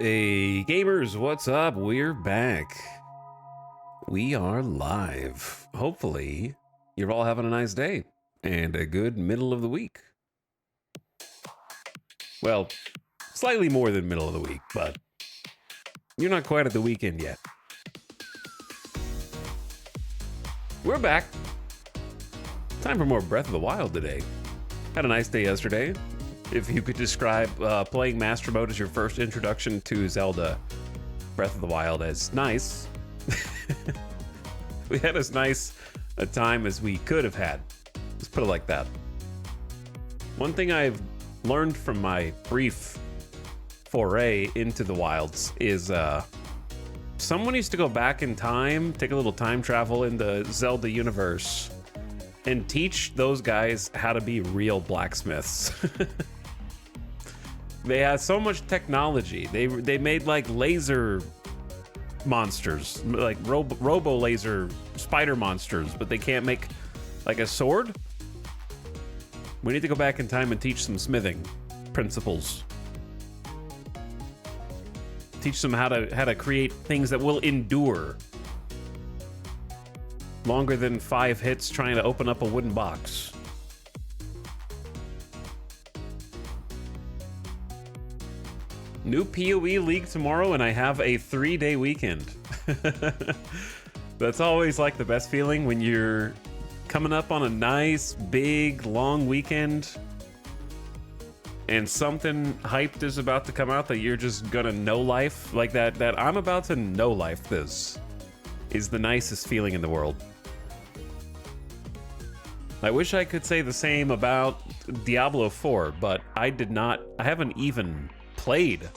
Hey gamers, what's up? We're back. We are live. Hopefully, you're all having a nice day and a good middle of the week. Well, slightly more than middle of the week, but you're not quite at the weekend yet. We're back. Time for more Breath of the Wild today. Had a nice day yesterday. If you could describe playing Master Mode as your first introduction to Zelda Breath of the Wild as nice. We had as nice a time as we could have had. Let's put it like that. One thing I've learned from my brief foray into the wilds is someone needs to go back in time, take a little time travel in the Zelda universe, and teach those guys how to be real blacksmiths. They had so much technology. They made like laser monsters, like robo laser spider monsters, but they can't make like a sword. We need to go back in time and teach some smithing principles. Teach them how to create things that will endure longer than 5 hits trying to open up a wooden box. New PoE League tomorrow, and I have a 3-day weekend. That's always like the best feeling when you're coming up on a nice, big, long weekend and something hyped is about to come out that you're just gonna know life. Like that I'm about to know life this is the nicest feeling in the world. I wish I could say the same about Diablo 4, but I haven't even played.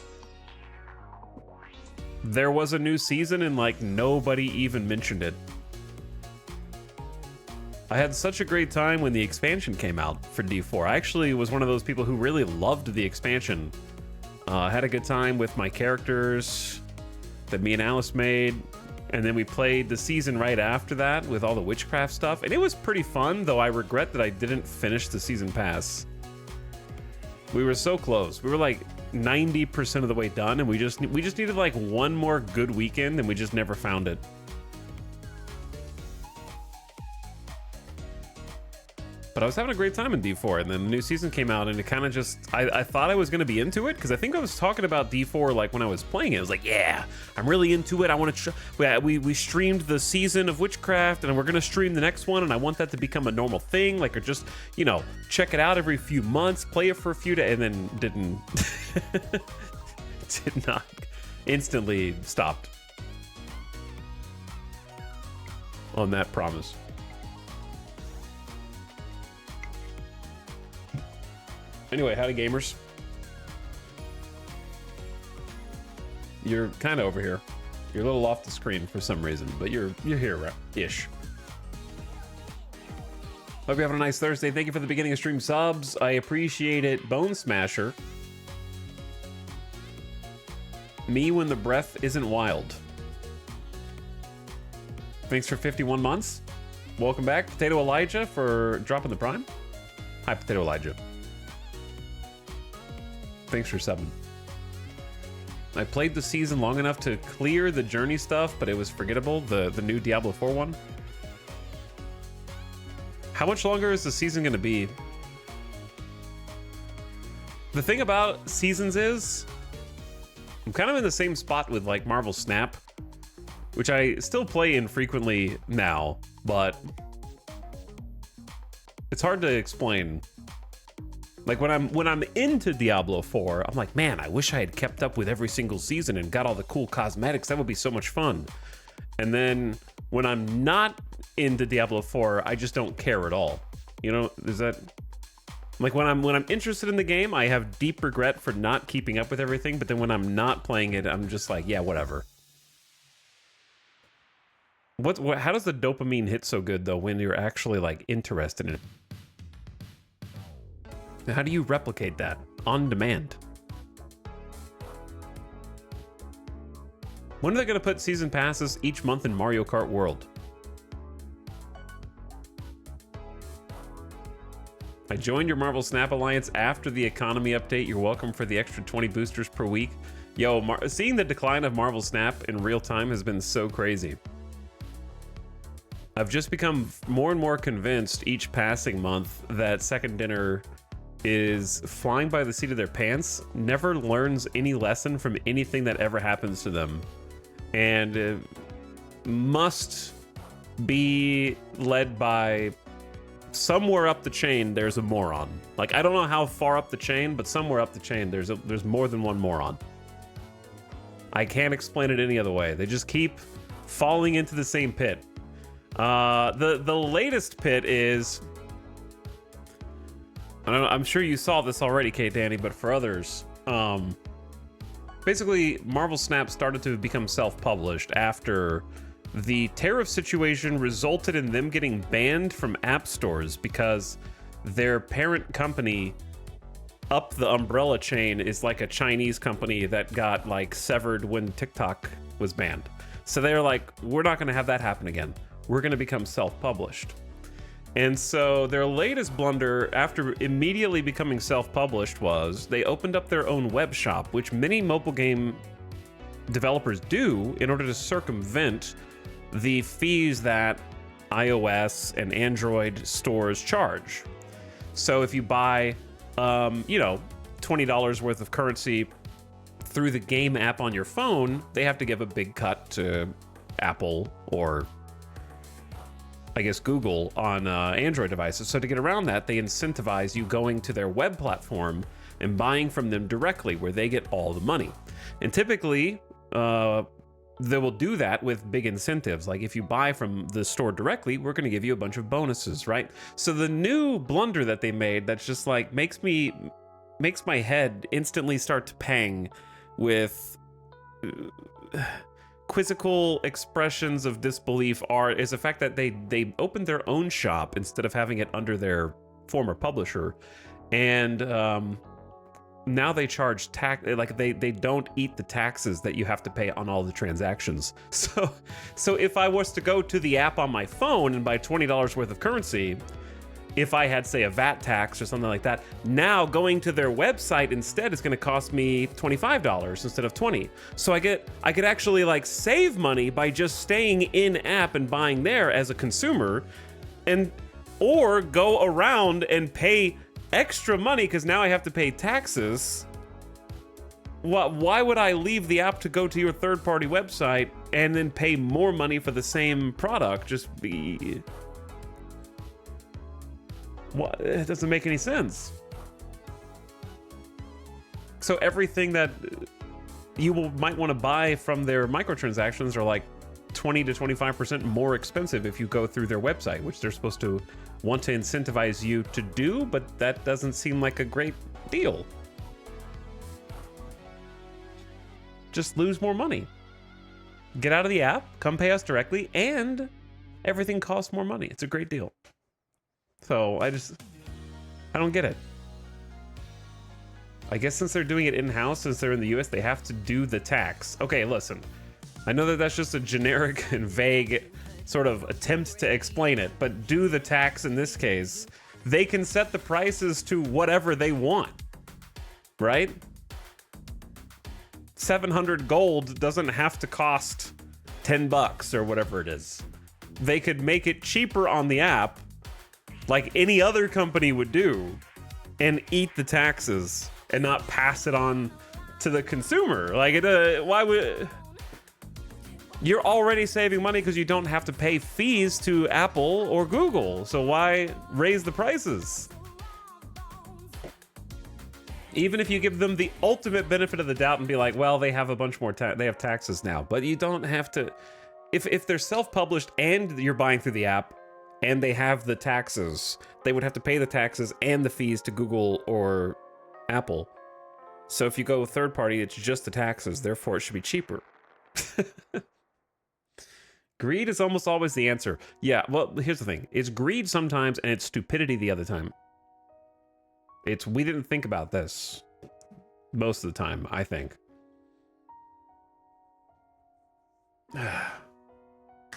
There was a new season and like nobody even mentioned it. I had such a great time when the expansion came out for D4. I actually was one of those people who really loved the expansion. I had a good time with my characters that me and Alice made, and then we played the season right after that with all the witchcraft stuff, and it was pretty fun, though I regret that I didn't finish the season pass. We were so close. We were like 90% of the way done, and we just needed like one more good weekend, and we just never found it. But I was having a great time in D4, and then the new season came out, and it kind of just, I thought I was going to be into it, because I think I was talking about D4 like when I was playing it. I was like, yeah, I'm really into it. I want to, we streamed the season of Witchcraft, and we're going to stream the next one, and I want that to become a normal thing, like, or just, you know, check it out every few months, play it for a few days, and then did not, instantly stopped on that promise. Anyway, howdy gamers. You're kind of over here. You're a little off the screen for some reason, but you're here-ish. Hope you're having a nice Thursday. Thank you for the beginning of stream subs. I appreciate it. Bone Smasher. Me when the breath isn't wild. Thanks for 51 months. Welcome back. Potato Elijah for dropping the prime. Hi, Potato Elijah. Thanks for subbing. I played the season long enough to clear the journey stuff, but it was forgettable, the new Diablo 4 one. How much longer is the season going to be? The thing about seasons is, I'm kind of in the same spot with like Marvel Snap, which I still play infrequently now, but it's hard to explain. Like when I'm into Diablo 4, I'm like, man, I wish I had kept up with every single season and got all the cool cosmetics. That would be so much fun. And then when I'm not into Diablo 4, I just don't care at all. You know, is that like when I'm interested in the game, I have deep regret for not keeping up with everything, but then when I'm not playing it, I'm just like, yeah, whatever. How does the dopamine hit so good though when you're actually like interested in it? How do you replicate that on demand? When are they going to put season passes each month in Mario Kart World? I joined your Marvel Snap Alliance after the economy update. You're welcome for the extra 20 boosters per week. Yo, seeing the decline of Marvel Snap in real time has been so crazy. I've just become more and more convinced each passing month that Second Dinner is flying by the seat of their pants, never learns any lesson from anything that ever happens to them, and must be led by somewhere up the chain. There's a moron. Like, I don't know how far up the chain, but somewhere up the chain there's more than one moron. I can't explain it any other way. They just keep falling into the same pit. The latest pit is, I don't know, I'm sure you saw this already, Kate Danny, but for others, basically Marvel Snap started to become self-published after the tariff situation resulted in them getting banned from app stores because their parent company up the umbrella chain is like a Chinese company that got like severed when TikTok was banned. So they're like, we're not going to have that happen again. We're going to become self-published. And so their latest blunder after immediately becoming self-published was they opened up their own web shop, which many mobile game developers do in order to circumvent the fees that iOS and Android stores charge. So if you buy, $20 worth of currency through the game app on your phone, they have to give a big cut to Apple or I guess Google on Android devices. So to get around that, they incentivize you going to their web platform and buying from them directly, where they get all the money. And typically, they will do that with big incentives. Like if you buy from the store directly, we're going to give you a bunch of bonuses, right? So the new blunder that they made that's just like makes my head instantly start to pang with quizzical expressions of disbelief is the fact that they opened their own shop instead of having it under their former publisher, and now they charge tax. Like they don't eat the taxes that you have to pay on all the transactions. So if I was to go to the app on my phone and buy $20 worth of currency, if I had, say, a VAT tax or something like that, now going to their website instead is going to cost me $25 instead of $20. So I could actually like save money by just staying in app and buying there as a consumer, or go around and pay extra money because now I have to pay taxes. Why would I leave the app to go to your third-party website and then pay more money for the same product? What? It doesn't make any sense. So everything that you might want to buy from their microtransactions are like 20 to 25% more expensive if you go through their website, which they're supposed to want to incentivize you to do, but that doesn't seem like a great deal. Just lose more money. Get out of the app, come pay us directly, and everything costs more money. It's a great deal. So I don't get it. I guess since they're doing it in-house, since they're in the US, they have to do the tax. Okay, listen. I know that that's just a generic and vague sort of attempt to explain it, but do the tax in this case. They can set the prices to whatever they want, right? 700 gold doesn't have to cost $10 or whatever it is. They could make it cheaper on the app like any other company would do and eat the taxes and not pass it on to the consumer. Like, why would... You're already saving money because you don't have to pay fees to Apple or Google. So why raise the prices? Even if you give them the ultimate benefit of the doubt and be like, well, they have a bunch more they have taxes now, but you don't have to. If they're self-published and you're buying through the app and they have the taxes, they would have to pay the taxes and the fees to Google or Apple. So if you go third party, it's just the taxes. Therefore, it should be cheaper. Greed is almost always the answer. Yeah, well, here's the thing. It's greed sometimes, and it's stupidity the other time. We didn't think about this most of the time, I think.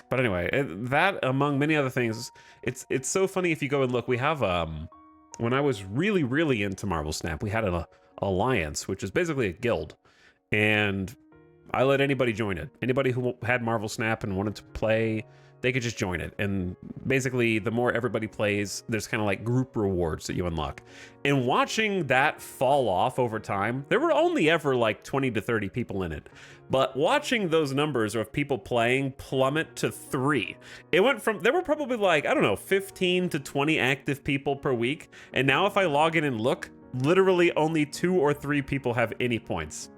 But anyway, that, among many other things, it's so funny if you go and look. We have when I was really, really into Marvel Snap, we had an alliance, which is basically a guild. And I let anybody join it. Anybody who had Marvel Snap and wanted to play, they could just join it. And basically, the more everybody plays, there's kind of like group rewards that you unlock. And watching that fall off over time, there were only ever like 20 to 30 people in it. But watching those numbers of people playing plummet to 3, it went from, there were probably like, I don't know, 15 to 20 active people per week. And now if I log in and look, literally only 2 or 3 people have any points.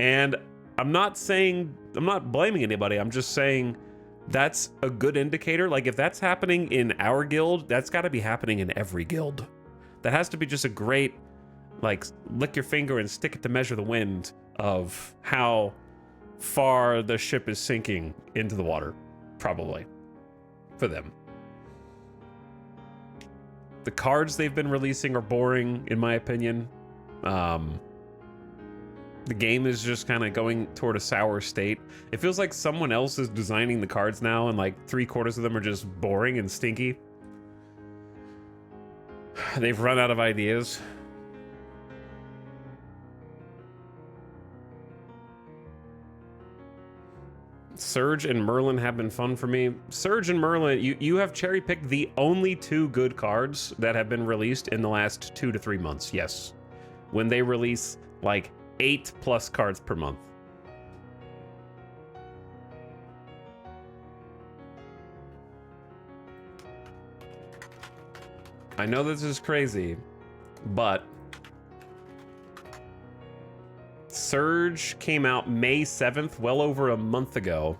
And I'm not blaming anybody. I'm just saying that's a good indicator. Like, if that's happening in our guild, that's got to be happening in every guild. That has to be just a great, like, lick your finger and stick it to measure the wind of how far the ship is sinking into the water, probably, for them. The cards they've been releasing are boring, in my opinion. The game is just kind of going toward a sour state. It feels like someone else is designing the cards now, and like 3/4 of them are just boring and stinky. They've run out of ideas. Surge and Merlin have been fun for me. Surge and Merlin, you have cherry-picked the only 2 good cards that have been released in the last 2 to 3 months, yes. When they release, like, 8+ cards per month. I know this is crazy, but Surge came out May 7th, well over a month ago.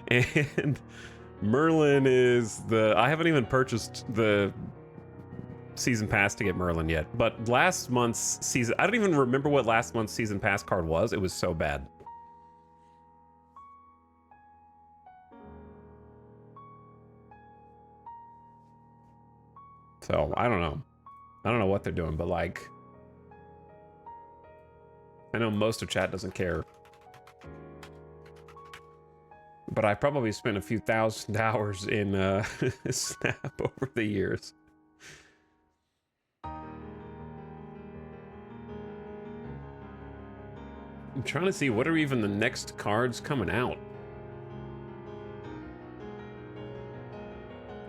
And Merlin is I haven't even purchased the season pass to get Merlin yet, but last month's season, I don't even remember what last month's season pass card was. It was so bad. So I don't know what they're doing, but like, I know most of chat doesn't care, but I probably spent a few thousand hours in Snap over the years. I'm trying to see what are even the next cards coming out.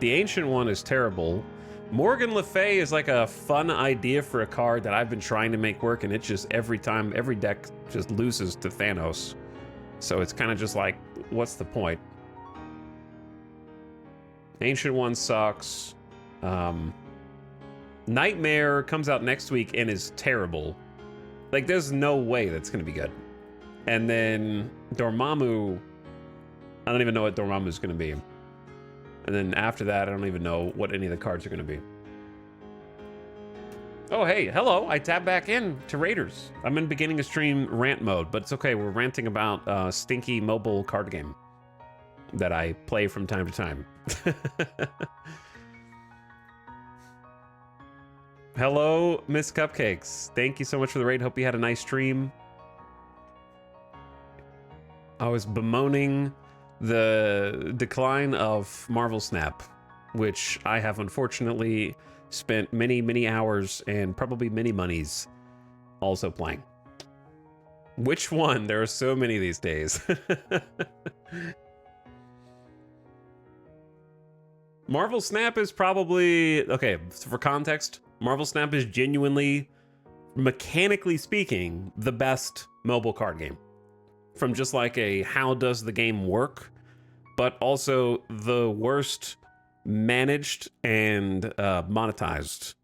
The Ancient one is terrible. Morgan Le Fay is like a fun idea for a card that I've been trying to make work, and it just every deck just loses to Thanos. So it's kind of just like, what's the point? Ancient one sucks. Nightmare comes out next week and is terrible. Like, there's no way that's gonna be good. And then Dormammu, I don't even know what Dormammu is gonna be. And then after that, I don't even know what any of the cards are gonna be. Oh, hey, hello, I tabbed back in to Raiders. I'm in beginning of stream rant mode, but it's okay, we're ranting about a stinky mobile card game that I play from time to time. Hello, Miss Cupcakes. Thank you so much for the raid. Hope you had a nice stream. I was bemoaning the decline of Marvel Snap, which I have unfortunately spent many, many hours and probably many monies also playing. Which one? There are so many these days. Marvel Snap is probably, okay, for context, Marvel Snap is genuinely, mechanically speaking, the best mobile card game. From just like a how does the game work, but also the worst managed and monetized.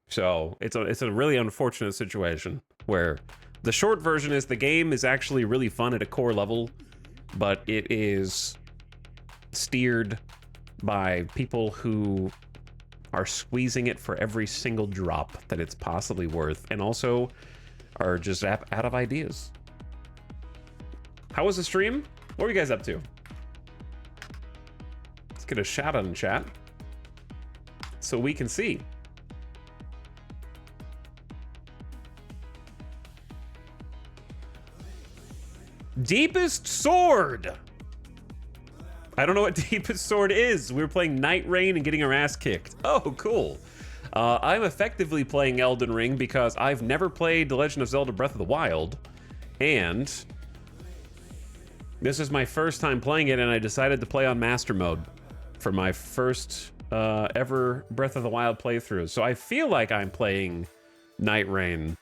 So it's a really unfortunate situation where the short version is the game is actually really fun at a core level, but it is steered by people who are squeezing it for every single drop that it's possibly worth, and also are just out of ideas. How was the stream? What were you guys up to? Let's get a shout out in chat so we can see. Deepest Sword. I don't know what Deepest Sword is. We were playing Night Rain and getting our ass kicked. Oh, cool. I'm effectively playing Elden Ring because I've never played The Legend of Zelda Breath of the Wild, and this is my first time playing it, and I decided to play on Master Mode for my first ever Breath of the Wild playthrough. So I feel like I'm playing Night Rain.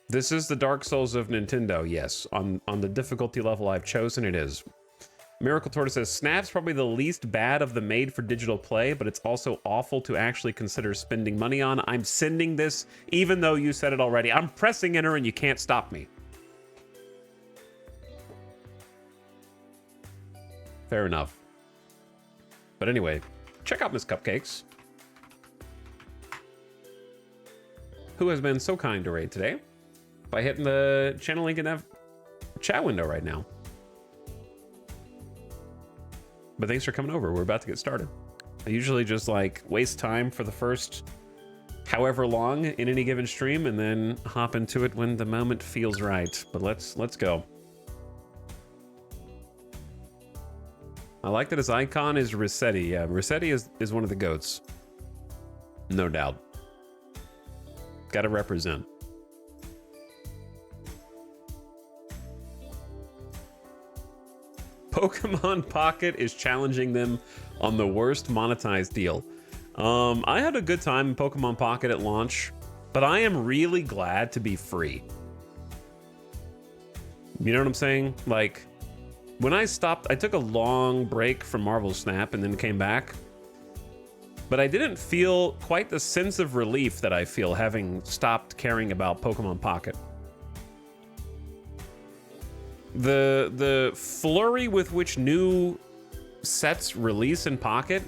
This is the Dark Souls of Nintendo, yes. On the difficulty level I've chosen, it is. Miracle Tortoise says, Snap's probably the least bad of the made-for-digital play, but it's also awful to actually consider spending money on. I'm sending this, even though you said it already. I'm pressing enter and you can't stop me. Fair enough. But anyway, check out Miss Cupcakes, who has been so kind to raid today by hitting the channel link in that chat window right now. But thanks for coming over. We're about to get started. I usually just like waste time for the first however long in any given stream and then hop into it when the moment feels right. But let's go. I like that his icon is Resetti. Yeah, Resetti is one of the goats. No doubt. Gotta represent. Pokemon Pocket is challenging them on the worst monetized deal. I had a good time in Pokemon Pocket at launch, but I am really glad to be free. You know what I'm saying? Like, when I stopped, I took a long break from Marvel Snap and then came back, but I didn't feel quite the sense of relief that I feel having stopped caring about Pokemon Pocket. The flurry with which new sets release in Pocket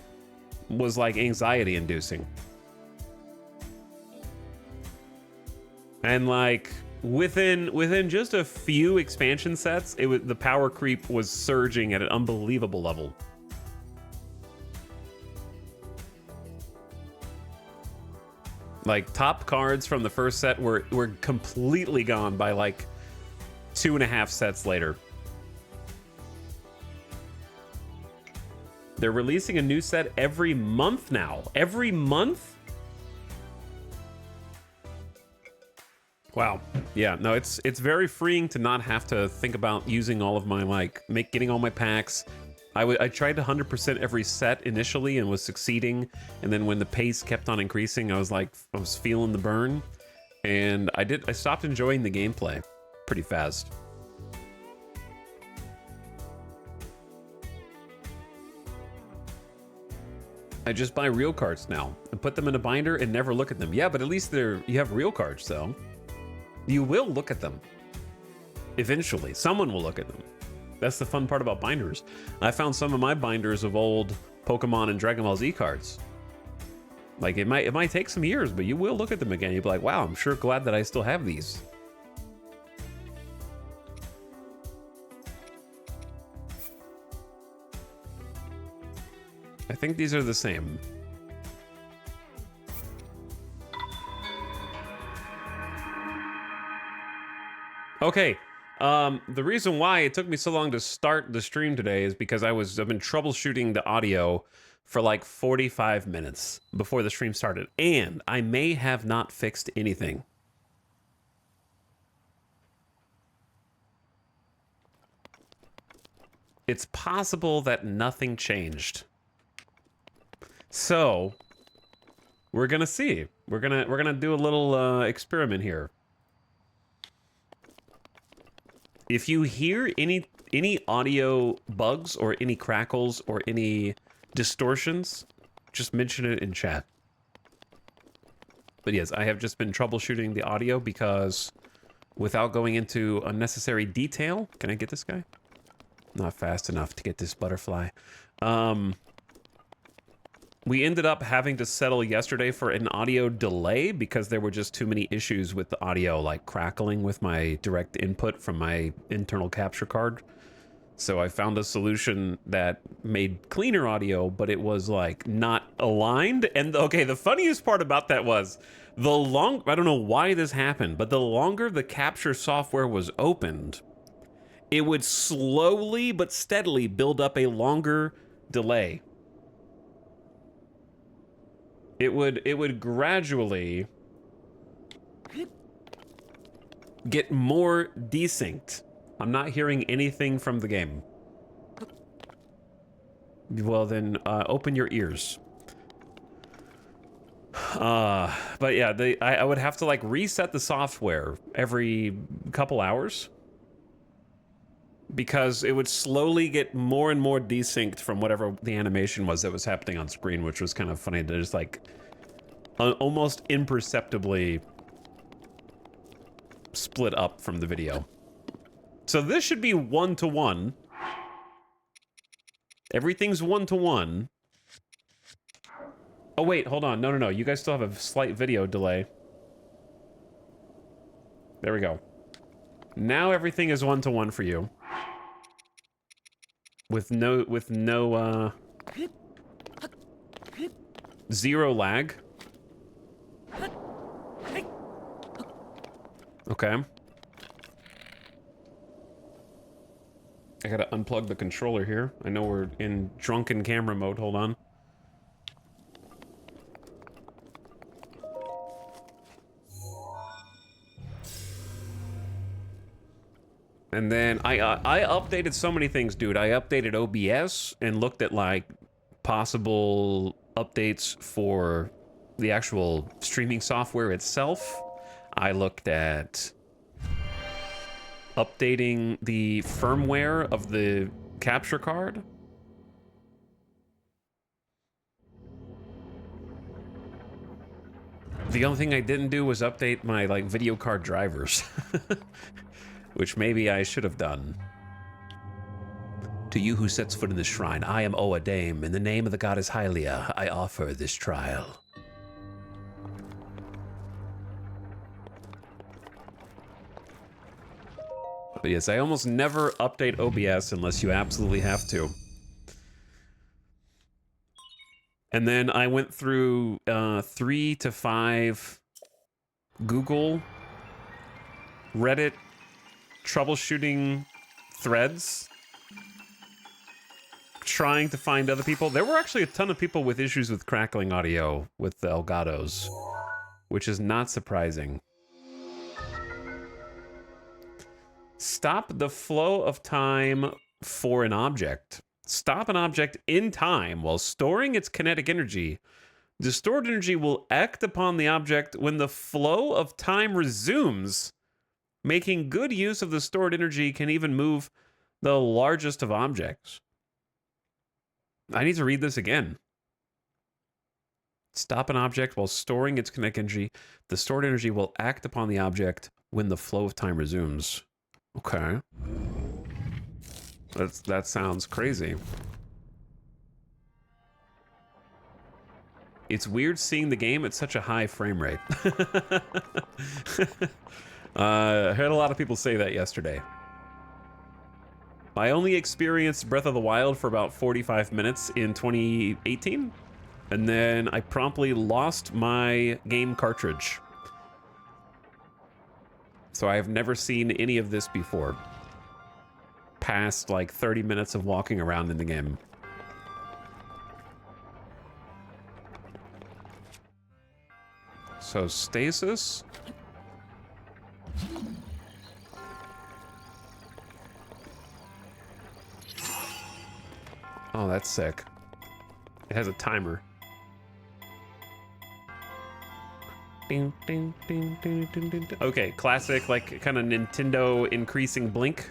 was like anxiety inducing. And like within just a few expansion sets, the power creep was surging at an unbelievable level. Like top cards from the first set were completely gone by like 2.5 sets later. They're releasing a new set every month now. Every month? Wow. Yeah, no, it's very freeing to not have to think about using all of my, like, getting all my packs. I tried to 100% every set initially and was succeeding. And then when the pace kept on increasing, I was feeling the burn. And I stopped enjoying the gameplay pretty fast. I just buy real cards now and put them in a binder and never look at them. Yeah, but at least you have real cards, though. You will look at them. Eventually, someone will look at them. That's the fun part about binders. I found some of my binders of old Pokemon and Dragon Ball Z cards. Like, it might take some years, but you will look at them again. You'll be like, wow, I'm sure glad that I still have these. I think these are the same. Okay, the reason why it took me so long to start the stream today is because I've been troubleshooting the audio for like 45 minutes before the stream started, and I may have not fixed anything. It's possible that nothing changed. So we're gonna see. We're gonna do a little experiment here. If you hear any audio bugs or any crackles or any distortions, just mention it in chat. But yes, I have just been troubleshooting the audio because without going into unnecessary detail, can I get this guy? Not fast enough to get this butterfly. We ended up having to settle yesterday for an audio delay because there were just too many issues with the audio, like crackling with my direct input from my internal capture card. So I found a solution that made cleaner audio, but it was like not aligned. And okay, the funniest part about that was I don't know why this happened, but the longer the capture software was opened, it would slowly but steadily build up a longer delay. It would gradually get more desynced. I'm not hearing anything from the game. Well then, open your ears. But yeah, I would have to like reset the software every couple hours because it would slowly get more and more desynced from whatever the animation was that was happening on screen, which was kind of funny to just like almost imperceptibly split up from the video. So this should be 1-to-1. Everything's 1-to-1. Oh wait, hold on. No. You guys still have a slight video delay. There we go. Now everything is 1-to-1 for you. With no zero lag. Okay. I gotta unplug the controller here. I know we're in drunken camera mode. Hold on. And then I updated so many things, dude. I updated OBS and looked at like possible updates for the actual streaming software itself. I looked at updating the firmware of the capture card. The only thing I didn't do was update my like video card drivers. Which maybe I should have done. To you who sets foot in this shrine, I am Oa Dame. In the name of the goddess Hylia, I offer this trial. But yes, I almost never update OBS unless you absolutely have to. And then I went through 3 to 5 Google, Reddit, troubleshooting threads, trying to find other people. There were actually a ton of people with issues with crackling audio with the Elgatos, which is not surprising. Stop the flow of time for an object. Stop an object in time while storing its kinetic energy. The stored energy will act upon the object when the flow of time resumes. Making good use of the stored energy can even move the largest of objects. I need to read this again. Stop an object while storing its kinetic energy. The stored energy will act upon the object when the flow of time resumes. Okay. That sounds crazy. It's weird seeing the game at such a high frame rate. I heard a lot of people say that yesterday. I only experienced Breath of the Wild for about 45 minutes in 2018, and then I promptly lost my game cartridge. So I have never seen any of this before. Past like 30 minutes of walking around in the game. So stasis. Oh, that's sick. It has a timer. Ding, ding, ding, ding, ding, ding. Okay, classic, like kind of Nintendo increasing blink.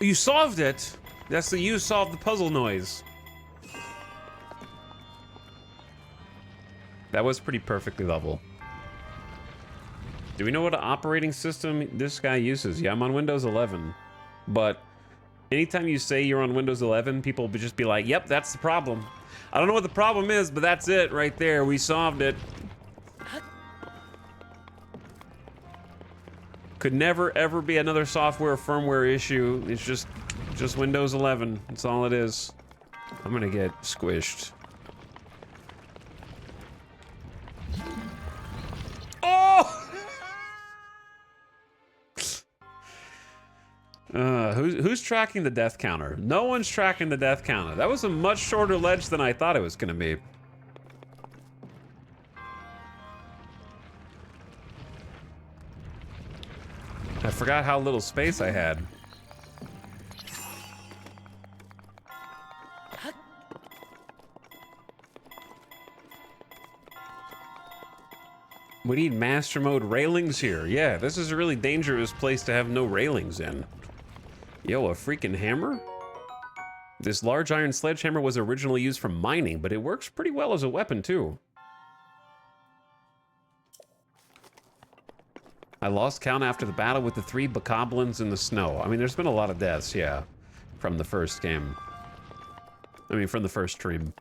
You solved it! That's the you solved the puzzle noise. That was pretty perfectly level. Do we know what operating system this guy uses? Yeah, I'm on Windows 11. But anytime you say you're on Windows 11, people would just be like, yep, that's the problem. I don't know what the problem is, but that's it right there. We solved it. Could never ever be another software or firmware issue. It's just Windows 11. That's all it is. I'm gonna get squished. Oh! Who's tracking the death counter? No one's tracking the death counter. That was a much shorter ledge than I thought it was gonna be. I forgot how little space I had. We need master mode railings here. Yeah, this is a really dangerous place to have no railings in. Yo, a freaking hammer? This large iron sledgehammer was originally used for mining, but it works pretty well as a weapon too. I lost count after the battle with the 3 bokoblins in the snow. I mean, there's been a lot of deaths, yeah, from the first game. I mean, from the first stream.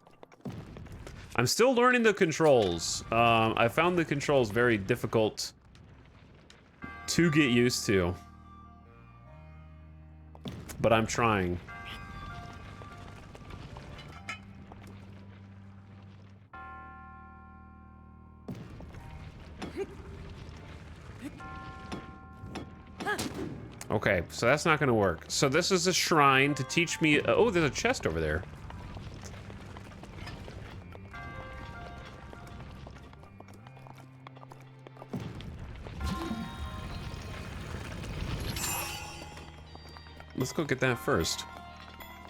I'm still learning the controls. I found the controls very difficult to get used to. But I'm trying. Okay, so that's not gonna work. So this is a shrine to teach me. Oh, there's a chest over there. Let's go get that first.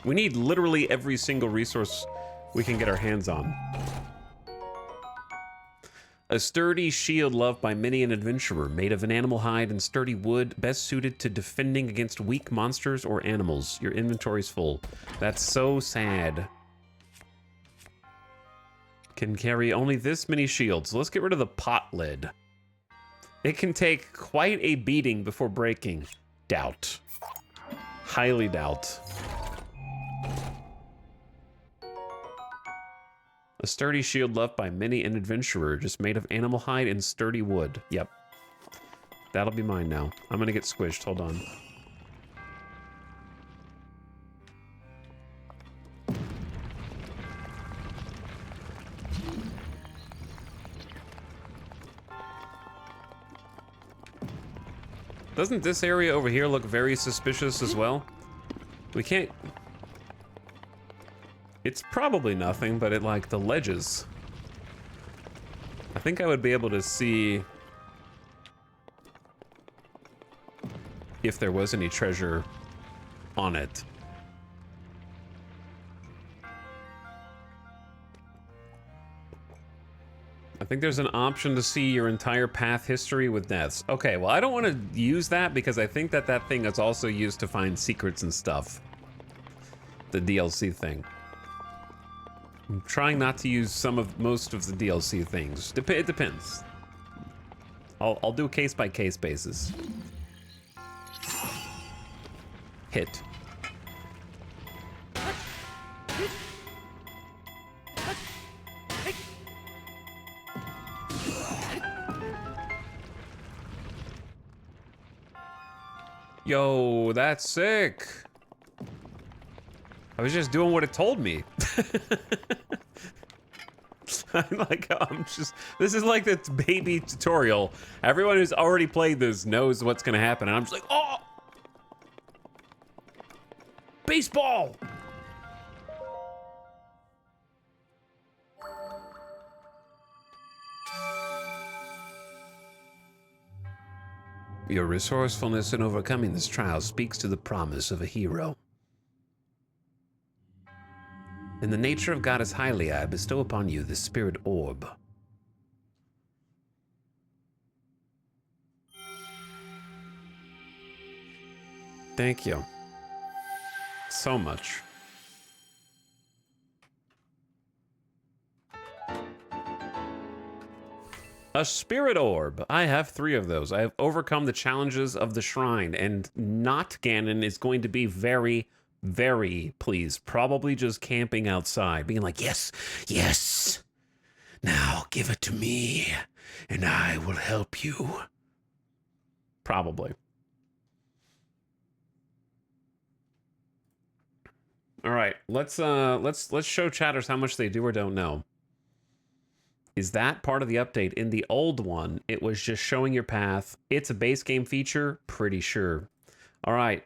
We need literally every single resource we can get our hands on. A sturdy shield loved by many an adventurer, made of an animal hide and sturdy wood, best suited to defending against weak monsters or animals. Your inventory's full. That's so sad. Can carry only this many shields. Let's get rid of the pot lid. It can take quite a beating before breaking. Doubt. Highly doubt. A sturdy shield left by many an adventurer, just made of animal hide and sturdy wood. Yep. That'll be mine now. I'm gonna get squished. Hold on. Doesn't this area over here look very suspicious as well? We can't... It's probably nothing, but like the ledges. I think I would be able to see if there was any treasure on it. I think there's an option to see your entire path history with deaths. Okay, well, I don't want to use that because I think that that thing is also used to find secrets and stuff. The DLC thing. I'm trying not to use most of the DLC things. It depends. I'll do a case-by-case basis. Hit. Yo, that's sick. I was just doing what it told me. This is like the baby tutorial. Everyone who's already played this knows what's gonna happen, and I'm just like, oh! Baseball! Your resourcefulness in overcoming this trial speaks to the promise of a hero. In the nature of Goddess Hylia, I bestow upon you the spirit orb. Thank you. So much. A spirit orb. I have 3 of those. I have overcome the challenges of the shrine, and not Ganon is going to be very, very pleased. Probably just camping outside, being like, yes, yes. Now give it to me, and I will help you. Probably. All right, let's show chatters how much they do or don't know. Is that part of the update? In the old one, it was just showing your path. It's a base game feature, pretty sure. All right.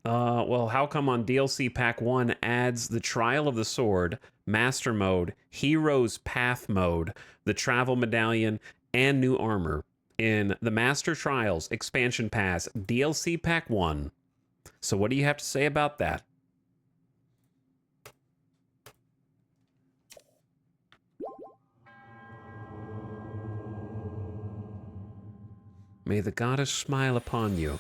Well, how come on DLC Pack 1 adds the Trial of the Sword, Master Mode, Heroes Path Mode, the Travel Medallion, and new armor in the Master Trials Expansion Pass DLC Pack 1? So what do you have to say about that? May the goddess smile upon you.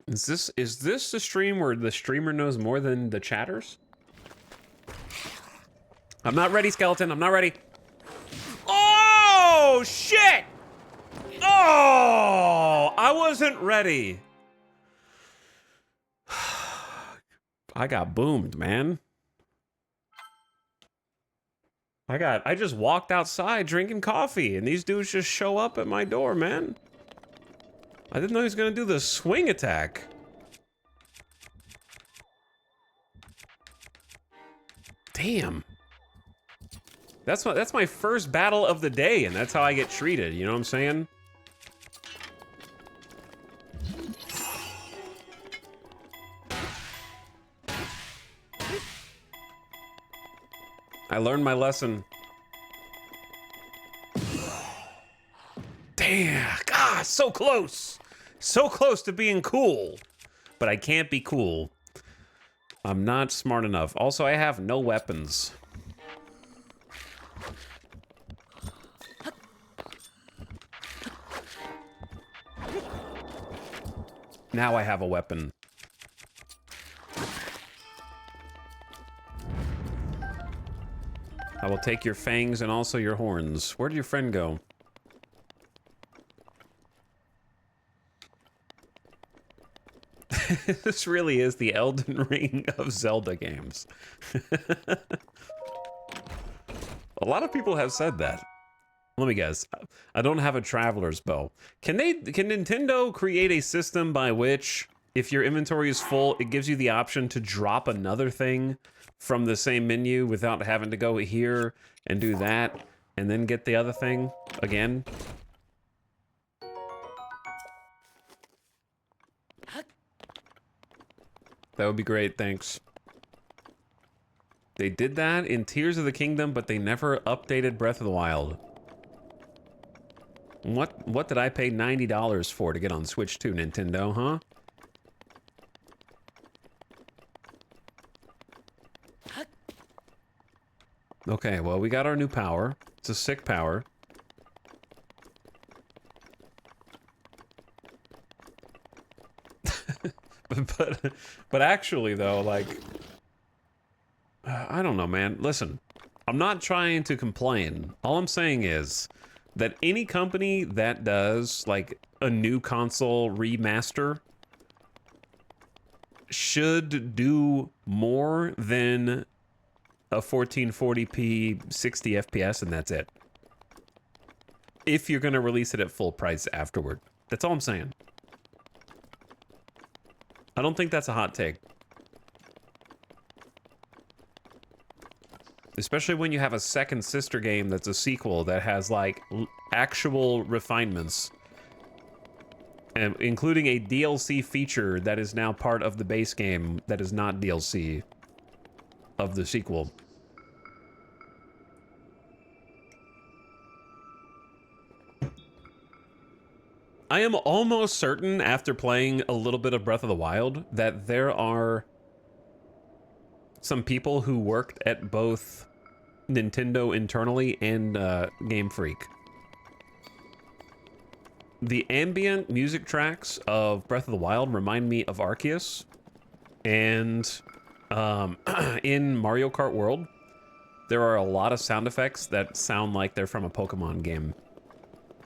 Is this the stream where the streamer knows more than the chatters? I'm not ready, skeleton. I'm not ready. Oh, shit! Oh, I wasn't ready. I got boomed, man. I just walked outside drinking coffee, and these dudes just show up at my door, man. I didn't know he was gonna do the swing attack. Damn. That's my first battle of the day, and that's how I get treated, you know what I'm saying? I learned my lesson. Damn, God, so close. So close to being cool. But I can't be cool. I'm not smart enough. Also, I have no weapons. Now I have a weapon. I will take your fangs and also your horns. Where did your friend go? This really is the Elden Ring of Zelda games. A lot of people have said that. Let me guess. I don't have a traveler's bow. Can Nintendo create a system by which, if your inventory is full, it gives you the option to drop another thing from the same menu without having to go here and do that and then get the other thing again? That would be great, thanks. They did that in Tears of the Kingdom, but they never updated Breath of the Wild. What did I pay $90 for to get on Switch 2, Nintendo, huh? Okay, well, we got our new power. It's a sick power. but actually, though, like... I don't know, man. Listen, I'm not trying to complain. All I'm saying is that any company that does, like, a new console remaster should do more than a 1440p 60 FPS, and that's it. If you're going to release it at full price afterward. That's all I'm saying. I don't think that's a hot take. Especially when you have a second sister game that's a sequel that has, like, actual refinements. And including a DLC feature that is now part of the base game that is not DLC of the sequel. I am almost certain, after playing a little bit of Breath of the Wild, that there are some people who worked at both Nintendo internally and Game Freak. The ambient music tracks of Breath of the Wild remind me of Arceus. And in Mario Kart World, there are a lot of sound effects that sound like they're from a Pokemon game.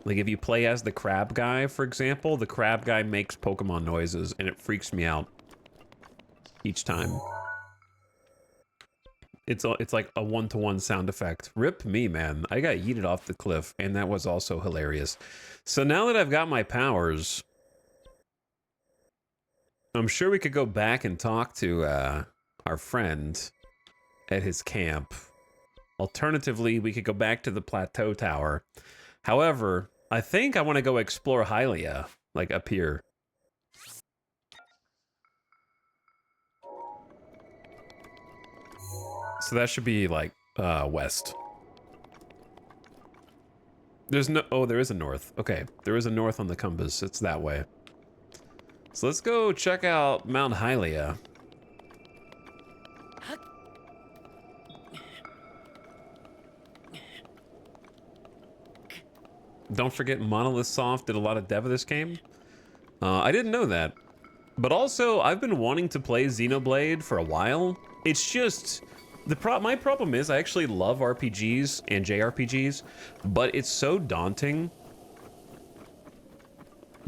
Like if you play as the crab guy, for example, the crab guy makes Pokemon noises and it freaks me out each time. It's like a one-to-one sound effect. Rip me, man. I got yeeted off the cliff, and that was also hilarious. So now that I've got my powers, I'm sure we could go back and talk to our friend at his camp. Alternatively, we could go back to the plateau tower. However, I think I want to go explore Hylia, like up here. So that should be like west. There's no, oh, there is a north. Okay, there is a north on the compass. It's that way. So let's go check out Mount Hylia. Don't forget Monolith Soft did a lot of dev of this game. I didn't know that. But also, I've been wanting to play Xenoblade for a while. It's just, my problem is I actually love RPGs and JRPGs, but it's so daunting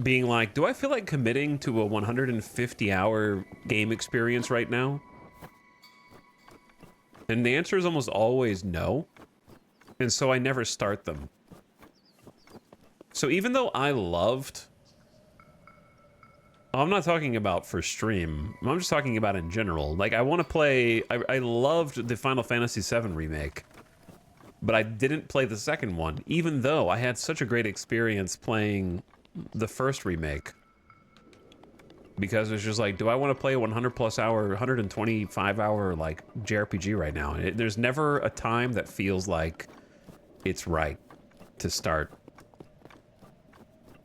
being like, do I feel like committing to a 150-hour game experience right now? And the answer is almost always no. And so I never start them. So even though I loved... I'm not talking about for stream. I'm just talking about in general. Like, I want to play... I loved the Final Fantasy VII remake. But I didn't play the second one, even though I had such a great experience playing the first remake. Because it's just like, do I want to play a 100+ hour, 125-hour, like, JRPG right now? There's never a time that feels like it's right to start.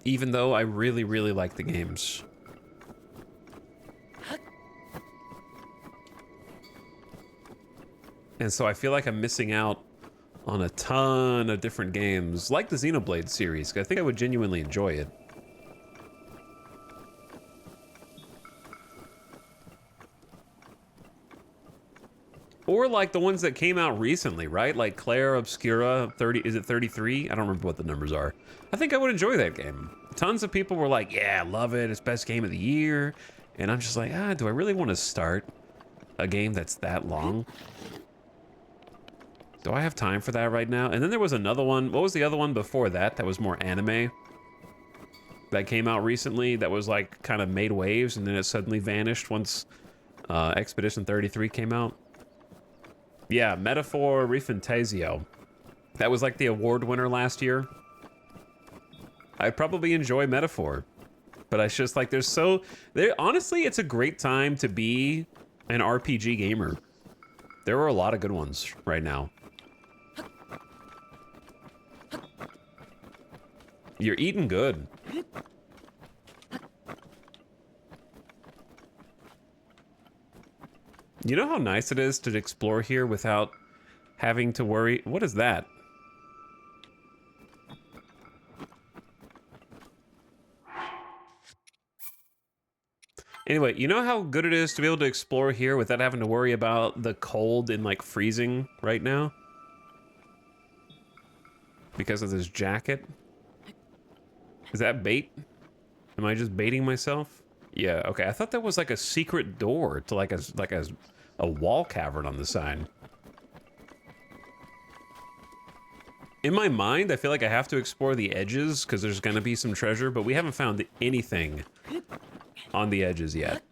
Even though I really, really like the games. And so I feel like I'm missing out on a ton of different games, like the Xenoblade series, 'cause I think I would genuinely enjoy it. Or like the ones that came out recently, right? Like Claire Obscura 30, is it 33? I don't remember what the numbers are. I think I would enjoy that game. Tons of people were like, yeah, I love it, it's best game of the year. And I'm just like, do I really want to start a game that's that long? Do I have time for that right now? And then there was another one. What was the other one before that that was more anime? That came out recently that was like kind of made waves and then it suddenly vanished once Expedition 33 came out. Yeah, Metaphor ReFantazio. That was like the award winner last year. I probably enjoy Metaphor. But it's just like honestly, it's a great time to be an RPG gamer. There are a lot of good ones right now. You're eating good. You know how nice it is to explore here without having to worry? What is that? Anyway, you know how good it is to be able to explore here without having to worry about the cold and like freezing right now? Because of this jacket? Is that bait? Am I just baiting myself? Yeah, okay. I thought that was like a secret door to like a wall cavern on the side. In my mind, I feel like I have to explore the edges because there's gonna be some treasure, but we haven't found anything on the edges yet.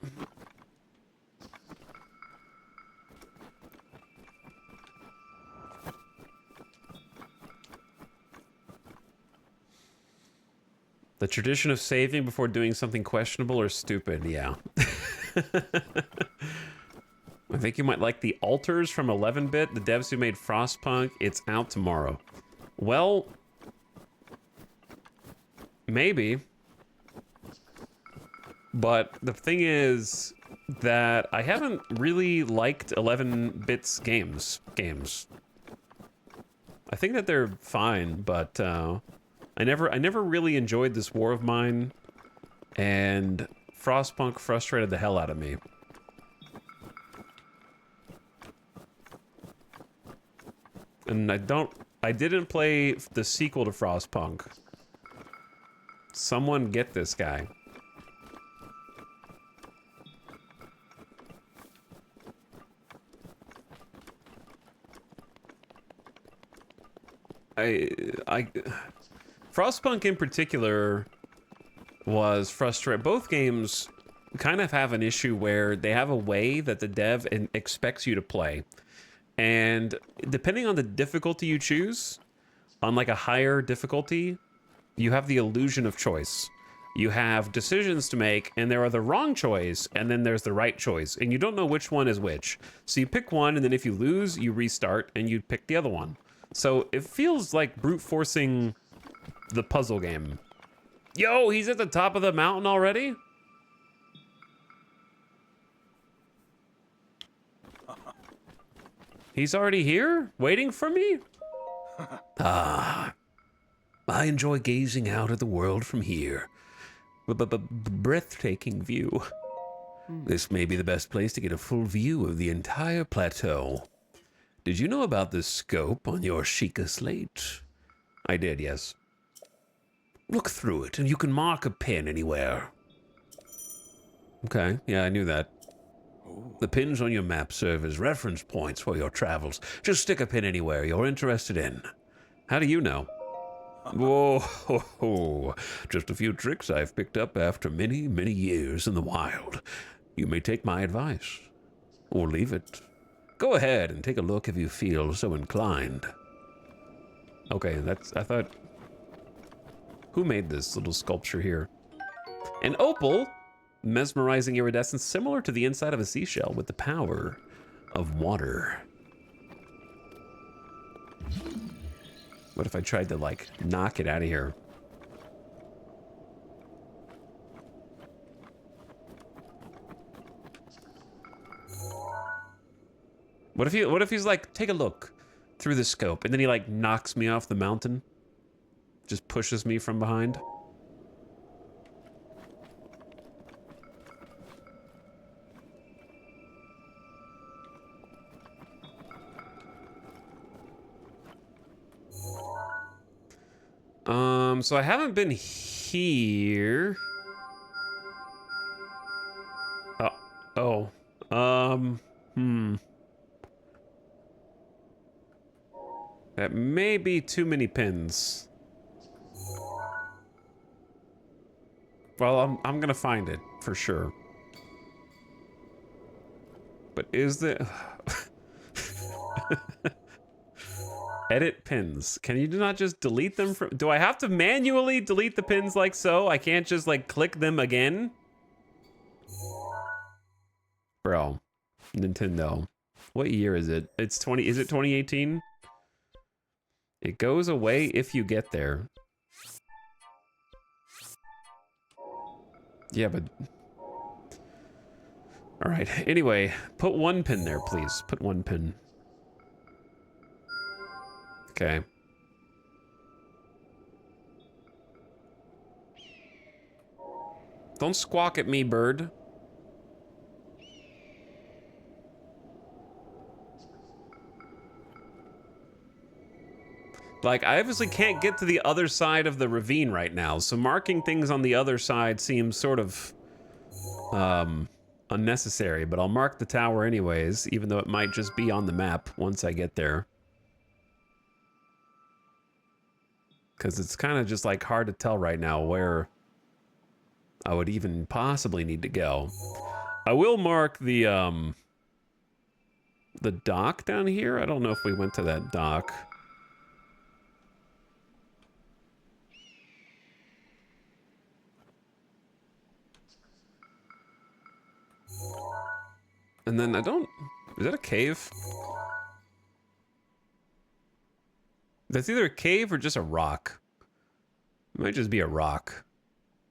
The tradition of saving before doing something questionable or stupid, yeah. I think you might like the altars from 11-bit, the devs who made Frostpunk. It's out tomorrow. Well, maybe. But the thing is that I haven't really liked 11-bits games. I think that they're fine, but I never really enjoyed this War of Mine, and Frostpunk frustrated the hell out of me. And I didn't play the sequel to Frostpunk. Someone get this guy. I Frostpunk in particular was frustrating. Both games kind of have an issue where they have a way that the dev expects you to play. And depending on the difficulty you choose, on like a higher difficulty, you have the illusion of choice. You have decisions to make, and there are the wrong choice, and then there's the right choice, and you don't know which one is which. So you pick one, and then if you lose, you restart, and you pick the other one. So it feels like brute forcing the puzzle game. Yo, he's at the top of the mountain already? He's already here, waiting for me? Ah, I enjoy gazing out at the world from here. Breathtaking view. This may be the best place to get a full view of the entire plateau. Did you know about the scope on your Sheikah slate? I did, yes. Look through it, and you can mark a pin anywhere. Okay, yeah, I knew that. The pins on your map serve as reference points for your travels. Just stick a pin anywhere you're interested in. How do you know? Whoa, just a few tricks I've picked up after many, many years in the wild. You may take my advice, or leave it. Go ahead and take a look if you feel so inclined. Okay, I thought... Who made this little sculpture here? An opal, mesmerizing iridescence similar to the inside of a seashell with the power of water. What if I tried to, like, knock it out of here? What if he's like, take a look through the scope, and then he, like, knocks me off the mountain? Just pushes me from behind? So I haven't been here. That may be too many pins. Well, I'm gonna find it for sure. But is the edit pins? Can you not just delete them from? Do I have to manually delete the pins like so? I can't just like click them again? Bro, Nintendo. What year is it? It's 20. Is it 2018? It goes away if you get there. Yeah, but... Alright, anyway, put one pin there, please. Put one pin. Okay. Don't squawk at me, bird. Like, I obviously can't get to the other side of the ravine right now, so marking things on the other side seems sort of, unnecessary, but I'll mark the tower anyways, even though it might just be on the map once I get there. Because it's kind of just, like, hard to tell right now where I would even possibly need to go. I will mark the dock down here. I don't know if we went to that dock. And then I don't... Is that a cave? That's either a cave or just a rock. It might just be a rock.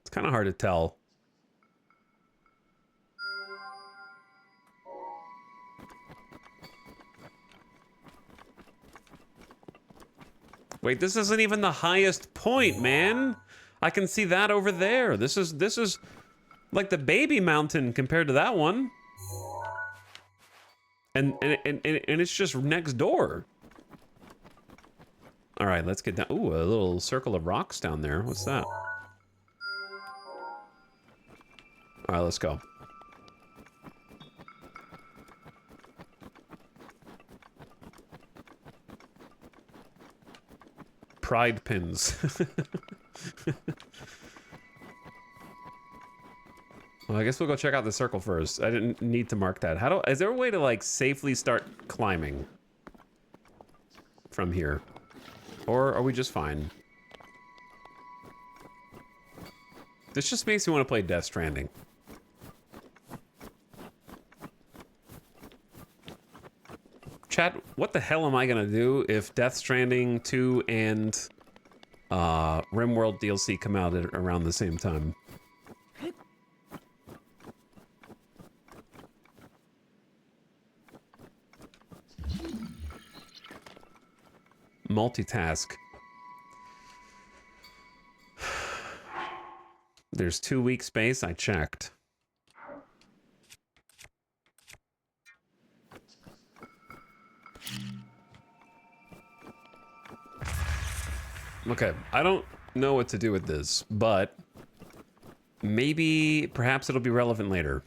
It's kind of hard to tell. Wait, this isn't even the highest point, man. I can see that over there. This is like the baby mountain compared to that one. And it's just next door. All right, let's get down. Ooh, a little circle of rocks down there. What's that? All right, let's go. pride pins. Well, I guess we'll go check out the circle first. I didn't need to mark that. Is there a way to like safely start climbing from here? Or are we just fine? This just makes me want to play Death Stranding. Chat, what the hell am I gonna do if Death Stranding 2 and RimWorld DLC come out at around the same time? Multitask. There's 2 week space, I checked. Okay, I don't know what to do with this, but maybe, perhaps it'll be relevant later.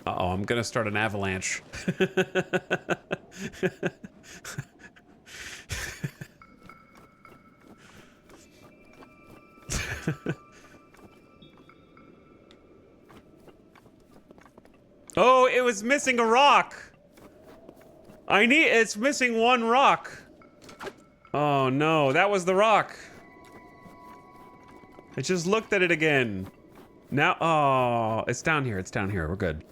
Uh-oh, I'm gonna start an avalanche. Oh, it was missing a rock. It's missing one rock. Oh no, that was the rock. I just looked at it again. Now, oh, it's down here, we're good.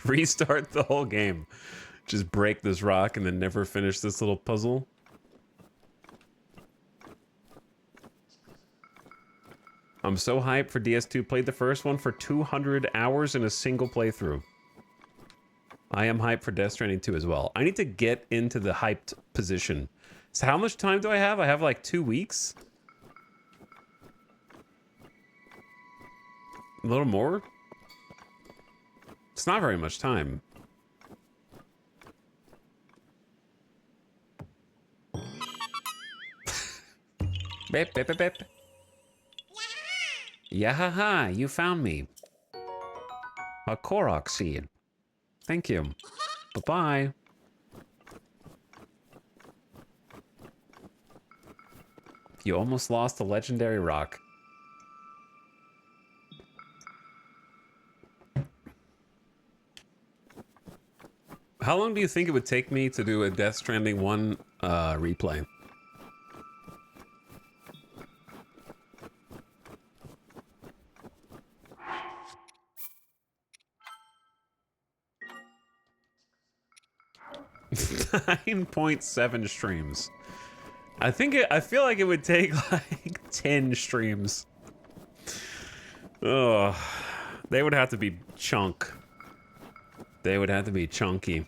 Restart the whole game. Just break this rock and then never finish this little puzzle. I'm so hyped for DS2. Played the first one for 200 hours in a single playthrough. I am hyped for Death Stranding 2 as well. I need to get into the hyped position. So how much time do I have? I have like 2 weeks? A little more? It's not very much time. Beep, beep, beep, beep. Yahaha, you found me. A Korok seed. Thank you. Bye-bye. You almost lost a legendary rock. How long do you think it would take me to do a Death Stranding 1 replay? .7 streams. I feel like it would take like 10 streams. Oh, they would have to be chunk. They would have to be chunky.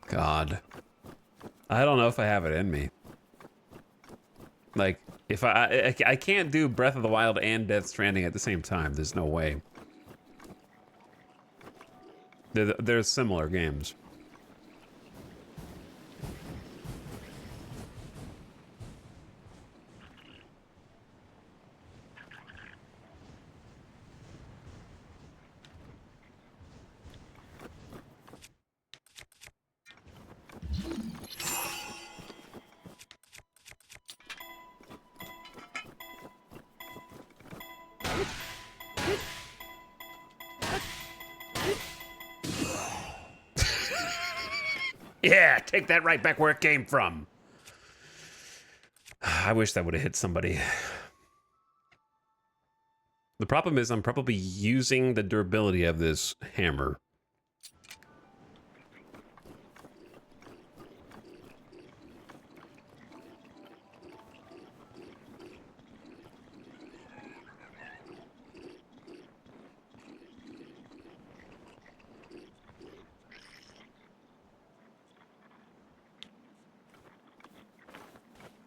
God. I don't know if I have it in me. Like, if I can't do Breath of the Wild and Death Stranding at the same time. There's no way. They're similar games. Yeah, take that right back where it came from. I wish that would have hit somebody. The problem is I'm probably using the durability of this hammer.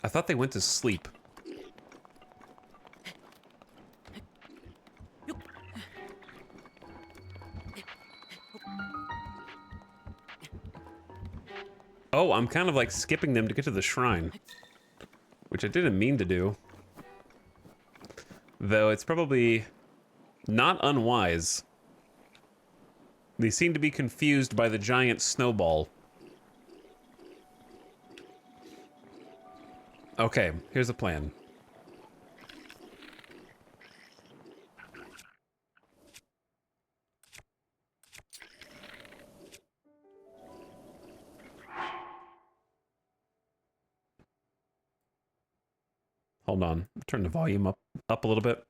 I thought they went to sleep. Oh, I'm kind of like skipping them to get to the shrine, which I didn't mean to do. Though it's probably not unwise. They seem to be confused by the giant snowball. Okay, here's the plan. Hold on, turn the volume up a little bit.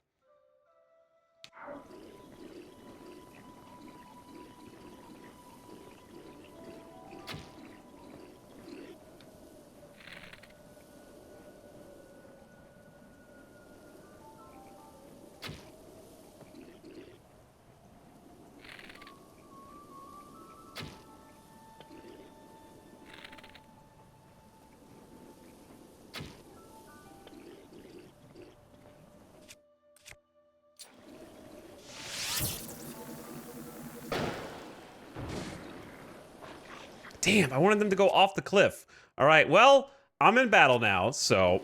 Damn, I wanted them to go off the cliff. All right, well, I'm in battle now, so...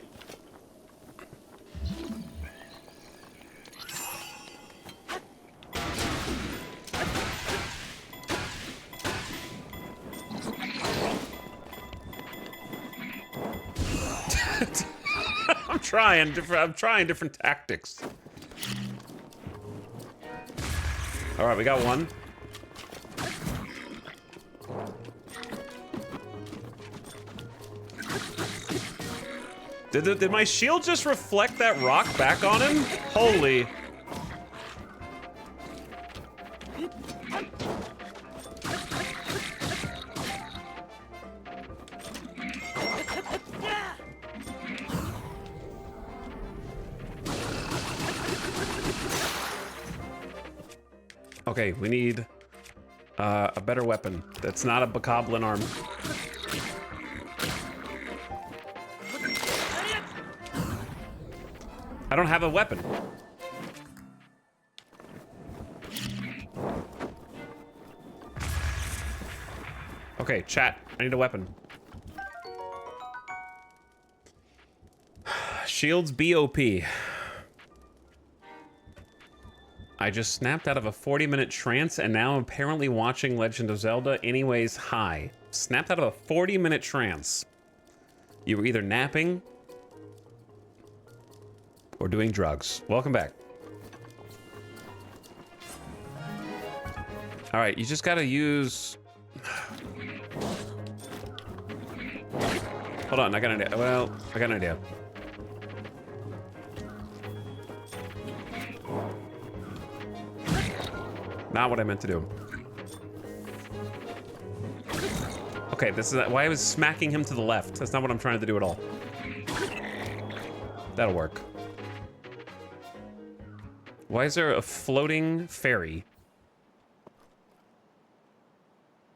I'm trying different tactics. All right, we got one. Did my shield just reflect that rock back on him? Holy. Okay, we need a better weapon. That's not a bokoblin arm. I don't have a weapon. Okay, chat. I need a weapon. Shields BOP. I just snapped out of a 40-minute trance and now I'm apparently watching Legend of Zelda. Anyways, hi. Snapped out of a 40-minute trance. You were either napping or doing drugs. Welcome back. All right, you just gotta use... Hold on, I got an idea. Well, I got an idea. Not what I meant to do. Okay, this is why I was smacking him to the left. That's not what I'm trying to do at all. That'll work. Why is there a floating fairy?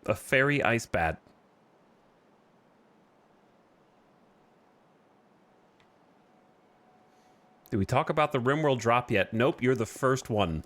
A fairy ice bat. Did we talk about the RimWorld drop yet? Nope, you're the first one.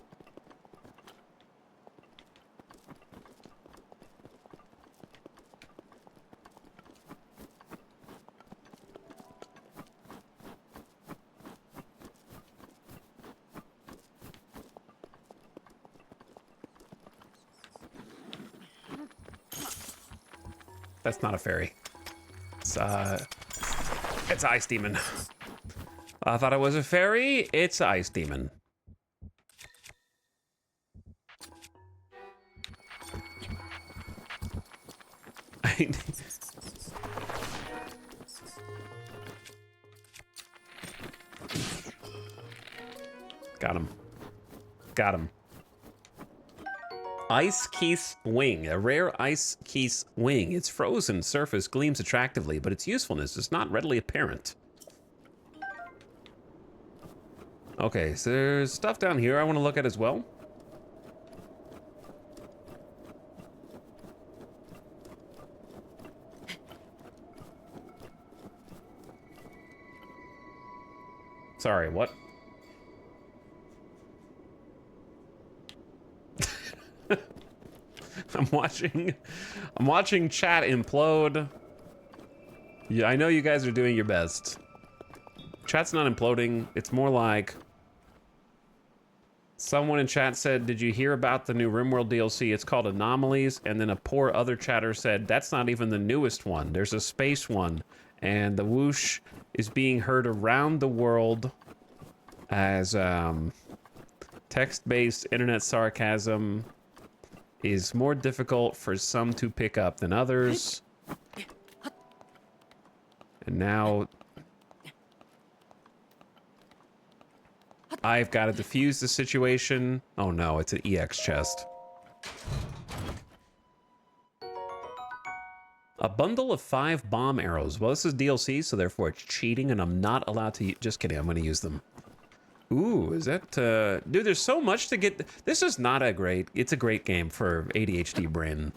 That's not a fairy. It's Ice Demon. I thought it was a fairy. It's Ice Demon. Got him. Got him. Ice Keese Wing, a rare Ice Keese wing. Its frozen surface gleams attractively, but its usefulness is not readily apparent. Okay, so there's stuff down here I want to look at as well. Sorry, what? I'm watching chat implode. Yeah, I know you guys are doing your best. Chat's not imploding. It's more like someone in chat said, "Did you hear about the new RimWorld DLC? It's called Anomalies." And then a poor other chatter said, "That's not even the newest one. There's a space one, and the whoosh is being heard around the world as text-based internet sarcasm is more difficult for some to pick up than others." And now I've got to defuse the situation. Oh no, it's an EX chest. A bundle of 5 bomb arrows. Well, this is DLC, so therefore it's cheating, and I'm not allowed to just kidding, I'm going to use them. Ooh, is that... dude, there's so much to get... This is not a great... It's a great game for ADHD brain.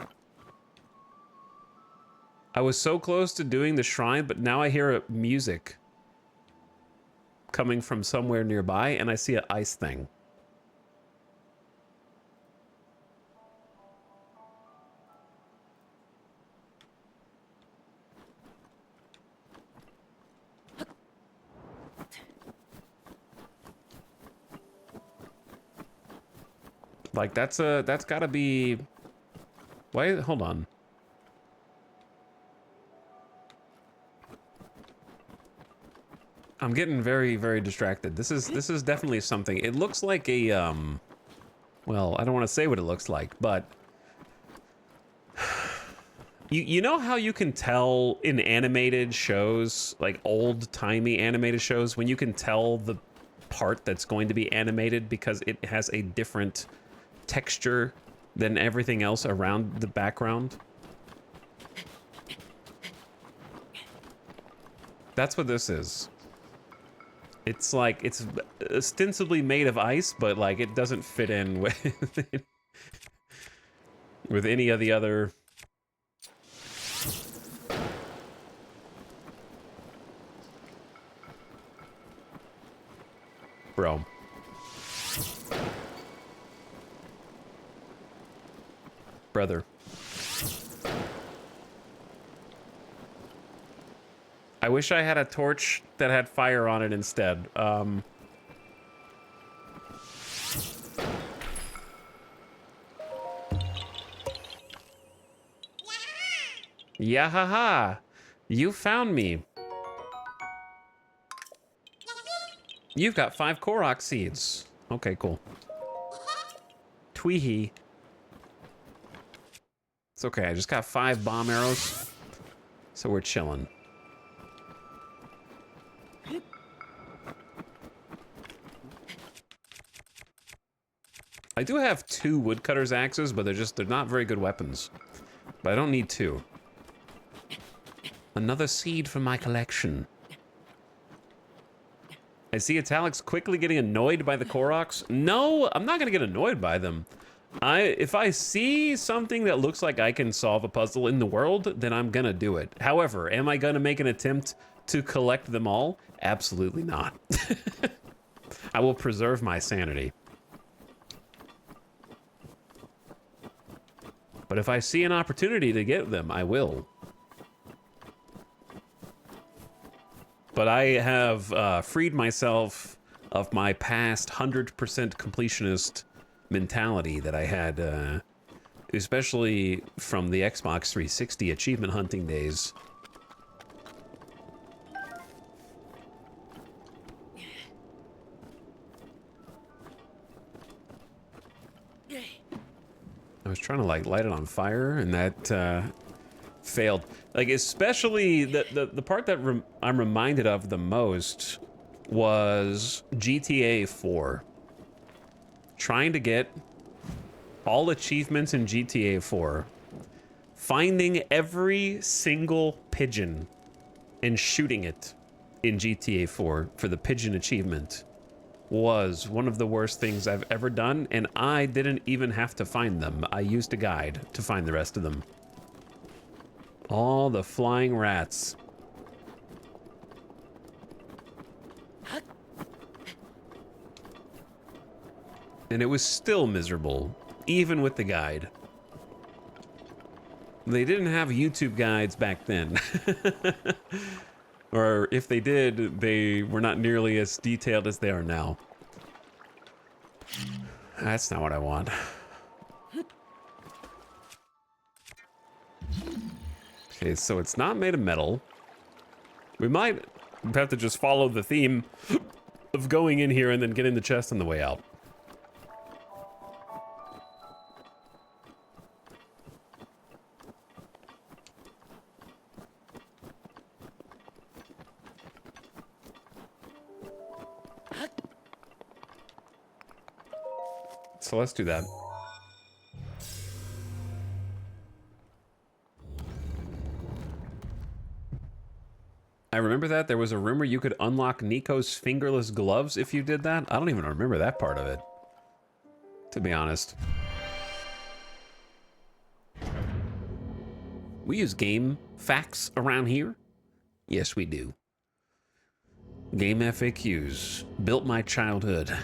I was so close to doing the shrine, but now I hear music coming from somewhere nearby, and I see an ice thing. Like, that's gotta be... Wait, hold on. I'm getting very, very distracted. This is definitely something. It looks like a, well, I don't want to say what it looks like, but you know how you can tell in animated shows, like old-timey animated shows, when you can tell the part that's going to be animated because it has a different texture than everything else around the background? That's what this is. It's like, it's ostensibly made of ice, but like it doesn't fit in with with any of the other. Bro. Brother. I wish I had a torch that had fire on it instead. Yahaha! You found me. You've got 5 Korok seeds. Okay, cool. Tweehee. It's okay, I just got 5 bomb arrows. So we're chilling. I do have 2 woodcutter's axes, but they're not very good weapons. But I don't need 2. Another seed from my collection. I see Italic's quickly getting annoyed by the Koroks. No, I'm not gonna get annoyed by them. If I see something that looks like I can solve a puzzle in the world, then I'm gonna do it. However, am I gonna make an attempt to collect them all? Absolutely not. I will preserve my sanity. But if I see an opportunity to get them, I will. But I have freed myself of my past 100% completionist mentality that I had, especially from the Xbox 360 achievement hunting days. I was trying to like light it on fire, and that failed. Like, especially the part that I'm reminded of the most was GTA 4. Trying to get all achievements in GTA 4. Finding every single pigeon and shooting it in GTA 4 for the pigeon achievement was one of the worst things I've ever done, and I didn't even have to find them. I used a guide to find the rest of them. All the flying rats. And it was still miserable, even with the guide. They didn't have YouTube guides back then. Or if they did, they were not nearly as detailed as they are now. That's not what I want. Okay, so it's not made of metal. We might have to just follow the theme of going in here and then getting the chest on the way out. So let's do that. I remember that. There was a rumor you could unlock Nico's fingerless gloves if you did that. I don't even remember that part of it, to be honest. We use game facts around here? Yes, we do. Game FAQs built my childhood.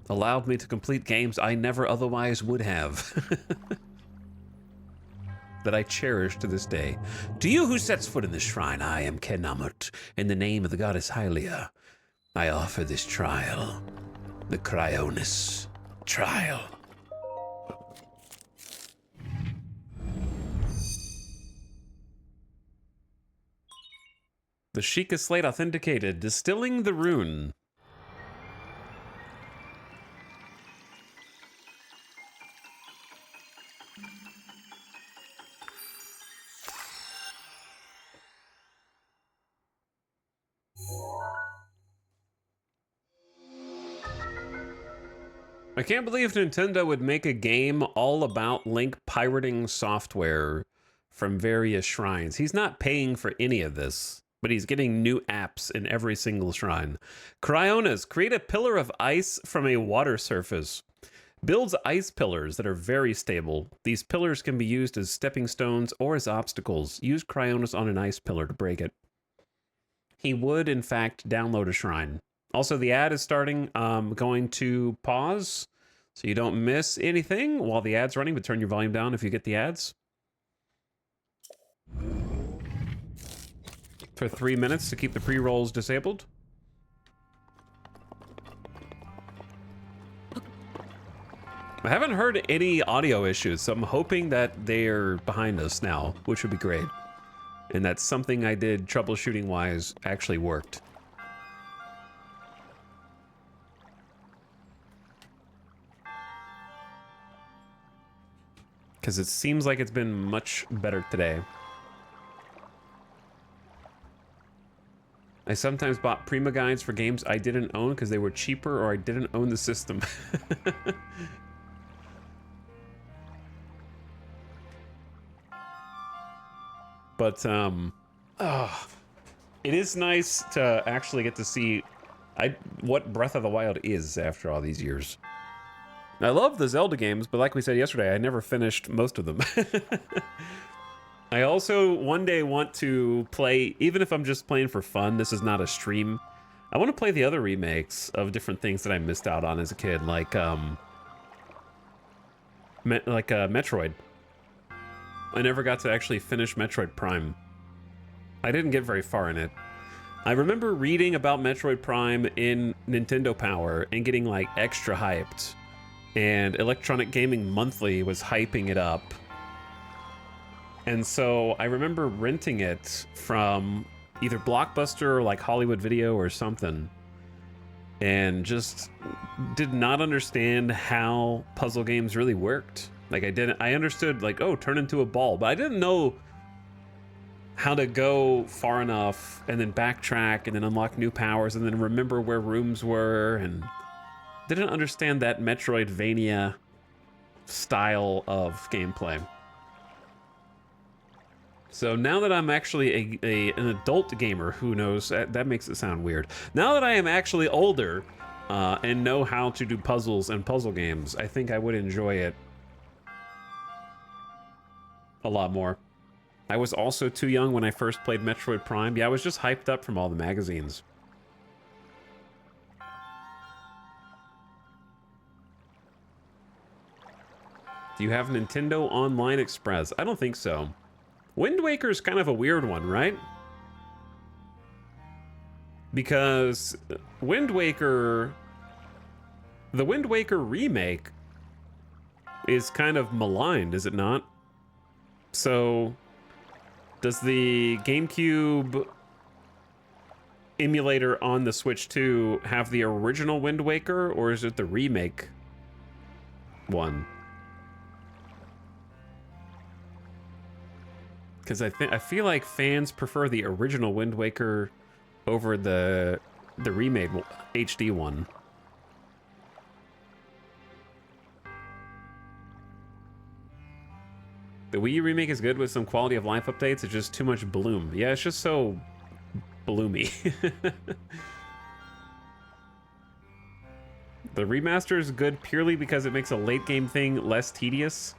Allowed me to complete games I never otherwise would have. That I cherish to this day. To you who sets foot in this shrine, I am Kenamut. In the name of the goddess Hylia, I offer this trial. The Cryonis trial. The Sheikah Slate authenticated. Distilling the rune. I can't believe Nintendo would make a game all about Link pirating software from various shrines. He's not paying for any of this, but he's getting new apps in every single shrine. Cryonis, create a pillar of ice from a water surface. Builds ice pillars that are very stable. These pillars can be used as stepping stones or as obstacles. Use Cryonis on an ice pillar to break it. He would, in fact, download a shrine. Also, the ad is starting. Going to pause so you don't miss anything while the ad's running, but turn your volume down if you get the ads. For 3 minutes to keep the pre-rolls disabled. I haven't heard any audio issues, so I'm hoping that they're behind us now, which would be great. And that something I did troubleshooting-wise actually worked. Because it seems like it's been much better today. I sometimes bought Prima guides for games I didn't own because they were cheaper or I didn't own the system. But, it is nice to actually get to see what Breath of the Wild is after all these years. I love the Zelda games, but like we said yesterday, I never finished most of them. I also one day want to play, even if I'm just playing for fun, this is not a stream, I want to play the other remakes of different things that I missed out on as a kid, like Metroid. I never got to actually finish Metroid Prime. I didn't get very far in it. I remember reading about Metroid Prime in Nintendo Power and getting like extra hyped. And Electronic Gaming Monthly was hyping it up. And so I remember renting it from either Blockbuster or like Hollywood Video or something. And just did not understand how puzzle games really worked. Like I understood like, oh, turn into a ball, but I didn't know how to go far enough and then backtrack and then unlock new powers and then remember where rooms were, and didn't understand that Metroidvania style of gameplay. So now that I'm actually an adult gamer, who knows, that makes it sound weird. Now that I am actually older and know how to do puzzles and puzzle games, I think I would enjoy it a lot more. I was also too young when I first played Metroid Prime. Yeah, I was just hyped up from all the magazines. Do you have Nintendo Online Express? I don't think so. Wind Waker is kind of a weird one, right? Because Wind Waker, the Wind Waker remake is kind of maligned, is it not? So, does the GameCube emulator on the Switch 2 have the original Wind Waker, or is it the remake one? Because I feel like fans prefer the original Wind Waker over the remade HD one. The Wii U remake is good with some quality of life updates. It's just too much bloom. Yeah, it's just so bloomy. The remaster is good purely because it makes a late game thing less tedious.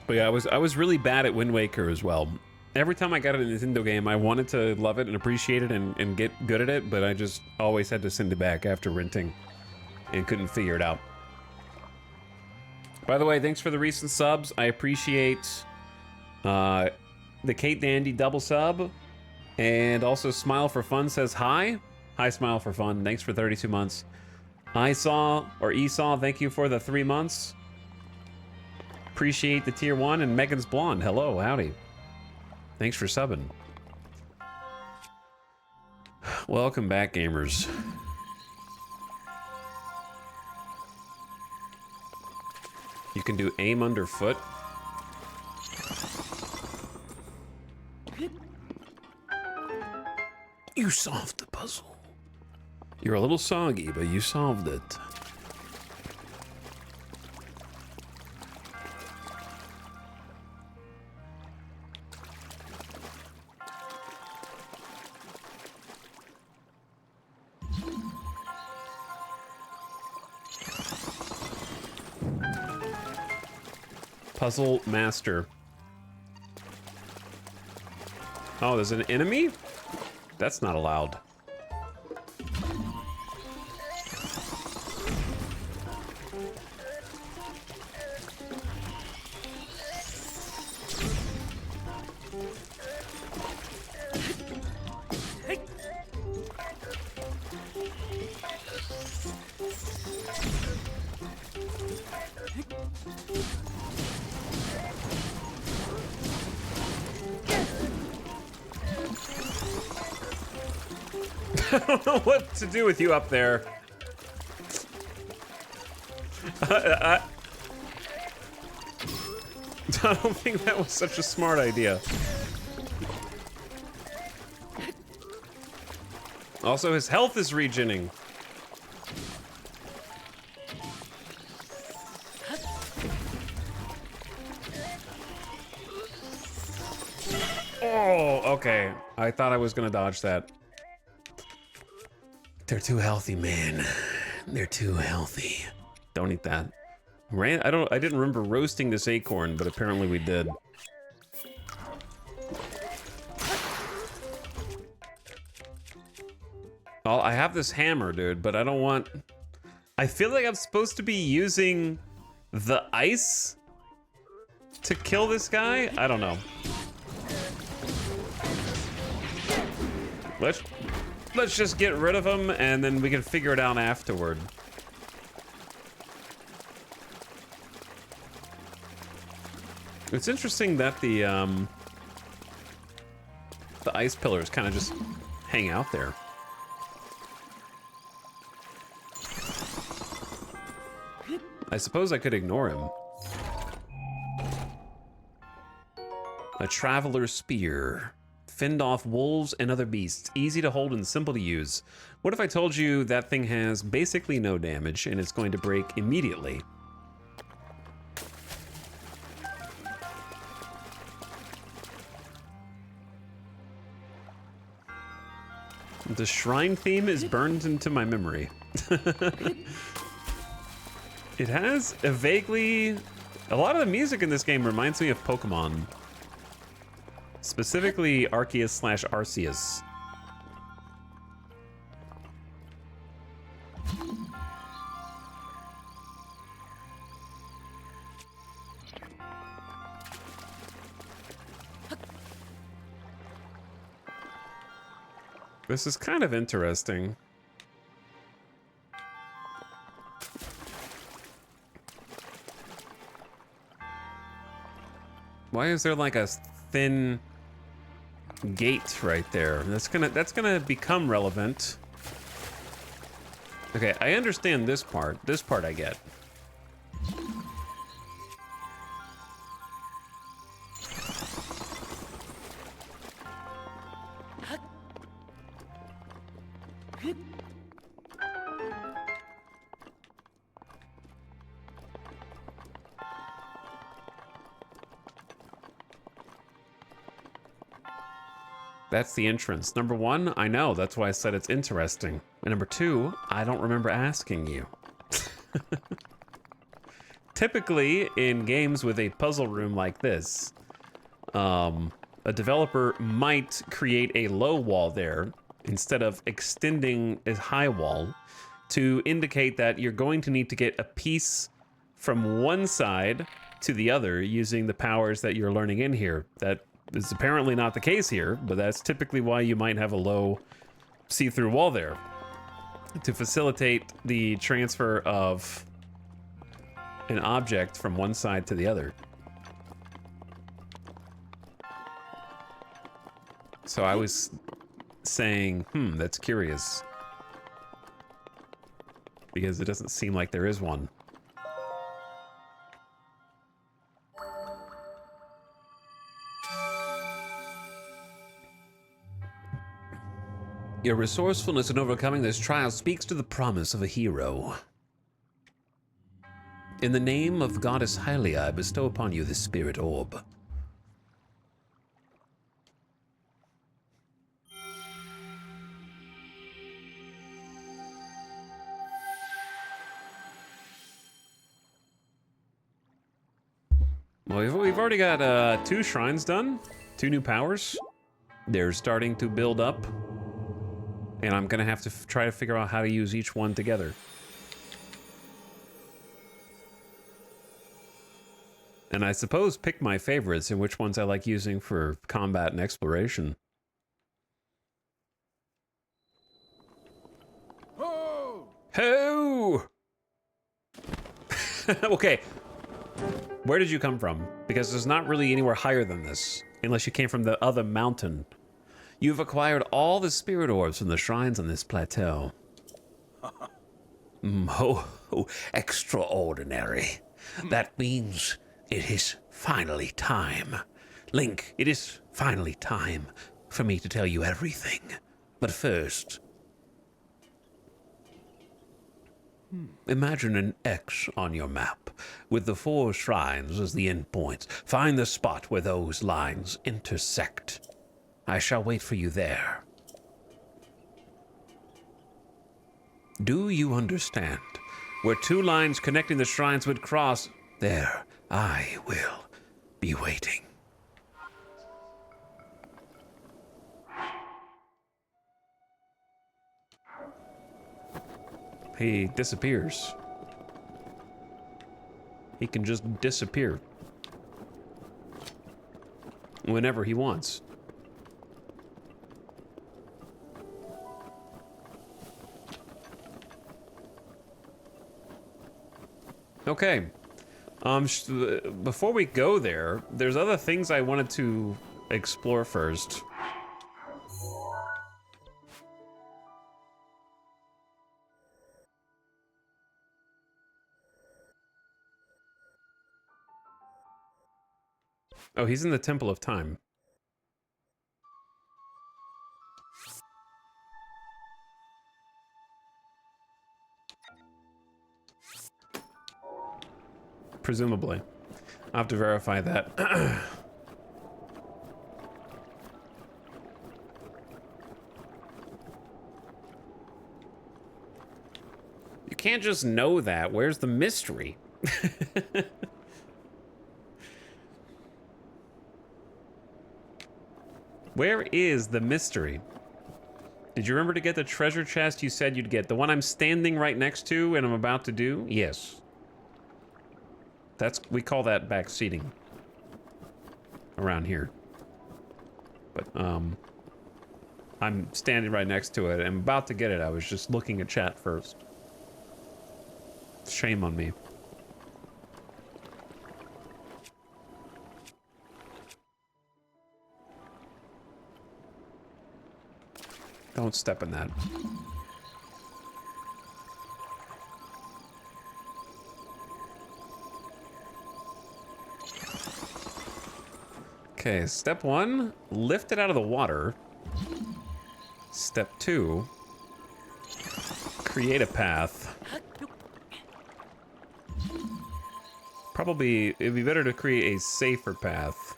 But yeah, I was really bad at Wind Waker as well. Every time I got a Nintendo game, I wanted to love it and appreciate it and get good at it, but I just always had to send it back after renting and couldn't figure it out. By the way, thanks for the recent subs. I appreciate the Kate Dandy double sub. And also Smile for Fun says hi. Hi, Smile for Fun. Thanks for 32 months. Esau, thank you for the 3 months. Appreciate the tier 1. And Megan's Blonde, hello, howdy. Thanks for subbing. Welcome back, gamers. You can do aim underfoot. You solved the puzzle. You're a little soggy, but you solved it. Puzzle master. Oh, there's an enemy? That's not allowed. I don't know what to do with you up there. I don't think that was such a smart idea. Also, his health is regening. Oh, okay. I thought I was gonna dodge that. They're too healthy, man. They're too healthy. Don't eat that. I didn't remember roasting this acorn, but apparently we did. Oh, I have this hammer, dude, but I don't want... I feel like I'm supposed to be using the ice to kill this guy? I don't know. Let's just get rid of him, and then we can figure it out afterward. It's interesting that the ice pillars kind of just hang out there. I suppose I could ignore him. A traveler's spear. Fend off wolves and other beasts. Easy to hold and simple to use. What if I told you that thing has basically no damage and it's going to break immediately? The shrine theme is burned into my memory. It has a vaguely... A lot of the music in this game reminds me of Pokemon. Specifically Arceus / Arceus. This is kind of interesting. Why is there like a thin gate right there? That's gonna become relevant. Okay, I understand this part. This part I get. That's the entrance. Number one, I know. That's why I said it's interesting. And number two, I don't remember asking you. Typically, in games with a puzzle room like this, a developer might create a low wall there instead of extending a high wall to indicate that you're going to need to get a piece from one side to the other using the powers that you're learning in here. That is apparently not the case here, but that's typically why you might have a low see-through wall there, to facilitate the transfer of an object from one side to the other. So I was saying, that's curious, because it doesn't seem like there is one. Your resourcefulness in overcoming this trial speaks to the promise of a hero. In the name of Goddess Hylia, I bestow upon you the Spirit Orb. Well, we've already got 2 shrines done, 2 new powers. They're starting to build up. And I'm gonna have to try to figure out how to use each one together. And I suppose pick my favorites and which ones I like using for combat and exploration. Ho! Ho! Okay. Where did you come from? Because there's not really anywhere higher than this, unless you came from the other mountain. You've acquired all the spirit orbs from the shrines on this plateau. Extraordinary. That means it is finally time. Link, it is finally time for me to tell you everything. But first, imagine an X on your map, with the 4 shrines as the endpoints. Find the spot where those lines intersect. I shall wait for you there. Do you understand? Where 2 lines connecting the shrines would cross, there I will be waiting. He disappears. He can just disappear whenever he wants. Okay. Before we go there, there's other things I wanted to explore first. Oh, he's in the Temple of Time. Presumably. I'll have to verify that. You can't just know that. Where's the mystery? Where is the mystery? Did you remember to get the treasure chest you said you'd get? The one I'm standing right next to and I'm about to do? Yes. We call that back seating around here. But, I'm standing right next to it. I'm about to get it. I was just looking at chat first. Shame on me. Don't step in that. Okay, step 1, lift it out of the water. Step 2, create a path. Probably, it'd be better to create a safer path.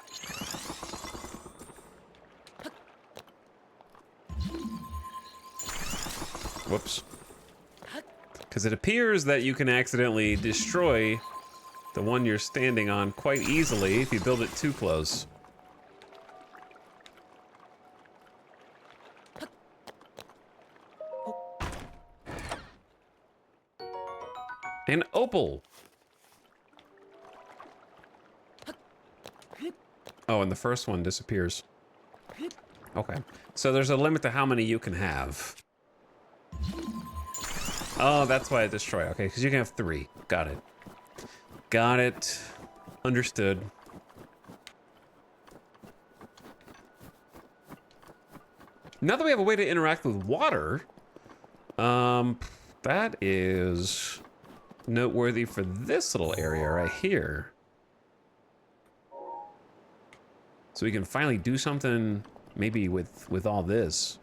Whoops. Because it appears that you can accidentally destroy the one you're standing on quite easily if you build it too close. An opal. Oh, and the first one disappears. Okay. So there's a limit to how many you can have. Oh, that's why I destroy. Okay, because you can have 3. Got it. Got it. Understood. Now that we have a way to interact with water, that is noteworthy for this little area right here. So we can finally do something maybe with all this.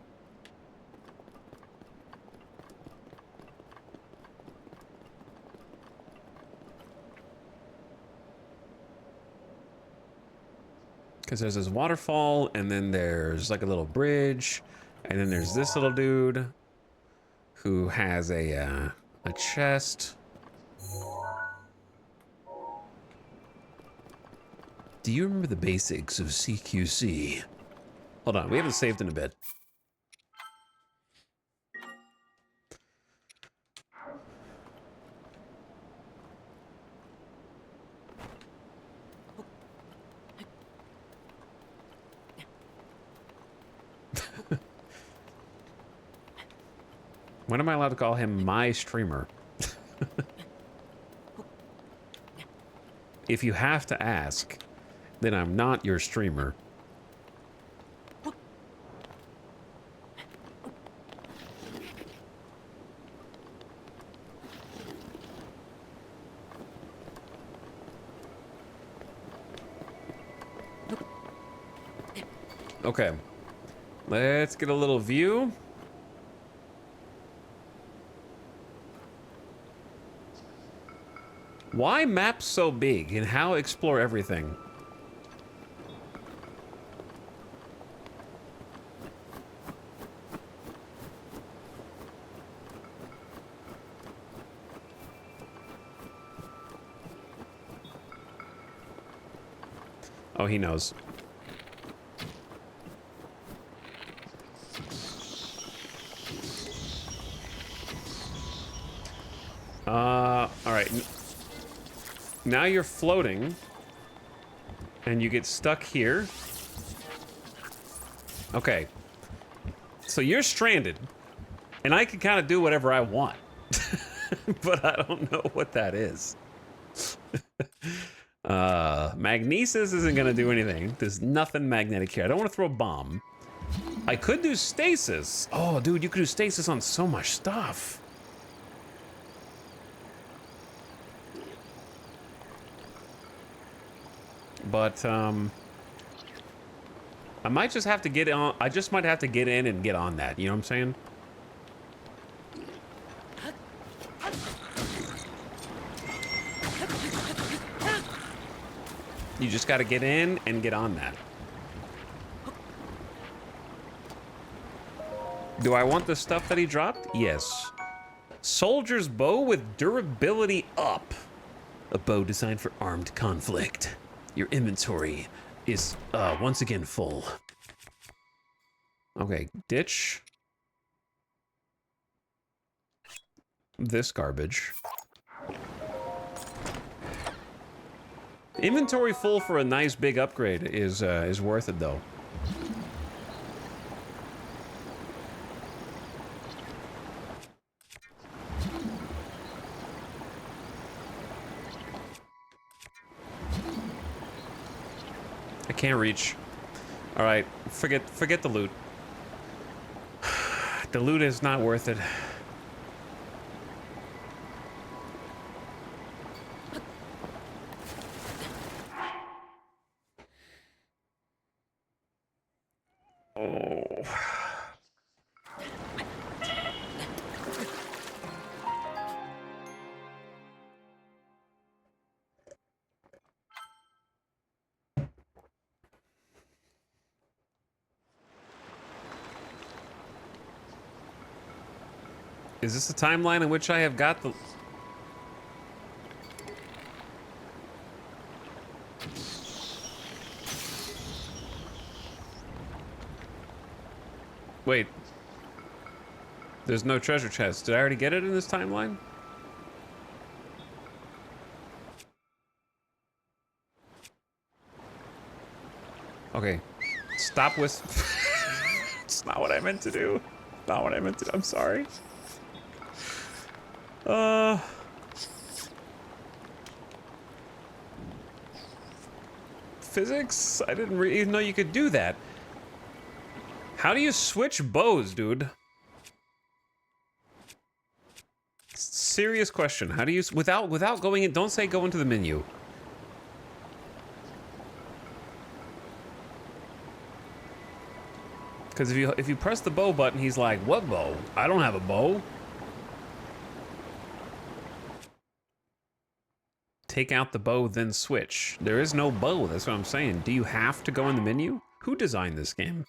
Because there's this waterfall, and then there's like a little bridge, and then there's this little dude who has a chest. Do you remember the basics of CQC? Hold on, we haven't saved in a bit. When am I allowed to call him my streamer? If you have to ask, then I'm not your streamer. Okay, let's get a little view. Why maps so big, and how explore everything? Oh, he knows. All right. Now you're floating, and you get stuck here. Okay. So you're stranded, and I can kind of do whatever I want, but I don't know what that is. Magnesis isn't gonna do anything. There's nothing magnetic here. I don't want to throw a bomb. I could do stasis. Oh, dude, you could do stasis on so much stuff. But, I might just have to get on. I just might have to get in and get on that. You know what I'm saying? You just got to get in and get on that. Do I want the stuff that he dropped? Yes. Soldier's bow with durability up. A bow designed for armed conflict. Your inventory is once again full. Okay, ditch this garbage. Inventory full for a nice big upgrade is worth it though. can't reach. All right, forget the loot. The loot is not worth it. Oh. Is this a timeline in which I have got the... Wait. There's no treasure chest. Did I already get it in this timeline? Okay. Stop with... It's not what I meant to do. Not what I meant to do. I'm sorry. Physics? I didn't even know you could do that. How do you switch bows, dude? Serious question. How do you without going in? Don't say go into the menu. Because if you press the bow button, he's like, "What bow? I don't have a bow." Take out the bow, then switch. There is no bow. That's what I'm saying. Do you have to go in the menu? Who designed this game?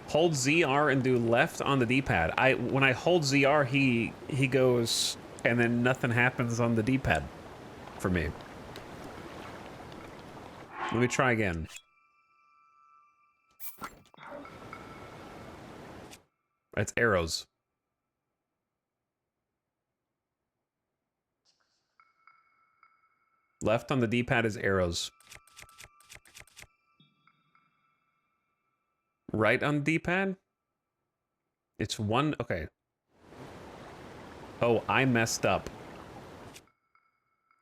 Hold ZR and do left on the D-pad. When I hold ZR, he goes, and then nothing happens on the D-pad for me. Let me try again. It's arrows. Left on the D-pad is arrows. Right on the D-pad? It's one, okay. Oh, I messed up.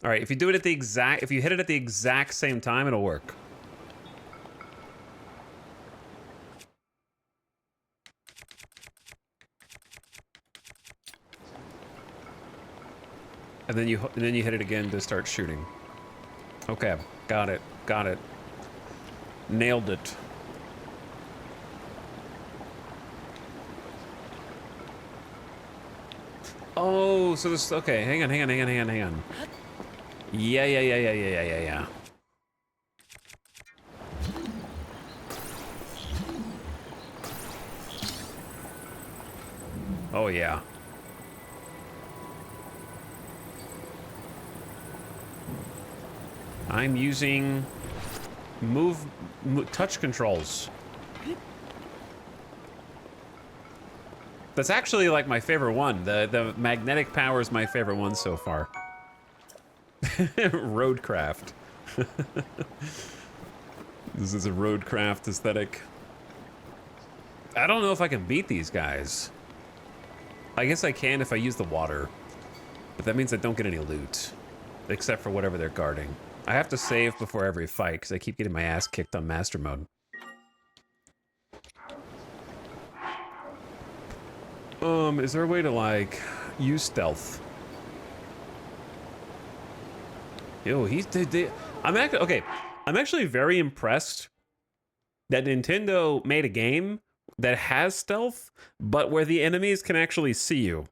All right, if you do it at the exact, if you hit it at the exact same time, it'll work. And then you hit it again to start shooting. Okay, got it, got it. Nailed it. Oh, so this, okay, hang on. Yeah. Oh, yeah. I'm using touch controls. That's actually like my favorite one. The magnetic power is my favorite one so far. Roadcraft. This is a roadcraft aesthetic. I don't know if I can beat these guys. I guess I can if I use the water. But that means I don't get any loot. Except for whatever they're guarding. I have to save before every fight because I keep getting my ass kicked on master mode. Is there a way to like use stealth? Yo, I'm actually very impressed that Nintendo made a game that has stealth, but where the enemies can actually see you.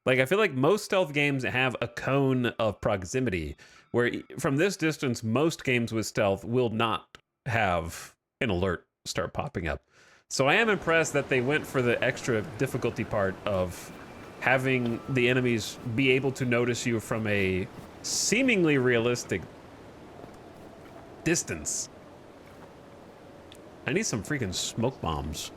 Like, I feel like most stealth games have a cone of proximity, where from this distance, most games with stealth will not have an alert start popping up. So I am impressed that they went for the extra difficulty part of having the enemies be able to notice you from a seemingly realistic distance. I need some freaking smoke bombs.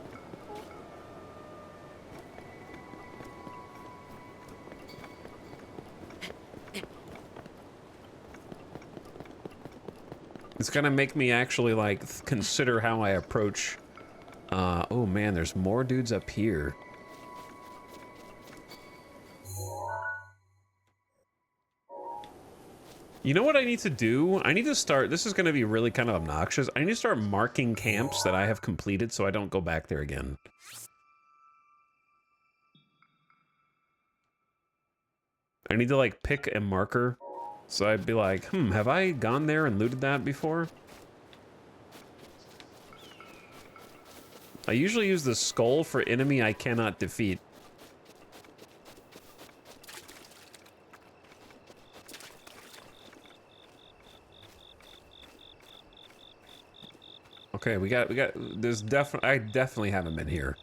It's gonna make me actually like consider how I approach Oh man, there's more dudes up here. You know what I need to do? I need to start, this is gonna be really kind of obnoxious. I need to start marking camps that I have completed so I don't go back there again. I need to like pick a marker. So I'd be like, have I gone there and looted that before? I usually use the skull for enemy I cannot defeat. Okay, we got, there's definitely, I definitely haven't been here.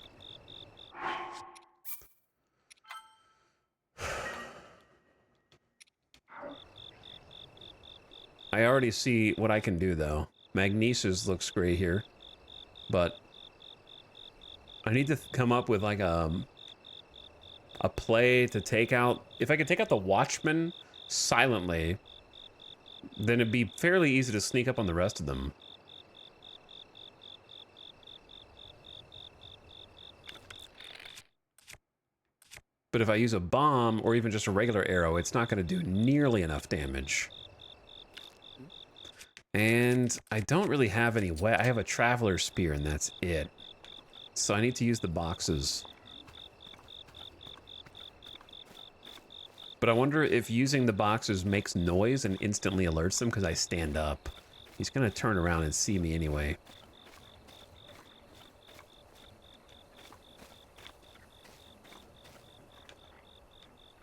I already see what I can do though. Magnesis looks great here, but I need to come up with like a play to take out, if I could take out the Watchmen silently, then it'd be fairly easy to sneak up on the rest of them. But if I use a bomb, or even just a regular arrow, it's not going to do nearly enough damage. And I don't really have any way. I have a Traveler Spear, and that's it. So I need to use the boxes. But I wonder if using the boxes makes noise and instantly alerts them because I stand up. He's going to turn around and see me anyway.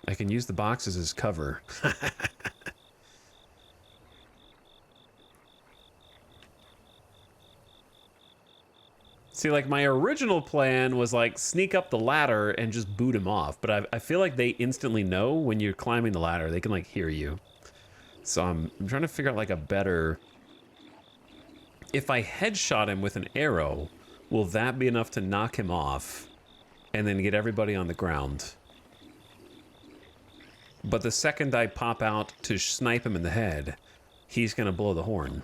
I can use the boxes as cover. See, like, my original plan was, like, sneak up the ladder and just boot him off. But I feel like they instantly know when you're climbing the ladder. They can, like, hear you. So I'm trying to figure out, like, a better... If I headshot him with an arrow, will that be enough to knock him off and then get everybody on the ground? But the second I pop out to snipe him in the head, he's gonna blow the horn.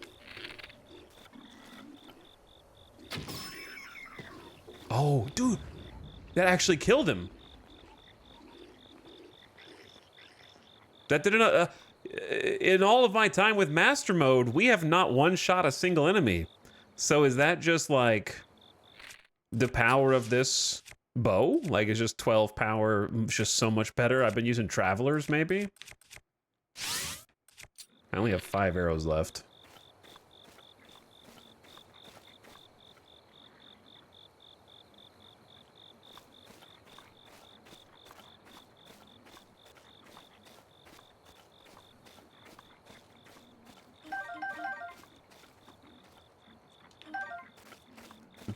Oh, dude, that actually killed him. That didn't, in all of my time with Master Mode, we have not one-shot a single enemy. So is that just like the power of this bow? Like, it's just 12 power, just so much better? I've been using Travelers, maybe? I only have 5 arrows left.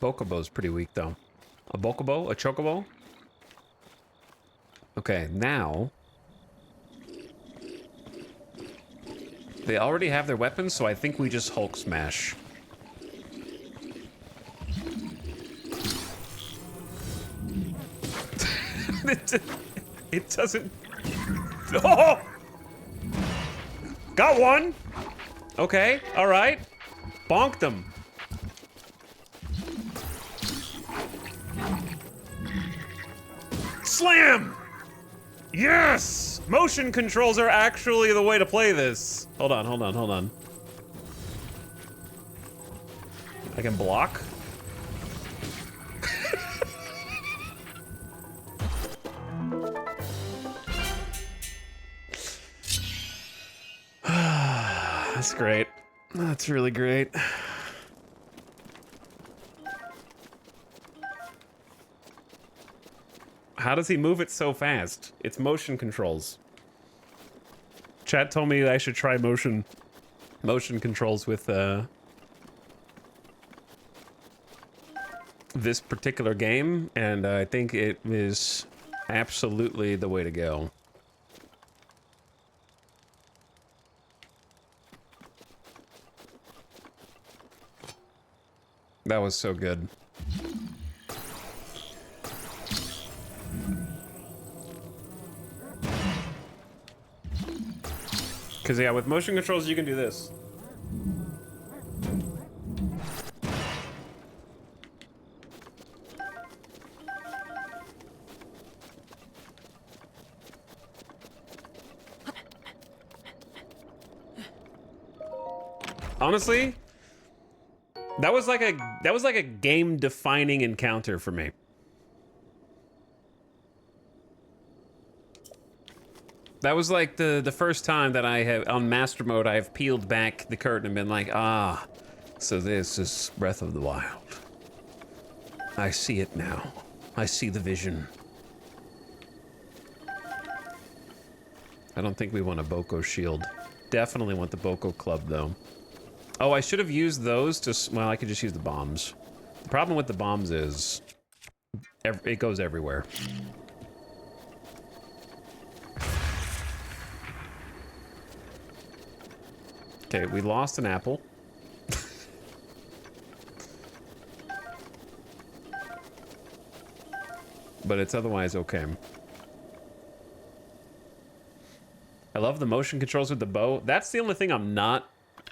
Bokobo's pretty weak, though. A Bokobo? A Chocobo? Okay, now... They already have their weapons, so I think we just Hulk Smash. It doesn't... Oh! Got one! Okay, alright. Bonked them. Slam! Yes! Motion controls are actually the way to play this. Hold on, hold on, hold on. I can block? That's great. That's really great. How does he move it so fast? It's motion controls. Chat told me that I should try motion controls with this particular game, and I think it is absolutely the way to go. That was so good. Because, yeah, with motion controls, you can do this. Honestly, that was like a game-defining encounter for me. That was like the first time that I have, on Master Mode, I have peeled back the curtain and been like, ah, so this is Breath of the Wild. I see it now. I see the vision. I don't think we want a Boko shield. Definitely want the Boko club, though. Oh, I should have used those to... Well, I could just use the bombs. The problem with the bombs is... it goes everywhere. Okay, we lost an apple. But it's otherwise okay. I love the motion controls with the bow. That's the only thing I'm not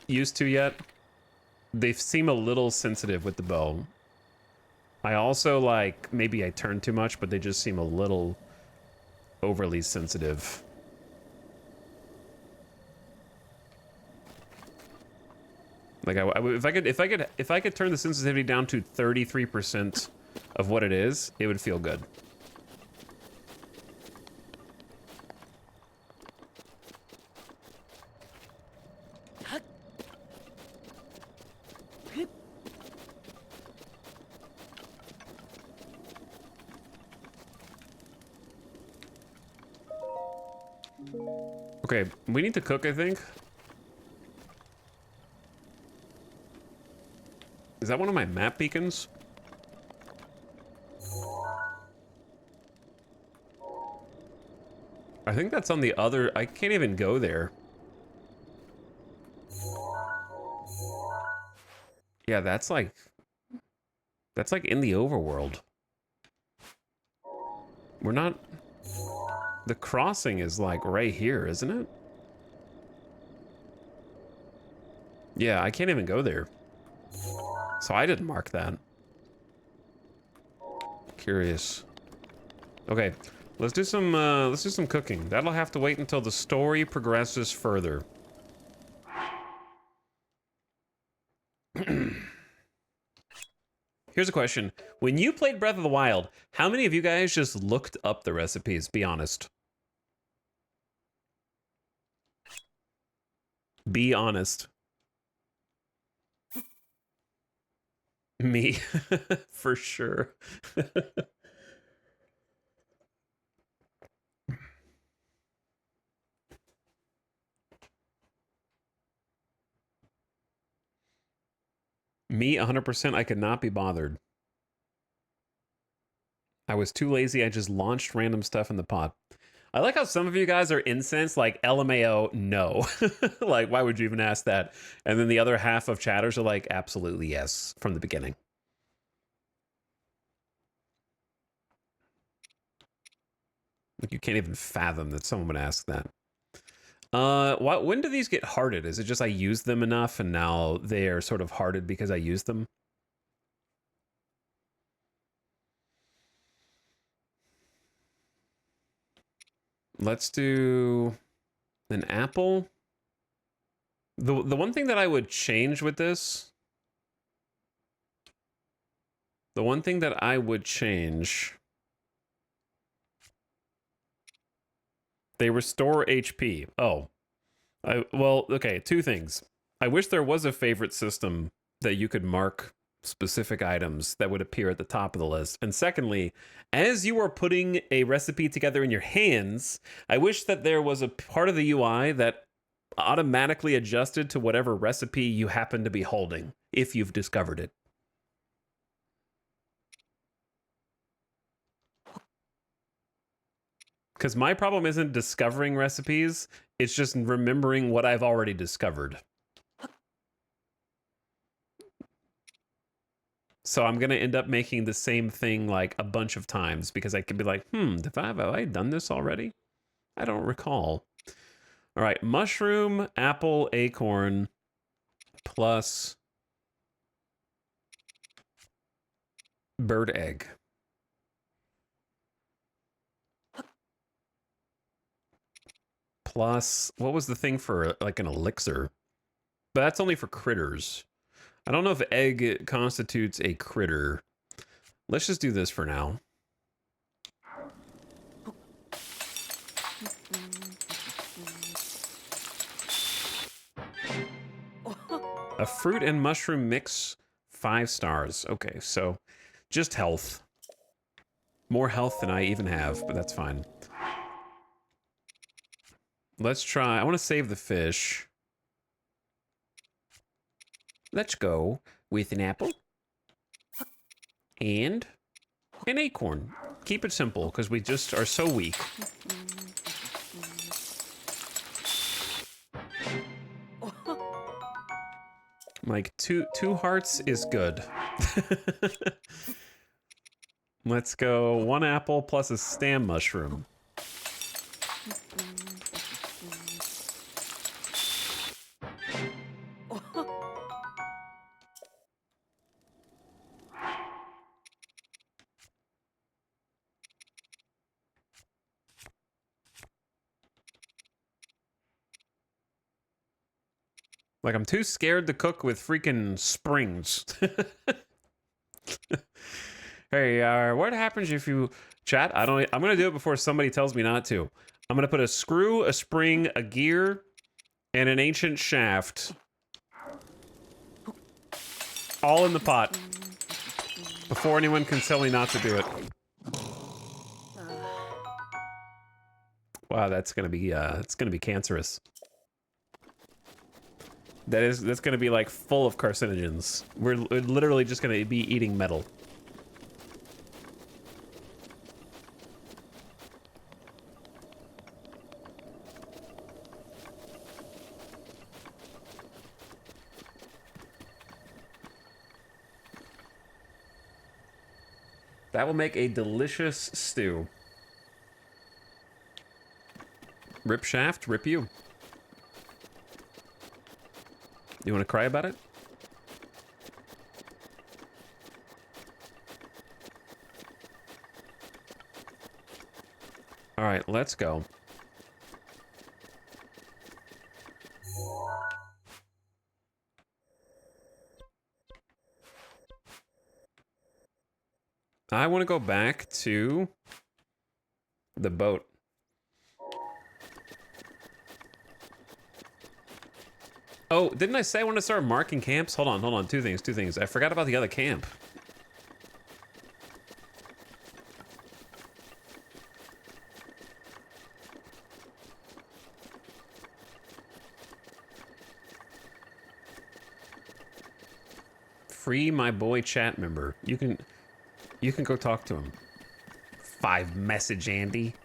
used to yet. They seem a little sensitive with the bow. I also like, maybe I turn too much, but they just seem a little overly sensitive. Like if I could turn the sensitivity down to 33% of what it is, it would feel good. Okay, we need to cook, I think. Is that one of my map beacons? I think that's on the other... I can't even go there. Yeah, that's like... That's like in the overworld. We're not... The crossing is like right here, isn't it? Yeah, I can't even go there. So I didn't mark that. Curious. Okay, let's do some cooking. That'll have to wait until the story progresses further. Here's a question. When you played Breath of the Wild, how many of you guys just looked up the recipes? Be honest. Be honest. Me, for sure. Me, 100%, I could not be bothered. I was too lazy, I just launched random stuff in the pot. I like how some of you guys are incensed, like, LMAO, no. Like, why would you even ask that? And then the other half of chatters are like, absolutely yes, from the beginning. Like, you can't even fathom that someone would ask that. When do these get hearted? Is it just I used them enough and now they are sort of hearted because I used them? Let's do an apple. The one thing that I would change with this, the one thing that I would change, they restore HP. Oh, well, okay, two things. I wish there was a favorite system that you could mark specific items that would appear at the top of the list. And secondly, as you are putting a recipe together in your hands, I wish that there was a part of the UI that automatically adjusted to whatever recipe you happen to be holding, if you've discovered it. Because my problem isn't discovering recipes, it's just remembering what I've already discovered. So I'm gonna end up making the same thing like a bunch of times because I could be like, have I done this already? I don't recall. All right, mushroom, apple, acorn, plus bird egg. Plus, what was the thing for like an elixir? But that's only for critters. I don't know if egg constitutes a critter. Let's just do this for now. A fruit and mushroom mix, 5 stars. Okay, so just health. More health than I even have, but that's fine. Let's try. I want to save the fish. Let's go with an apple and an acorn. Keep it simple because we just are so weak. Like two hearts is good. Let's go 1 apple plus a stam mushroom. Like, I'm too scared to cook with freaking springs. Hey, what happens if you... Chat, I'm gonna do it before somebody tells me not to. I'm gonna put a screw, a spring, a gear, and an ancient shaft. All in the pot. Before anyone can tell me not to do it. Wow, that's gonna be, it's gonna be cancerous. That's gonna be like full of carcinogens. We're literally just gonna be eating metal. That will make a delicious stew. Rip shaft, rip you. You want to cry about it? All right, let's go. I want to go back to the boat. Oh, didn't I say I want to start marking camps? Hold on. Two things. I forgot about the other camp. Free my boy chat member. You can go talk to him. 5 message Andy.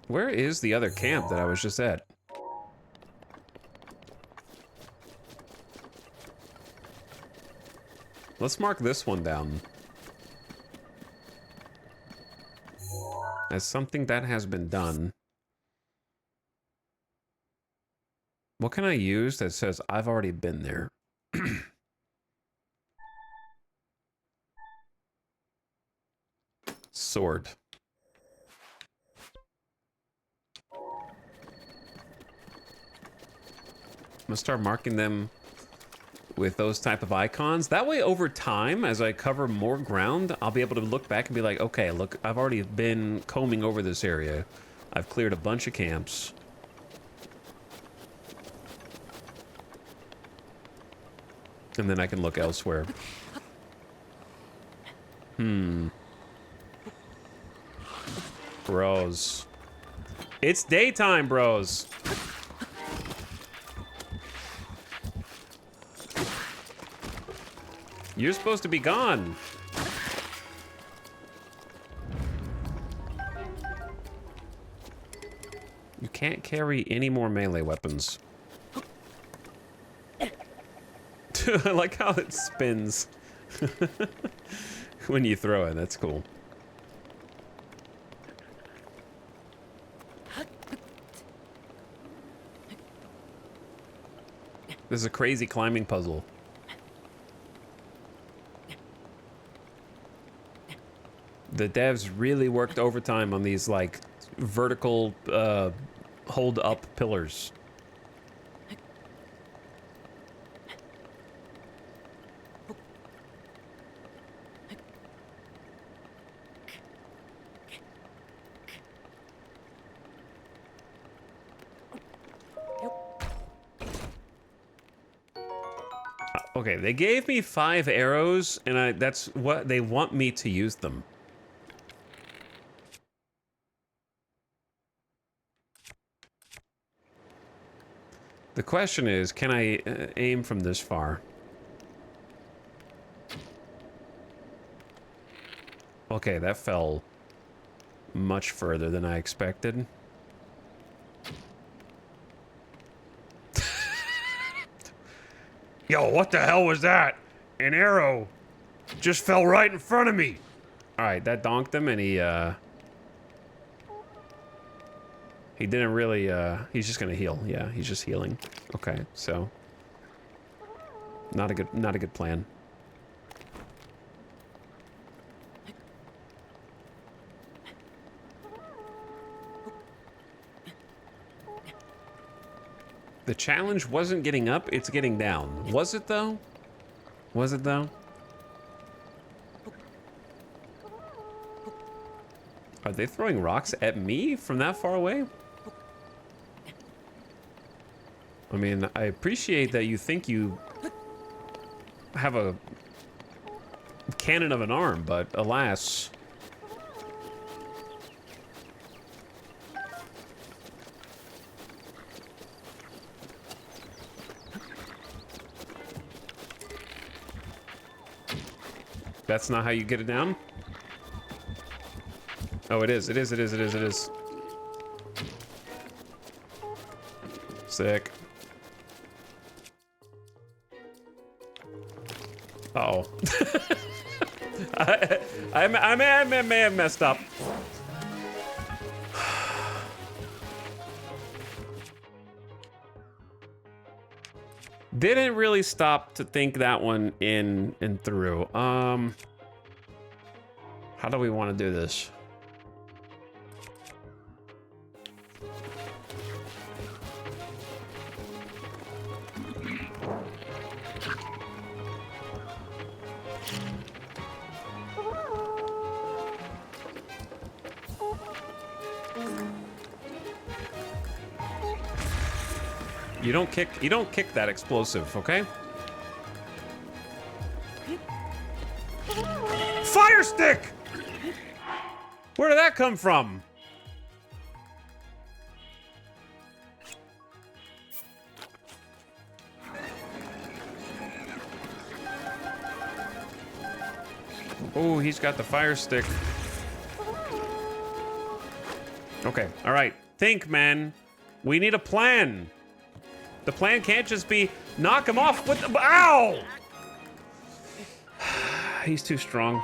Where is the other camp that I was just at? Let's mark this one down as something that has been done. What can I use that says I've already been there? Sword. I'm gonna start marking them with those type of icons. That way, over time, as I cover more ground, I'll be able to look back and be like, okay, look, I've already been combing over this area. I've cleared a bunch of camps. And then I can look elsewhere. Bros. It's daytime, bros. You're supposed to be gone. You can't carry any more melee weapons. I like how it spins when you throw it. That's cool. This is a crazy climbing puzzle. The devs really worked overtime on these, like, vertical, hold-up pillars. Okay, they gave me 5 arrows, and that's what they want me to use them. The question is, can I aim from this far? Okay, that fell much further than I expected. Yo, what the hell was that? An arrow just fell right in front of me. All right, that donked him, and he didn't really, he's just gonna heal. Yeah, he's just healing. Okay, so not a good plan. The challenge wasn't getting up, it's getting down. Was it though? Was it though? Are they throwing rocks at me from that far away? I mean, I appreciate that you think you have a cannon of an arm, but alas. That's not how you get it down? Oh, it is. It is. It is. It is. It is. Sick. Uh-oh. I may have messed up. Didn't really stop to think that one in and through. How do we want to do this? You don't kick that explosive, okay? Fire stick! Where did that come from? Oh, he's got the fire stick. Okay, all right. Think, man. We need a plan. The plan can't just be knock him off with the... Ow! He's too strong.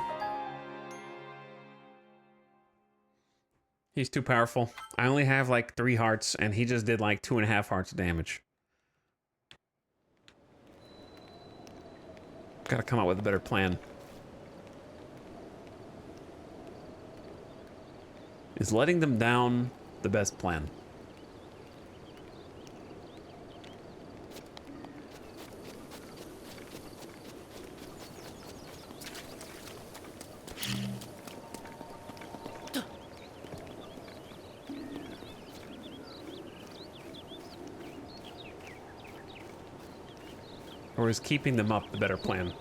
He's too powerful. I only have like 3 hearts, and he just did like 2.5 hearts of damage. Gotta come up with a better plan. Is letting them down the best plan? Or is keeping them up the better plan?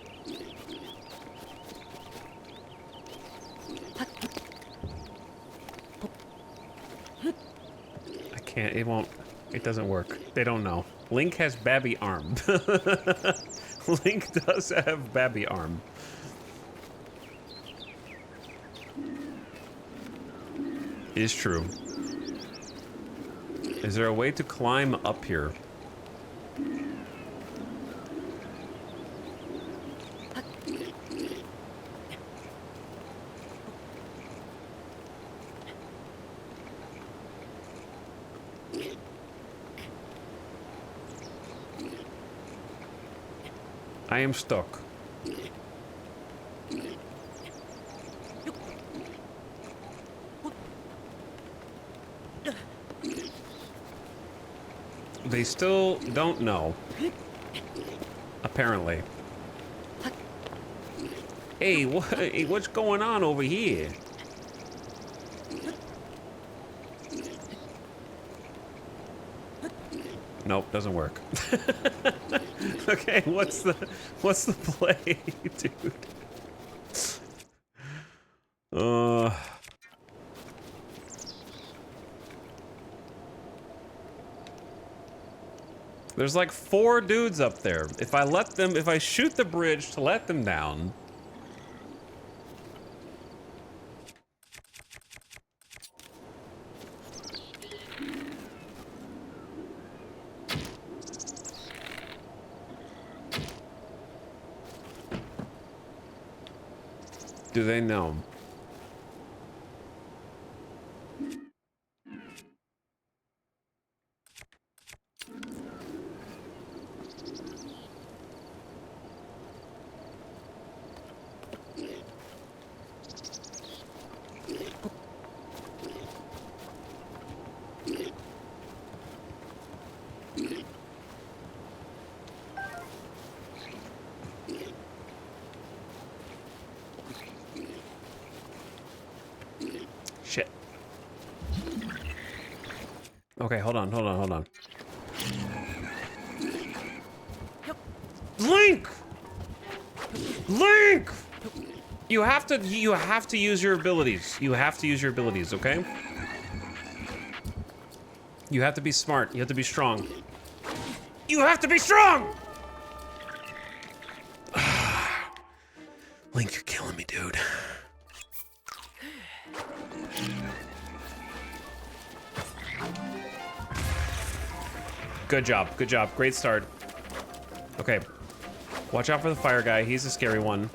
I can't, it won't, it doesn't work. They don't know. Link has Babby arm. Link does have Babby arm. Is true. Is there a way to climb up here? I am stuck. They still don't know. Apparently. Hey, what's going on over here? Nope, doesn't work. Okay, what's the play, dude? There's like 4 dudes up there. If I shoot the bridge to let them down. Do they know? Shit. Okay, hold on. Link! Link! You have to use your abilities. You have to use your abilities, okay? You have to be smart. You have to be strong. You have to be strong! Link, you're killing me, dude. Good job. Good job. Great start. Okay. Watch out for the fire guy. He's a scary one.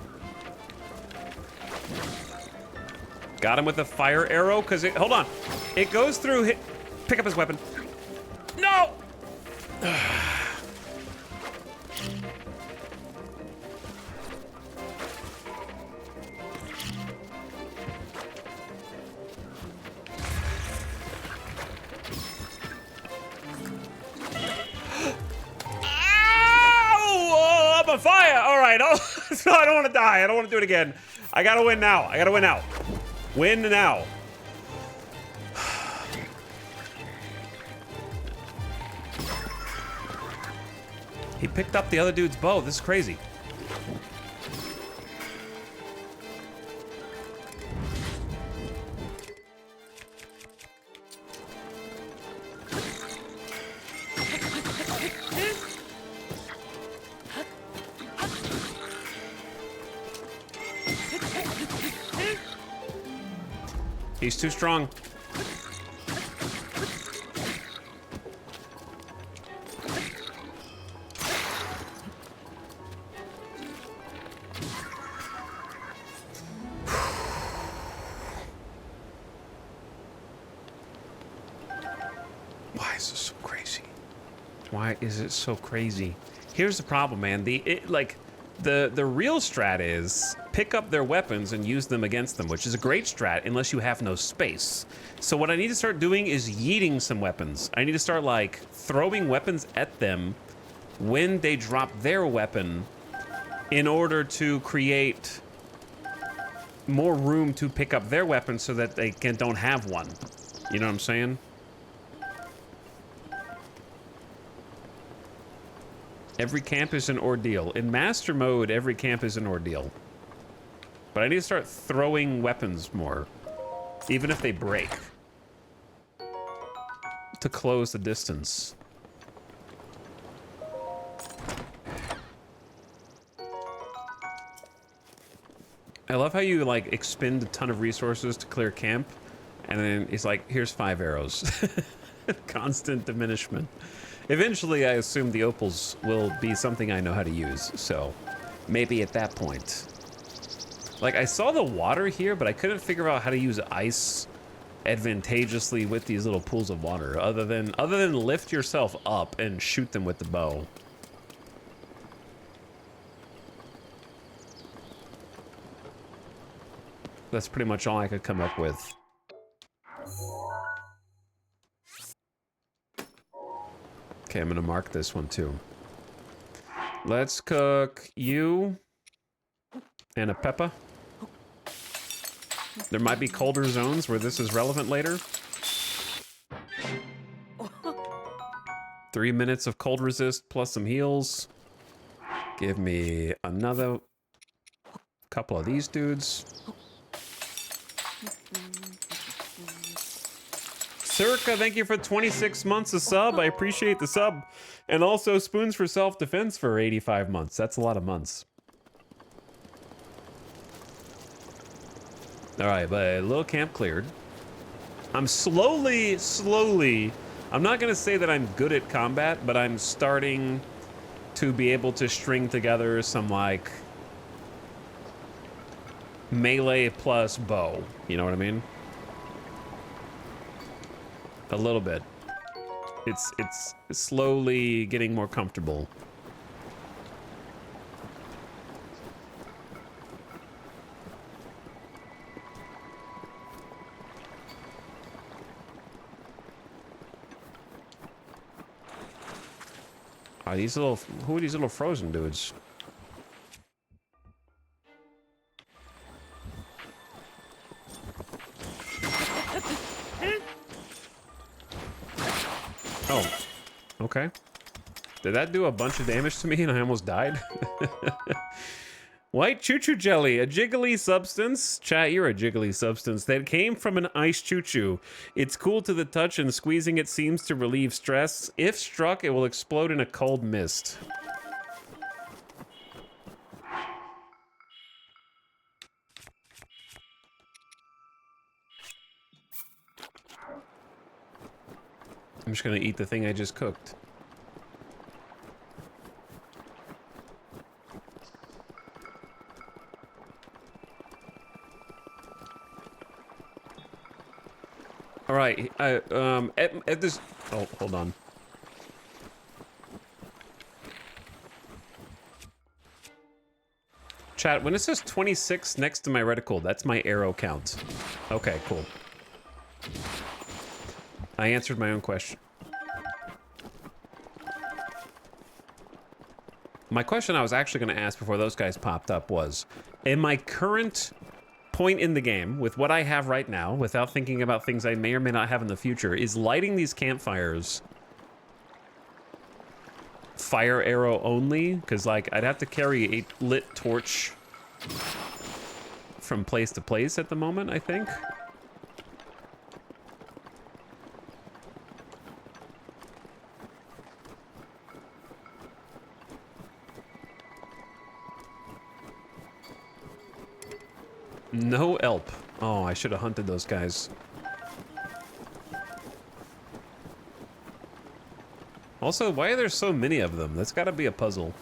Got him with the fire arrow, because it... Hold on. It goes through... Pick up his weapon. No! I'm on fire! Alright, oh, no, I don't want to die. I don't want to do it again. I gotta win now. I gotta win now. Win now. He picked up the other dude's bow. This is crazy. He's too strong. Why is this so crazy? Why is it so crazy? Here's the problem, man. The real strat is pick up their weapons and use them against them, which is a great strat unless you have no space. So what I need to start doing is yeeting some weapons. I need to start like throwing weapons at them when they drop their weapon in order to create more room to pick up their weapon so that they don't have one. You know what I'm saying? Every camp is an ordeal. In master mode, every camp is an ordeal. But I need to start throwing weapons more, even if they break, to close the distance. I love how you like expend a ton of resources to clear camp, and then it's like, here's 5 arrows. Constant diminishment. Eventually, I assume the opals will be something I know how to use, so maybe at that point. Like, I saw the water here, but I couldn't figure out how to use ice advantageously with these little pools of water, other than lift yourself up and shoot them with the bow. That's pretty much all I could come up with. Okay, I'm gonna mark this one too. Let's cook you and a pepper. There might be colder zones where this is relevant later. 3 minutes of cold resist plus some heals. Give me another couple of these dudes. Circa, thank you for 26 months of sub. I appreciate the sub. And also Spoons for Self-Defense for 85 months. That's a lot of months. All right, but little camp cleared. I'm slowly, I'm not going to say that I'm good at combat, but I'm starting to be able to string together some, like, melee plus bow. You know what I mean? A little bit. It's slowly getting more comfortable. Are these little, who are these little frozen dudes? Oh, okay. Did that do a bunch of damage to me and I almost died? White choo-choo jelly, a jiggly substance. Chat, you're a jiggly substance that came from an ice choo-choo. It's cool to the touch and squeezing it seems to relieve stress. If struck, it will explode in a cold mist. I'm just gonna eat the thing I just cooked. All right, at this, oh, hold on. Chat, when it says 26 next to my reticle, that's my arrow count. Okay, cool. I answered my own question. My question I was actually going to ask before those guys popped up was, in my current point in the game, with what I have right now, without thinking about things I may or may not have in the future, is lighting these campfires fire arrow only? Because, like, I'd have to carry a lit torch from place to place at the moment, I think. No elp. Oh, I should have hunted those guys. Also, why are there so many of them? That's got to be a puzzle.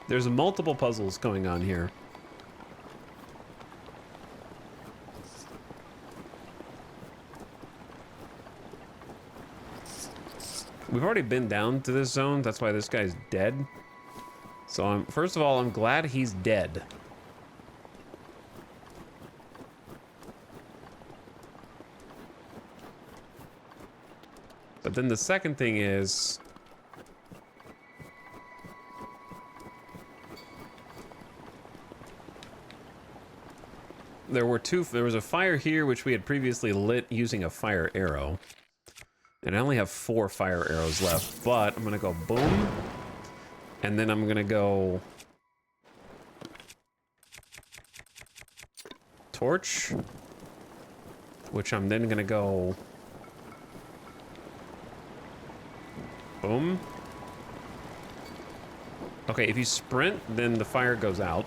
There's multiple puzzles going on here. We've already been down to this zone. That's why this guy's dead. So first of all, I'm glad he's dead. But then the second thing is, there was a fire here which we had previously lit using a fire arrow. And I only have 4 fire arrows left, but I'm gonna go boom. And then I'm gonna go torch, which I'm then gonna go boom. Okay, if you sprint, then the fire goes out.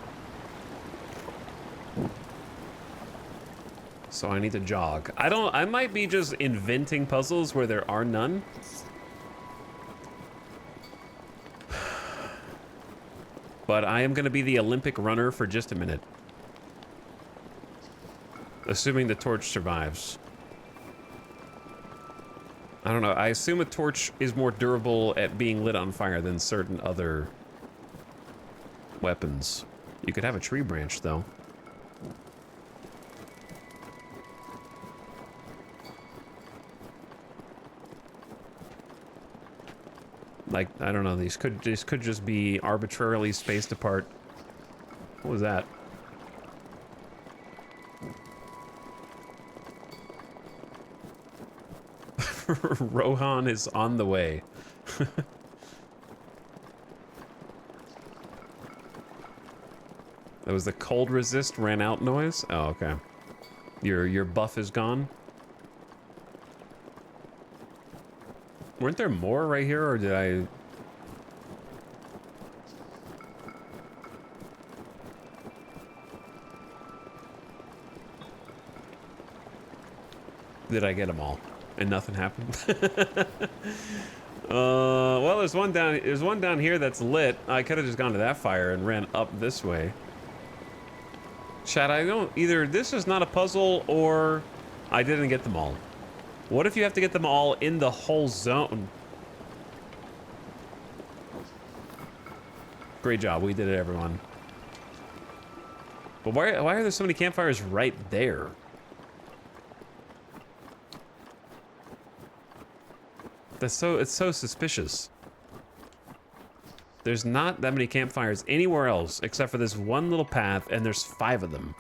So I need to jog. I might be just inventing puzzles where there are none. But I am gonna be the Olympic runner for just a minute. Assuming the torch survives. I don't know, I assume a torch is more durable at being lit on fire than certain other weapons. You could have a tree branch, though. Like, I don't know, these could just be arbitrarily spaced apart. What was that? Rohan is on the way. That was the cold resist ran out noise? Oh, okay. Your buff is gone? Weren't there more right here, or did I... Did I get them all? And nothing happened? Well, there's one down here that's lit. I could have just gone to that fire and ran up this way. Chat, I don't... Either this is not a puzzle, or I didn't get them all. What if you have to get them all in the whole zone? Great job. We did it, everyone. But why are there so many campfires right there? It's so suspicious. There's not that many campfires anywhere else except for this one little path, and there's 5 of them.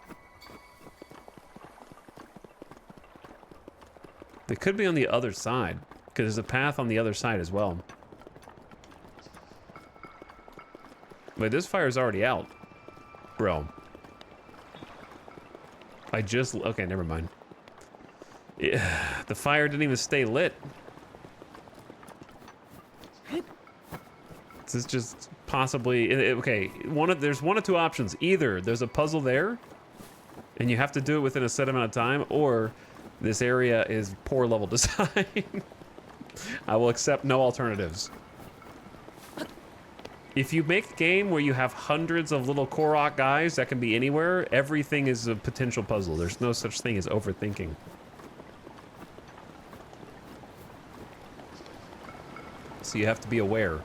They could be on the other side, because there's a path on the other side as well. But this fire's already out. Bro. Okay, never mind. Yeah, the fire didn't even stay lit. This is just possibly... Okay, there's one of 2 options. Either there's a puzzle there, and you have to do it within a set amount of time, or this area is poor level design. I will accept no alternatives. If you make a game where you have hundreds of little Korok guys that can be anywhere, everything is a potential puzzle. There's no such thing as overthinking. So you have to be aware.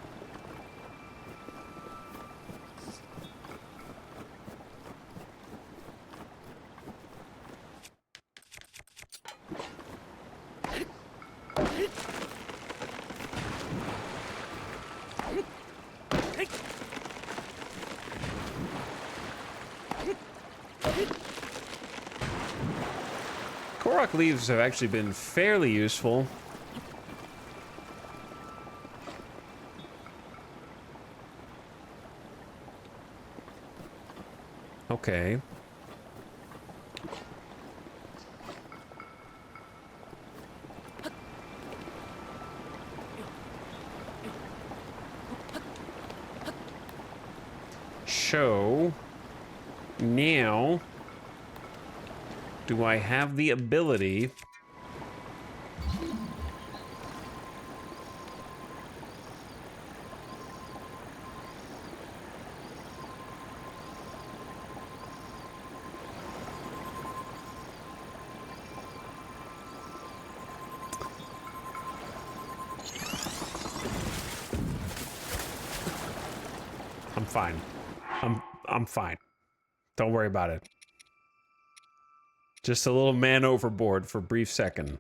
Korok leaves have actually been fairly useful. Okay. So, now, do I have the ability I'm fine. I'm fine. Don't worry about it. Just a little man overboard for a brief second.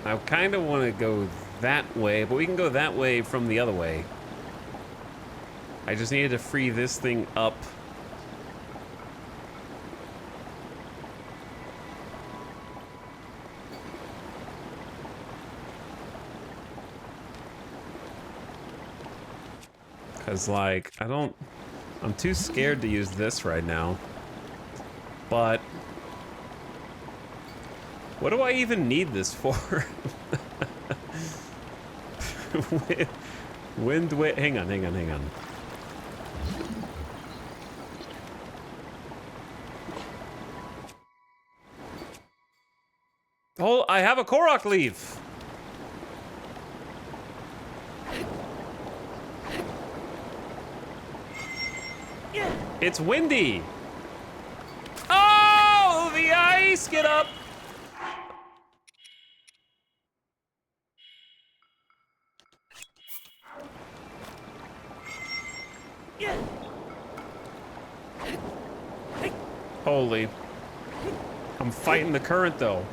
I kind of want to go that way, but we can go that way from the other way. I just needed to free this thing up. Cause like, I'm too scared to use this right now. But what do I even need this for? Hang on. Oh, I have a Korok leaf. It's windy. Oh, the ice! Get up. Holy. I'm fighting the current, though.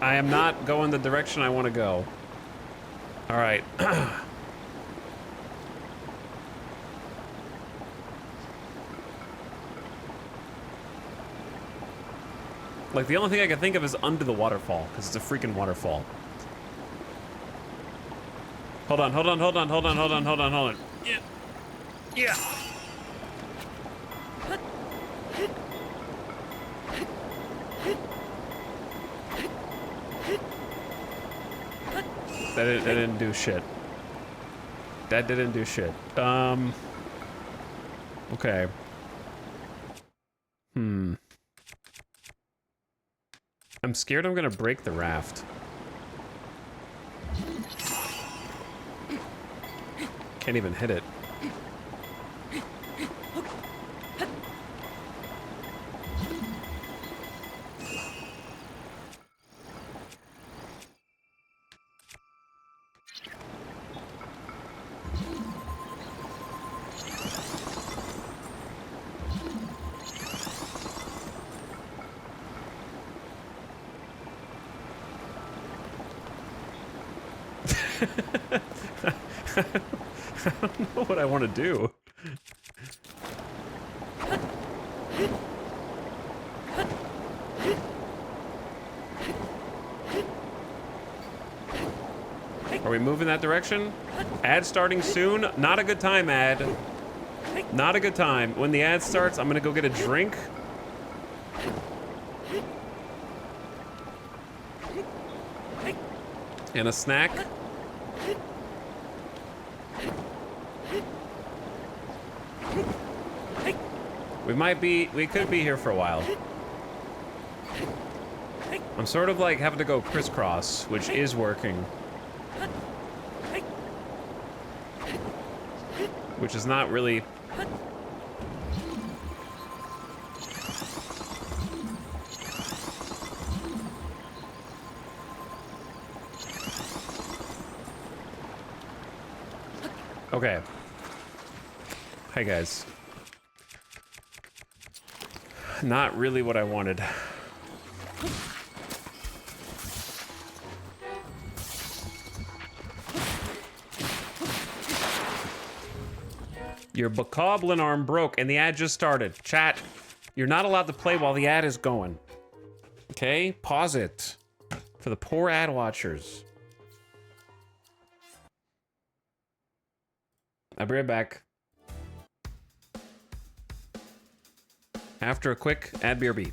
I am not going the direction I want to go. All right. Like, the only thing I can think of is under the waterfall, because it's a freaking waterfall. Hold on, hold on, hold on, hold on, hold on, hold on, hold on. Yeah. Yeah. That didn't do shit. That didn't do shit. Okay. I'm scared I'm gonna break the raft. Can't even hit it. I don't know what I want to do. Are we moving that direction? Ad starting soon? Not a good time, ad. Not a good time. When the ad starts, I'm gonna go get a drink. And a snack. We could be here for a while. I'm sort of like having to go crisscross, which is working. Which is not really... Okay. Hi, guys. Not really what I wanted. Your bokoblin arm broke and the ad just started. Chat, you're not allowed to play while the ad is going. Okay? Pause it. For the poor ad watchers. I'll be right back. After a quick ad BRB.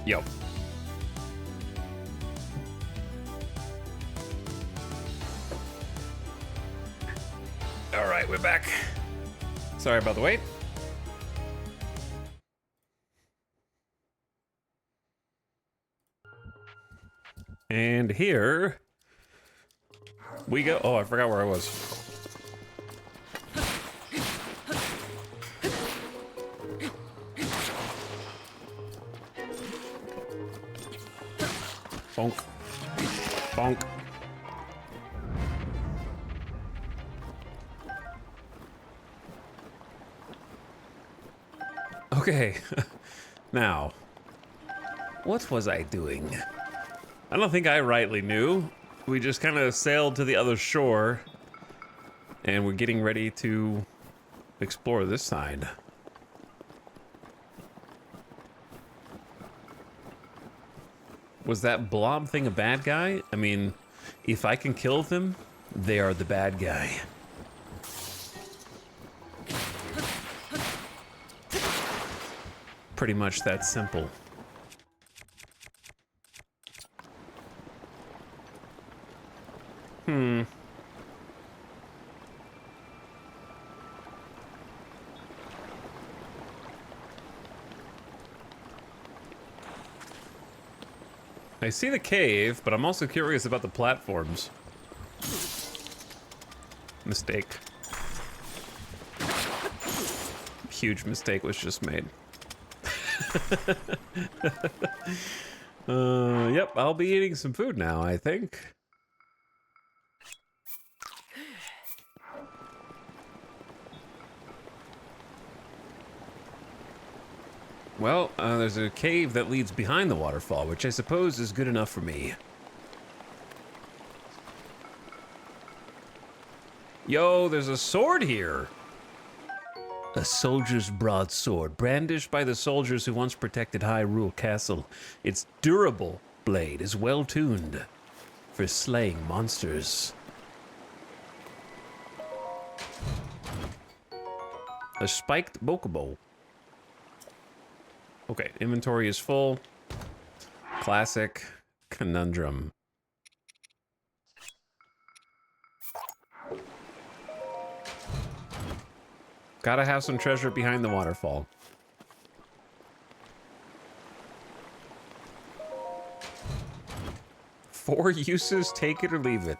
Yo. All right, we're back. Sorry about the wait. And here we go. Oh, I forgot where I was. Bonk. Bonk. Okay. Now, what was I doing? I don't think I rightly knew. We just kind of sailed to the other shore, and we're getting ready to explore this side. Was that blob thing a bad guy? I mean, if I can kill them, they are the bad guy. Pretty much that simple. I see the cave, but I'm also curious about the platforms. Mistake. Huge mistake was just made. Yep, I'll be eating some food now, I think. Well, there's a cave that leads behind the waterfall, which I suppose is good enough for me. Yo, there's a sword here! A soldier's broadsword, brandished by the soldiers who once protected Hyrule Castle. Its durable blade is well tuned for slaying monsters. A spiked bokobo. Okay, inventory is full. Classic conundrum. Gotta have some treasure behind the waterfall. Four uses, take it or leave it.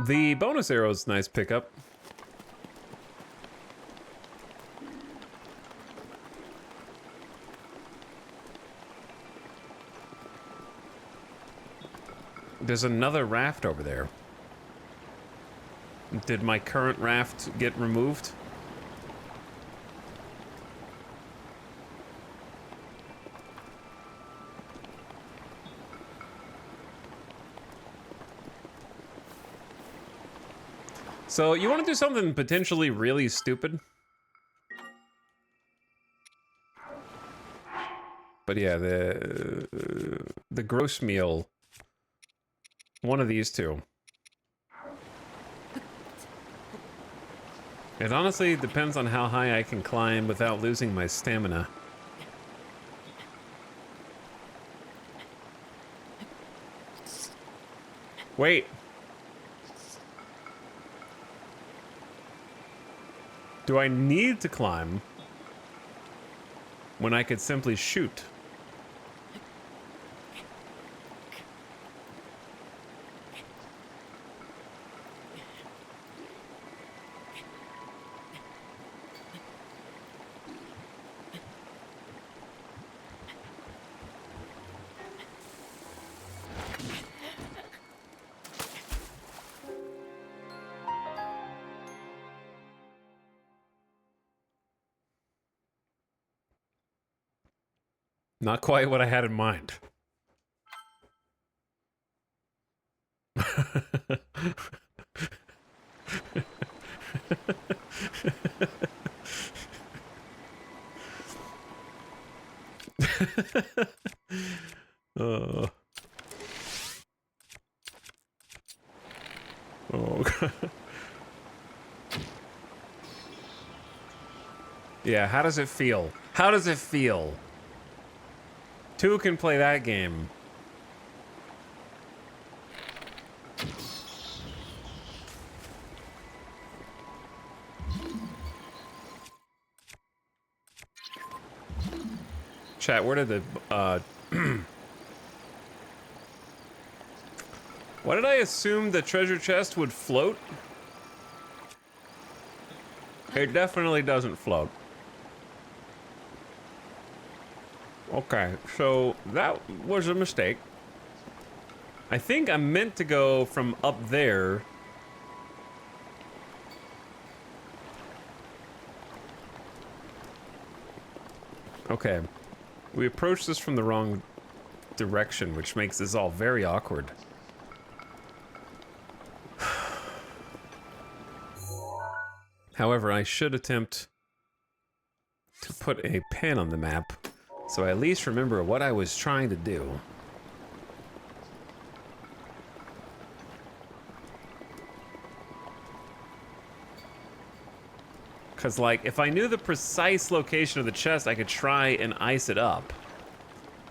The bonus arrow's nice pickup. There's another raft over there. Did my current raft get removed? So, you want to do something potentially really stupid? But yeah, the gross meal. One of these two. It honestly depends on how high I can climb without losing my stamina. Wait. Do I need to climb when I could simply shoot? Not quite what I had in mind. Oh, God. Yeah, how does it feel? How does it feel? Two can play that game. Chat, where did the, why did I assume the treasure chest would float? It definitely doesn't float. Okay, so that was a mistake. I think I meant to go from up there. Okay. We approached this from the wrong direction, which makes this all very awkward. However, I should attempt to put a pen on the map, so I at least remember what I was trying to do. Because, like, if I knew the precise location of the chest, I could try and ice it up.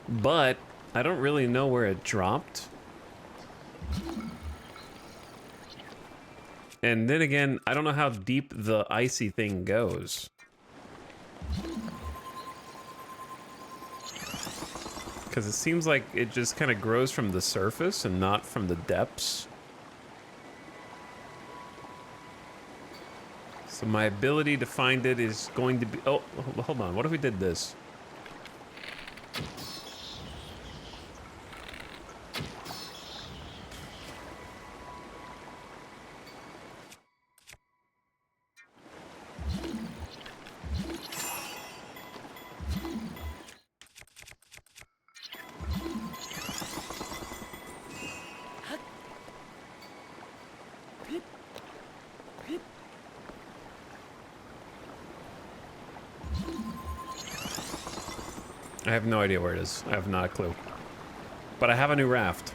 But I don't really know where it dropped. And then again, I don't know how deep the icy thing goes. Because it seems like it just kind of grows from the surface and not from the depths. So my ability to find it is going to be... Oh, hold on. What if we did this? I have no idea where it is. I have not a clue. But I have a new raft.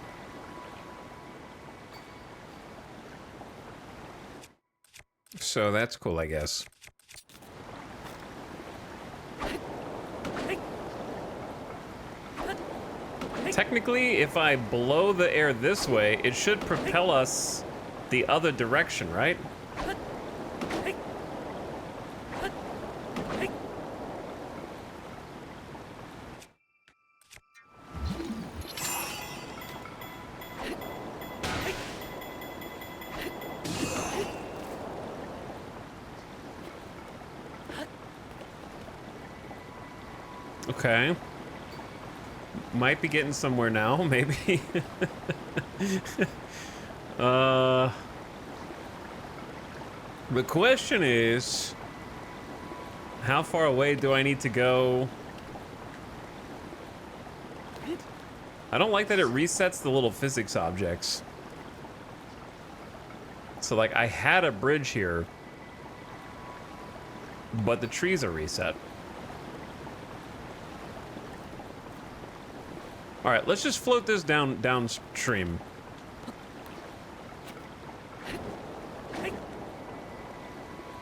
So that's cool, I guess. Technically, if I blow the air this way, it should propel us the other direction, right? Okay. Might be getting somewhere now, maybe. The question is, how far away do I need to go? I don't like that it resets the little physics objects. So, like, I had a bridge here, but the trees are reset. All right, let's just float this downstream.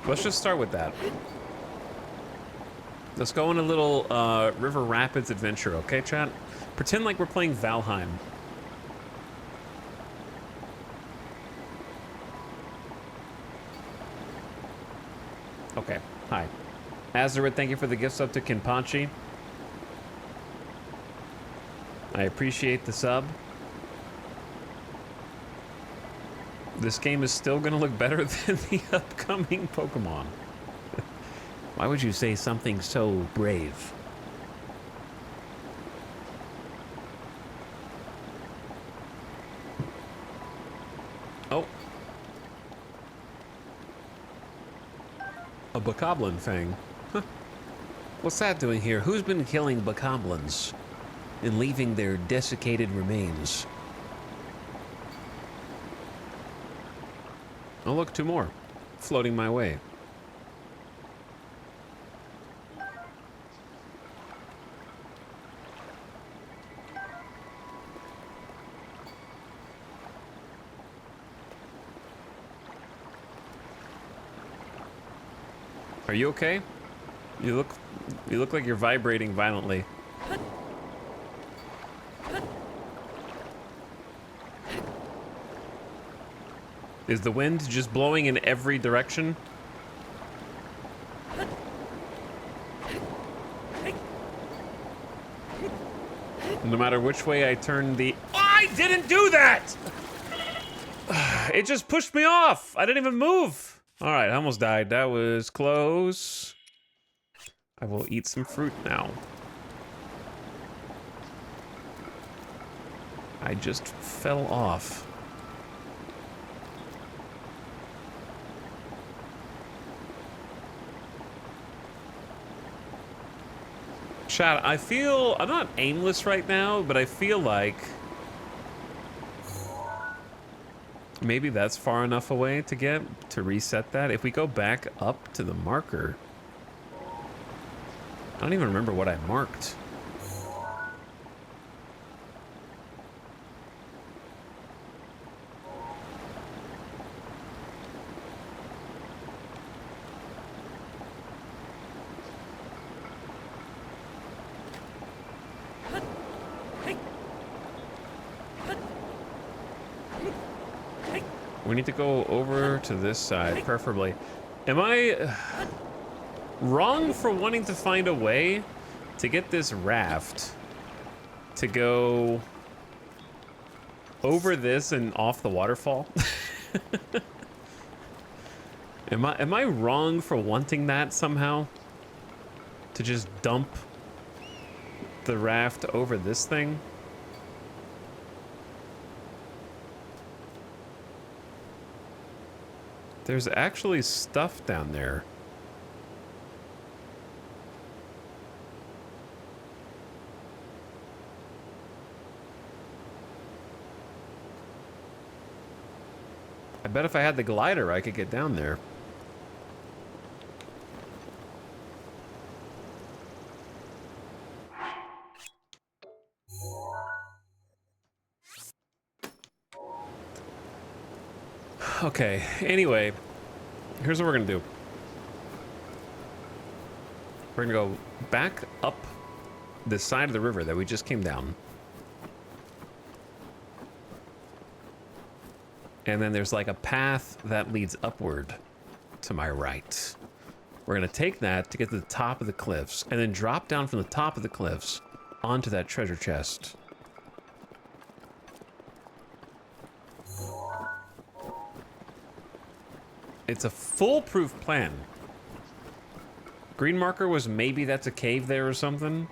Let's just start with that. Let's go on a little River Rapids adventure, okay, chat? Pretend like we're playing Valheim. Okay, hi. Azeroth, thank you for the gift sub to Kinpachi. I appreciate the sub. This game is still gonna look better than the upcoming Pokemon. Why would you say something so brave? Oh. A Bokoblin thing. Huh. What's that doing here? Who's been killing Bokoblins and leaving their desiccated remains? Oh, look, two more floating my way. Are you okay? You look like you're vibrating violently. Is the wind just blowing in every direction? No matter which way I turn the... I didn't do that! It just pushed me off. I didn't even move. All right, I almost died. That was close. I will eat some fruit now. I just fell off. Chat, I feel... I'm not aimless right now, but I feel like... maybe that's far enough away to get to reset that. If we go back up to the marker... I don't even remember what I marked. We need to go over to this side, preferably. Am I wrong for wanting to find a way to get this raft to go over this and off the waterfall? Am I wrong for wanting that somehow? To just dump the raft over this thing? There's actually stuff down there. I bet if I had the glider, I could get down there. Okay, anyway, here's what we're gonna do. We're gonna go back up the side of the river that we just came down. And then there's like a path that leads upward to my right. We're gonna take that to get to the top of the cliffs and then drop down from the top of the cliffs onto that treasure chest. It's a foolproof plan. Green marker was maybe that's a cave there or something.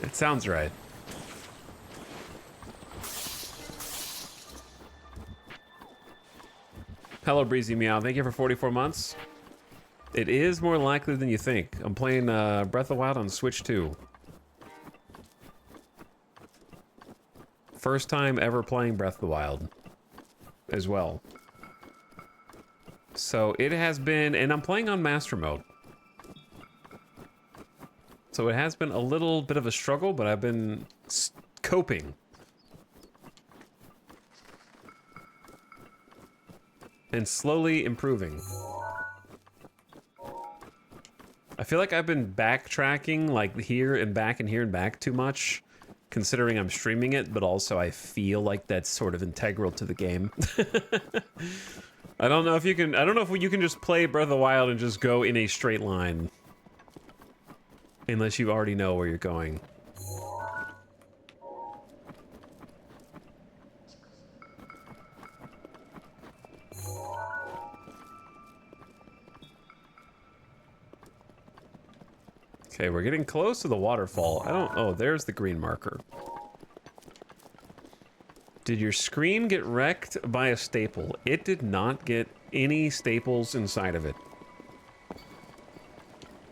It sounds right. Hello, Breezy Meow. Thank you for 44 months. It is more likely than you think. I'm playing Breath of the Wild on Switch 2. First time ever playing Breath of the Wild as well. So it has been, and I'm playing on Master Mode. So it has been a little bit of a struggle, but I've been coping. And slowly improving. I feel like I've been backtracking like here and back and here and back too much, considering I'm streaming it, but also I feel like that's sort of integral to the game. I don't know if you can just play Breath of the Wild and just go in a straight line. Unless you already know where you're going. Okay, we're getting close to the waterfall. Oh, there's the green marker. Did your screen get wrecked by a staple? It did not get any staples inside of it.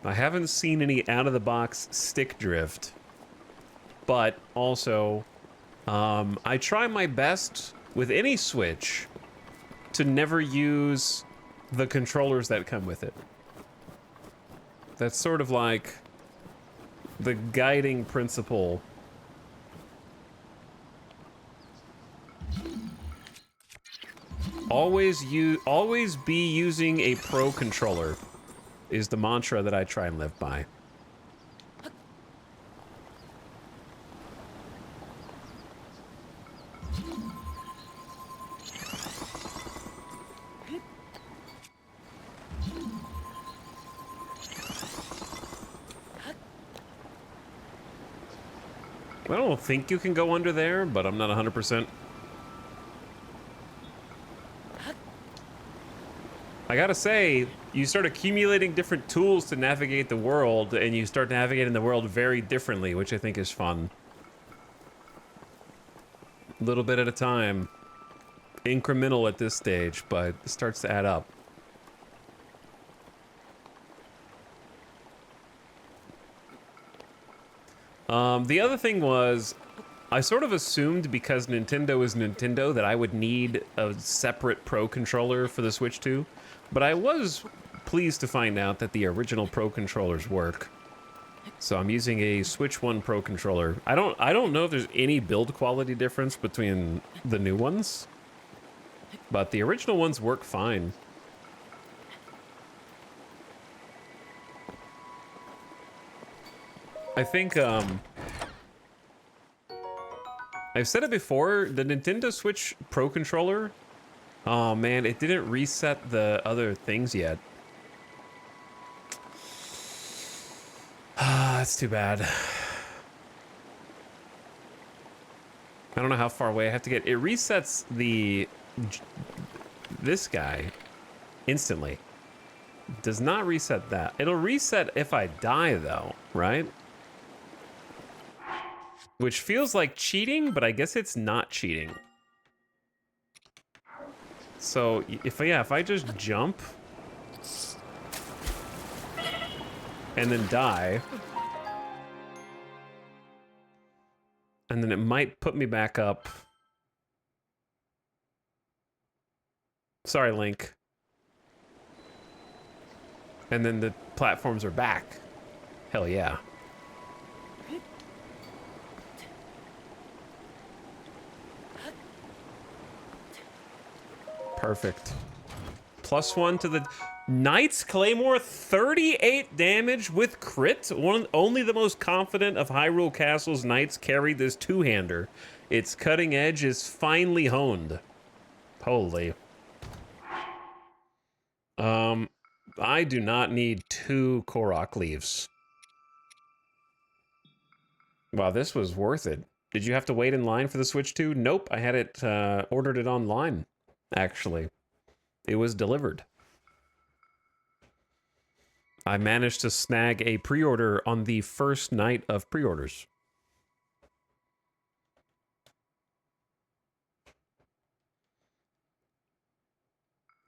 I haven't seen any out-of-the-box stick drift. But also, I try my best with any Switch to never use the controllers that come with it. That's sort of like the guiding principle. Always be using a pro controller is the mantra that I try and live by. I don't think you can go under there, but I'm not 100%. I gotta say, you start accumulating different tools to navigate the world, and you start navigating the world very differently, which I think is fun. A little bit at a time. Incremental at this stage, but it starts to add up. The other thing was, I sort of assumed because Nintendo is Nintendo that I would need a separate Pro controller for the Switch 2, but I was pleased to find out that the original Pro controllers work. So I'm using a Switch 1 Pro controller. I don't know if there's any build quality difference between the new ones, but the original ones work fine. I think, I've said it before, the Nintendo Switch Pro controller, oh man, it didn't reset the other things yet. Ah, that's too bad. I don't know how far away I have to get. It resets this guy instantly. Does not reset that. It'll reset if I die though, right? Which feels like cheating, but I guess it's not cheating. So if I just jump and then die, and then it might put me back up. Sorry, Link. And then the platforms are back. Hell yeah. Perfect. +1 to the Knight's Claymore, 38 damage with crit. Only the most confident of Hyrule Castle's knights carried this two-hander. Its cutting edge is finely honed. Holy. I do not need 2 Korok leaves. Wow, this was worth it. Did you have to wait in line for the Switch 2? Nope, I had it, ordered it online. Actually, it was delivered. I managed to snag a pre-order on the first night of pre-orders.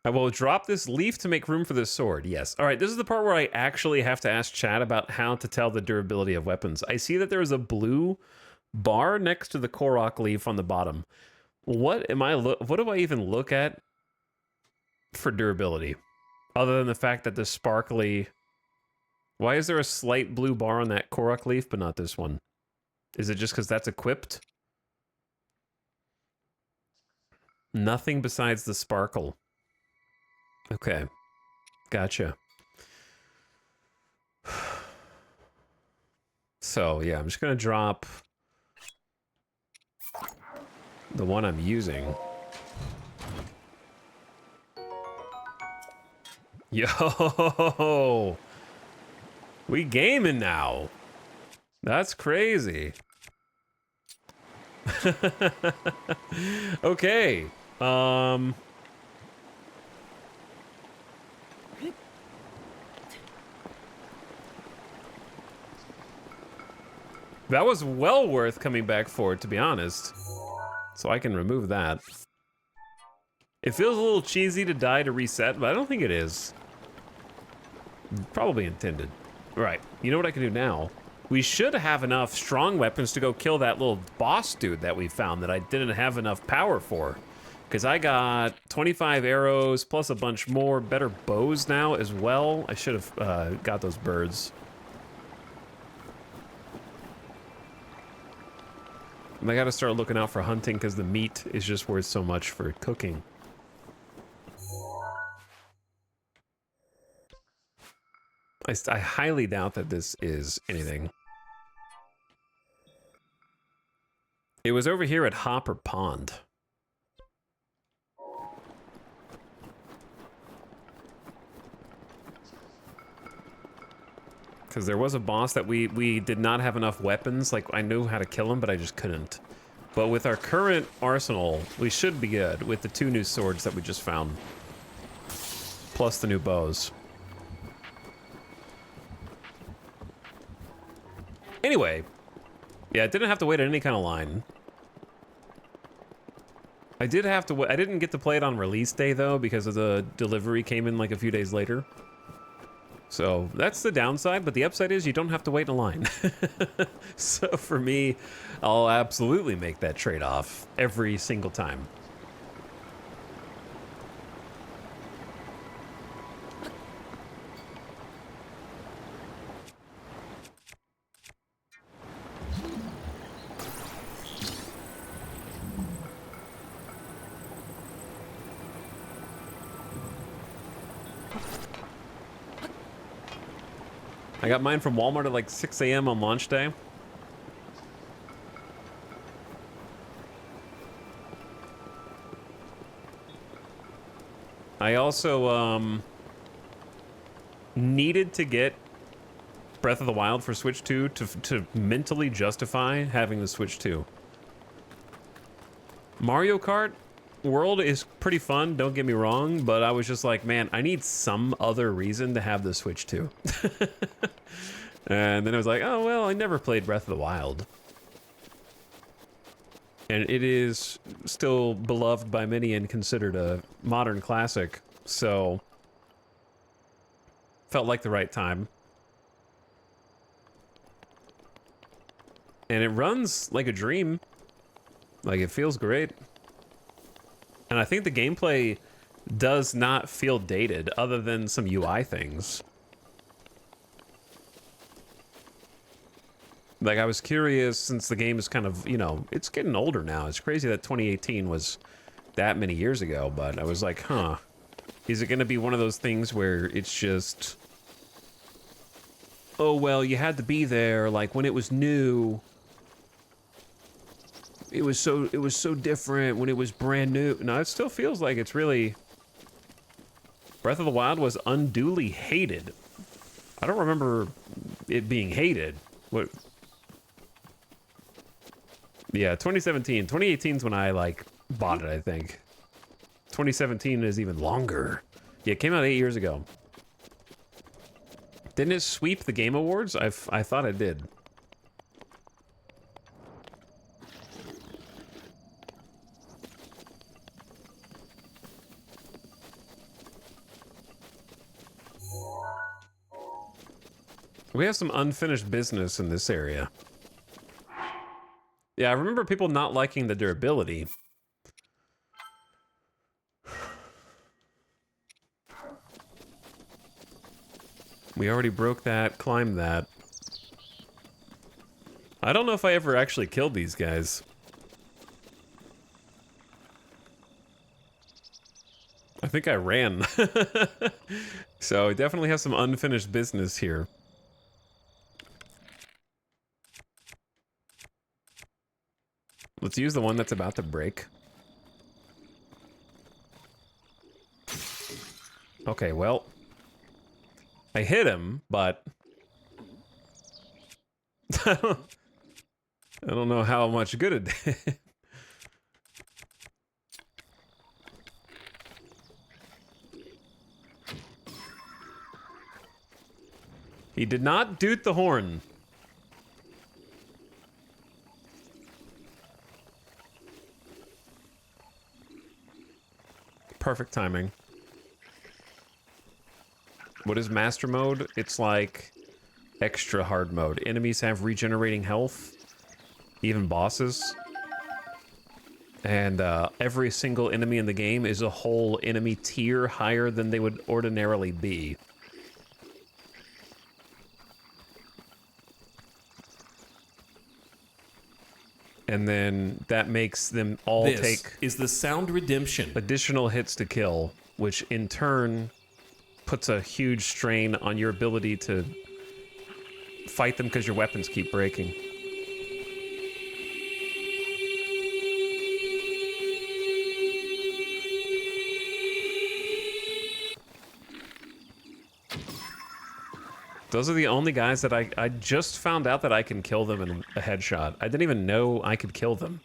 I will drop this leaf to make room for this sword. Yes. All right, this is the part where I actually have to ask chat about how to tell the durability of weapons. I see that there is a blue bar next to the Korok leaf on the bottom. What do I even look at for durability? Other than the fact that the sparkly... Why is there a slight blue bar on that Korok leaf, but not this one? Is it just because that's equipped? Nothing besides the sparkle. Okay. Gotcha. So, yeah, I'm just going to drop the one I'm using. Yo! We gaming now. That's crazy. Okay. That was well worth coming back for, to be honest. So I can remove that. It feels a little cheesy to die to reset, but I don't think it is. Probably intended. Right, you know what I can do now? We should have enough strong weapons to go kill that little boss dude that we found that I didn't have enough power for. Because I got 25 arrows, plus a bunch more better bows now as well. I should have got those birds. And I gotta start looking out for hunting because the meat is just worth so much for cooking. I highly doubt that this is anything. It was over here at Hopper Pond. Because there was a boss that we did not have enough weapons. Like, I knew how to kill him, but I just couldn't. But with our current arsenal, we should be good with the 2 new swords that we just found. Plus the new bows. Anyway. Yeah, I didn't have to wait in any kind of line. I did have to wait. I didn't get to play it on release day, though, because of the delivery came in like a few days later. So that's the downside, but the upside is you don't have to wait in a line. So for me, I'll absolutely make that trade-off every single time. I got mine from Walmart at like 6 a.m. on launch day. I also needed to get Breath of the Wild for Switch 2 to mentally justify having the Switch 2. Mario Kart World is pretty fun, don't get me wrong, but I was just like, man, I need some other reason to have the Switch 2. And then I was like, oh, well, I never played Breath of the Wild. And it is still beloved by many and considered a modern classic, so felt like the right time. And it runs like a dream. Like, it feels great. And I think the gameplay does not feel dated, other than some UI things. Like, I was curious, since the game is kind of, you know, it's getting older now. It's crazy that 2018 was that many years ago, but I was like, huh. Is it going to be one of those things where it's just, oh, well, you had to be there, like, when it was new. It was so different when it was brand new. No, it still feels like it's really... Breath of the Wild was unduly hated. I don't remember it being hated. What? Yeah, 2017. 2018 is when I, like, bought it, I think. 2017 is even longer. Yeah, it came out 8 years ago. Didn't it sweep the Game Awards? I thought it did. We have some unfinished business in this area. Yeah, I remember people not liking the durability. We already broke that, climbed that. I don't know if I ever actually killed these guys. I think I ran. So I definitely have some unfinished business here. Let's use the one that's about to break. Okay, well, I hit him, but I don't know how much good it did. He did not doot the horn. Perfect timing. What is master mode? It's like extra hard mode. Enemies have regenerating health, even bosses. And every single enemy in the game is a whole enemy tier higher than they would ordinarily be. And then that makes them all take is the Sound Redemption additional hits to kill, which in turn puts a huge strain on your ability to fight them because your weapons keep breaking. Those are the only guys that I just found out that I can kill them in a headshot. I didn't even know I could kill them.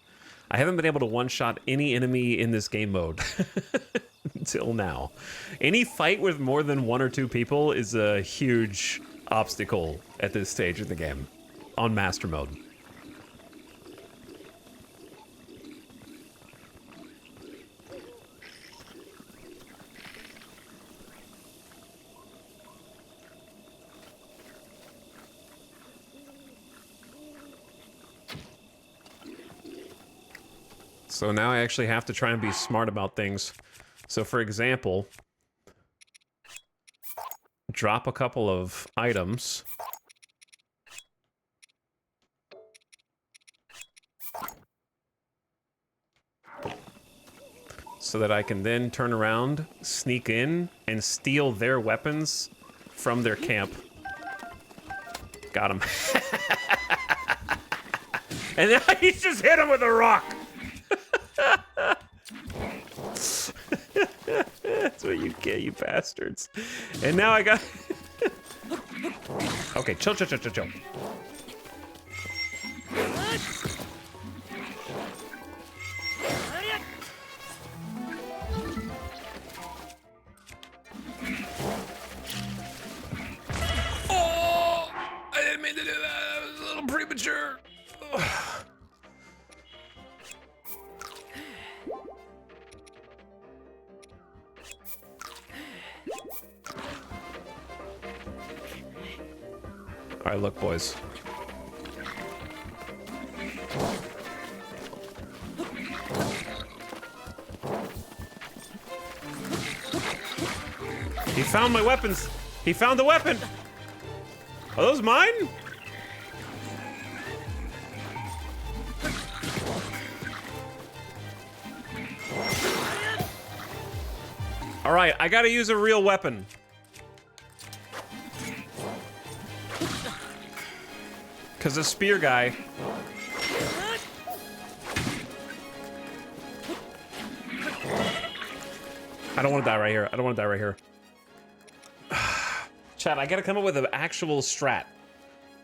I haven't been able to one-shot any enemy in this game mode until now. Any fight with more than 1 or 2 people is a huge obstacle at this stage of the game on Master Mode. So now I actually have to try and be smart about things. So for example, drop a couple of items. So that I can then turn around, sneak in, and steal their weapons from their camp. Got him. And then he just hit him with a rock. That's what you get, you bastards. And now I got... Okay, chill. Oh! I didn't mean to do that. That was a little premature. All right, look, boys. He found my weapons. He found the weapon. Are those mine? All right, I gotta use a real weapon. Because the spear guy... I don't want to die right here. I don't want to die right here. Chat, I gotta come up with an actual strat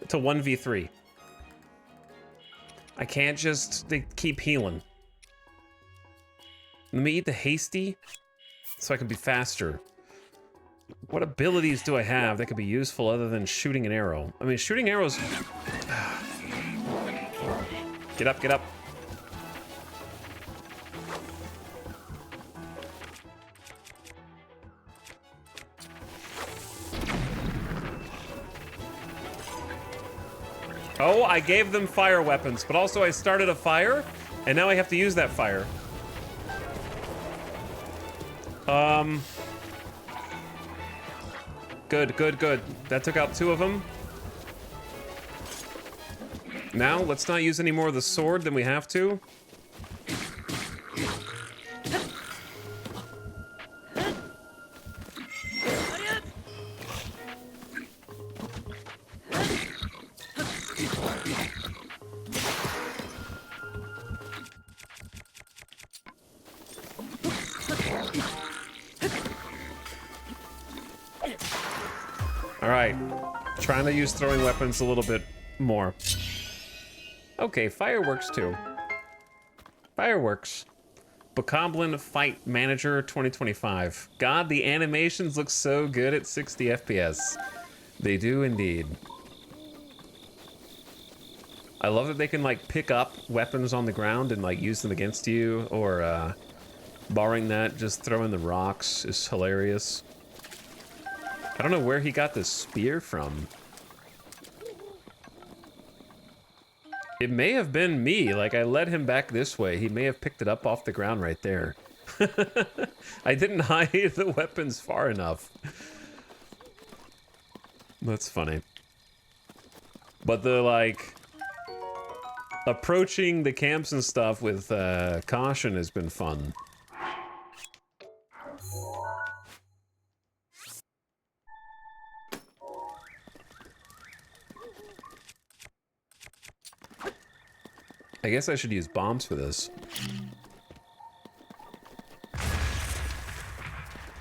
to 1v3. I can't just keep healing. Let me eat the hasty so I can be faster. What abilities do I have that could be useful other than shooting an arrow? I mean, shooting arrows... Get up, get up. Oh, I gave them fire weapons, but also I started a fire, and now I have to use that fire. Good. That took out 2 of them. Now, let's not use any more of the sword than we have to. Alright. Trying to use throwing weapons a little bit more. Okay, fireworks too. Fireworks. Bokoblin Fight Manager 2025. God, the animations look so good at 60 FPS. They do indeed. I love that they can like pick up weapons on the ground and like use them against you, or barring that, just throwing the rocks is hilarious. I don't know where he got this spear from. It may have been me, like I led him back this way. He may have picked it up off the ground right there. I didn't hide the weapons far enough. That's funny. But the, like, approaching the camps and stuff with caution has been fun. I guess I should use bombs for this.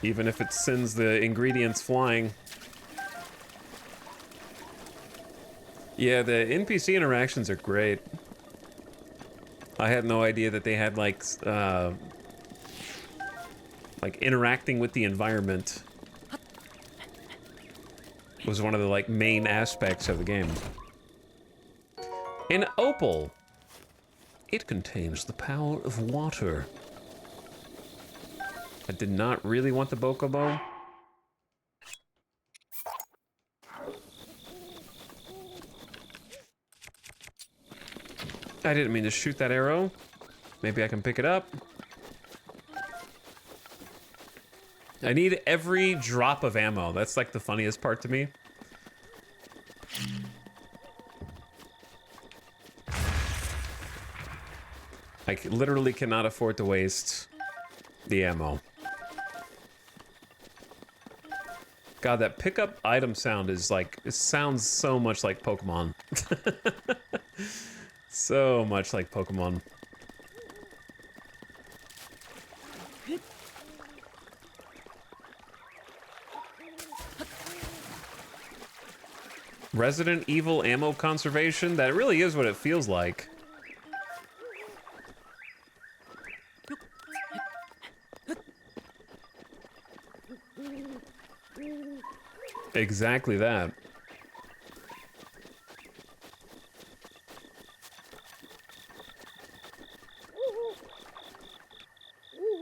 Even if it sends the ingredients flying. Yeah, the NPC interactions are great. I had no idea that they had like interacting with the environment was one of the like main aspects of the game. An opal. It contains the power of water. I did not really want the Bokobo. I didn't mean to shoot that arrow. Maybe I can pick it up. I need every drop of ammo. That's like the funniest part to me. I literally cannot afford to waste the ammo. God, that pickup item sound is like, it sounds so much like Pokemon. So much like Pokemon. Resident Evil ammo conservation? That really is what it feels like. Exactly that.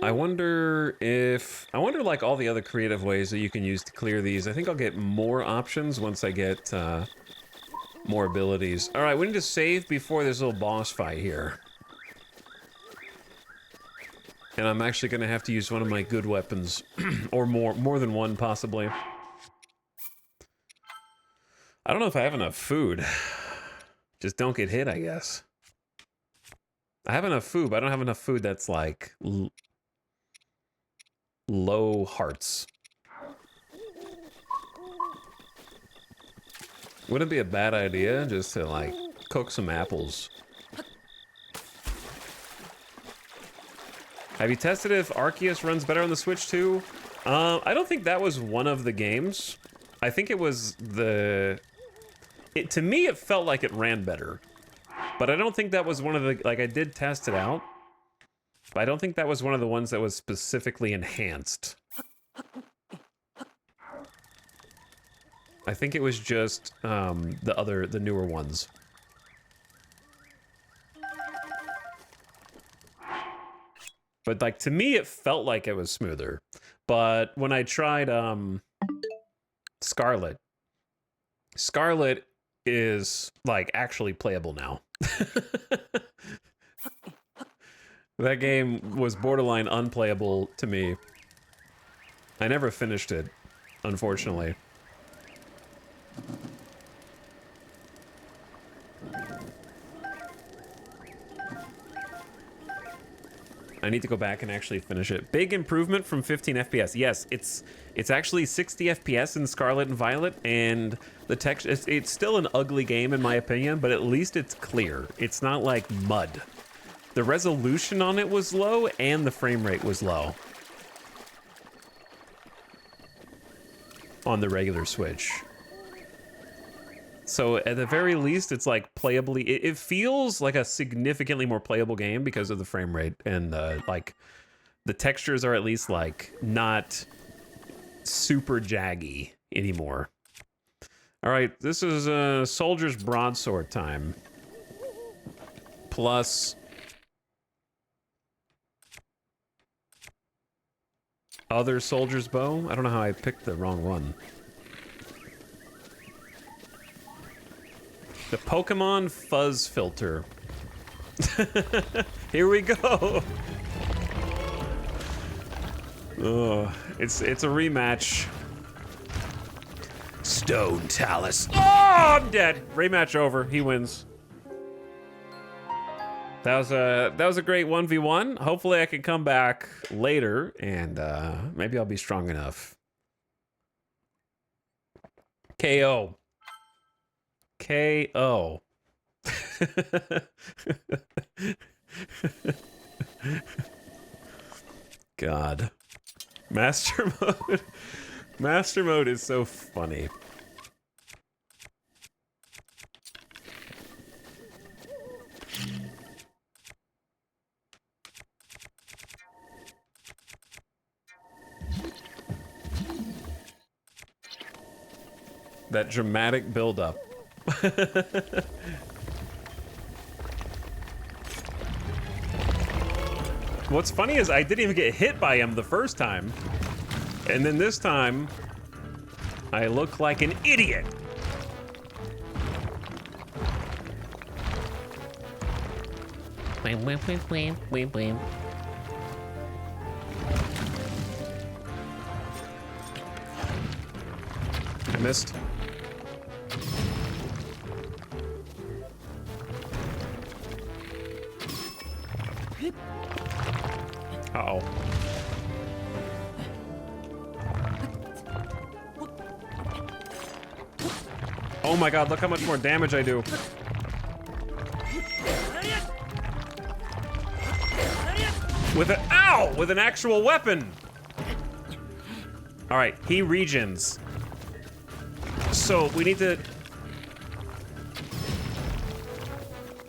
I wonder like all the other creative ways that you can use to clear these. I think I'll get more options once I get more abilities. All right, we need to save before this little boss fight here. And I'm actually gonna have to use one of my good weapons, or more than one possibly. I don't know if I have enough food. Just don't get hit, I guess. I have enough food, but I don't have enough food that's like low hearts. Wouldn't it be a bad idea just to like cook some apples? Have you tested if Arceus runs better on the Switch too? I don't think that was one of the games. I think it was to me, it felt like it ran better. But I don't think that was one of the, like I did test it out. But I don't think that was one of the ones that was specifically enhanced. I think it was just the newer ones. But like to me, it felt like it was smoother. But when I tried Scarlet is like actually playable now. That game was borderline unplayable to me. I never finished it, unfortunately. I need to go back and actually finish it. Big improvement from 15 FPS. Yes, it's actually 60 FPS in Scarlet and Violet, and the text it's still an ugly game in my opinion, but at least it's clear. It's not like mud. The resolution on it was low and the frame rate was low on the regular Switch. So at the very least, it's like playably, it feels like a significantly more playable game because of the frame rate, and like the textures are at least like not super jaggy anymore. All right, this is Soldier's Broadsword time. Plus other Soldier's Bow. I don't know how I picked the wrong one. The Pokemon Fuzz Filter. Here we go. Oh, it's a rematch. Stone Talus. Oh, I'm dead. Rematch over. He wins. That was a great 1v1. Hopefully I can come back later and maybe I'll be strong enough. KO. KO. God. Master mode. Master mode is so funny. That dramatic buildup. What's funny is I didn't even get hit by him the first time. And then this time, I look like an idiot. I missed. Uh-oh. Oh my god, look how much more damage I do. With an ow! With an actual weapon! Alright, he regens. So we need to...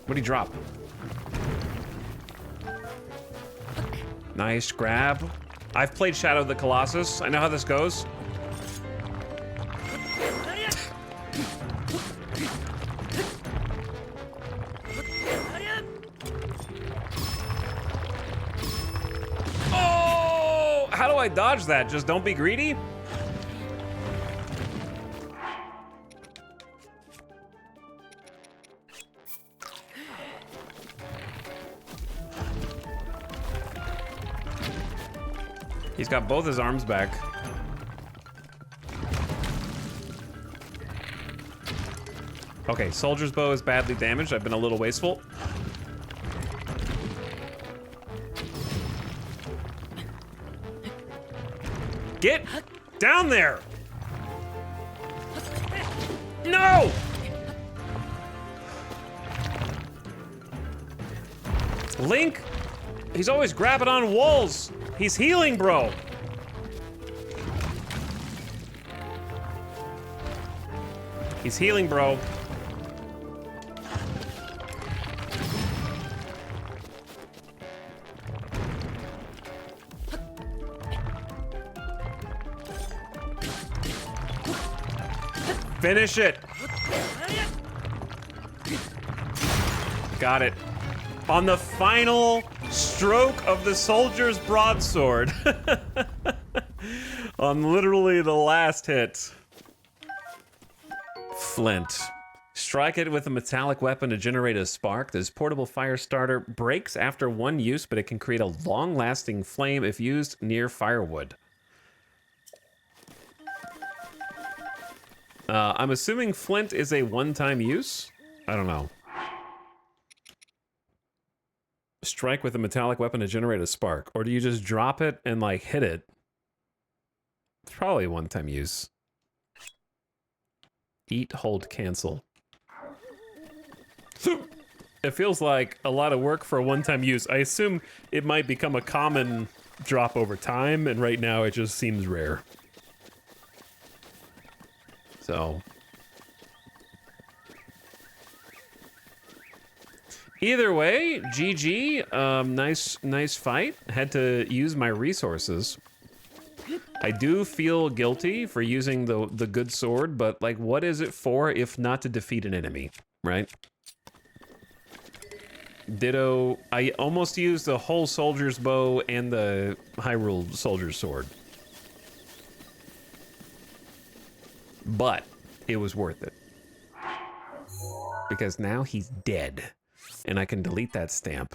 What'd he drop? Nice grab. I've played Shadow of the Colossus. I know how this goes. Oh! How do I dodge that? Just don't be greedy? He's got both his arms back. Okay, Soldier's Bow is badly damaged. I've been a little wasteful. Get down there! No! Link, he's always grabbing on walls. He's healing, bro. He's healing, bro. Finish it. Got it. On the final stroke of the soldier's broadsword. On literally the last hit. Flint. Strike it with a metallic weapon to generate a spark. This portable fire starter breaks after one use, but it can create a long-lasting flame if used near firewood. I'm assuming flint is a one-time use? I don't know. Strike with a metallic weapon to generate a spark. Or do you just drop it and, like, hit it? It's probably a one-time use. Eat, hold, cancel. It feels like a lot of work for a one-time use. I assume it might become a common drop over time, and right now it just seems rare. So... either way, GG. Nice fight. Had to use my resources. I do feel guilty for using the good sword, but like, what is it for if not to defeat an enemy, right? Ditto. I almost used the whole soldier's bow and the Hyrule soldier's sword, but it was worth it because now he's dead. And I can delete that stamp.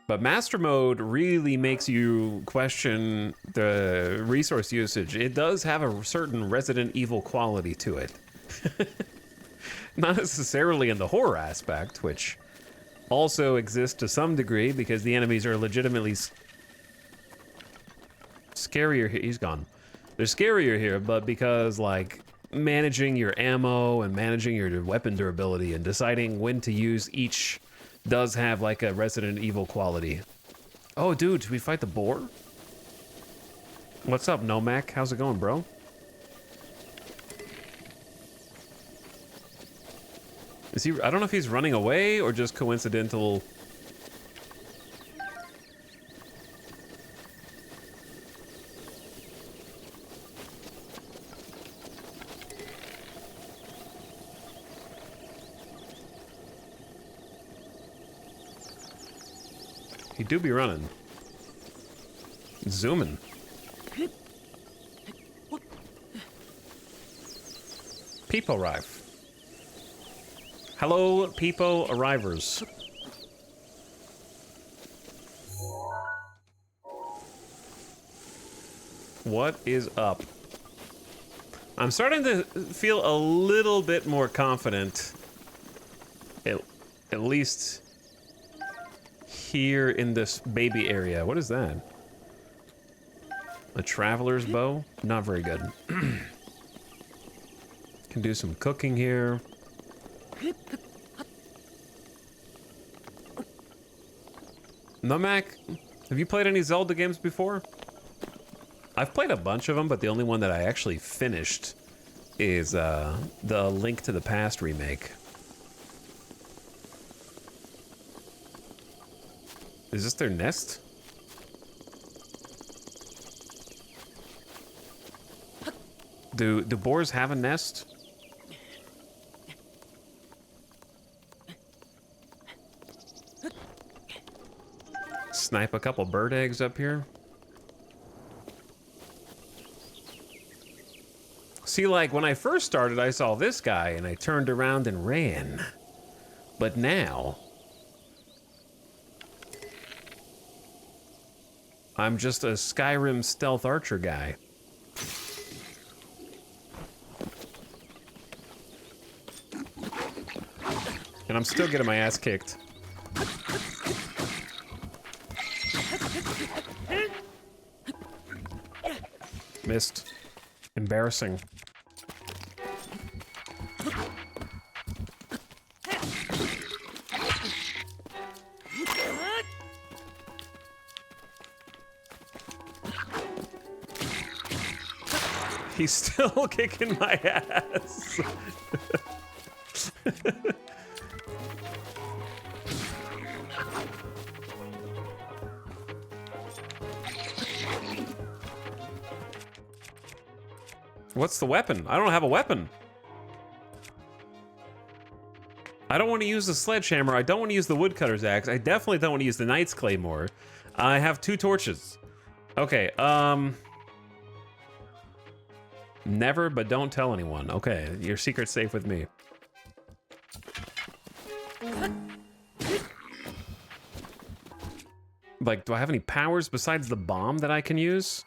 But Master Mode really makes you question the resource usage. It does have a certain Resident Evil quality to it. Not necessarily in the horror aspect, which also exists to some degree because the enemies are legitimately scarier. He's gone. They're scarier here, but because like managing your ammo and managing your weapon durability and deciding when to use each does have like a Resident Evil quality. Oh, dude, should we fight the boar? What's up, Nomak? How's it going, bro? Is he? I don't know if he's running away or just coincidental. He do be running. Zooming. People arrive. Hello, people arrivers. What is up? I'm starting to feel a little bit more confident. At least here in this baby area. What is that? A traveler's bow? Not very good. Can do some cooking here. Nomak, have you played any Zelda games before? I've played a bunch of them, but the only one that I actually finished is the Link to the Past remake. Is this their nest? Do boars have a nest? Snipe a couple bird eggs up here. See, like, when I first started, I saw this guy, and I turned around and ran. But now... I'm just a Skyrim stealth archer guy. And I'm still getting my ass kicked. Missed. Embarrassing. He's still kicking my ass. What's the weapon? I don't have a weapon. I don't want to use the sledgehammer. I don't want to use the woodcutter's axe. I definitely don't want to use the knight's claymore. I have 2 torches. Okay, never, but don't tell anyone. Okay, your secret's safe with me. Like, do I have any powers besides the bomb that I can use?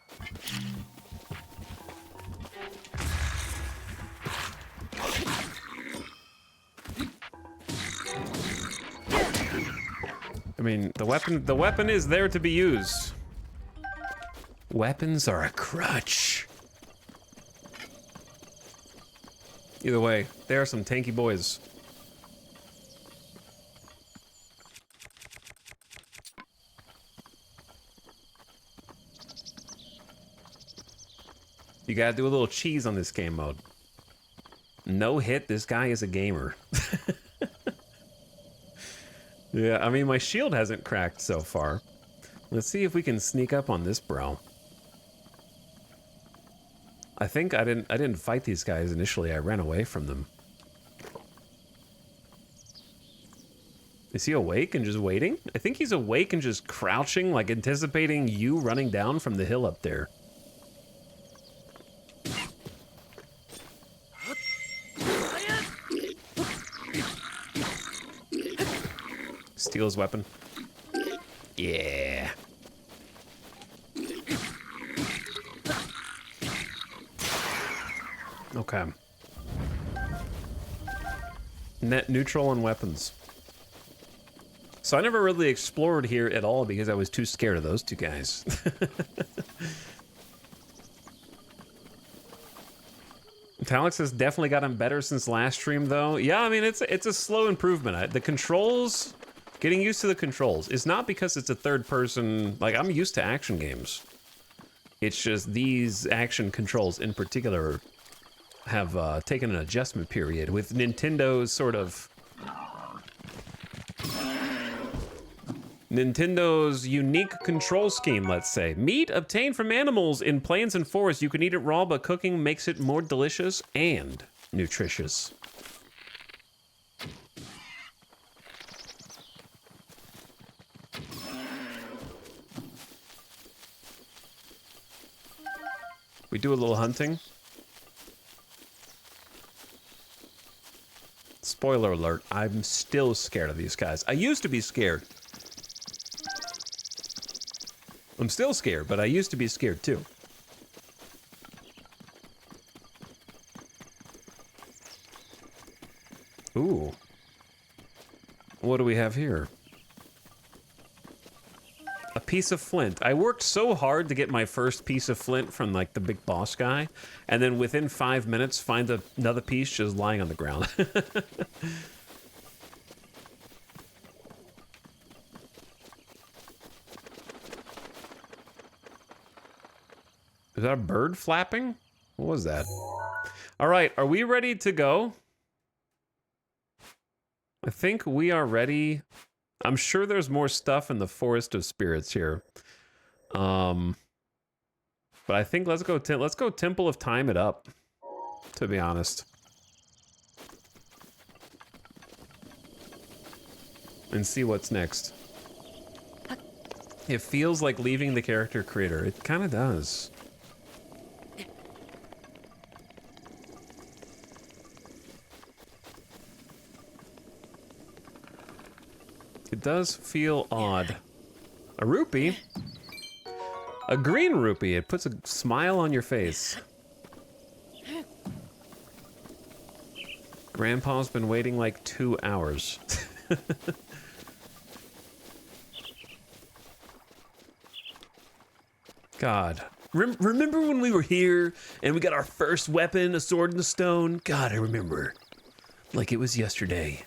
I mean, the weapon is there to be used. Weapons are a crutch. Either way, they are some tanky boys. You gotta do a little cheese on this game mode. No hit, this guy is a gamer. Yeah, I mean, my shield hasn't cracked so far. Let's see if we can sneak up on this bro. I think I didn't fight these guys initially. I ran away from them. Is he awake and just waiting? I think he's awake and just crouching, like anticipating you running down from the hill up there. Steal his weapon. Yeah. Okay. Net neutral on weapons. So I never really explored here at all because I was too scared of those 2 guys. Talix has definitely gotten better since last stream, though. Yeah, I mean, it's a slow improvement. The controls, getting used to the controls, is not because it's a third person. Like, I'm used to action games. It's just these action controls in particular have taken an adjustment period with Nintendo's sort of... Nintendo's unique control scheme, let's say. Meat obtained from animals in plains and forests. You can eat it raw, but cooking makes it more delicious and nutritious. We do a little hunting. Spoiler alert, I'm still scared of these guys. I used to be scared. I'm still scared, but I used to be scared too. Ooh. What do we have here? A piece of flint. I worked so hard to get my first piece of flint from like the big boss guy, and then within 5 minutes find another piece just lying on the ground. Is that a bird flapping? What was that? All right, are we ready to go? I think we are ready. I'm sure there's more stuff in the Forest of Spirits here. But I think let's go Temple of Time it up, to be honest. And see what's next. It feels like leaving the character creator. It kind of does. It does feel odd. A rupee? A green rupee. It puts a smile on your face. Grandpa's been waiting like 2 hours. God. Remember when we were here and we got our first weapon, a sword and a stone? God, I remember. Like it was yesterday.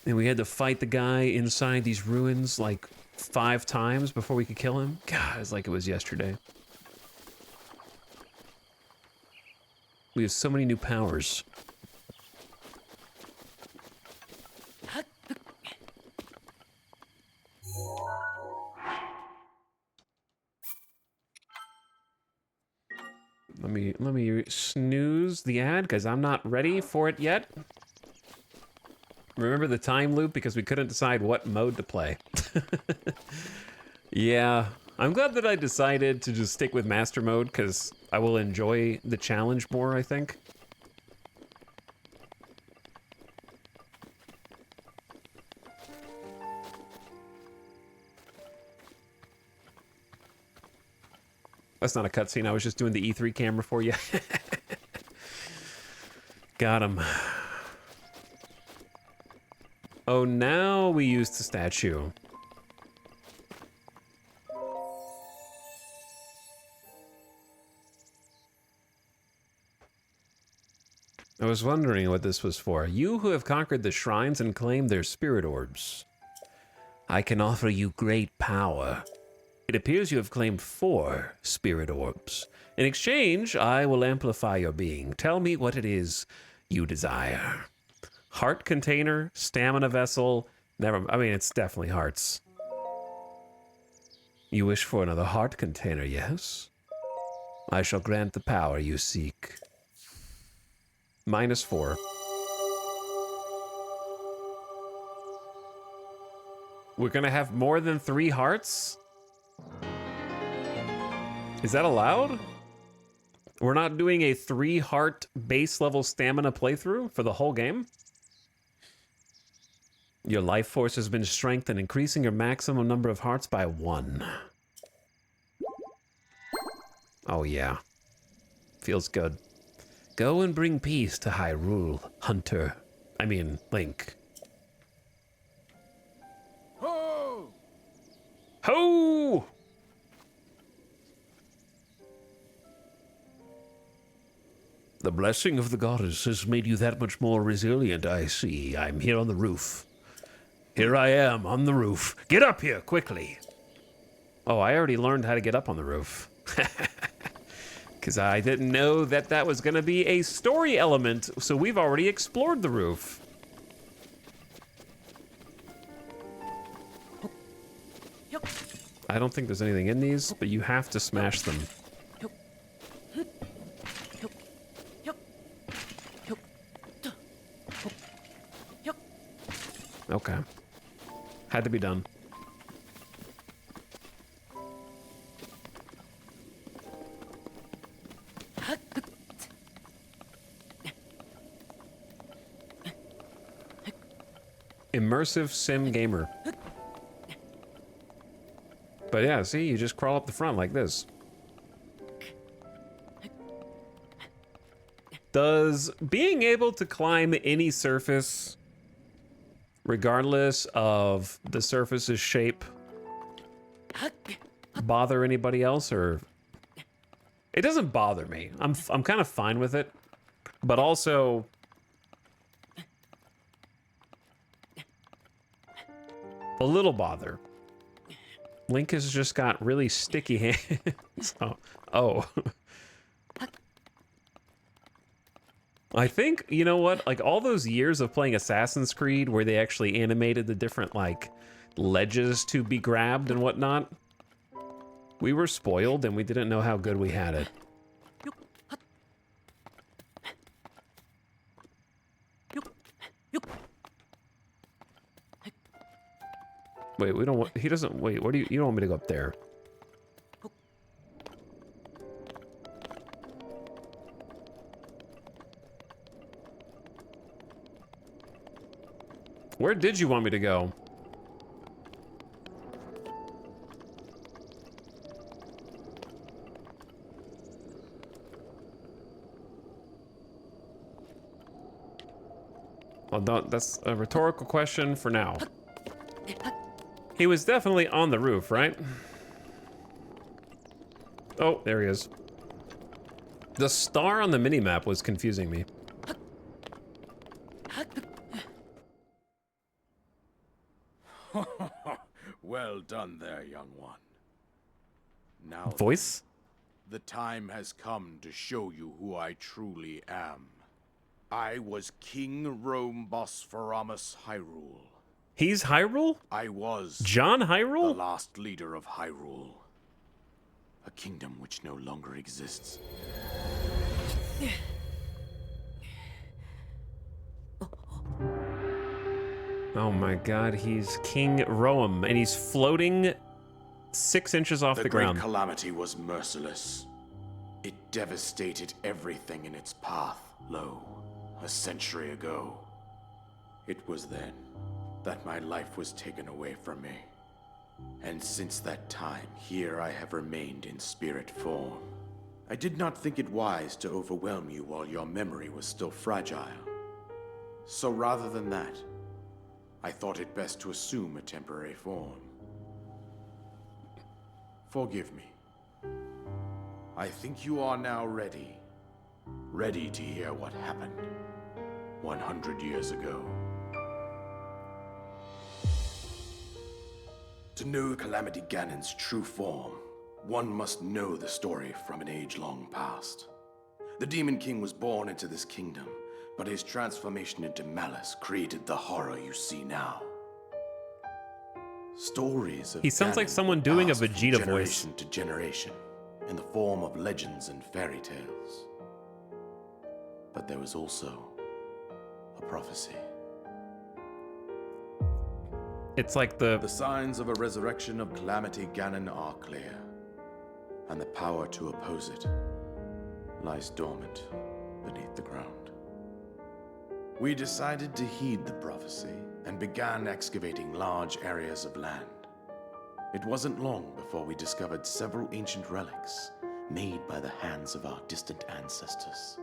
And we had to fight the guy inside these ruins like 5 times before we could kill him. God, it's like it was yesterday. We have so many new powers. Let me snooze the ad because I'm not ready for it yet. Remember the time loop because we couldn't decide what mode to play. Yeah, I'm glad that I decided to just stick with master mode because I will enjoy the challenge more, I think. That's not a cutscene, I was just doing the E3 camera for you. Got him. Oh, now we use the statue. I was wondering what this was for. You who have conquered the shrines and claimed their spirit orbs. I can offer you great power. It appears you have claimed 4 spirit orbs. In exchange, I will amplify your being. Tell me what it is you desire. Heart container, stamina vessel. I mean, it's definitely hearts. You wish for another heart container, yes? I shall grant the power you seek. -4. We're gonna have more than 3 hearts? Is that allowed? We're not doing a 3 heart base level stamina playthrough for the whole game? Your life force has been strengthened, increasing your maximum number of hearts by 1. Oh yeah. Feels good. Go and bring peace to Hyrule, Hunter. I mean, Link. Ho! Ho! The blessing of the goddess has made you that much more resilient, I see. I'm here on the roof. Here I am on the roof. Get up here, quickly. Oh, I already learned how to get up on the roof. Because I didn't know that that was going to be a story element, so we've already explored the roof. I don't think there's anything in these, but you have to smash them. Okay. Had to be done. Immersive sim gamer. But yeah, see, you just crawl up the front like this. Does being able to climb any surface, regardless of the surface's shape, bother anybody else, or? It doesn't bother me. I'm kind of fine with it, but also a little bother. Link has just got really sticky hands. Oh. I think, you know what? Like, all those years of playing Assassin's Creed where they actually animated the different, like, ledges to be grabbed and whatnot, we were spoiled and we didn't know how good we had it. Wait, we don't want, he doesn't, wait, what do you don't want me to go up there? Where did you want me to go? Well, that's a rhetorical question for now. He was definitely on the roof, right? Oh, there he is. The star on the minimap was confusing me. Well done there, young one. Now, Voice? the time has come to show you who I truly am. I was King Rome Bosphoramus Hyrule. He's Hyrule? I was John the Hyrule? last leader of Hyrule. A kingdom which no longer exists. Oh my god, he's King Roam, and he's floating 6 inches off the The great ground. calamity was merciless. It devastated everything in its path, lo, a century ago. It was then that my life was taken away from me. And since that time, here I have remained in spirit form. I did not think it wise to overwhelm you while your memory was still fragile. So rather than that, I thought it best to assume a temporary form. Forgive me. I think you are now ready. Ready to hear what happened 100 years ago. To know Calamity Ganon's true form, one must know the story from an age-long past. The Demon King was born into this kingdom, but his transformation into malice created the horror you see now. Stories of He sounds like Ganon someone doing a passed from Vegeta voice. generation to generation, in the form of legends and fairy tales. But there was also a prophecy. It's like The signs of a resurrection of Calamity Ganon are clear, and the power to oppose it lies dormant beneath the ground. We decided to heed the prophecy and began excavating large areas of land. It wasn't long before we discovered several ancient relics made by the hands of our distant ancestors.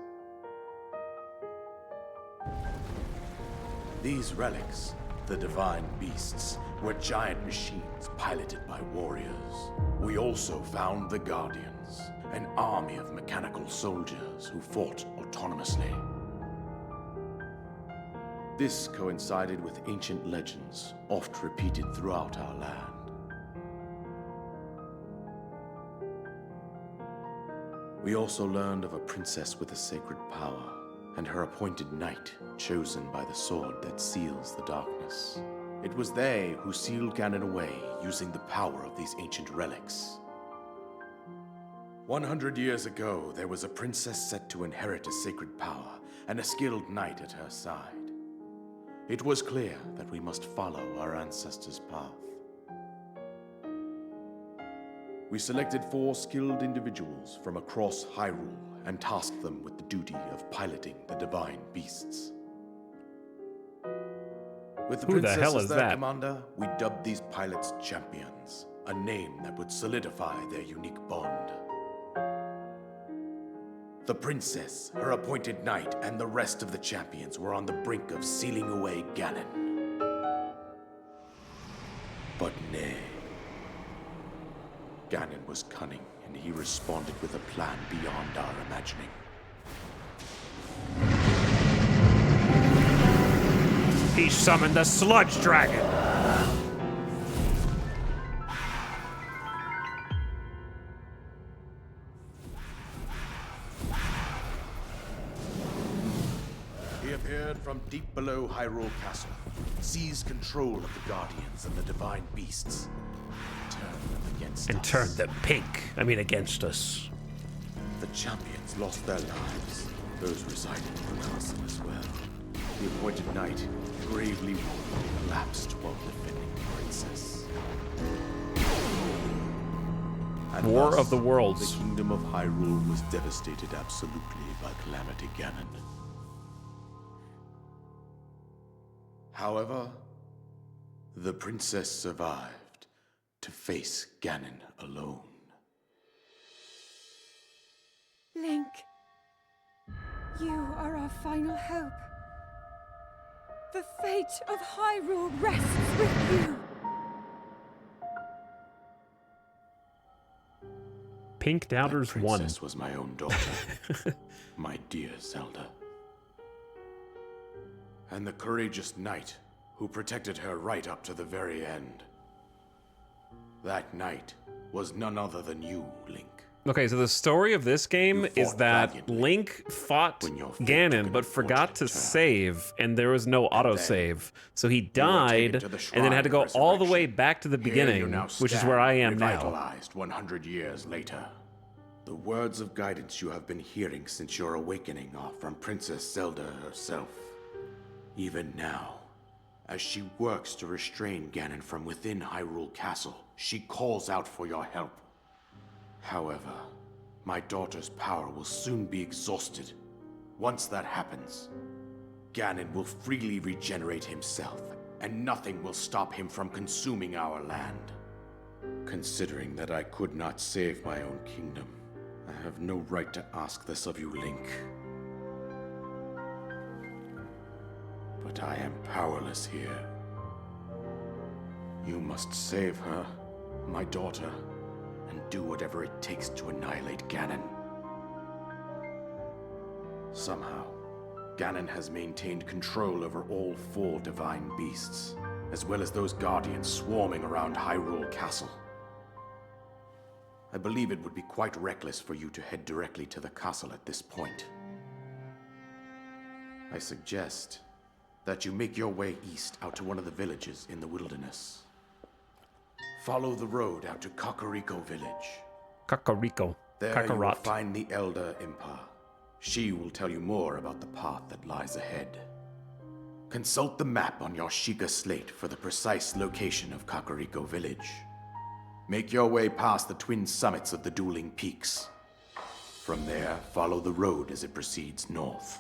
These relics, the divine beasts, were giant machines piloted by warriors. We also found the Guardians, an army of mechanical soldiers who fought or autonomously. This coincided with ancient legends, oft repeated throughout our land. We also learned of a princess with a sacred power, and her appointed knight, chosen by the sword that seals the darkness. It was they who sealed Ganon away using the power of these ancient relics. 100 years ago, there was a princess set to inherit a sacred power, and a skilled knight at her side. It was clear that we must follow our ancestors' path. We selected 4 skilled individuals from across Hyrule and tasked them with the duty of piloting the divine beasts. With the Who the princess hell as is their that? commander, we dubbed these pilots champions, a name that would solidify their unique bond. The princess, her appointed knight, and the rest of the champions were on the brink of sealing away Ganon. But nay. Ganon was cunning, and he responded with a plan beyond our imagining. He summoned the Sludge Dragon. He appeared from deep below Hyrule Castle, seized control of the Guardians and the Divine Beasts, turned them against us. And turned them pink. I mean, against us. The champions lost their lives. Those residing in the castle as well. The appointed knight, gravely wounded, collapsed while defending the princess. And War thus, of the Worlds. The kingdom of Hyrule was devastated absolutely by Calamity Ganon. However, the princess survived to face Ganon alone. Link, you are our final hope. The fate of Hyrule rests with you. Pink Doubters That won. princess was my own daughter, my dear Zelda. And the courageous knight who protected her right up to the very end. That knight was none other than you, Link. Okay, so the story of this game You is fought that valiantly Link fought when your fate took Ganon, an but forgot to unfortunate turn. save, and there was no autosave. So he taken died, to the and then had to go Shrine of all the way Resurrection. back to the Here beginning, you now which is stand, where I am now. revitalized 100 years later. The words of guidance you have been hearing since your awakening are from Princess Zelda herself. Even now, as she works to restrain Ganon from within Hyrule Castle, she calls out for your help. However, my daughter's power will soon be exhausted. Once that happens, Ganon will freely regenerate himself, and nothing will stop him from consuming our land. Considering that I could not save my own kingdom, I have no right to ask this of you, Link. But I am powerless here. You must save her, my daughter, and do whatever it takes to annihilate Ganon. Somehow, Ganon has maintained control over all 4 divine beasts, as well as those guardians swarming around Hyrule Castle. I believe it would be quite reckless for you to head directly to the castle at this point. I suggest that you make your way east out to one of the villages in the wilderness. Follow the road out to Kakariko Village. Kakariko. There you will Kakarot. find the Elder Impa. She will tell you more about the path that lies ahead. Consult the map on your Sheikah slate for the precise location of Kakariko Village. Make your way past the twin summits of the dueling peaks. From there, follow the road as it proceeds north.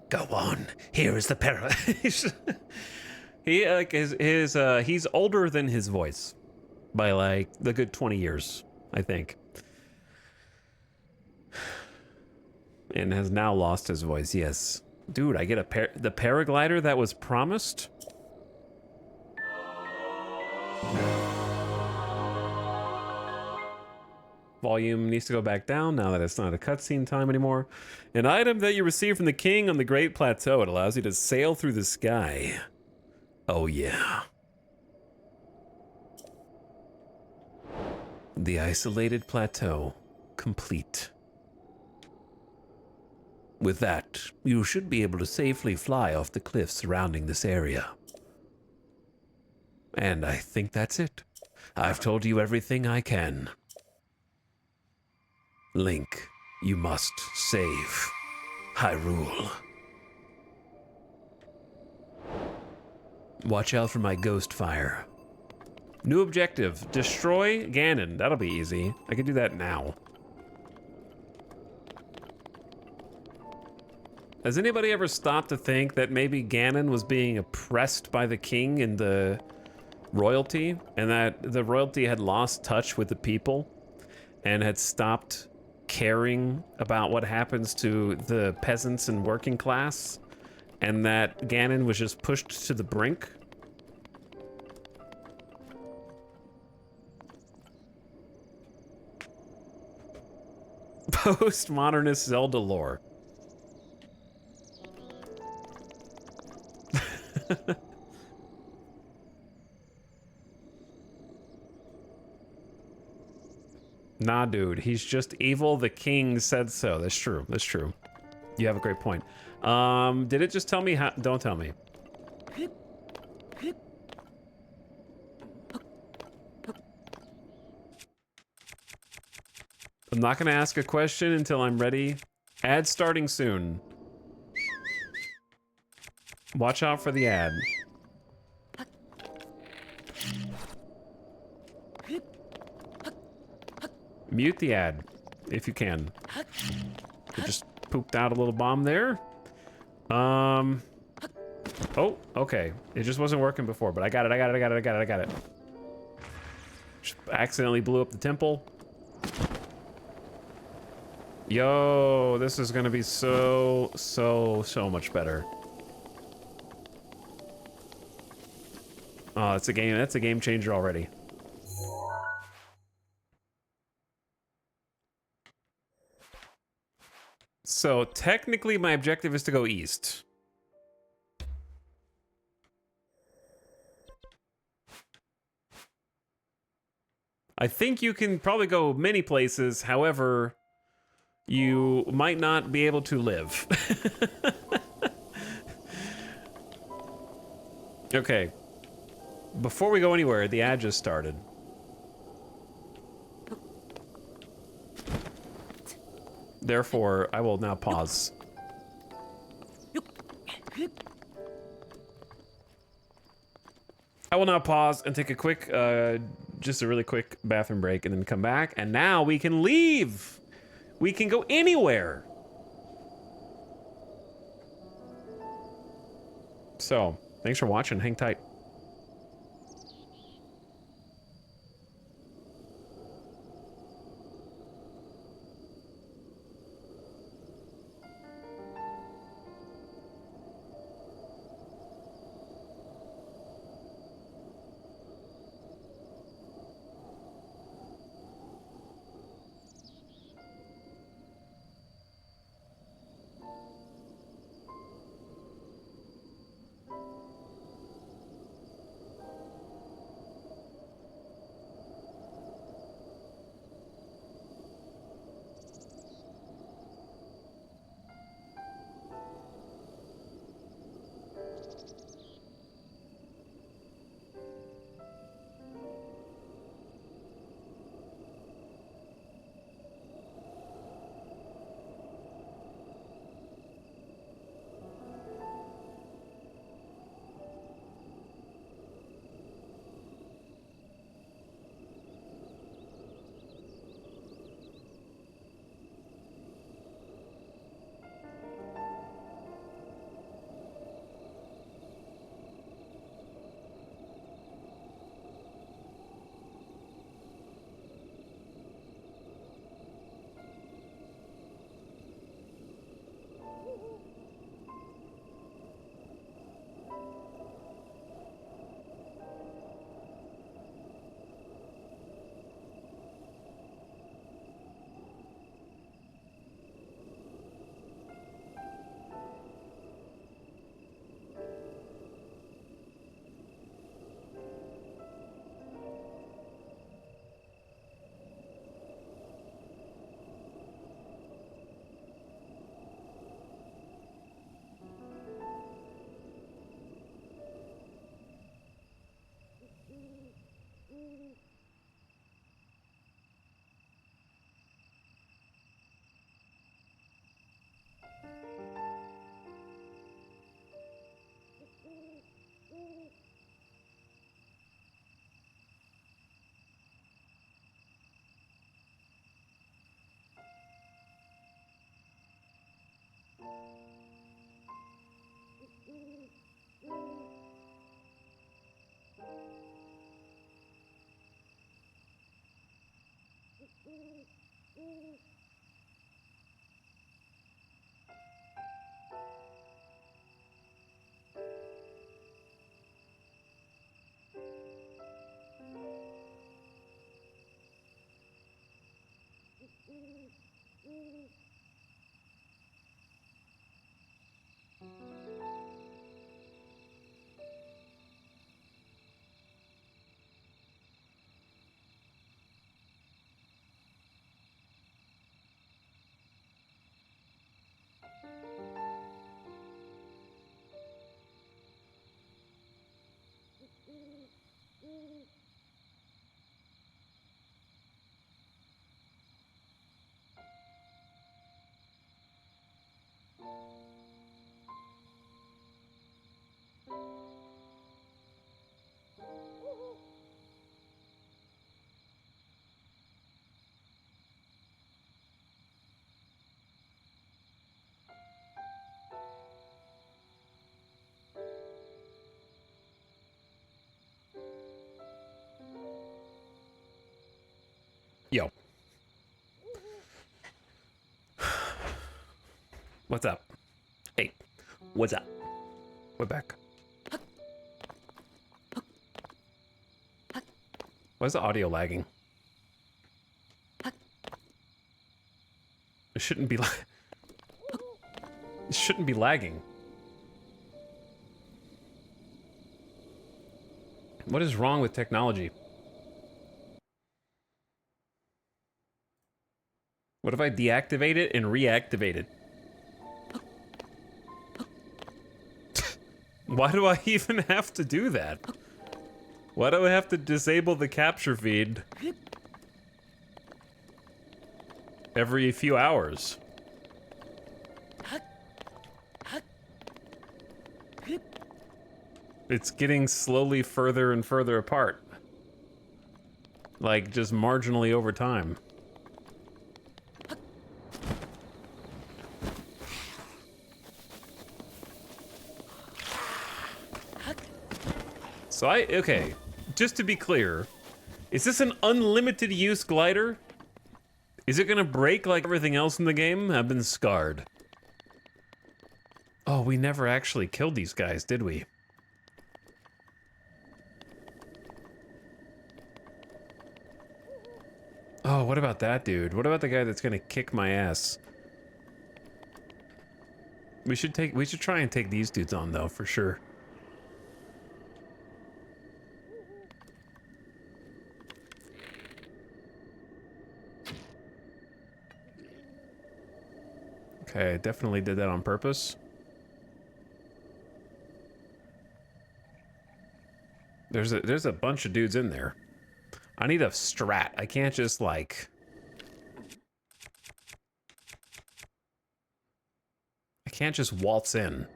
Go on. Here is the para. He like he's older than his voice by like the good 20 years, I think. And has now lost his voice. Yes. Dude, I get the paraglider that was promised. Volume needs to go back down now that it's not a cutscene time anymore. An item that you receive from the king on the Great Plateau. It allows you to sail through the sky. Oh yeah. The isolated plateau. Complete. With that, you should be able to safely fly off the cliffs surrounding this area. And I think that's it. I've told you everything I can. Link, you must save Hyrule. Watch out for my ghost fire. New objective, destroy Ganon. That'll be easy. I can do that now. Has anybody ever stopped to think that maybe Ganon was being oppressed by the king and the royalty, and that the royalty had lost touch with the people and had stopped caring about what happens to the peasants and working class, and that Ganon was just pushed to the brink? Postmodernist Zelda lore. Nah, dude, he's just evil. The king said so. That's true. That's true. You have a great point. Did it just tell me how? Don't tell me. I'm not gonna ask a question until I'm ready. Ad starting soon. Watch out for the ad. Mute the ad, if you can. It just pooped out a little bomb there. Oh, okay. It just wasn't working before, but I got it. Just accidentally blew up the temple. Yo, this is gonna be so much better. Oh, that's a game changer already. So technically my objective is to go east. I think you can probably go many places, however, you might not be able to live. Okay. Before we go anywhere, the ad just started. Therefore, I will now pause. I will now pause and take a quick, just a really quick bathroom break and then come back. And now we can leave. We can go anywhere. So, thanks for watching. Hang tight. Yo. What's up? Hey, what's up? We're back. Why is the audio lagging? It shouldn't be it shouldn't be lagging. What is wrong with technology? What if I deactivate it and reactivate it? Why do I even have to do that? Why do I have to disable the capture feed every few hours? It's getting slowly further and further apart. Like, just marginally over time. So okay, just to be clear, is this an unlimited use glider? Is it gonna break like everything else in the game? I've been scarred. Oh, we never actually killed these guys, did we? Oh, what about that dude? What about the guy that's gonna kick my ass? We should try and take these dudes on though, for sure. Okay, I definitely did that on purpose. There's a bunch of dudes in there. I need a strat. I can't just like... I can't just waltz in.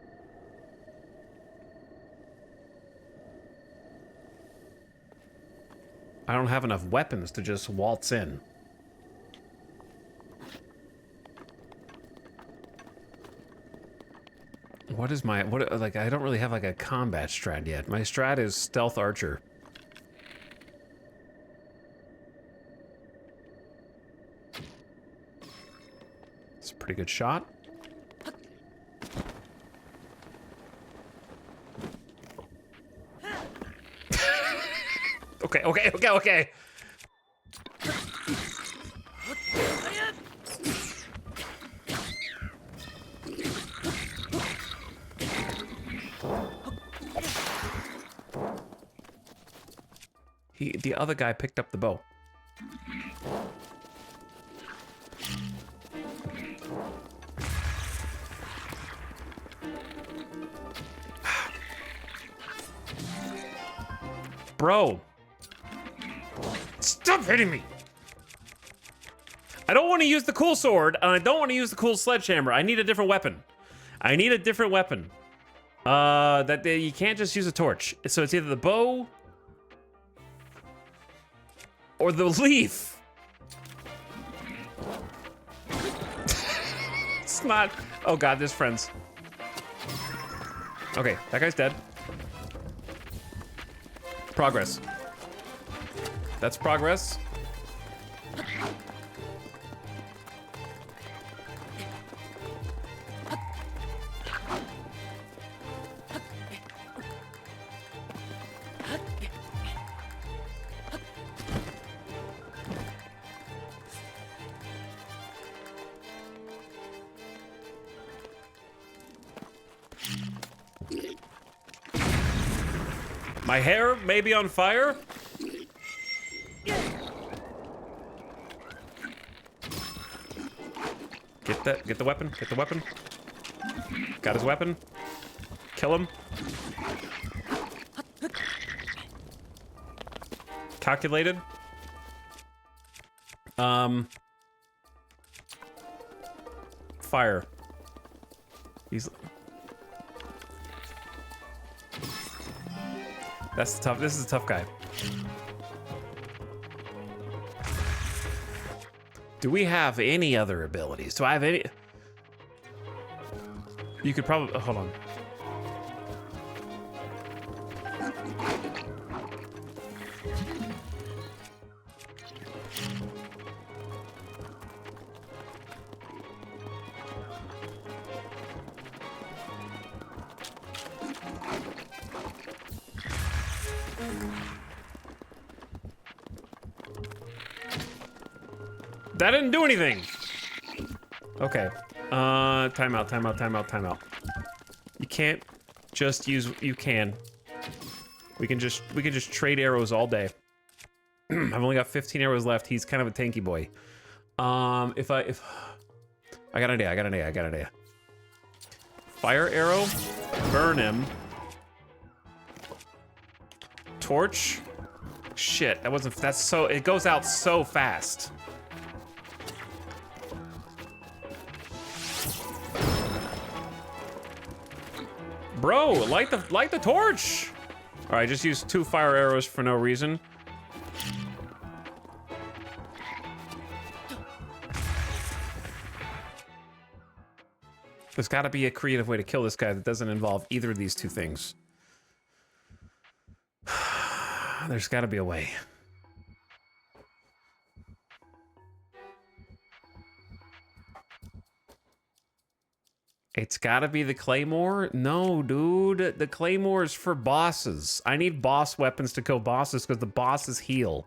I don't have enough weapons to just waltz in. What is my, like, I don't really have like a combat strat yet. My strat is stealth archer. It's a pretty good shot. Okay. The other guy picked up the bow. Bro. Stop hitting me. I don't want to use the cool sword, and I don't want to use the cool sledgehammer. I need a different weapon. You can't just use a torch. So it's either the bow or the leaf. It's not. Oh god, there's friends. Okay, that guy's dead. Progress. That's progress. My hair may be on fire. Get the weapon, get the weapon. Got his weapon. Kill him. Calculated. Fire. He's... That's tough. This is a tough guy. Do we have any other abilities? Do I have any? You could probably... hold on. That didn't do anything. Okay. Timeout, timeout, timeout, timeout. You can't just use... You can. We can just trade arrows all day. I've only got 15 arrows left. He's kind of a tanky boy. If I got an idea. Fire arrow. Burn him. Torch. Shit, that wasn't... That's so... It goes out so fast. Bro, light the torch! All right, just used 2 fire arrows for no reason. There's gotta be a creative way to kill this guy that doesn't involve either of these 2 things. There's gotta be a way. It's gotta be the claymore? No, dude. The claymore is for bosses. I need boss weapons to kill bosses because the bosses heal.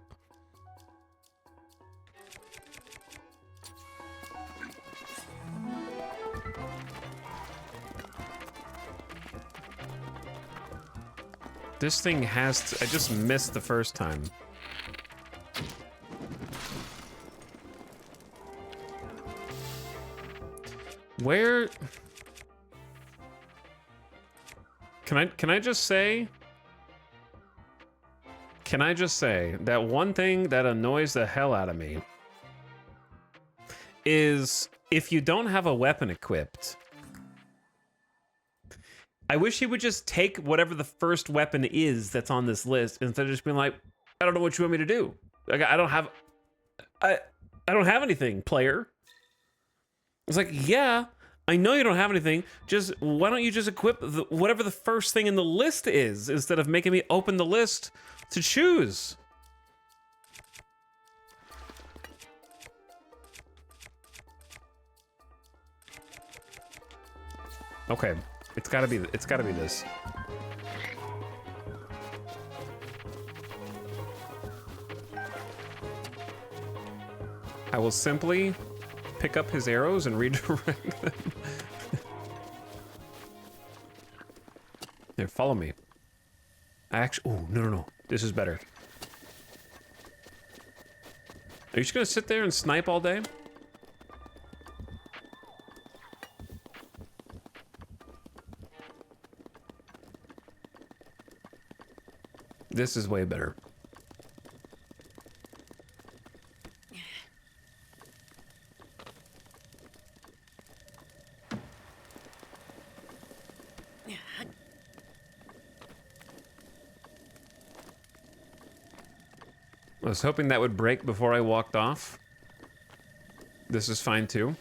This thing has to... I just missed the first time. Where... Can I just say that one thing that annoys the hell out of me is if you don't have a weapon equipped, I wish he would just take whatever the first weapon is that's on this list instead of just being like, I don't know what you want me to do. Like, I don't have anything, player. It's like, yeah, I know you don't have anything. Just why don't you just equip whatever the first thing in the list is instead of making me open the list to choose? Okay, it's gotta be this. I will simply pick up his arrows and redirect them. Here, follow me. Oh, no. This is better. Are you just gonna sit there and snipe all day? This is way better. I was hoping that would break before I walked off. This is fine too.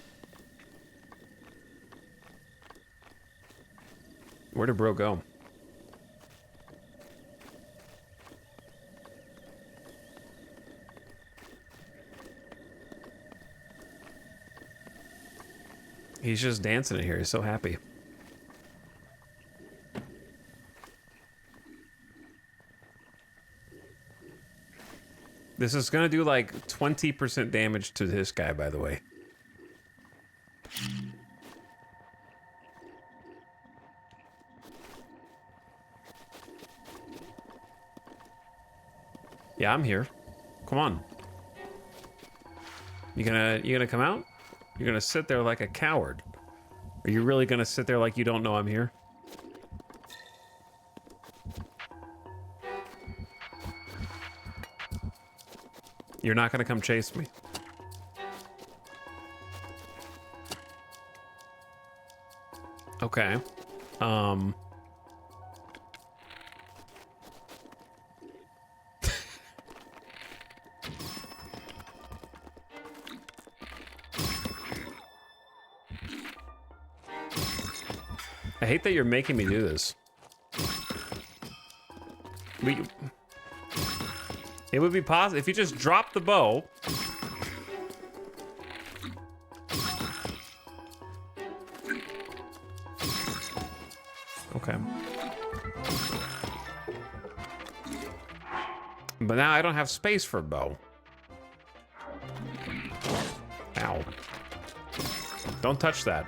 Where did bro go? He's just dancing in here. He's so happy. This is gonna do like 20% damage to this guy, by the way. Yeah, I'm here. Come on. You gonna come out? You're gonna sit there like a coward. Are you really gonna sit there like you don't know I'm here? You're not gonna come chase me. Okay. I hate that you're making me do this. It would be possible if you just drop the bow. Okay. But now I don't have space for a bow. Ow. Don't touch that.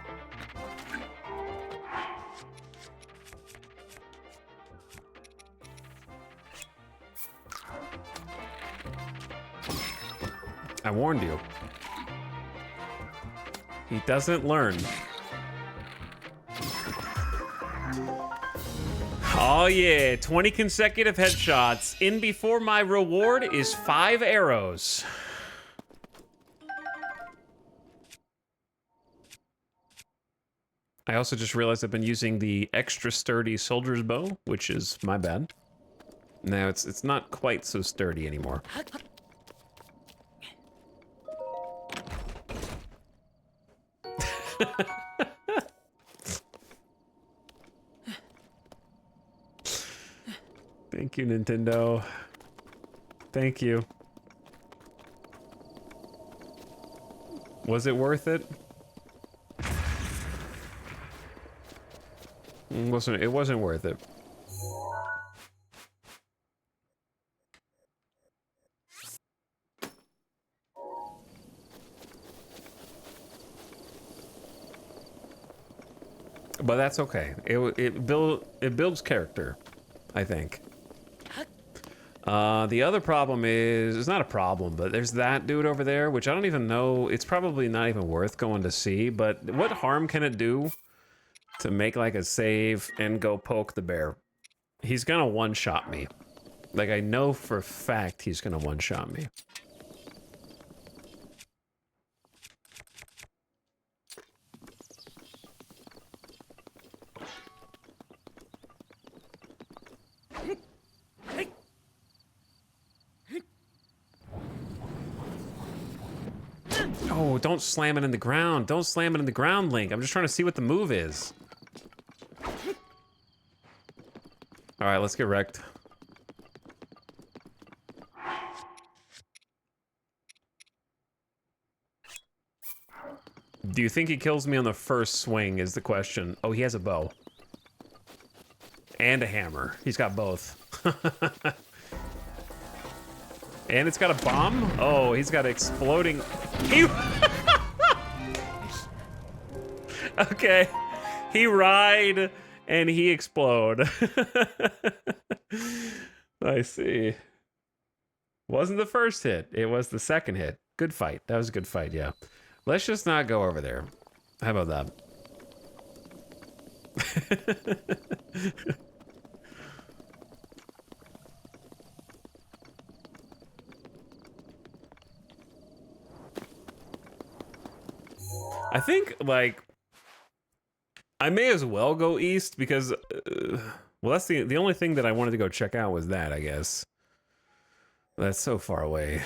I warned you. He doesn't learn. Oh yeah, 20 consecutive headshots. In before my reward is 5 arrows. I also just realized I've been using the extra sturdy soldier's bow, which is my bad. Now it's not quite so sturdy anymore. Thank you, Nintendo. Thank you. Was it worth it? It wasn't worth it. But that's okay. It builds character, I think. The other problem is, it's not a problem, but there's that dude over there, which I don't even know. It's probably not even worth going to see, but what harm can it do to make like a save and go poke the bear? He's gonna one-shot me. Like, I know for a fact he's gonna one-shot me. Oh, don't slam it in the ground. Don't slam it in the ground, Link. I'm just trying to see what the move is. All right, let's get wrecked. Do you think he kills me on the first swing is the question. Oh, he has a bow. And a hammer. He's got both. And it's got a bomb? Oh, he's got exploding... Okay. He ride and he explode. I see. Wasn't the first hit. It was the second hit. Good fight. That was a good fight, yeah. Let's just not go over there. How about that? I think, like, I may as well go east because, well, that's the only thing that I wanted to go check out was that, I guess. That's so far away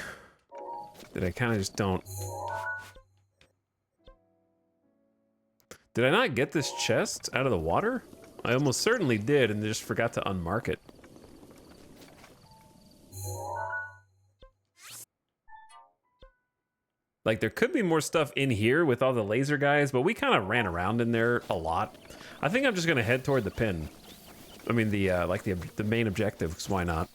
that I kind of just don't. Did I not get this chest out of the water? I almost certainly did and just forgot to unmark it. Like, there could be more stuff in here with all the laser guys, but we kind of ran around in there a lot. I think I'm just gonna head toward the pin. I mean, the main objective, because why not?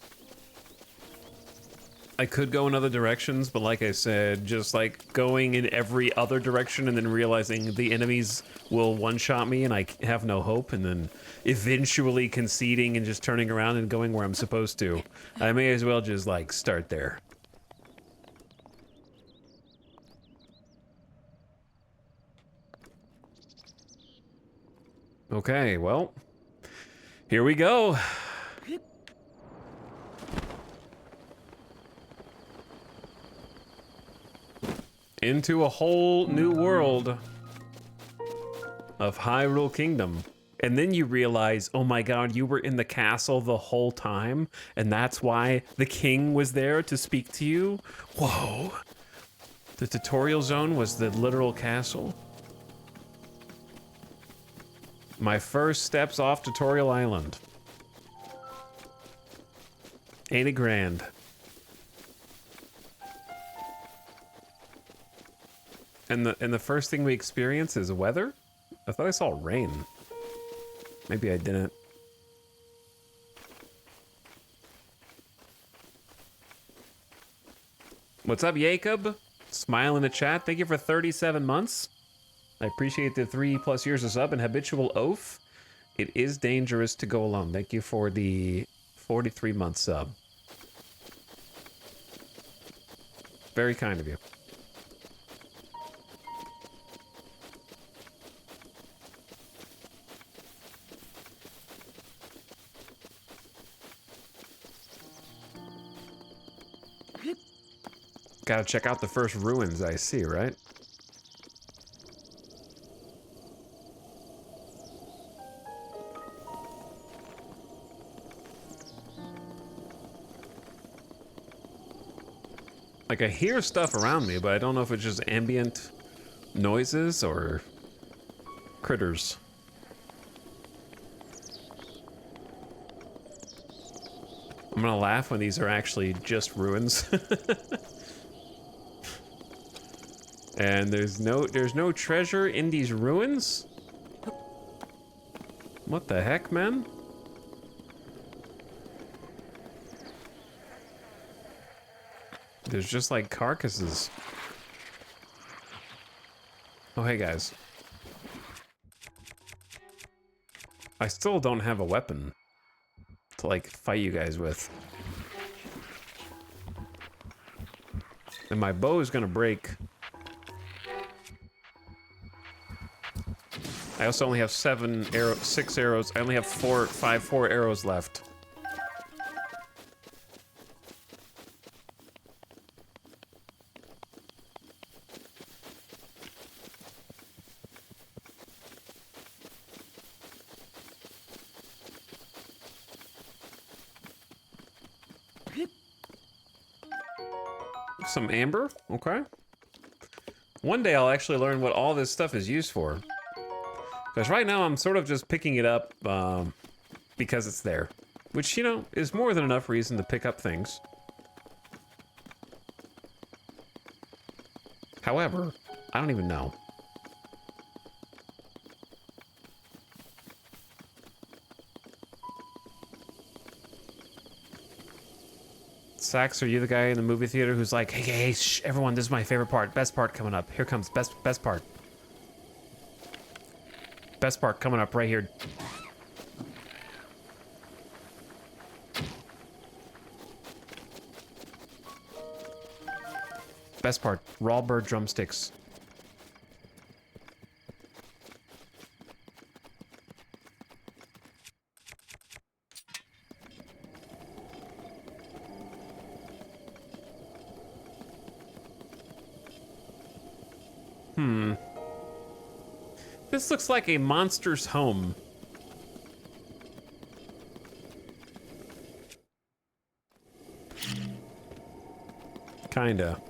I could go in other directions, but like I said, just like going in every other direction and then realizing the enemies will one-shot me and I have no hope, and then eventually conceding and just turning around and going where I'm supposed to. I may as well just like start there. Okay, well, here we go. Into a whole new world of Hyrule Kingdom. And then you realize, oh my god, you were in the castle the whole time, and that's why the king was there to speak to you? Whoa. The tutorial zone was the literal castle. My first steps off Tutorial Island. Ain't it grand? And the first thing we experience is weather? I thought I saw rain. Maybe I didn't. What's up, Jacob? Smile in the chat. Thank you for 37 months. I appreciate the 3+ years of sub and habitual oath. It is dangerous to go alone. Thank you for the 43-month sub. Very kind of you. Gotta check out the first ruins I see, right? Like, I hear stuff around me, but I don't know if it's just ambient noises or critters. I'm gonna laugh when these are actually just ruins. And there's no treasure in these ruins? What the heck, man? There's just like carcasses. Oh, hey guys. I still don't have a weapon to like fight you guys with. And my bow is gonna break. I also only have 6 arrows. I only have 4 arrows left. Some amber, okay. One day I'll actually learn what all this stuff is used for. Because right now I'm sort of just picking it up because it's there. Which, you know, is more than enough reason to pick up things. However, I don't even know. Sax, are you the guy in the movie theater who's like, hey, shh, everyone, this is my favorite part. Best part coming up. Here comes best part. Best part coming up right here. Best part, raw bird drumsticks. This looks like a monster's home. Kinda.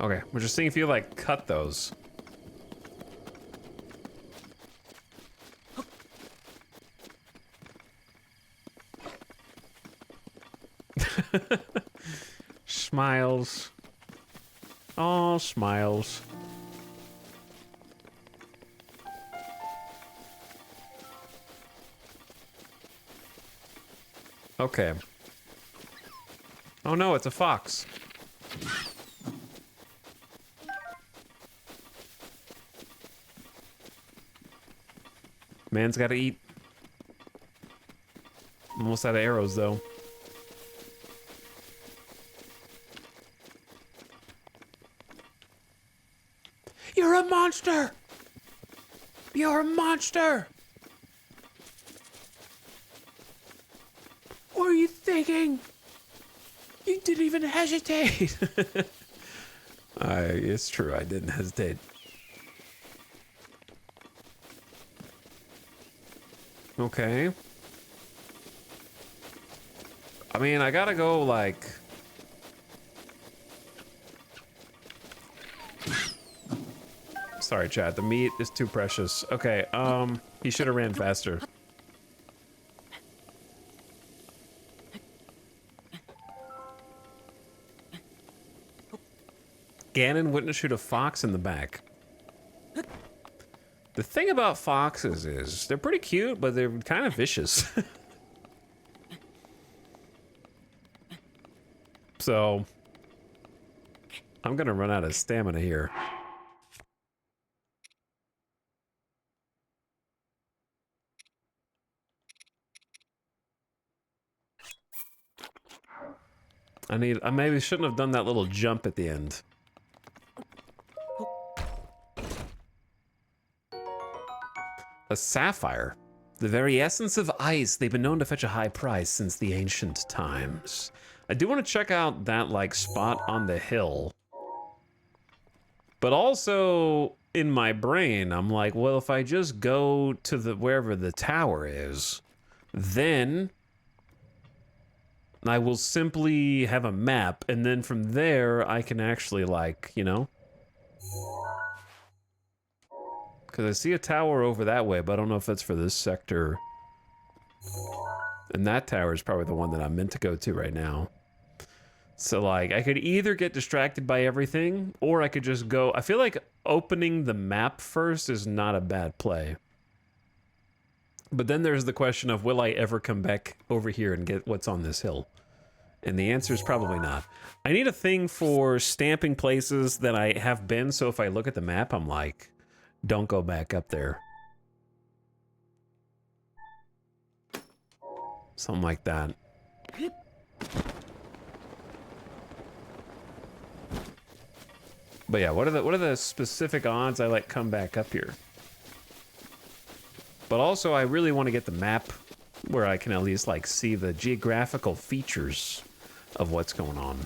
Okay, we're just seeing if you like cut those. Smiles. Oh, smiles. Okay. Oh no, it's a fox. Man's gotta eat. Almost out of arrows, though. You're a monster! You're a monster! What are you thinking? You didn't even hesitate. It's true, I didn't hesitate. Okay. I mean, I gotta go, like... Sorry, chat, the meat is too precious. Okay, he should have ran faster. Ganon wouldn't shoot a fox in the back. The thing about foxes is they're pretty cute, but they're kind of vicious. So, I'm gonna run out of stamina here. I maybe shouldn't have done that little jump at the end. A sapphire. The very essence of ice. They've been known to fetch a high price since the ancient times. I do want to check out that, like, spot on the hill. But also, in my brain, I'm like, well, if I just go to the wherever the tower is, then I will simply have a map, and then from there, I can actually, like, you know? Because I see a tower over that way, but I don't know if that's for this sector. And that tower is probably the one that I'm meant to go to right now. So, like, I could either get distracted by everything, or I could just go... I feel like opening the map first is not a bad play. But then there's the question of, will I ever come back over here and get what's on this hill? And the answer is probably not. I need a thing for stamping places that I have been, so if I look at the map, I'm like, don't go back up there. Something like that. But yeah, what are the specific odds I like come back up here? But also, I really want to get the map where I can at least like see the geographical features of what's going on.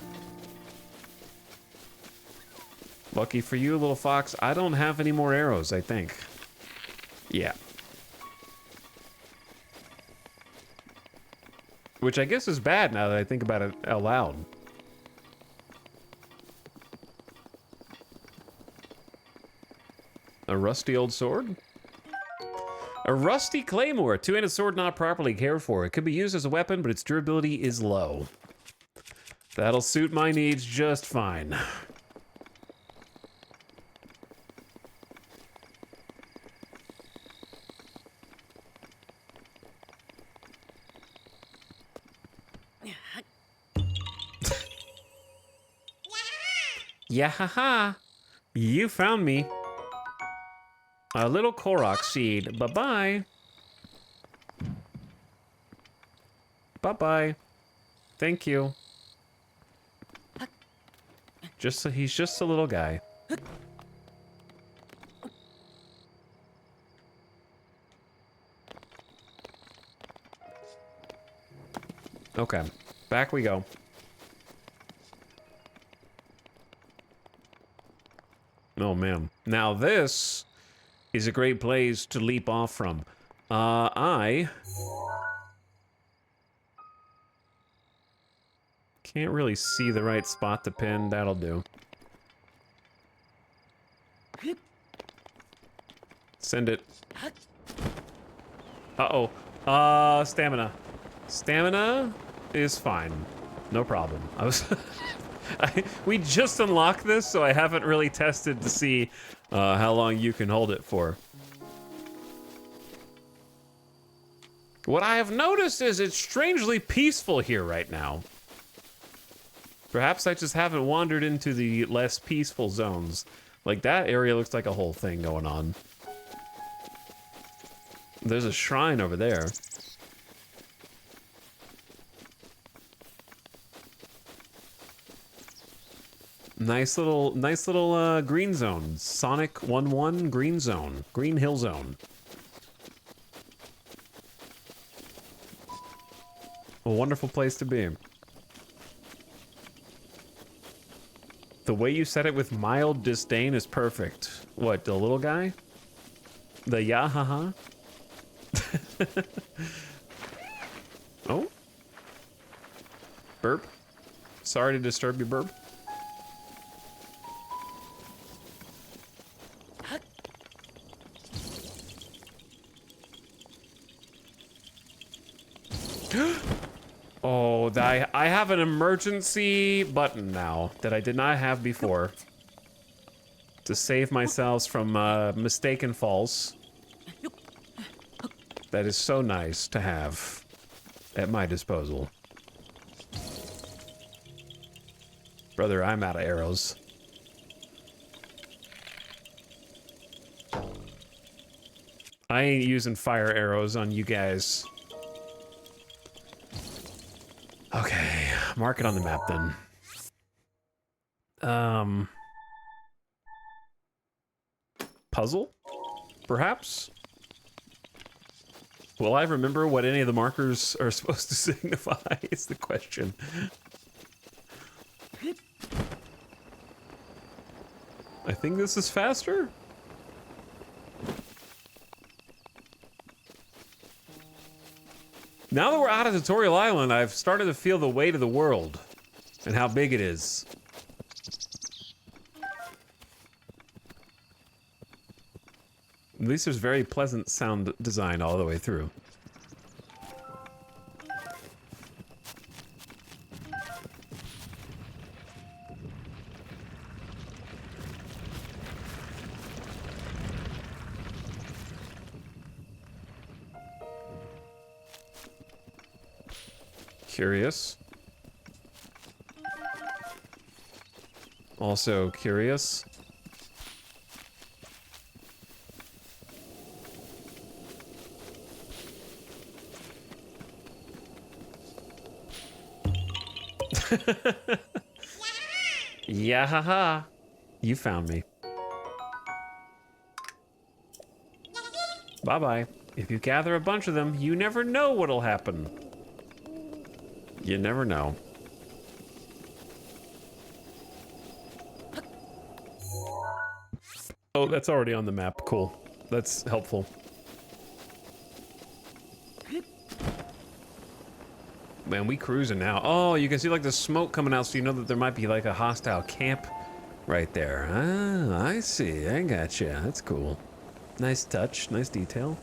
Lucky for you, little fox, I don't have any more arrows, I think. Yeah. Which I guess is bad now that I think about it out loud. A rusty old sword? A rusty claymore, a two-handed sword not properly cared for. It could be used as a weapon, but its durability is low. That'll suit my needs just fine. Yeah, haha. You found me. A little Korok seed. Bye-bye. Bye-bye. Thank you. He's just a little guy. Okay, back we go. Oh man. Now this is a great place to leap off from. I can't really see the right spot to pin. That'll do. Send it. Uh-oh. Stamina. Stamina is fine. No problem. I was... we just unlocked this, so I haven't really tested to see how long you can hold it for. What I have noticed is it's strangely peaceful here right now. Perhaps I just haven't wandered into the less peaceful zones. Like, that area looks like a whole thing going on. There's a shrine over there. Nice little green zone. Sonic 1-1 green zone. Green hill zone. A wonderful place to be. The way you said it with mild disdain is perfect. What, the little guy? The yahaha? Oh? Burp? Sorry to disturb your burp. Oh, I have an emergency button now that I did not have before to save myself from mistaken falls. That is so nice to have at my disposal. Brother, I'm out of arrows. I ain't using fire arrows on you guys. Okay, mark it on the map then. Puzzle? Perhaps? Will I remember what any of the markers are supposed to signify is the question. I think this is faster? Now that we're out of Tutorial Island, I've started to feel the weight of the world and how big it is. At least there's very pleasant sound design all the way through. Curious. Also curious. Yeah, haha. You found me. Bye-bye. If you gather a bunch of them, you never know what'll happen. You never know. Oh, that's already on the map. Cool. That's helpful. Man, we cruising now. Oh, you can see like the smoke coming out, so you know that there might be like a hostile camp right there. Ah, I see. I gotcha. That's cool. Nice touch. Nice detail.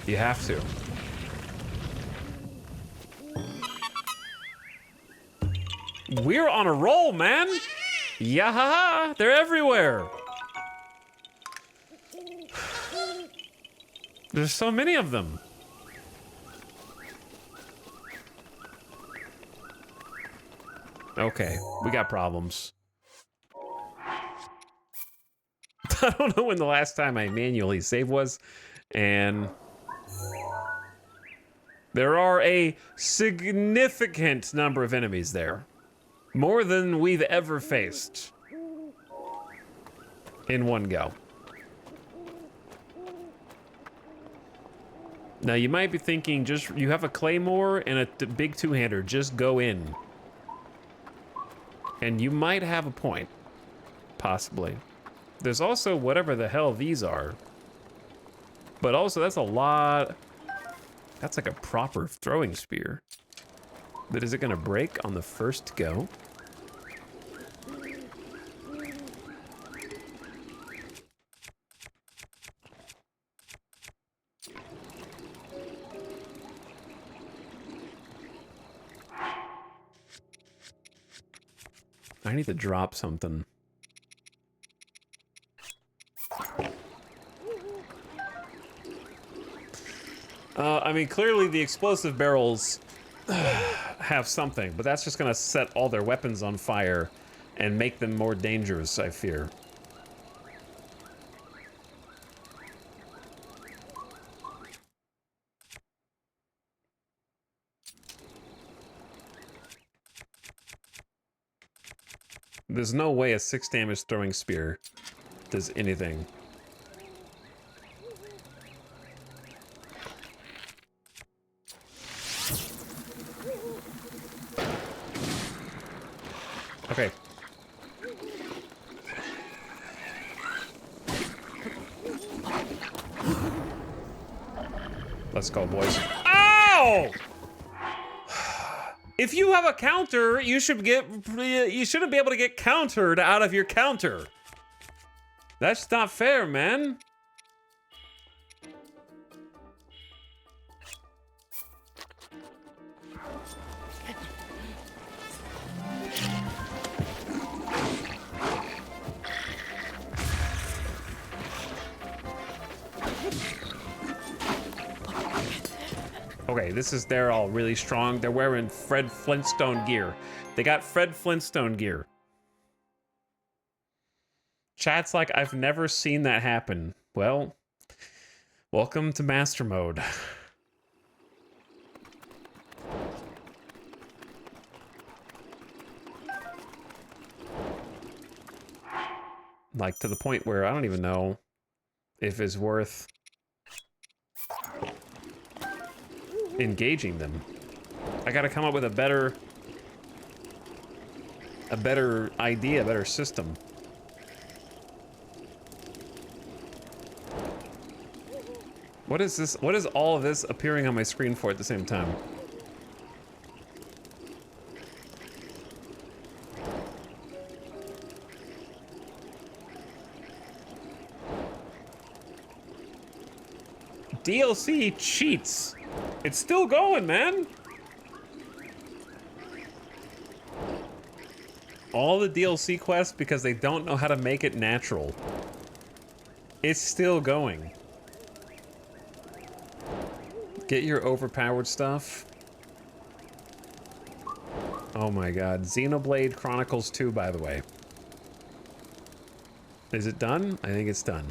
You have to. We're on a roll, man. Yahaha, they're everywhere. There's so many of them. Okay, we got problems. I don't know when the last time I manually saved was, and there are a significant number of enemies there. More than we've ever faced in one go. Now you might be thinking, just you have a claymore and a big two-hander, just go in. And you might have a point, possibly. There's also whatever the hell these are. But also that's a lot, that's like a proper throwing spear. But is it gonna break on the first go? I need to drop something. I mean, clearly the explosive barrels have something, but that's just gonna set all their weapons on fire and make them more dangerous, I fear. There's no way a 6 damage throwing spear does anything. Okay. Let's go, boys. Ow! If you have a counter, you shouldn't be able to get countered out of your counter. That's not fair, man. Okay, they're all really strong. They're wearing Fred Flintstone gear. They got Fred Flintstone gear. Chat's like, I've never seen that happen. Well, welcome to Master Mode. Like, to the point where I don't even know if it's worth engaging them. I gotta come up with a better idea, a better system. What is this? What is all of this appearing on my screen for at the same time? DLC cheats. It's still going, man. All the DLC quests because they don't know how to make it natural. It's still going. Get your overpowered stuff. Oh my god. Xenoblade Chronicles 2, by the way. Is it done? I think it's done.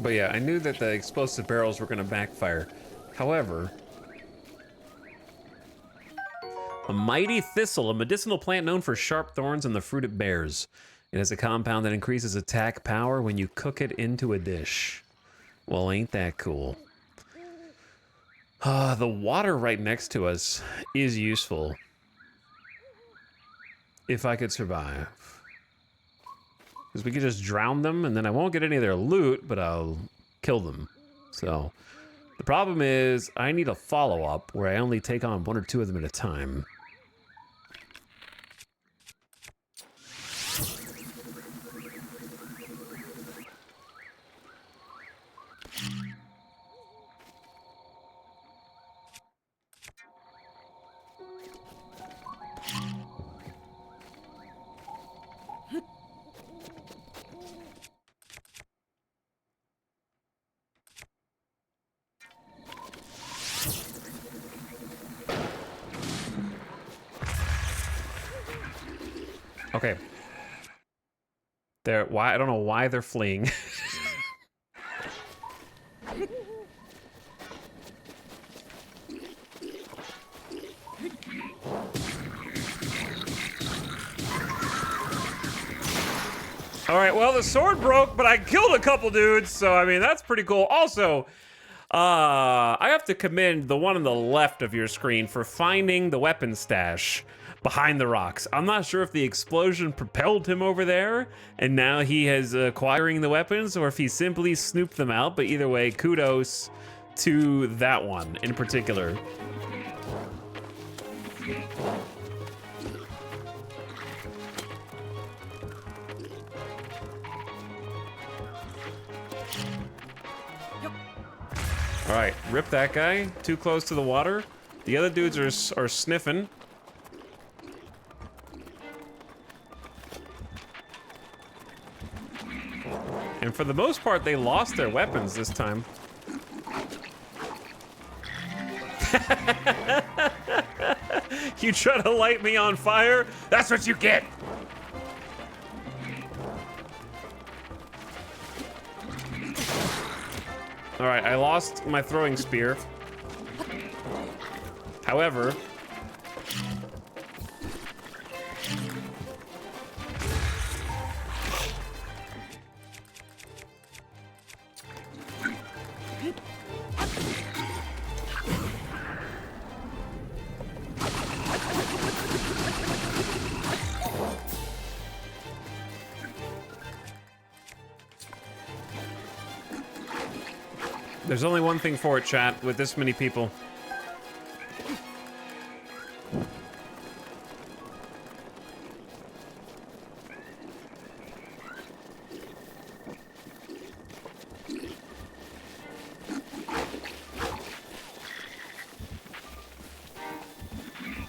But yeah, I knew that the explosive barrels were going to backfire. However, a mighty thistle, a medicinal plant known for sharp thorns and the fruit it bears. It has a compound that increases attack power when you cook it into a dish. Well, ain't that cool? The water right next to us is useful. If I could survive. Because we could just drown them, and then I won't get any of their loot, but I'll kill them. So, the problem is, I need a follow-up where I only take on 1 or 2 of them at a time. Okay. I don't know why they're fleeing. All right, well, the sword broke, but I killed a couple dudes, so I mean, that's pretty cool. Also, I have to commend the one on the left of your screen for finding the weapon stash behind the rocks. I'm not sure if the explosion propelled him over there and now he is acquiring the weapons, or if he simply snooped them out, but either way, kudos to that one in particular. All right, rip that guy. Too close to the water. The other dudes are sniffing. And for the most part, they lost their weapons this time. You try to light me on fire? That's what you get! Alright, I lost my throwing spear. However... There's only one thing for it, chat, with this many people.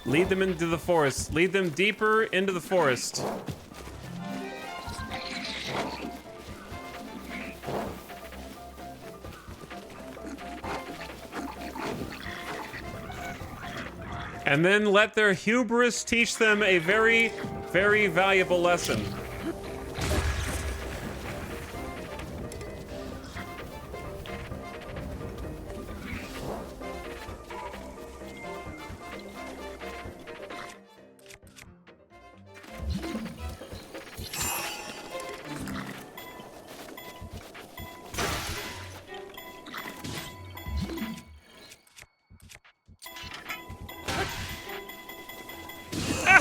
Lead them into the forest. Lead them deeper into the forest. And then let their hubris teach them a very, very valuable lesson.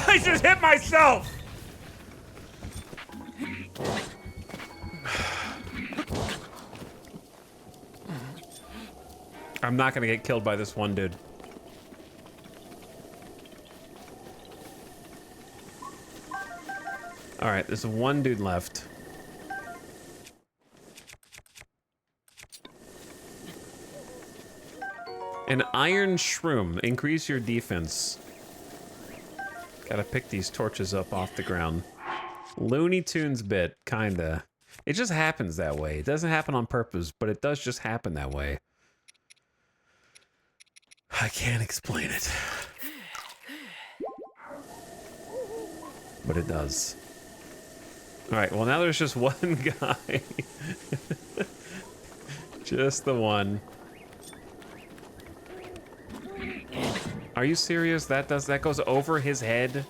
I just hit myself! I'm not gonna get killed by this one dude. Alright, there's one dude left. An iron shroom. Increase your defense. Gotta pick these torches up off the ground. Looney Tunes bit, kinda. It just happens that way. It doesn't happen on purpose, but it does just happen that way. I can't explain it. But it does. Alright, well now there's just one guy. Just the one. Are you serious? That goes over his head?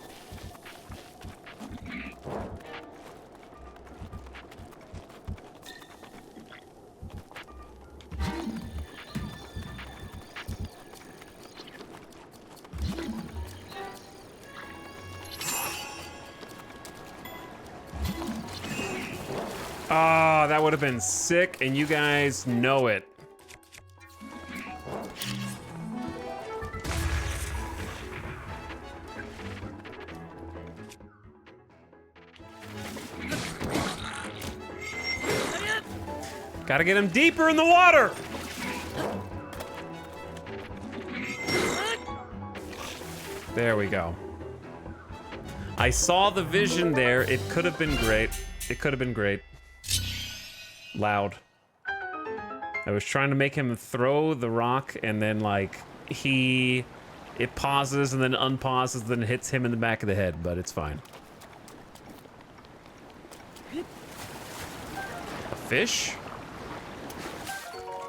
Oh, that would have been sick, and you guys know it. Gotta get him deeper in the water! There we go. I saw the vision there. It could have been great. It could have been great. Loud. I was trying to make him throw the rock and then like it pauses and then unpauses, then hits him in the back of the head, but it's fine. A fish?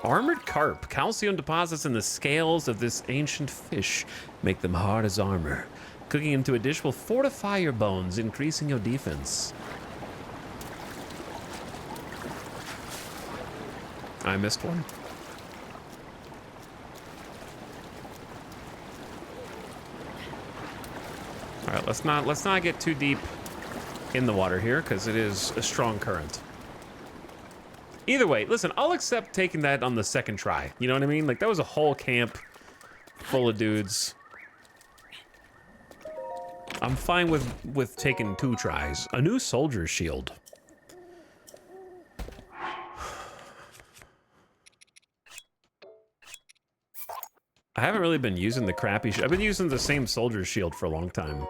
Armored carp. Calcium deposits in the scales of this ancient fish make them hard as armor. Cooking into a dish will fortify your bones, increasing your defense. I missed one. All right, let's not get too deep in the water here because it is a strong current. Either way, listen, I'll accept taking that on the second try. You know what I mean? Like, that was a whole camp full of dudes. I'm fine with taking 2 tries. A new soldier's shield. I haven't really been using the crappy I've been using the same soldier's shield for a long time.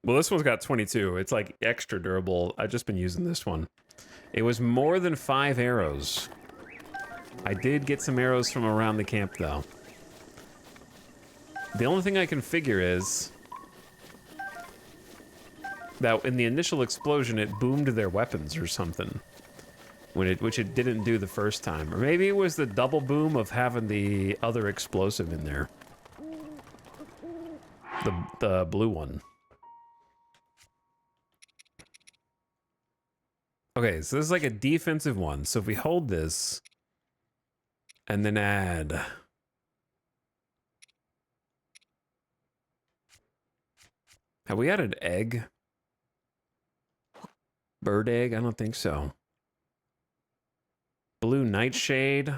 Well, this one's got 22. It's like extra durable. I've just been using this one. It was more than 5 arrows. I did get some arrows from around the camp, though. The only thing I can figure is that in the initial explosion, it boomed their weapons or something, which it didn't do the first time. Or maybe it was the double boom of having the other explosive in there. The blue one. Okay, so this is like a defensive one. So if we hold this and then add... Have we added egg? Bird egg? I don't think so. Blue nightshade.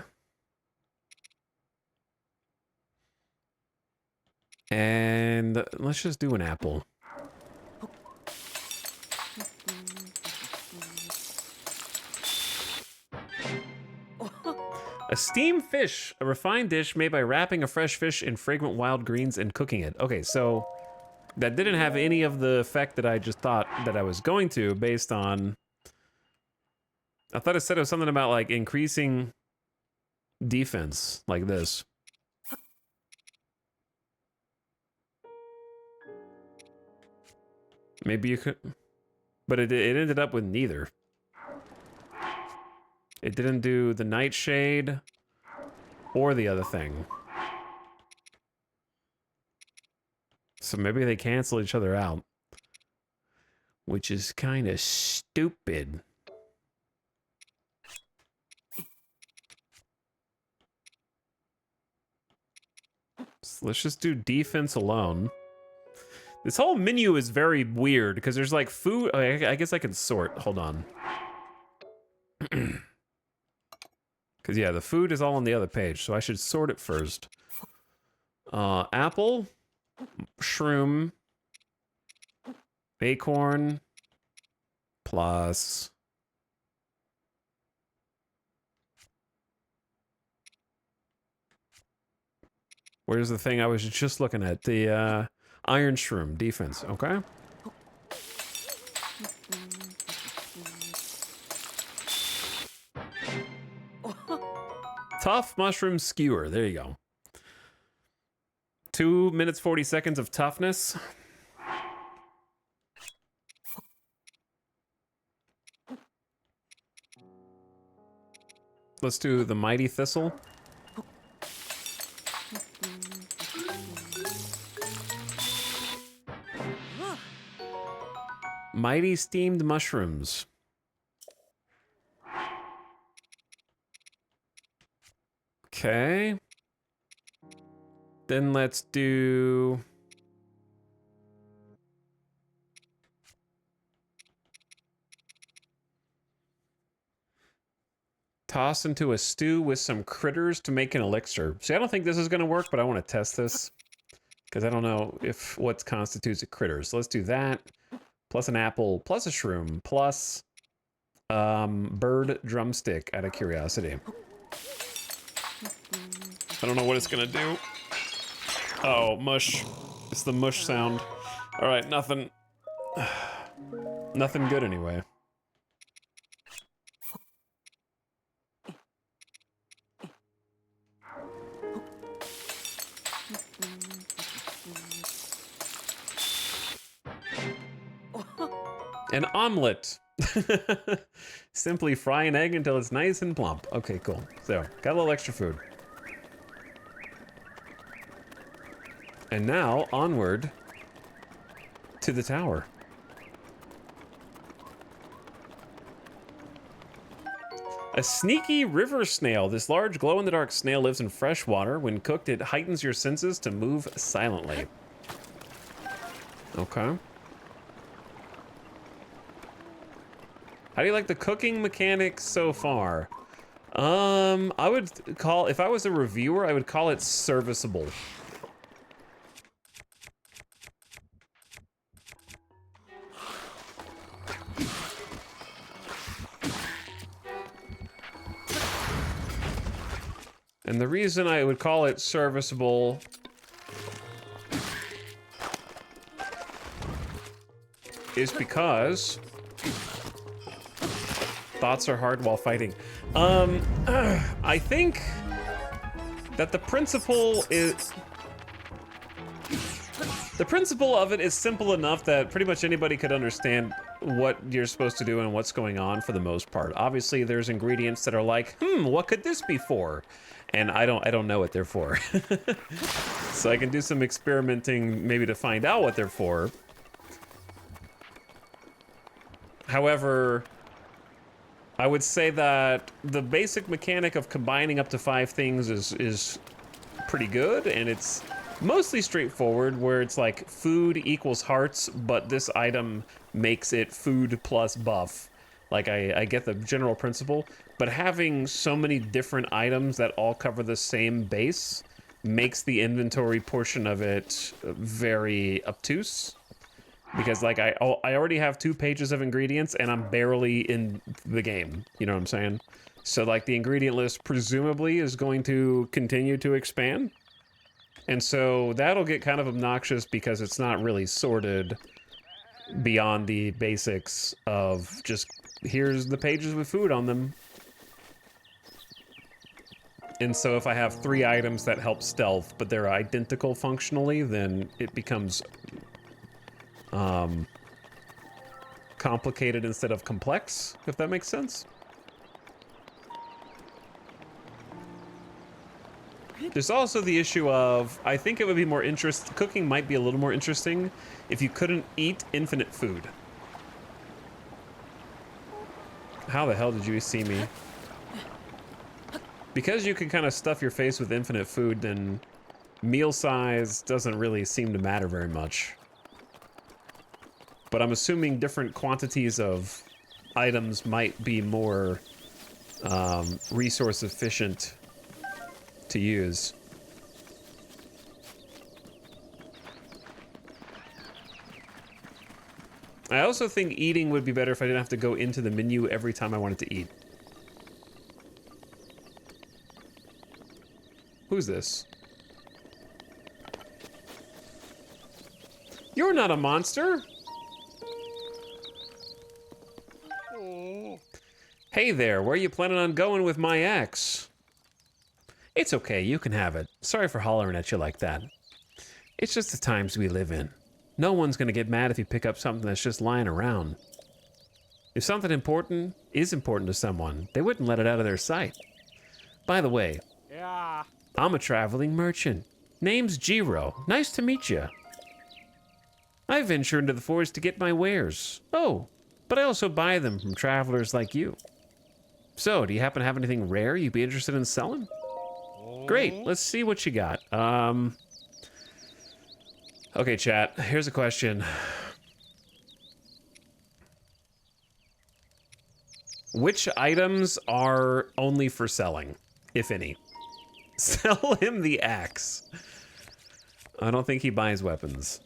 And let's just do an apple. A steamed fish, a refined dish made by wrapping a fresh fish in fragrant wild greens and cooking it. Okay, so that didn't have any of the effect that I just thought that I was going to, based on... I thought it said it was something about, like, increasing defense, like this. Maybe you could... But it ended up with neither. It didn't do the nightshade or the other thing. So maybe they cancel each other out. Which is kind of stupid. So let's just do defense alone. This whole menu is very weird because there's like food. I guess I can sort. Hold on. Because, yeah, the food is all on the other page, so I should sort it first. Apple, shroom, acorn, plus... Where's the thing I was just looking at? The iron shroom, defense, okay? Tough mushroom skewer. There you go. 2 minutes 40 seconds of toughness. Let's do the mighty thistle. Mighty steamed mushrooms. Okay. Then let's do... Toss into a stew with some critters to make an elixir. See, I don't think this is going to work, but I want to test this. Because I don't know if what constitutes a critter. So let's do that. Plus an apple, plus a shroom, plus bird drumstick out of curiosity. I don't know what it's gonna do. Oh, mush. It's the mush sound. All right, nothing. Nothing good anyway. An omelet. Simply fry an egg until it's nice and plump. Okay, cool. So, got a little extra food. And now, onward to the tower. A sneaky river snail. This large glow-in-the-dark snail lives in fresh water. When cooked, it heightens your senses to move silently. Okay. How do you like the cooking mechanics so far? I would call, if I was a reviewer, I would call it serviceable. And the reason I would call it serviceable is because thoughts are hard while fighting. I think that the principle of it is simple enough that pretty much anybody could understand what you're supposed to do and what's going on for the most part. Obviously, there's ingredients that are like, what could this be for? And I don't know what they're for. So I can do some experimenting maybe to find out what they're for. However, I would say that the basic mechanic of combining up to 5 things is pretty good, and it's mostly straightforward, where it's like food equals hearts, but this item makes it food plus buff. Like, I get the general principle, but having so many different items that all cover the same base makes the inventory portion of it very obtuse. Because, like, I already have 2 pages of ingredients, and I'm barely in the game. You know what I'm saying? So, like, the ingredient list presumably is going to continue to expand. And so that'll get kind of obnoxious because it's not really sorted beyond the basics of just, here's the pages with food on them. And so if I have 3 items that help stealth, but they're identical functionally, then it becomes complicated instead of complex, if that makes sense. There's also the issue of, I think it would be more cooking might be a little more interesting if you couldn't eat infinite food. How the hell did you see me? Because you can kind of stuff your face with infinite food, then meal size doesn't really seem to matter very much. But I'm assuming different quantities of items might be more resource efficient to use. I also think eating would be better if I didn't have to go into the menu every time I wanted to eat. Who's this? You're not a monster! Hey there, where are you planning on going with my axe? It's okay, you can have it. Sorry for hollering at you like that. It's just the times we live in. No one's gonna get mad if you pick up something that's just lying around. If something important is important to someone, they wouldn't let it out of their sight. By the way, Yeah. I'm a traveling merchant. Name's Jiro. Nice to meet you. I venture into the forest to get my wares. Oh, but I also buy them from travelers like you. So, do you happen to have anything rare you'd be interested in selling? Great, let's see what you got. Okay, chat, here's a question. Which items are only for selling, if any? Sell him the axe. I don't think he buys weapons.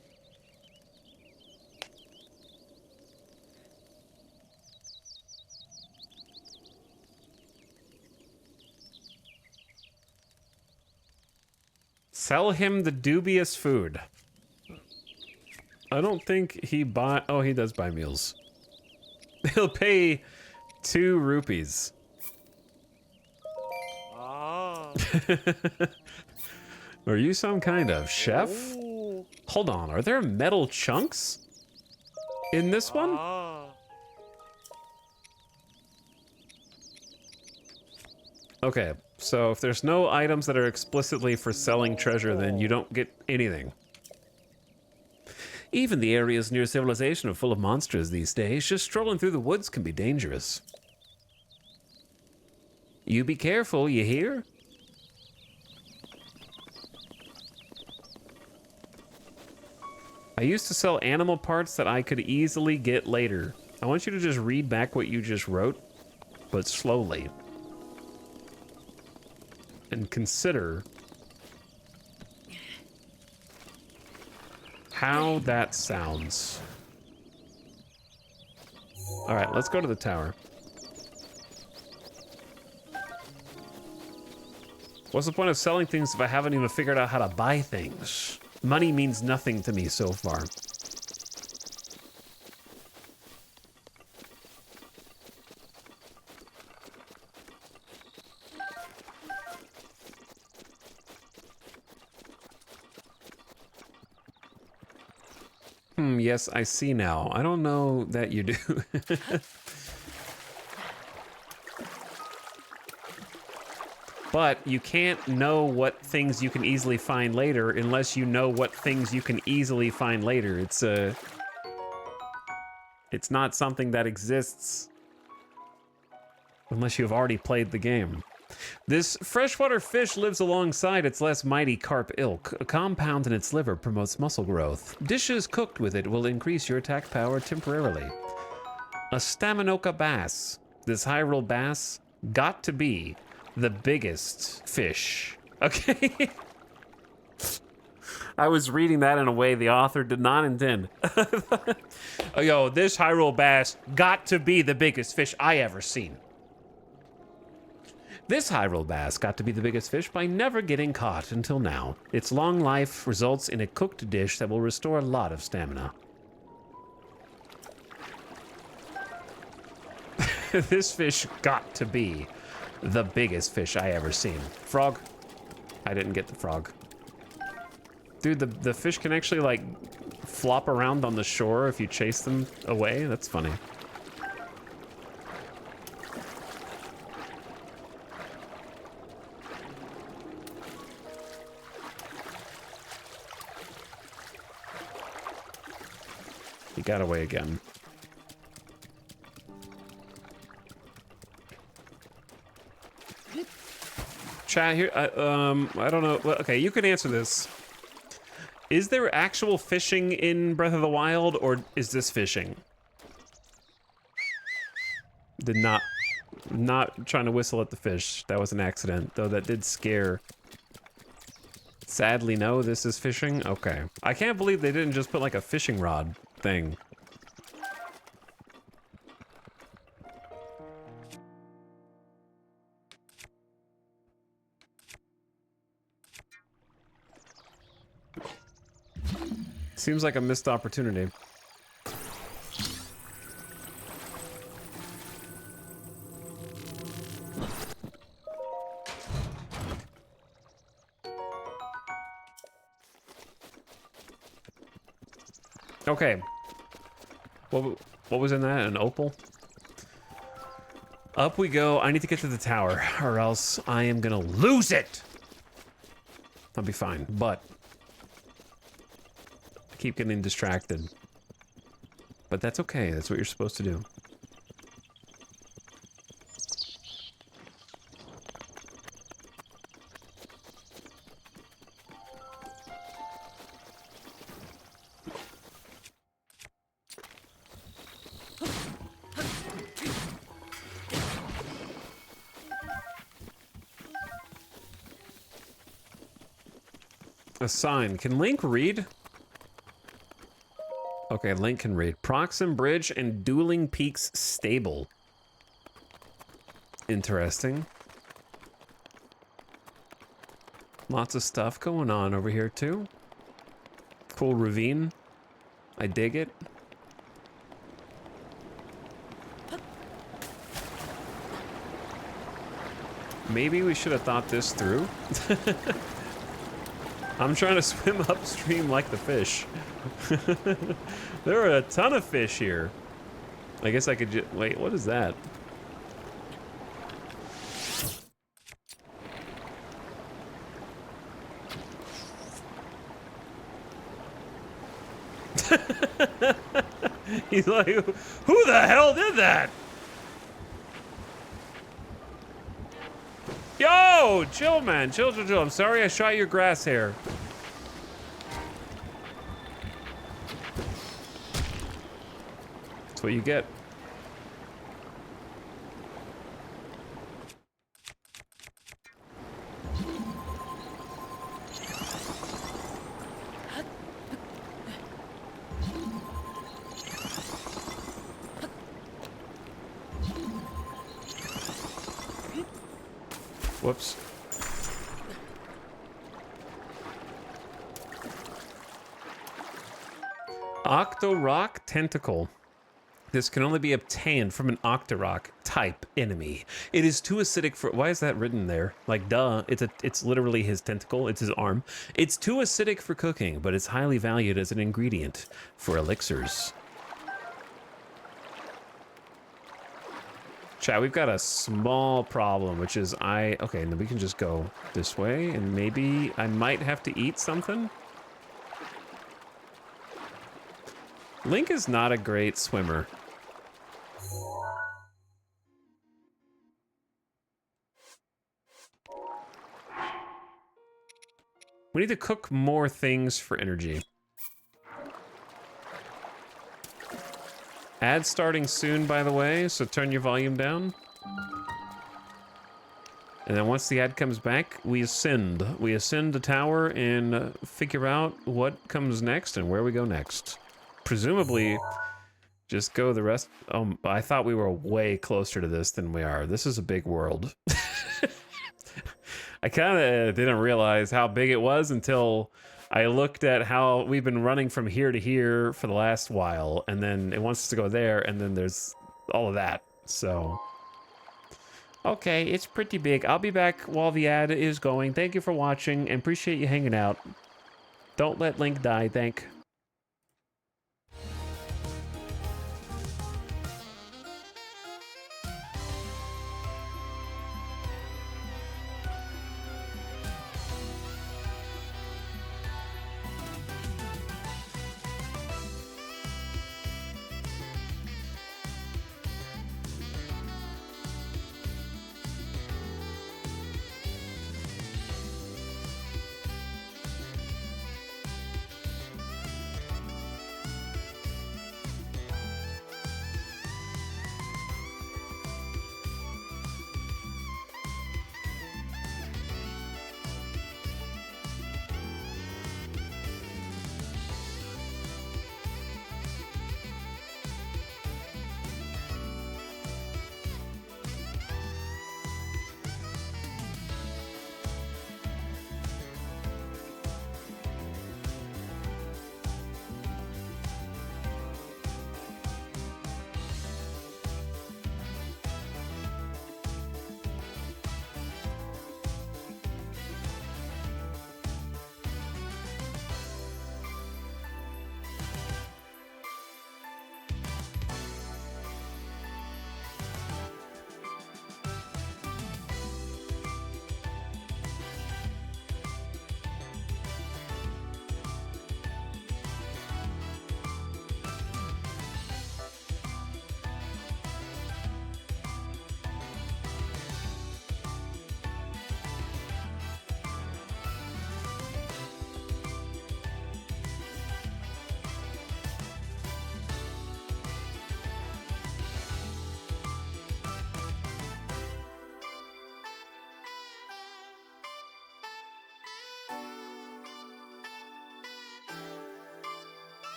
Sell him the dubious food. I don't think he buy. Oh, he does buy meals. He'll pay 2 rupees. Ah. Are you some kind of chef? Ooh. Hold on, are there metal chunks in this one? Ah. Okay, so if there's no items that are explicitly for selling treasure, then you don't get anything. Even the areas near civilization are full of monsters these days. Just strolling through the woods can be dangerous. You be careful, you hear? I used to sell animal parts that I could easily get later. I want you to just read back what you just wrote, but slowly. And consider how that sounds. All right, let's go to the tower. What's the point of selling things if I haven't even figured out how to buy things? Money means nothing to me so far. Yes, I see now. I don't know that you do. But you can't know what things you can easily find later unless you know what things you can easily find later. It's not something that exists unless you've already played the game. This freshwater fish lives alongside its less mighty carp ilk. A compound in its liver promotes muscle growth. Dishes cooked with it will increase your attack power temporarily. A Staminoka bass. This Hyrule bass got to be the biggest fish. Okay. I was reading that in a way the author did not intend. Oh, yo, this Hyrule bass got to be the biggest fish I ever seen. This Hyrule bass got to be the biggest fish by never getting caught until now. Its long life results in a cooked dish that will restore a lot of stamina. This fish got to be the biggest fish I ever seen. Frog. I didn't get the frog. Dude, the fish can actually, like, flop around on the shore if you chase them away. That's funny. He got away again. Chat here, I don't know. Well, okay, you can answer this. Is there actual fishing in Breath of the Wild, or is this fishing? Did not trying to whistle at the fish. That was an accident, though that did scare. Sadly, no, this is fishing? Okay. I can't believe they didn't just put like a fishing rod thing. Seems like a missed opportunity. Okay. What was in that? An opal? Up we go. I need to get to the tower, or else I am gonna lose it! I'll be fine, but I keep getting distracted. But that's okay. That's what you're supposed to do. A sign. Can Link read? Okay, Link can read. Proxim Bridge and Dueling Peaks Stable. Interesting. Lots of stuff going on over here too. Cool ravine. I dig it. Maybe we should have thought this through. I'm trying to swim upstream like the fish. There are a ton of fish here. I guess I could just... Wait, what is that? He's like, who the hell did that? Yo, chill, man. Chill. I'm sorry I shot your grass hair. what you get. Whoops. Octorok Tentacle. This can only be obtained from an Octorok type enemy. It is too acidic for... Why is that written there? Like, duh. It's literally his tentacle. It's his arm. It's too acidic for cooking, but it's highly valued as an ingredient for elixirs. Chat, we've got a small problem, which is okay, and then we can just go this way, and maybe I might have to eat something? Link is not a great swimmer. We need to cook more things for energy. Ad starting soon, by the way, so turn your volume down. And then once the ad comes back, we ascend. We ascend the tower and figure out what comes next and where we go next. Presumably, just go the rest... Oh, I thought we were way closer to this than we are. This is a big world. I kind of didn't realize how big it was until I looked at how we've been running from here to here for the last while, and then it wants us to go there, and then there's all of that, so... Okay, it's pretty big. I'll be back while the ad is going. Thank you for watching, and appreciate you hanging out. Don't let Link die, thank.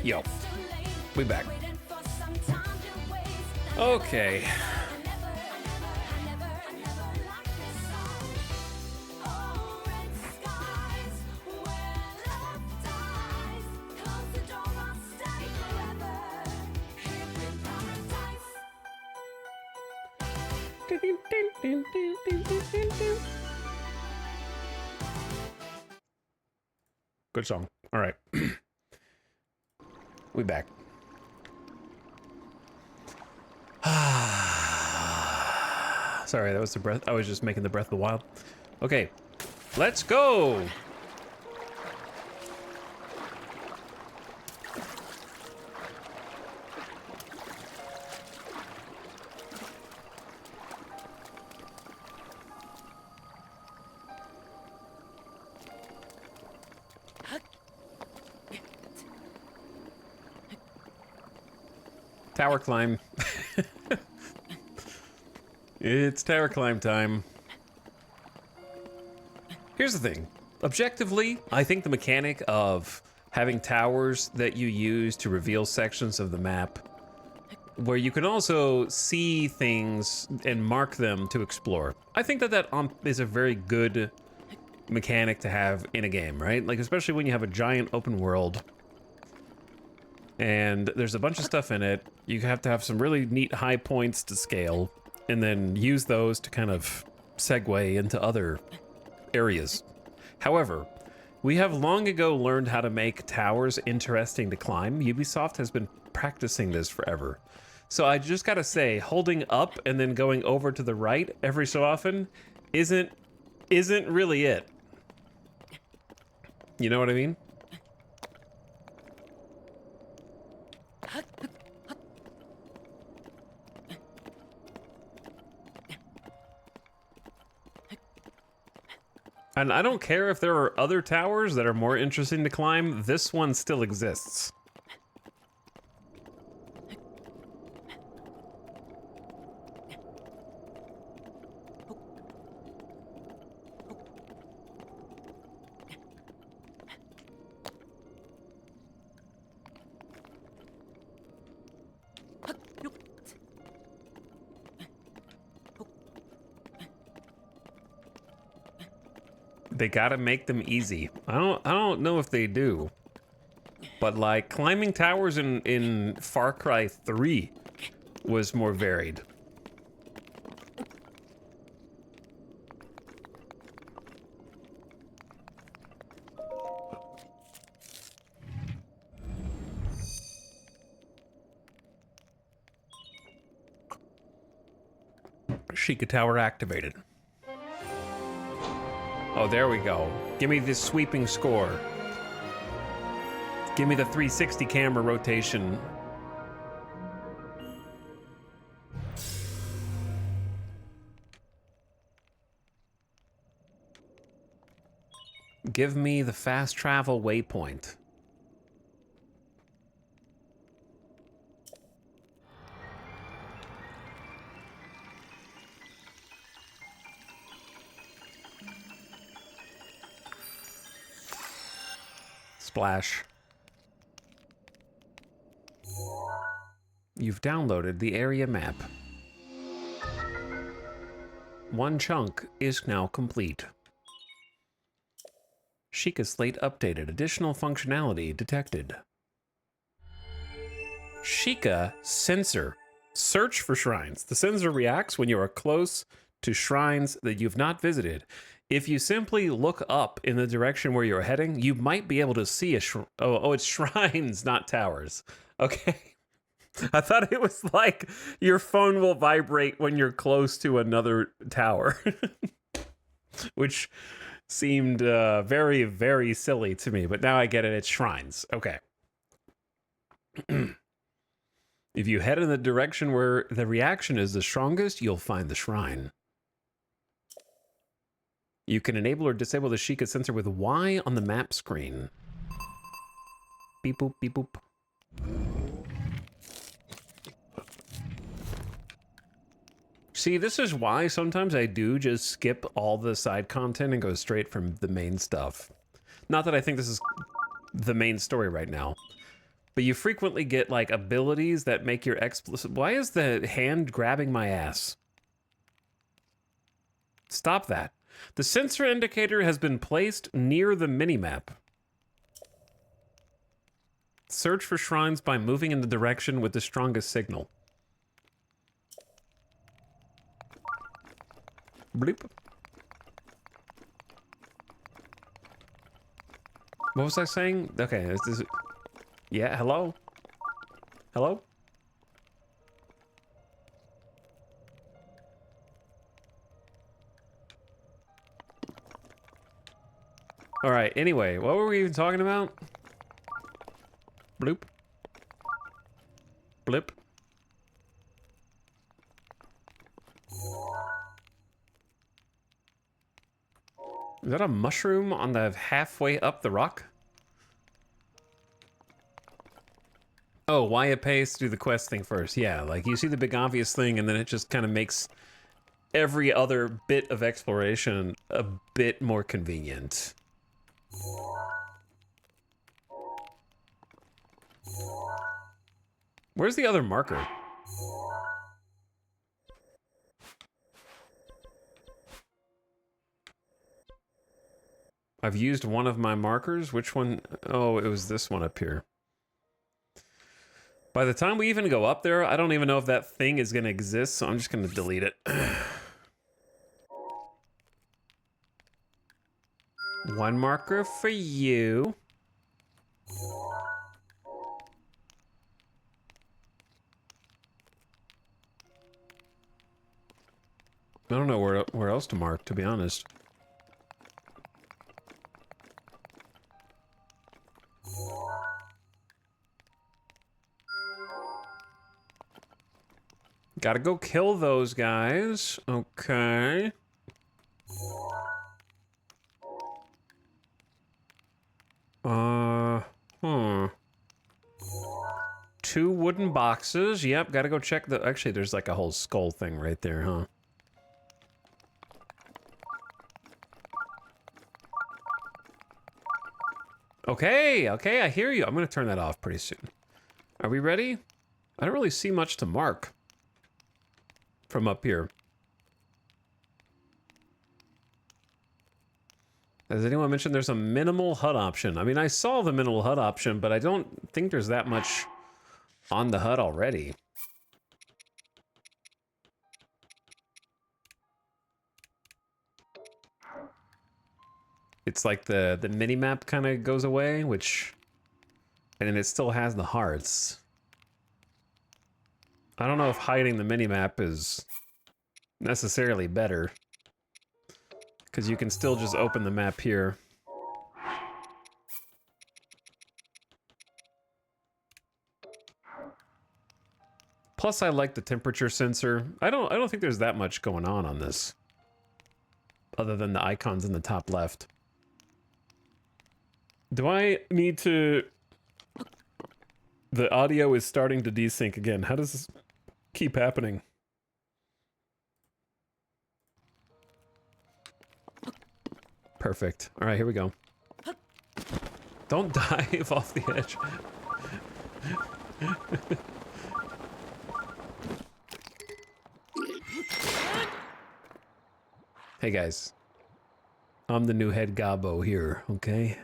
Yo, we back. Okay. Good song. All right. We back. Sorry, that was the breath. I was just making the Breath of the Wild. Okay, let's go. Tower climb. It's tower climb time. Here's the thing. Objectively, I think the mechanic of having towers that you use to reveal sections of the map, where you can also see things and mark them to explore, I think that is a very good mechanic to have in a game, right? Like, especially when you have a giant open world and there's a bunch of stuff in it, you have to have some really neat high points to scale and then use those to kind of segue into other areas. However, we have long ago learned how to make towers interesting to climb. Ubisoft has been practicing this forever. So I just gotta say, holding up and then going over to the right every so often isn't really it. You know what I mean? And I don't care if there are other towers that are more interesting to climb, this one still exists. They gotta make them easy. I don't know if they do. But like climbing towers in Far Cry 3 was more varied. Sheikah Tower activated. Oh, there we go. Give me this sweeping score. Give me the 360 camera rotation. Give me the fast travel waypoint. Splash. You've downloaded the area map. One chunk is now complete. Sheikah Slate updated. Additional functionality detected. Sheikah sensor. Search for shrines. The sensor reacts when you are close to shrines that you've not visited. If you simply look up in the direction where you're heading, you might be able to see a it's shrines, not towers. Okay. I thought it was like your phone will vibrate when you're close to another tower, which seemed very, very silly to me. But now I get it. It's shrines. Okay. If you head in the direction where the reaction is the strongest, you'll find the shrine. You can enable or disable the Sheikah sensor with Y on the map screen. Beep boop, beep boop. See, this is why sometimes I do just skip all the side content and go straight from the main stuff. Not that I think this is the main story right now, but you frequently get like abilities that make your explicit. Why is the hand grabbing my ass? Stop that. The sensor indicator has been placed near the minimap. Search for shrines by moving in the direction with the strongest signal. Bloop. What was I saying? Okay, this is... Yeah, hello? Hello? Alright, anyway, what were we even talking about? Bloop. Blip. Is that a mushroom on the halfway up the rock? Oh, why it pays to do the quest thing first. Yeah, like you see the big obvious thing and then it just kind of makes every other bit of exploration a bit more convenient. Where's the other marker? I've used one of my markers. Which one? Oh, it was this one up here. By the time we even go up there, I don't even know if that thing is going to exist, so I'm just going to delete it. One marker for you. I don't know where else to mark, to be honest. Gotta go kill those guys. Okay. Two wooden boxes. Yep, gotta go check the... Actually, there's like a whole skull thing right there, huh? Okay, okay, I hear you. I'm gonna turn that off pretty soon. Are we ready? I don't really see much to mark from up here. Has anyone mentioned there's a minimal HUD option? I mean, I saw the minimal HUD option, but I don't think there's that much on the HUD already. It's like the mini-map kind of goes away, which... And it still has the hearts. I don't know if hiding the mini-map is necessarily better. Because you can still just open the map here. Plus, I like the temperature sensor. I don't think there's that much going on this. Other than the icons in the top left. Do I need to... The audio is starting to desync again. How does this keep happening? Perfect. All right, here we go. Don't dive off the edge. Hey guys. I'm the new head gobbo here, okay?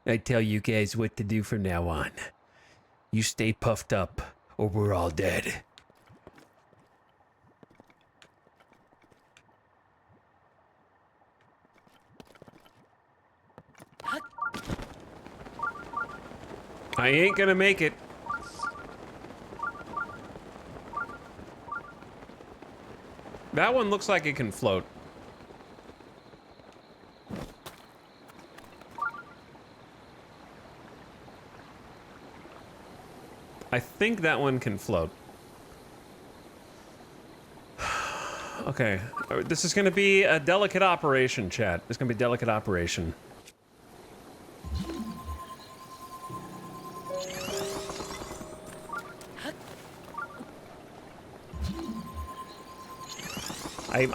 I tell you guys what to do from now on. You stay puffed up, or we're all dead. I ain't gonna make it. That one looks like it can float. I think that one can float. Okay, this is gonna be a delicate operation, chat. It's gonna be a delicate operation.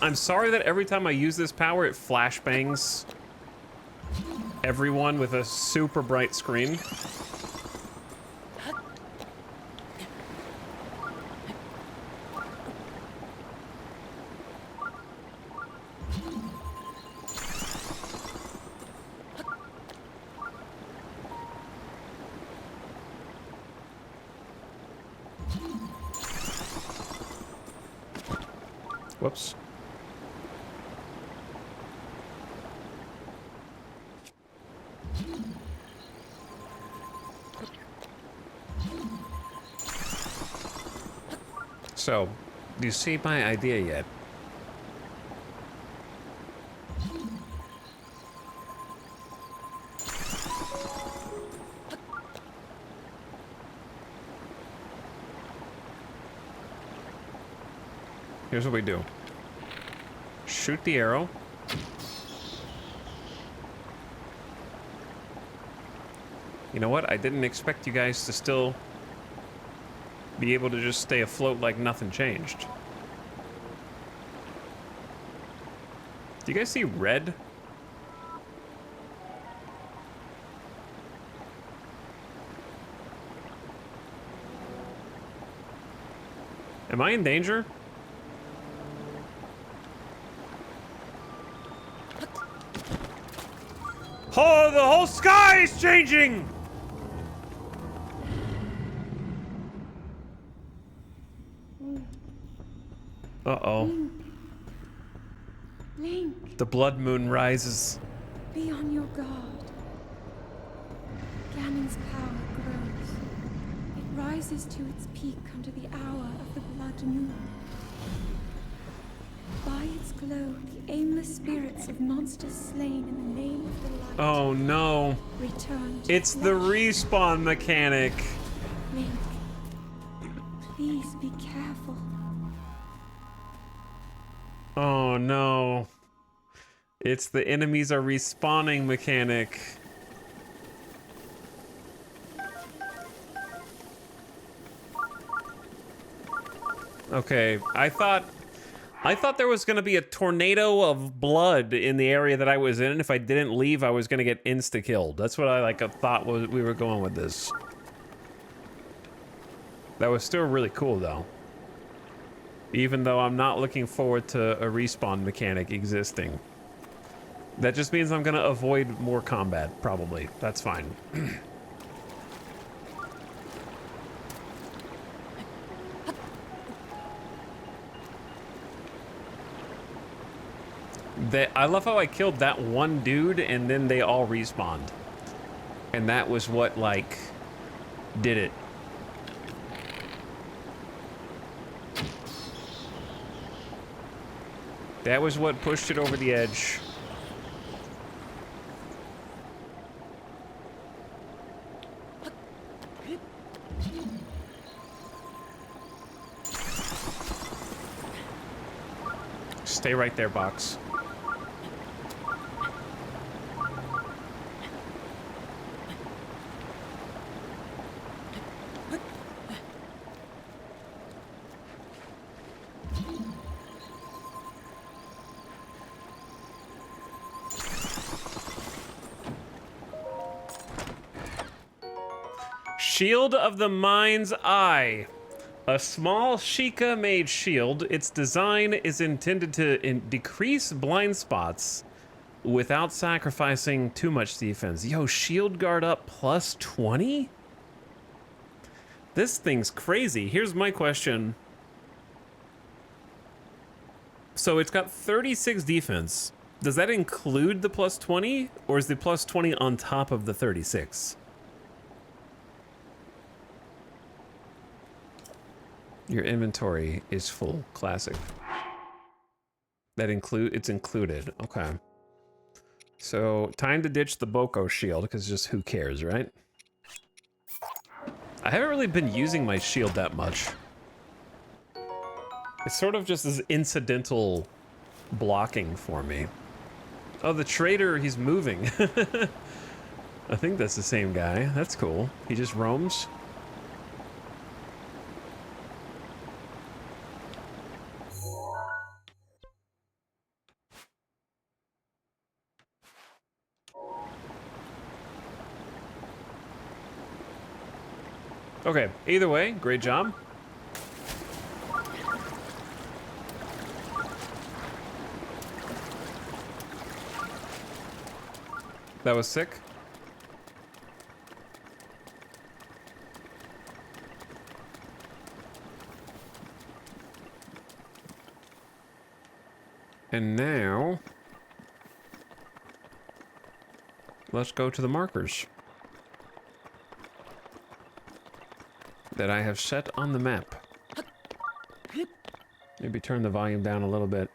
I'm sorry that every time I use this power, it flashbangs everyone with a super bright screen. Whoops. So, do you see my idea yet? Here's what we do. Shoot the arrow. You know what? I didn't expect you guys to still be able to just stay afloat like nothing changed. Do you guys see red? Am I in danger? Oh, the whole sky is changing! Uh-oh. Link, The blood moon rises. be on your guard. Ganon's power grows. It rises to its peak under the hour of the blood moon. By its glow, the aimless spirits of monsters slain in the name of the light Oh no. return to It's the flesh. respawn mechanic. Link, please be careful. Oh no. It's the enemies are respawning mechanic. Okay, I thought there was gonna be a tornado of blood in the area that I was in, and if I didn't leave, I was gonna get insta-killed. That's what I thought we were going with this. That was still really cool though. Even though I'm not looking forward to a respawn mechanic existing. That just means I'm gonna avoid more combat, probably. That's fine. I love how I killed that one dude and then they all respawned. And that was what, like, did it. That was what pushed it over the edge. Stay right there, Box. Shield of the Mind's Eye. A small Sheikah-made shield. Its design is intended to decrease blind spots without sacrificing too much defense. Yo, shield guard up plus 20? This thing's crazy. Here's my question. So it's got 36 defense. Does that include the plus 20? Or is the plus 20 on top of the 36? Your inventory is full. Classic. It's included. Okay. So, time to ditch the Boko shield, because just who cares, right? I haven't really been using my shield that much. It's sort of just as incidental blocking for me. Oh, the trader, he's moving. I think that's the same guy. That's cool. He just roams. Okay, either way, great job. That was sick. And now, let's go to the markers that I have set on the map. Maybe turn the volume down a little bit.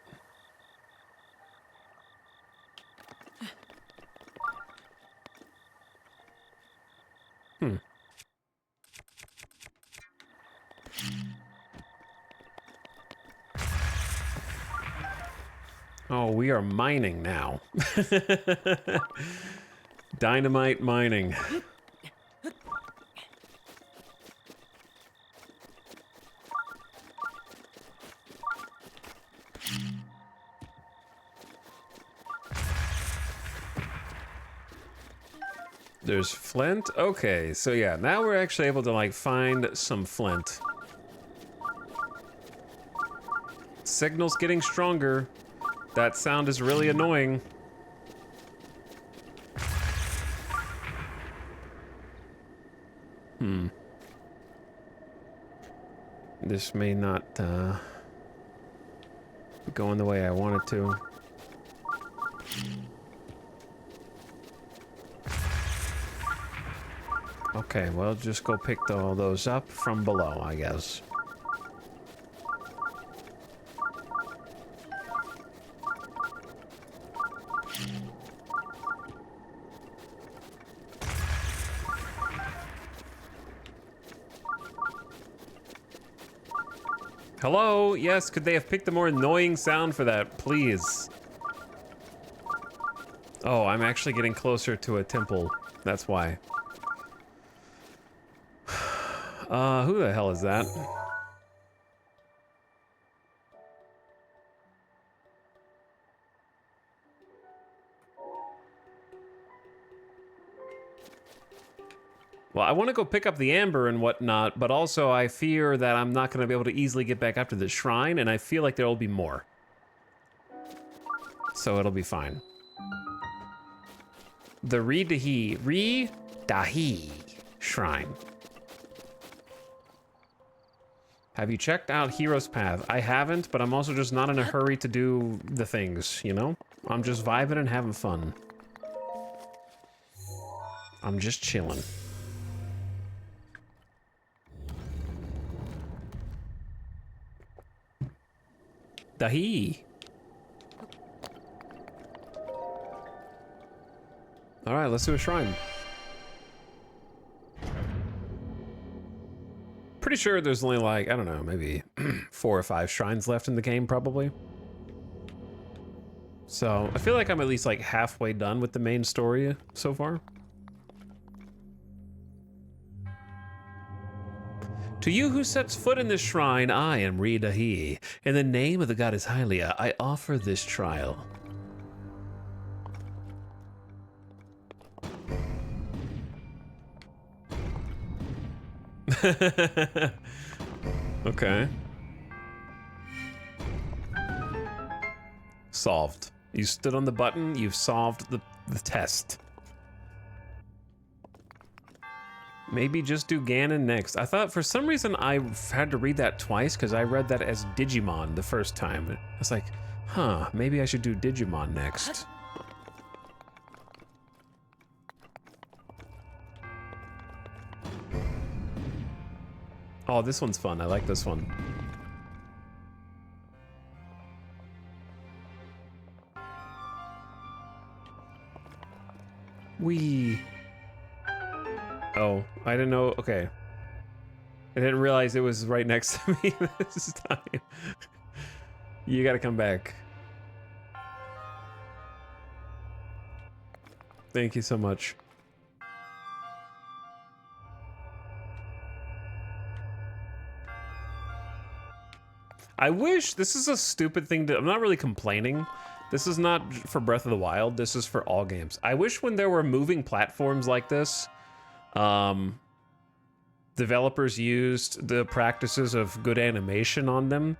Oh, we are mining now. Dynamite mining. There's flint? Okay, so yeah, now we're actually able to like find some flint. Signal's getting stronger. That sound is really annoying. This may not be going the way I want it to. Okay, well, just go pick all those up from below, I guess. Hello? Yes, could they have picked a more annoying sound for that, please? Oh, I'm actually getting closer to a temple. That's why. Who the hell is that? Well, I want to go pick up the amber and whatnot, but also I fear that I'm not going to be able to easily get back up to the shrine, and I feel like there will be more. So it'll be fine. The Re-Dahi Shrine. Have you checked out Hero's Path? I haven't, but I'm also just not in a hurry to do the things, you know? I'm just vibing and having fun. I'm just chilling. Dahi. All right, let's do a shrine. Pretty sure there's only like, I don't know, maybe 4 or 5 shrines left in the game, probably. So I feel like I'm at least like halfway done with the main story so far. To you who sets foot in this shrine, I am Re-Dahi. In the name of the goddess Hylia, I offer this trial. Okay. Solved. You stood on the button, you've solved the test. Maybe just do Ganon next. I thought for some reason I had to read that twice because I read that as Digimon the first time. I was like, huh, maybe I should do Digimon next. Oh, this one's fun. I like this one. Wee. Oh, I didn't know. Okay. I didn't realize it was right next to me this time. You gotta come back. Thank you so much. I wish, this is a stupid thing to, I'm not really complaining. This is not for Breath of the Wild, this is for all games. I wish when there were moving platforms like this, developers used the practices of good animation on them.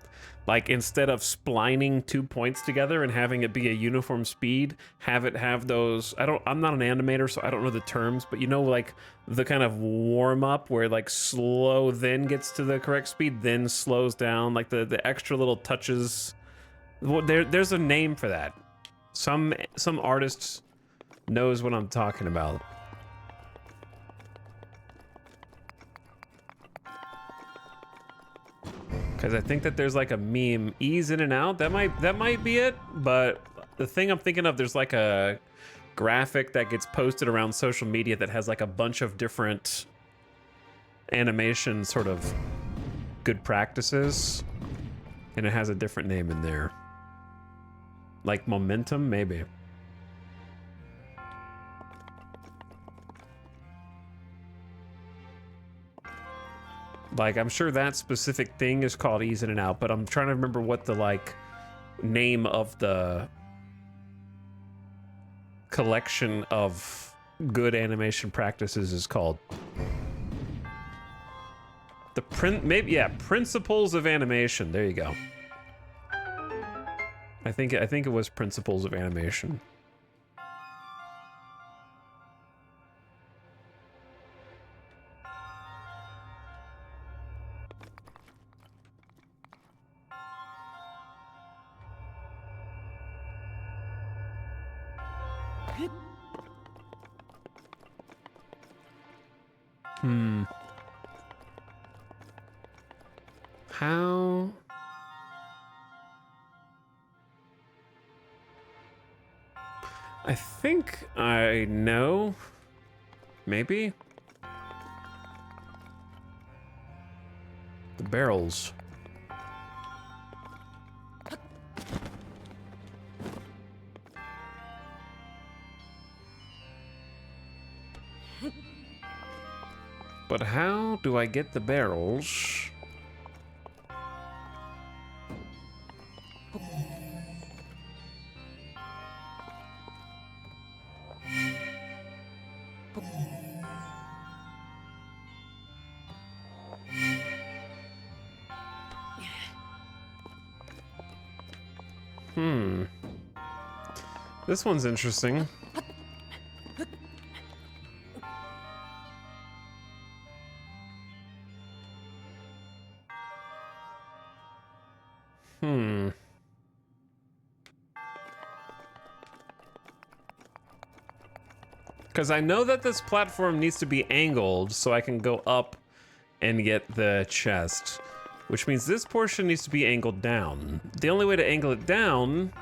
Like instead of splining 2 points together and having it be a uniform speed, have it have those, I'm not an animator, so I don't know the terms, but you know, like the kind of warm up where like slow then gets to the correct speed, then slows down, like the extra little touches Well, there's a name for that. Some artists knows what I'm talking about. Because I think that there's like a meme, ease in and out. That might be it. But the thing I'm thinking of, there's like a graphic that gets posted around social media that has like a bunch of different animation sort of good practices, and it has a different name in there. Like momentum, maybe. Like, I'm sure that specific thing is called ease in and out, but I'm trying to remember what the, like, name of the collection of good animation practices is called. Principles of Animation. There you go. I think it was Principles of Animation. How? I think I know. Maybe? The barrels. But how do I get the barrels? This one's interesting. Because I know that this platform needs to be angled so I can go up and get the chest, which means this portion needs to be angled down. The only way to angle it down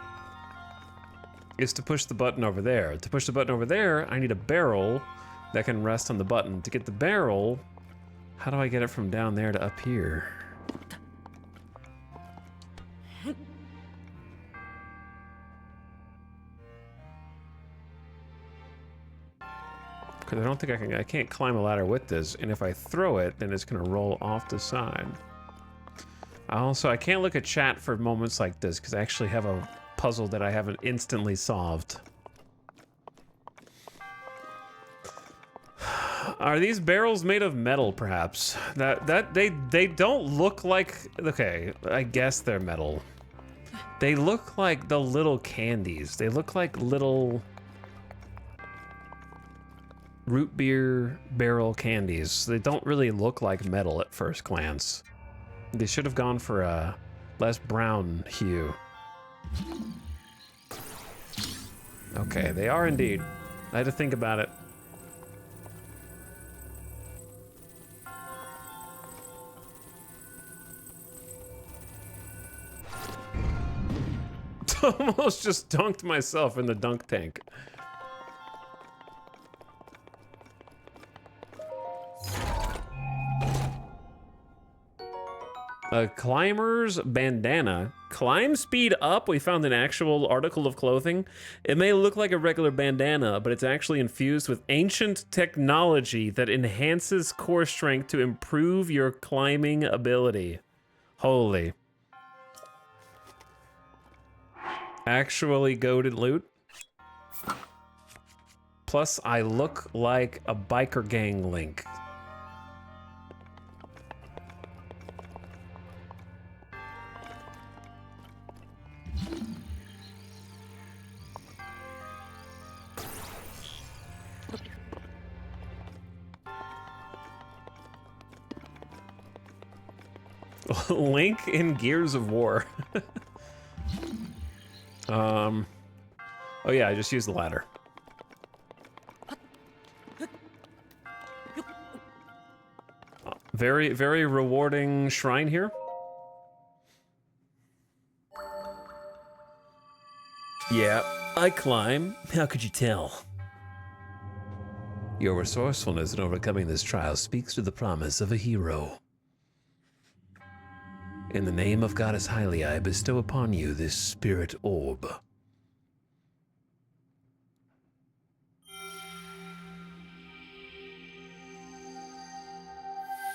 is to push the button over there. To push the button over there, I need a barrel that can rest on the button. To get the barrel, how do I get it from down there to up here? Because I don't think I can't climb a ladder with this, and if I throw it, then it's gonna roll off the side. Also, I can't look at chat for moments like this, because I actually have a puzzle that I haven't instantly solved. Are these barrels made of metal, perhaps? They don't look like... Okay, I guess they're metal. They look like the little candies. They look like little root beer barrel candies. They don't really look like metal at first glance. They should have gone for a less brown hue. Okay, they are indeed. I had to think about it. Almost just dunked myself in the dunk tank. A climber's bandana. Climb speed up. We found an actual article of clothing. It may look like a regular bandana, but it's actually infused with ancient technology that enhances core strength to improve your climbing ability. Holy. Actually goated loot. Plus, I look like a biker gang Link. Link in Gears of War. Oh yeah, I just used the ladder. Very, very rewarding shrine here. Yeah, I climb. How could you tell? Your resourcefulness in overcoming this trial speaks to the promise of a hero. In the name of Goddess Hylia, I bestow upon you this spirit orb.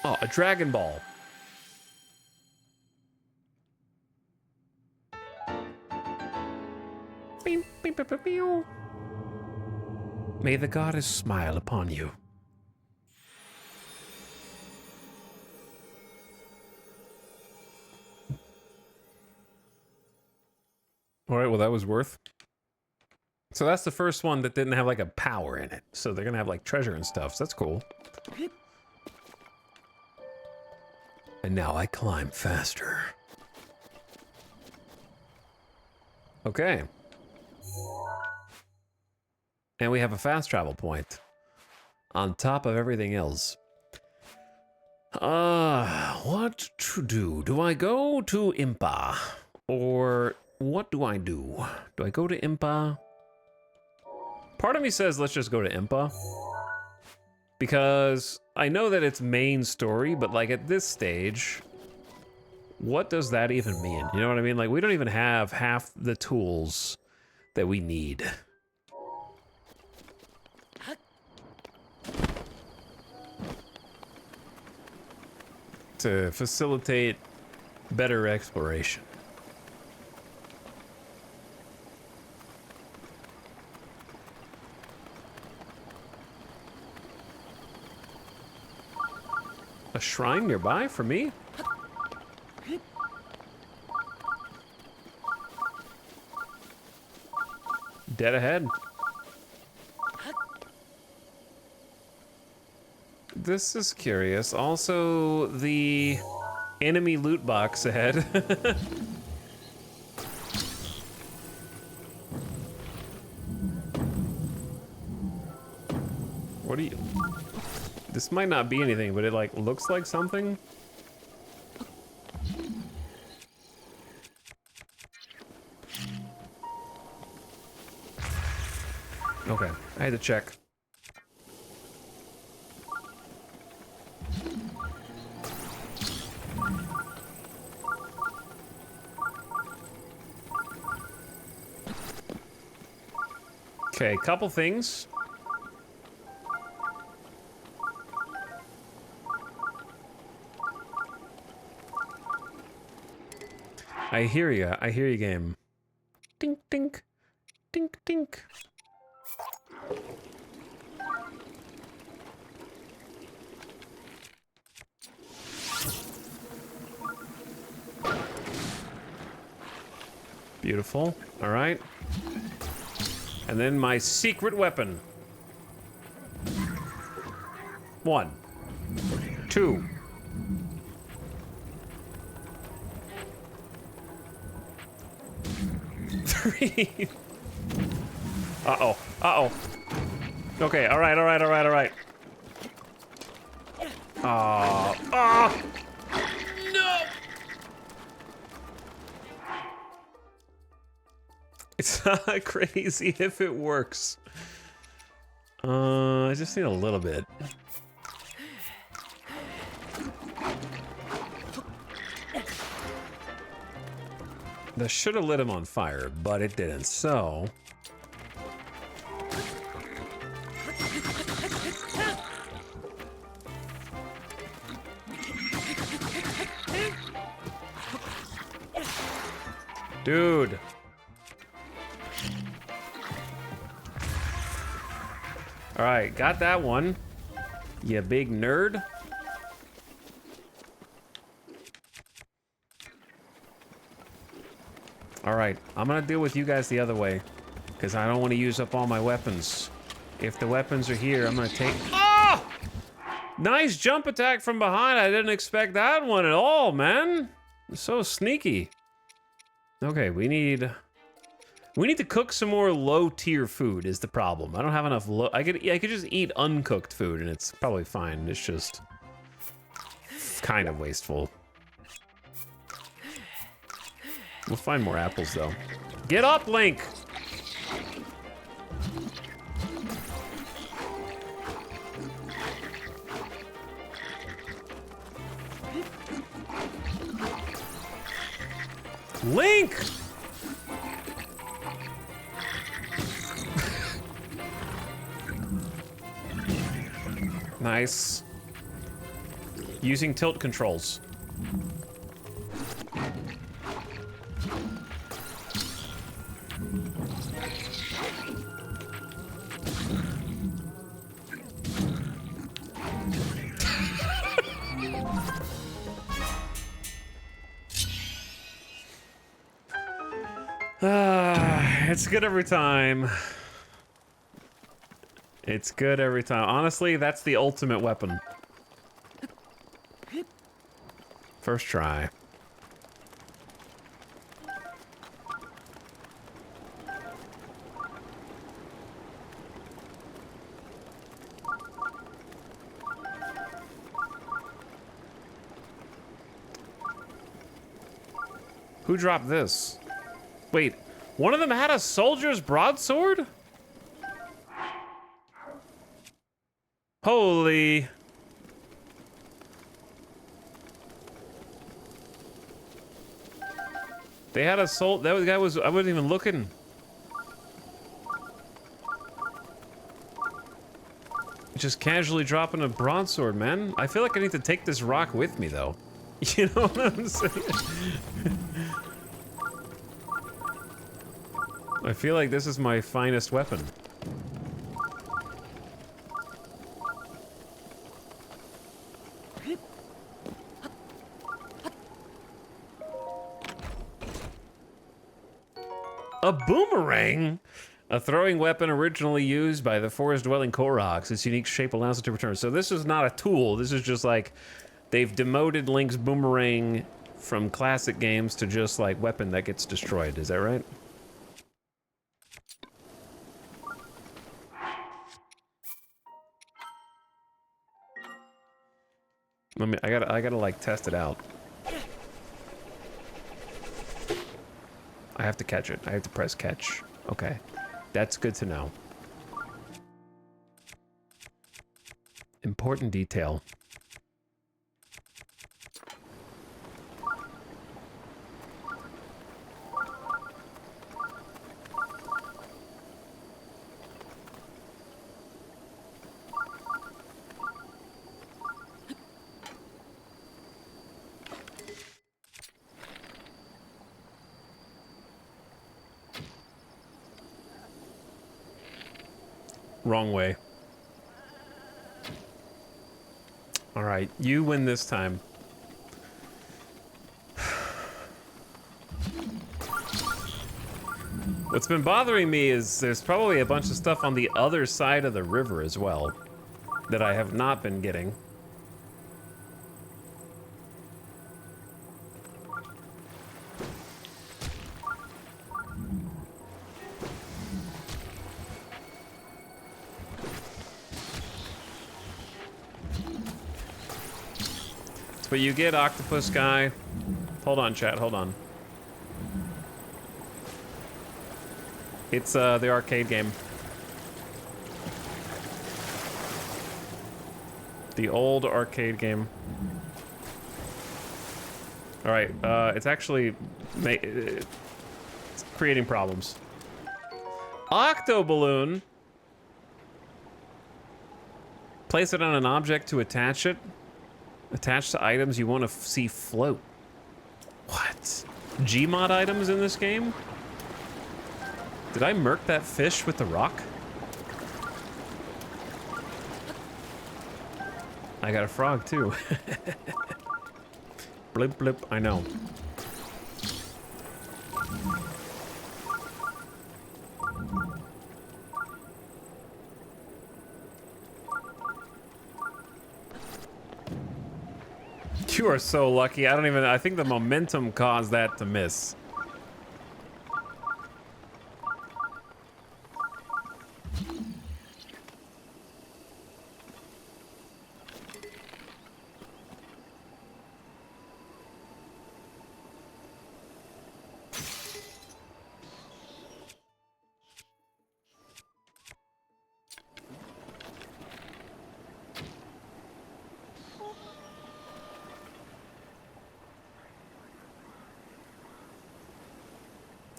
Oh, a Dragon Ball. May the goddess smile upon you. All right, well, that was worth. So that's the first one that didn't have like a power in it. So they're gonna have like treasure and stuff. So that's cool. And now I climb faster. Okay. And we have a fast travel point on top of everything else. What to do? Do I go to Impa? Or what do I do? Do I go to Impa? Part of me says let's just go to Impa. Because I know that it's main story, but like at this stage, what does that even mean? You know what I mean? Like we don't even have half the tools that we need. To facilitate better exploration. A shrine nearby for me? Dead ahead. This is curious. Also, the enemy loot box ahead. What do you... This might not be anything, but it like looks like something. Okay, I had to check. Okay, couple things. I hear you, game. Dink, dink, dink, dink. Beautiful. All right. And then my secret weapon. 1, 2. Uh-oh. Uh-oh. Okay, all right, all right, all right, all right. No! It's not crazy if it works. I just need a little bit. That should have lit him on fire, but it didn't, so... Dude! Alright, got that one. You big nerd. Alright, I'm gonna deal with you guys the other way. Because I don't want to use up all my weapons. If the weapons are here, I'm gonna take... Oh! Nice jump attack from behind. I didn't expect that one at all, man. So sneaky. Okay, we need We need to cook some more low-tier food is the problem. I don't have enough low... I could just eat uncooked food and it's probably fine. It's just kind of wasteful. We'll find more apples, though. Get up, Link! Link! Nice. Using tilt controls. It's good every time. It's good every time. Honestly, that's the ultimate weapon. First try. Who dropped this? Wait, one of them had a soldier's broadsword? Holy. They had a soul. That guy was. I wasn't even looking. Just casually dropping a broadsword, man. I feel like I need to take this rock with me, though. You know what I'm saying? I feel like this is my finest weapon. A boomerang? A throwing weapon originally used by the forest-dwelling Koroks. Its unique shape allows it to return. So this is not a tool. This is just like they've demoted Link's boomerang from classic games to just like weapon that gets destroyed. Is that right? I gotta like test it out. I have to catch it. I have to press catch. Okay. That's good to know. Important detail. Wrong way. All right, you win this time. What's been bothering me is there's probably a bunch of stuff on the other side of the river as well that I have not been getting. But you get Octopus Guy. Hold on, chat, hold on. It's the arcade game. The old arcade game. All right, it's actually it's creating problems. Octoballoon. Place it on an object to attach it. Attached to items you want to see float. What? Gmod items in this game? Did I murk that fish with the rock? I got a frog too. Blip blip, I know. You are so lucky. I think the momentum caused that to miss.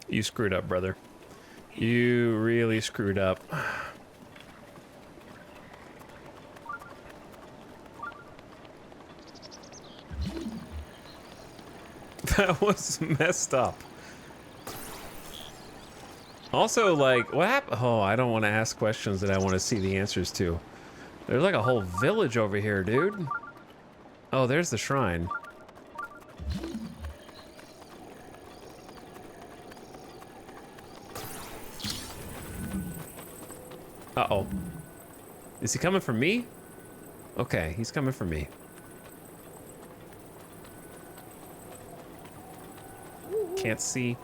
You screwed up, brother. You really screwed up. That was messed up. Also, like, what happened? Oh, I don't want to ask questions that I want to see the answers to. There's like a whole village over here, dude. Oh, there's the shrine. Uh-oh. Is he coming for me? Okay, he's coming for me. Can't see.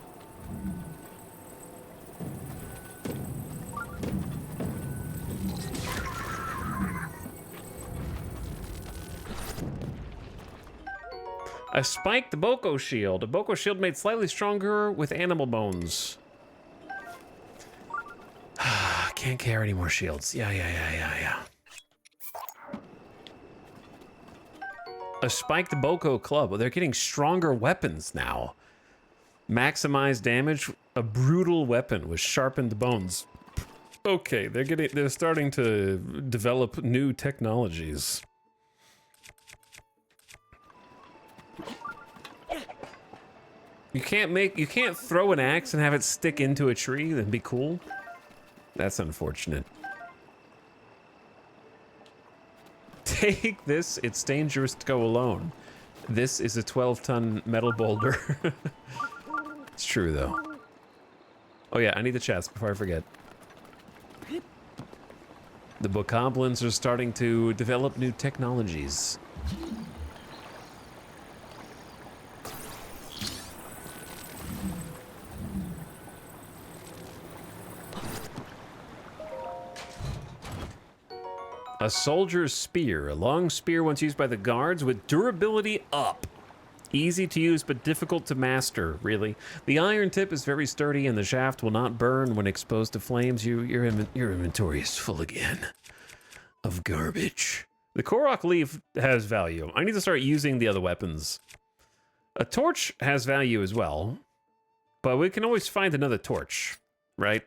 A spiked Boko shield. A Boko shield made slightly stronger with animal bones. Can't carry any more shields. Yeah. A spiked Boko club. Well, they're getting stronger weapons now. Maximize damage. A brutal weapon with sharpened bones. Okay, they're starting to develop new technologies. You can't throw an axe and have it stick into a tree and be cool. That's unfortunate. Take this, it's dangerous to go alone. This is a 12-ton metal boulder. It's true though. Oh yeah, I need the chest before I forget. The bokoblins are starting to develop new technologies. A soldier's spear. A long spear once used by the guards with durability up. Easy to use but difficult to master, really. The iron tip is very sturdy and the shaft will not burn when exposed to flames. Your inventory is full again of garbage. The Korok leaf has value. I need to start using the other weapons. A torch has value as well, but we can always find another torch, right?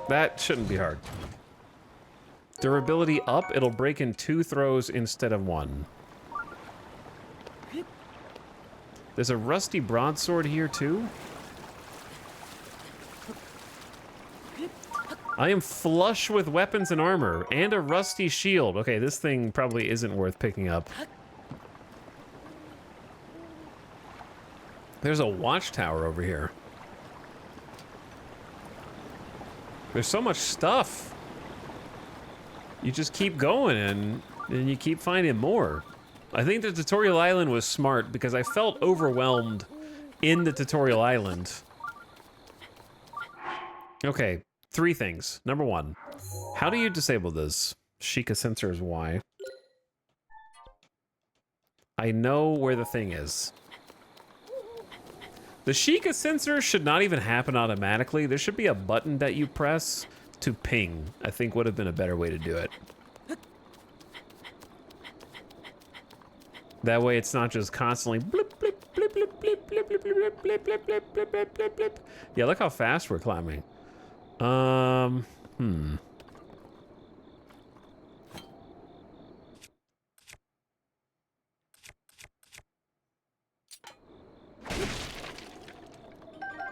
That shouldn't be hard. Durability up, it'll break in 2 throws instead of 1. There's a rusty broadsword here too. I am flush with weapons and armor, and a rusty shield. Okay, this thing probably isn't worth picking up. There's a watchtower over here. There's so much stuff. You just keep going and you keep finding more. I think the tutorial island was smart because I felt overwhelmed in the tutorial island. Okay, 3 things. Number 1, how do you disable this? Sheikah sensor is Y. I know where the thing is. The Sheikah sensor should not even happen automatically. There should be a button that you press to ping. I think would have been a better way to do it. That way it's not just constantly blip, blip, blip, blip, blip, blip, blip, blip, blip, blip, blip, blip, blip, blip, blip. Yeah, look how fast we're climbing.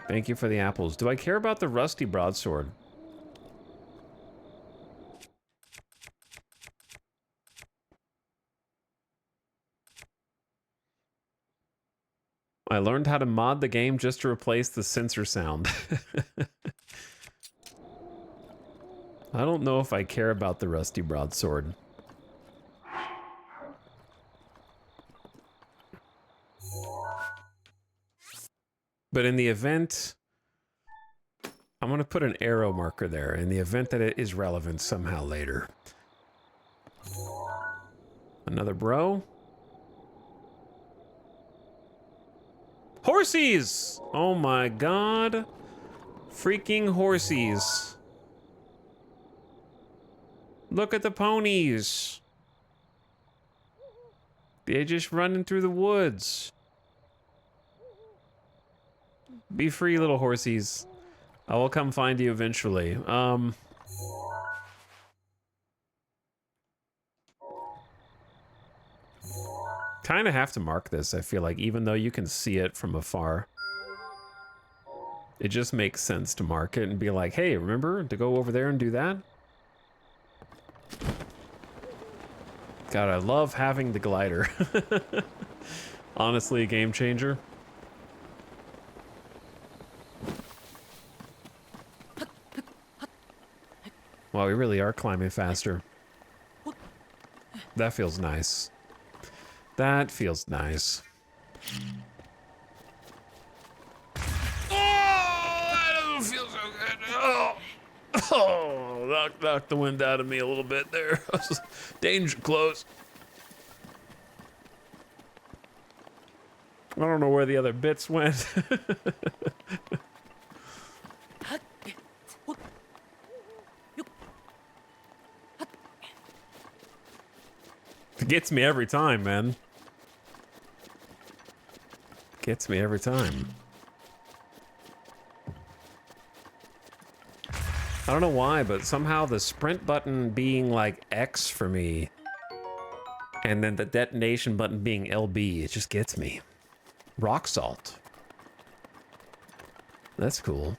Thank you for the apples. Do I care about the rusty broadsword? I learned how to mod the game just to replace the sensor sound. I don't know if I care about the rusty broadsword. But in the event, I'm going to put an arrow marker there in the event that it is relevant somehow later. Another bro. Horsies! Oh my god. Freaking horsies. Look at the ponies. They're just running through the woods. Be free, little horsies. I will come find you eventually. Kind of have to mark this, I feel like, even though you can see it from afar. It just makes sense to mark it and be like, hey, remember to go over there and do that? God, I love having the glider. Honestly, a game changer. Wow, we really are climbing faster. That feels nice. That feels nice. Oh, that doesn't feel so good. Oh, knocked the wind out of me a little bit there. Danger close. I don't know where the other bits went. It gets me every time, man. Gets me every time. I don't know why, but somehow the sprint button being like X for me, and then the detonation button being LB, it just gets me. Rock salt. That's cool.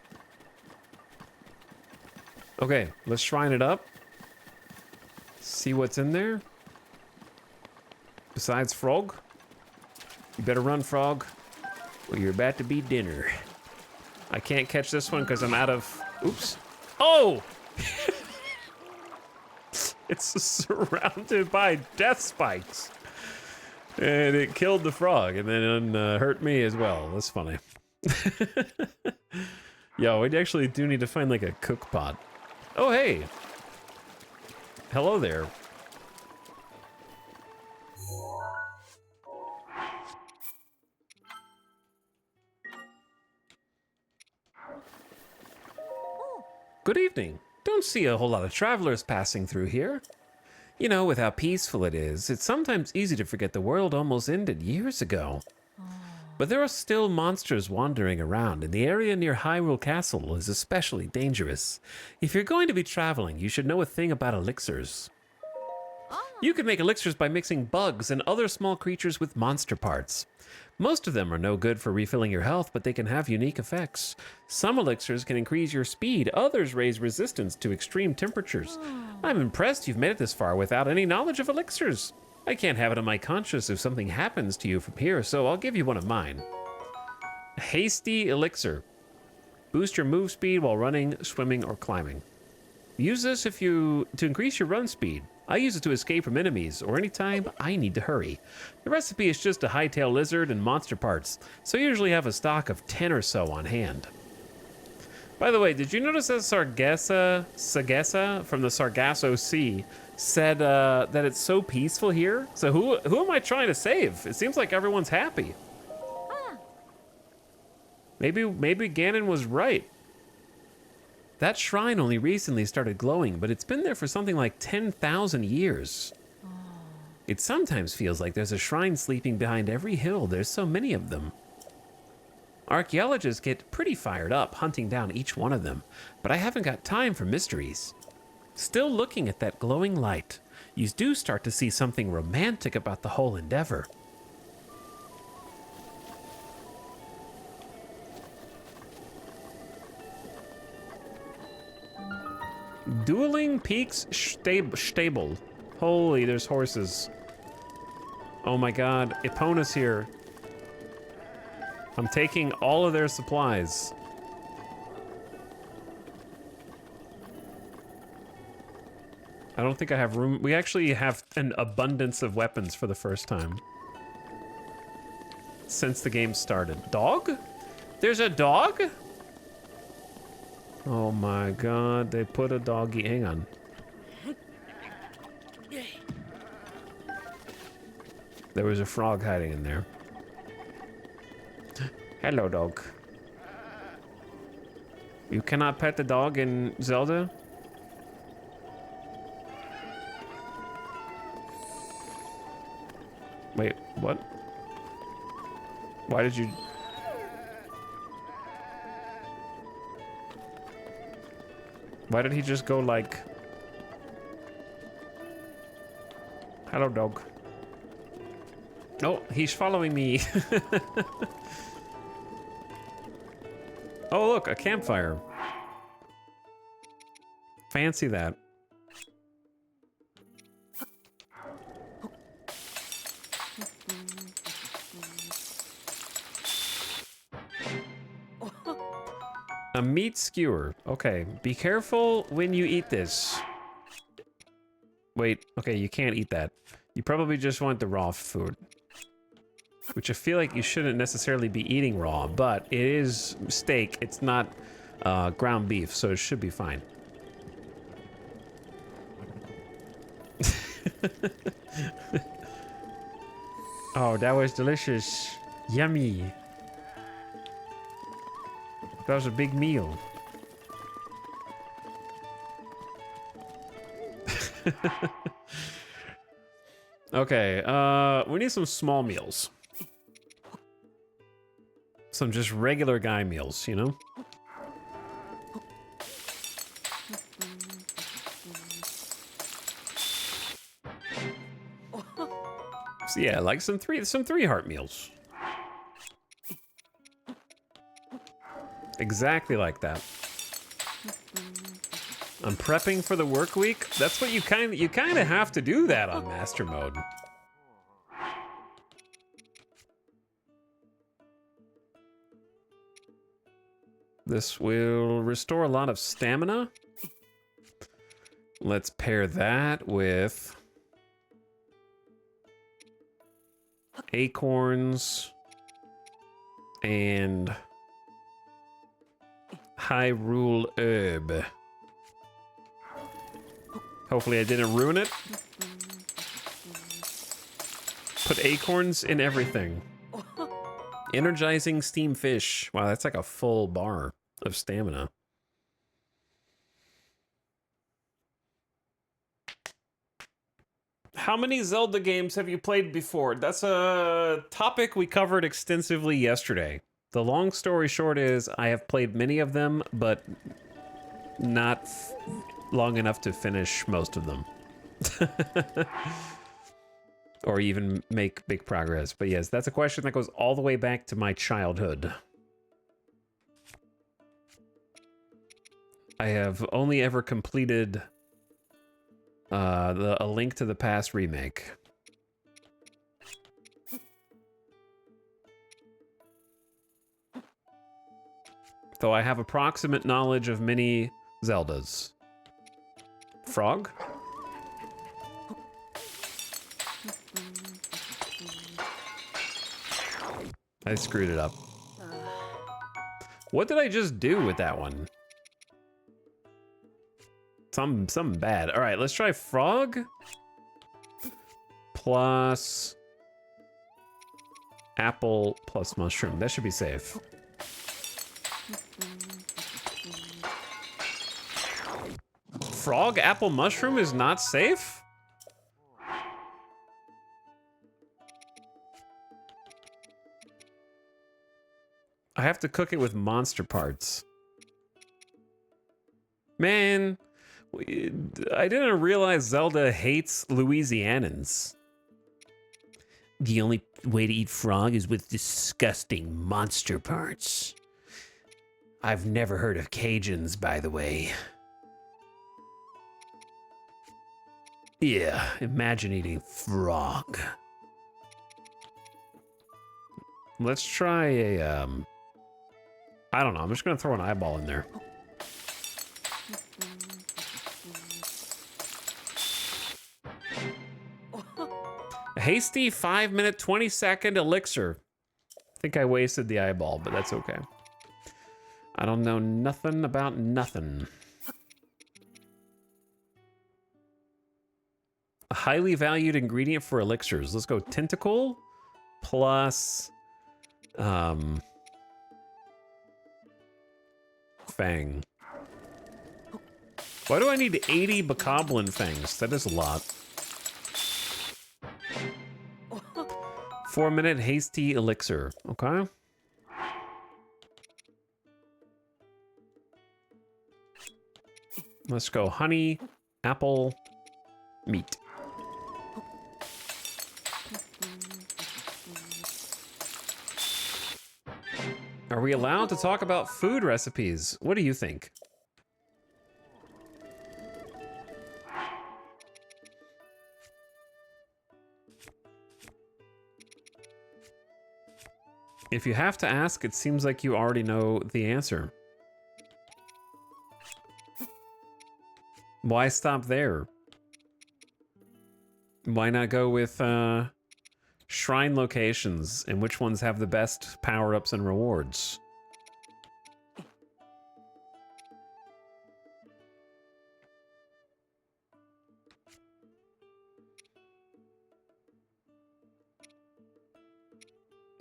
Okay, let's shrine it up. See what's in there. Besides frog. You better run, frog, or you're about to be dinner. I can't catch this one because I'm out of... Oops. Oh! It's surrounded by death spikes. And it killed the frog and then hurt me as well. That's funny. Yo, we actually do need to find like a cook pot. Oh, hey. Hello there. Good evening. Don't see a whole lot of travelers passing through here. You know, with how peaceful it is, it's sometimes easy to forget the world almost ended years ago. But there are still monsters wandering around, and the area near Hyrule Castle is especially dangerous. If you're going to be traveling, you should know a thing about elixirs. You can make elixirs by mixing bugs and other small creatures with monster parts. Most of them are no good for refilling your health, but they can have unique effects. Some elixirs can increase your speed, others raise resistance to extreme temperatures. I'm impressed you've made it this far without any knowledge of elixirs. I can't have it on my conscience if something happens to you from here, so I'll give you one of mine. Hasty Elixir. Boost your move speed while running, swimming, or climbing. Use this to increase your run speed. I use it to escape from enemies or anytime I need to hurry. The recipe is just a hightail lizard and monster parts, so I usually have a stock of 10 or so on hand. By the way, did you notice that Sagessa from the Sargasso Sea said that it's so peaceful here? So who am I trying to save? It seems like everyone's happy. Maybe Ganon was right. That shrine only recently started glowing, but it's been there for something like 10,000 years. It sometimes feels like there's a shrine sleeping behind every hill. There's so many of them. Archaeologists get pretty fired up hunting down each one of them, but I haven't got time for mysteries. Still looking at that glowing light, you do start to see something romantic about the whole endeavor. Dueling Peaks Stable. Holy, there's horses. Oh my god, Epona's here. I'm taking all of their supplies. I don't think I have room. We actually have an abundance of weapons for the first time since the game started. Dog? There's a dog? Oh my god, they put a doggy. Hang on. There was a frog hiding in there. Hello, dog. You cannot pet the dog in Zelda? Wait, what? Why did you... Why did he just go like... Hello, dog. Oh, he's following me. Oh, look, a campfire. Fancy that. A meat skewer. Okay, be careful when you eat this. Wait, okay, you can't eat that. You probably just want the raw food. Which I feel like you shouldn't necessarily be eating raw, but it is steak. It's not ground beef, so it should be fine. Oh, that was delicious. Yummy. That was a big meal. Okay, we need some small meals. Some just regular guy meals, you know? So yeah, like some three heart meals. Exactly like that. I'm prepping for the work week. That's what you kind of have to do that on master mode. This will restore a lot of stamina. Let's pair that with acorns and Hyrule herb. Hopefully I didn't ruin it. Put acorns in everything. Energizing steam fish. Wow, that's like a full bar of stamina. How many Zelda games have you played before? That's a topic we covered extensively yesterday. The long story short is I have played many of them, but not long enough to finish most of them. Or even make big progress. But yes, that's a question that goes all the way back to my childhood. I have only ever completed A Link to the Past remake. Though I have approximate knowledge of many Zeldas. Frog? I screwed it up. What did I just do with that one? Something bad. All right, let's try frog plus apple plus mushroom. That should be safe. Frog, apple, mushroom is not safe? I have to cook it with monster parts. Man, I didn't realize Zelda hates Louisianans. The only way to eat frog is with disgusting monster parts. I've never heard of Cajuns, by the way. Yeah, imagine eating frog. Let's try a, I don't know, I'm just gonna throw an eyeball in there. A hasty 5-minute, 20-second elixir. I think I wasted the eyeball, but that's okay. I don't know nothing about nothing. A highly valued ingredient for elixirs. Let's go tentacle plus fang. Why do I need 80 bokoblin fangs? That is a lot. 4-minute hasty elixir. Okay. Let's go honey, apple, meat. Are we allowed to talk about food recipes? What do you think? If you have to ask, it seems like you already know the answer. Why stop there? Why not go with shrine locations and which ones have the best power-ups and rewards?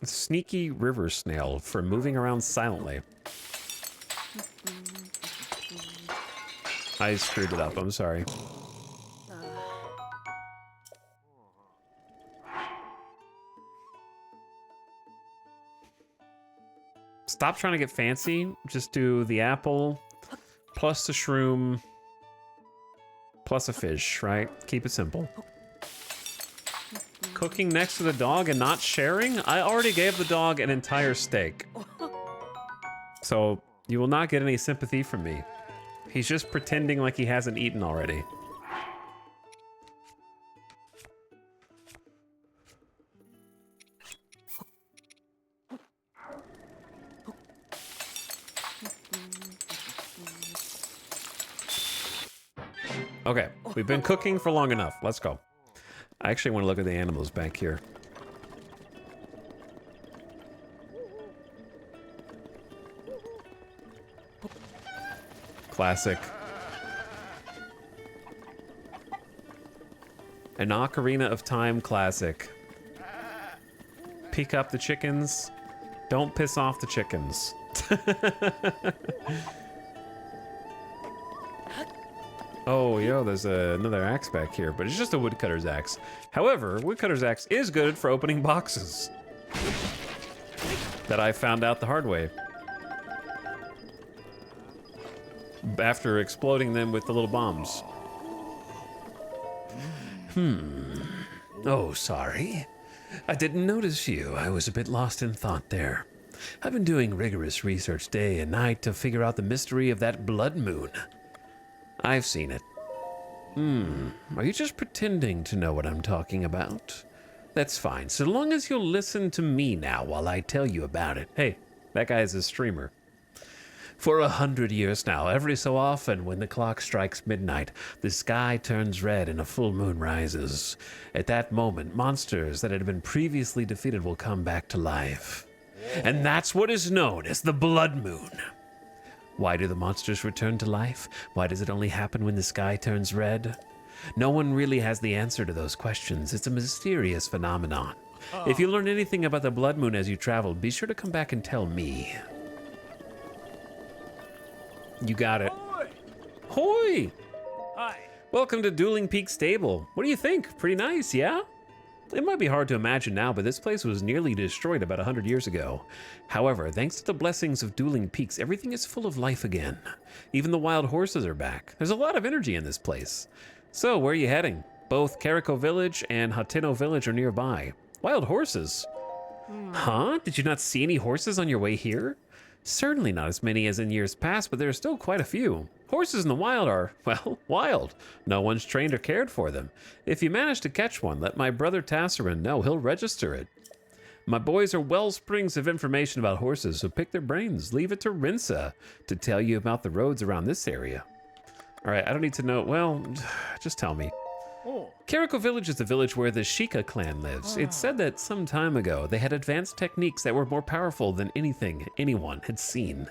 Sneaky river snail for moving around silently. I screwed it up, I'm sorry. Stop trying to get fancy. Just do the apple, plus the shroom, plus a fish, right? Keep it simple. Cooking next to the dog and not sharing? I already gave the dog an entire steak. So you will not get any sympathy from me. He's just pretending like he hasn't eaten already. Okay, we've been cooking for long enough. Let's go. I actually want to look at the animals back here. Classic. An Ocarina of Time classic. Pick up the chickens. Don't piss off the chickens. Oh, yo, there's another axe back here, but it's just a woodcutter's axe. However, woodcutter's axe is good for opening boxes. That I found out the hard way. After exploding them with the little bombs. Oh, sorry. I didn't notice you. I was a bit lost in thought there. I've been doing rigorous research day and night to figure out the mystery of that blood moon. I've seen it. Are you just pretending to know what I'm talking about? That's fine, so long as you'll listen to me now while I tell you about it. Hey, that guy's a streamer. For 100 years now, every so often when the clock strikes midnight, the sky turns red and a full moon rises. At that moment, monsters that had been previously defeated will come back to life. And that's what is known as the blood moon. Why do the monsters return to life? Why does it only happen when the sky turns red? No one really has the answer to those questions. It's a mysterious phenomenon. If you learn anything about the blood moon as you travel, be sure to come back and tell me. You got it. Hoi! Hi. Welcome to Dueling Peak Stable. What do you think? Pretty nice, yeah? It might be hard to imagine now, but this place was nearly destroyed about 100 years ago. However, thanks to the blessings of Dueling Peaks, everything is full of life again. Even the wild horses are back. There's a lot of energy in this place. So, where are you heading? Both Kariko Village and Hateno Village are nearby. Wild horses? Huh? Did you not see any horses on your way here? Certainly not as many as in years past, but there are still quite a few. Horses in the wild are, well, wild. No one's trained or cared for them. If you manage to catch one, let my brother Tassarin know. He'll register it. My boys are well springs of information about horses, so pick their brains. Leave it to Rinsa to tell you about the roads around this area. All right, I don't need to know. Well, just tell me. Kariko Village is the village where the Sheikah clan lives. It's said that some time ago they had advanced techniques that were more powerful than anything anyone had seen.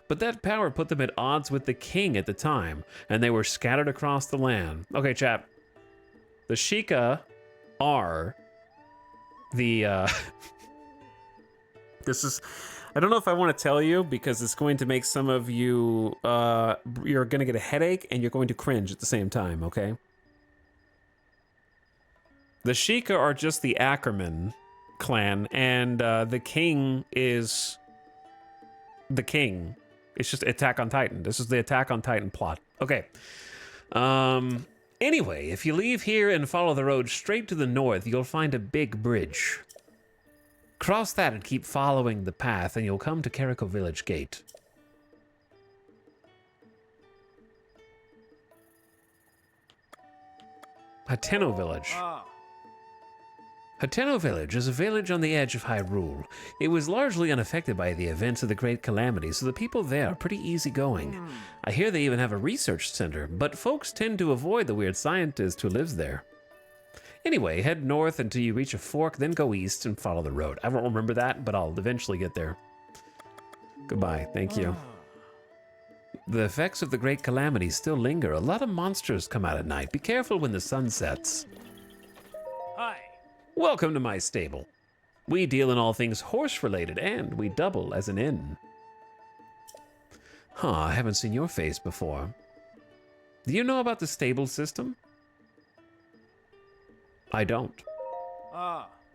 But that power put them at odds with the king at the time, and they were scattered across the land. Okay, chap. The Sheikah are the, This is... I don't know if I want to tell you because it's going to make some of you, you're going to get a headache and you're going to cringe at the same time, okay? The Sheikah are just the Ackerman clan, and the king is the king. It's just Attack on Titan. This is the Attack on Titan plot. Okay. Anyway, if you leave here and follow the road straight to the north, you'll find a big bridge. Cross that and keep following the path, and you'll come to Kariko Village Gate. Hateno Village. Hateno Village is a village on the edge of Hyrule. It was largely unaffected by the events of the Great Calamity, so the people there are pretty easygoing. I hear they even have a research center, but folks tend to avoid the weird scientist who lives there. Anyway, head north until you reach a fork, then go east and follow the road. I won't remember that, but I'll eventually get there. Goodbye. Thank you. The effects of the Great Calamity still linger. A lot of monsters come out at night. Be careful when the sun sets. Hi. Welcome to my stable. We deal in all things horse-related, and we double as an inn. Huh, I haven't seen your face before. Do you know about the stable system? I don't.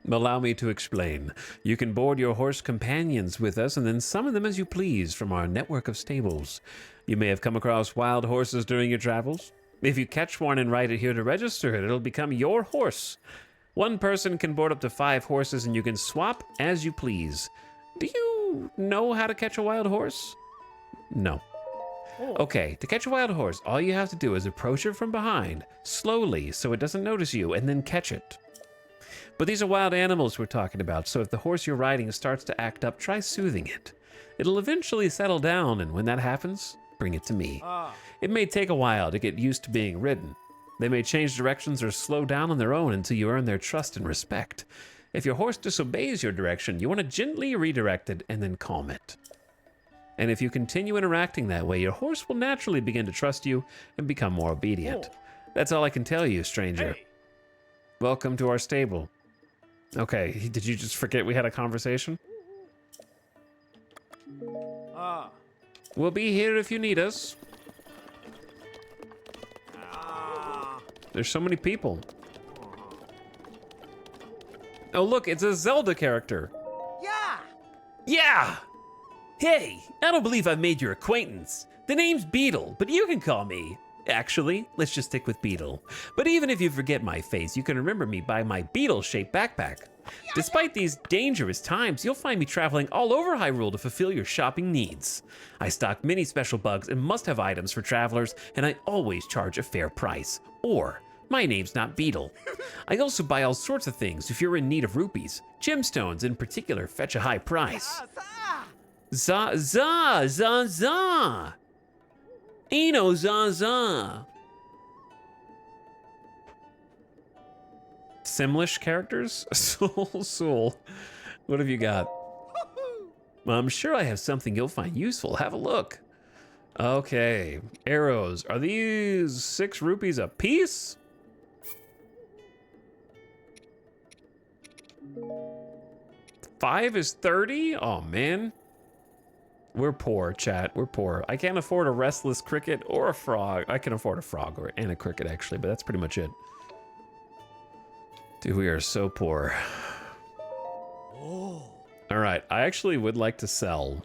Allow me to explain. You can board your horse companions with us and then summon them as you please from our network of stables. You may have come across wild horses during your travels. If you catch one and ride it here to register it, it'll become your horse. One person can board up to 5 horses and you can swap as you please. Do you know how to catch a wild horse? No. Okay, to catch a wild horse, all you have to do is approach it from behind, slowly, so it doesn't notice you, and then catch it. But these are wild animals we're talking about, so if the horse you're riding starts to act up, try soothing it. It'll eventually settle down, and when that happens, bring it to me. It may take a while to get used to being ridden. They may change directions or slow down on their own until you earn their trust and respect. If your horse disobeys your direction, you want to gently redirect it and then calm it. And if you continue interacting that way, your horse will naturally begin to trust you and become more obedient. That's all I can tell you, stranger. Hey. Welcome to our stable. Okay, did you just forget we had a conversation? We'll be here if you need us. There's so many people. Oh, look, it's a Zelda character. Yeah! Hey, I don't believe I've made your acquaintance. The name's Beetle, but you can call me. Actually, let's just stick with Beetle. But even if you forget my face, you can remember me by my beetle-shaped backpack. Despite these dangerous times, you'll find me traveling all over Hyrule to fulfill your shopping needs. I stock many special bugs and must-have items for travelers, and I always charge a fair price. Or, my name's not Beetle. I also buy all sorts of things if you're in need of rupees. Gemstones in particular fetch a high price. Za. Eno za. Simlish characters? Soul. What have you got? I'm sure I have something you'll find useful. Have a look. Okay. Arrows. Are these 6 rupees a piece? $5 is 30? Oh, man. We're poor, chat. We're poor. I can't afford a restless cricket or a frog. I can afford a frog and a cricket, actually, but that's pretty much it. Dude, we are so poor. All right, I actually would like to sell.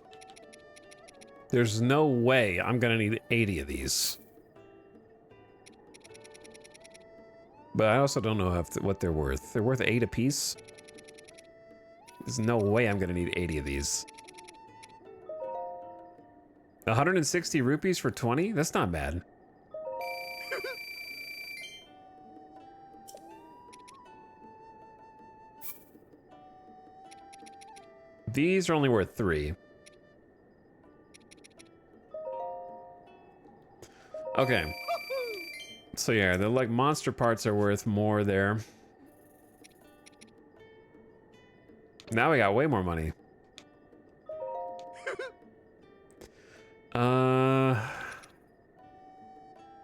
There's no way I'm gonna need 80 of these. But I also don't know what they're worth. They're worth 8 apiece. There's no way I'm gonna need 80 of these. 160 rupees for 20? That's not bad. These are only worth 3. Okay. So yeah, the like monster parts are worth more there. Now we got way more money.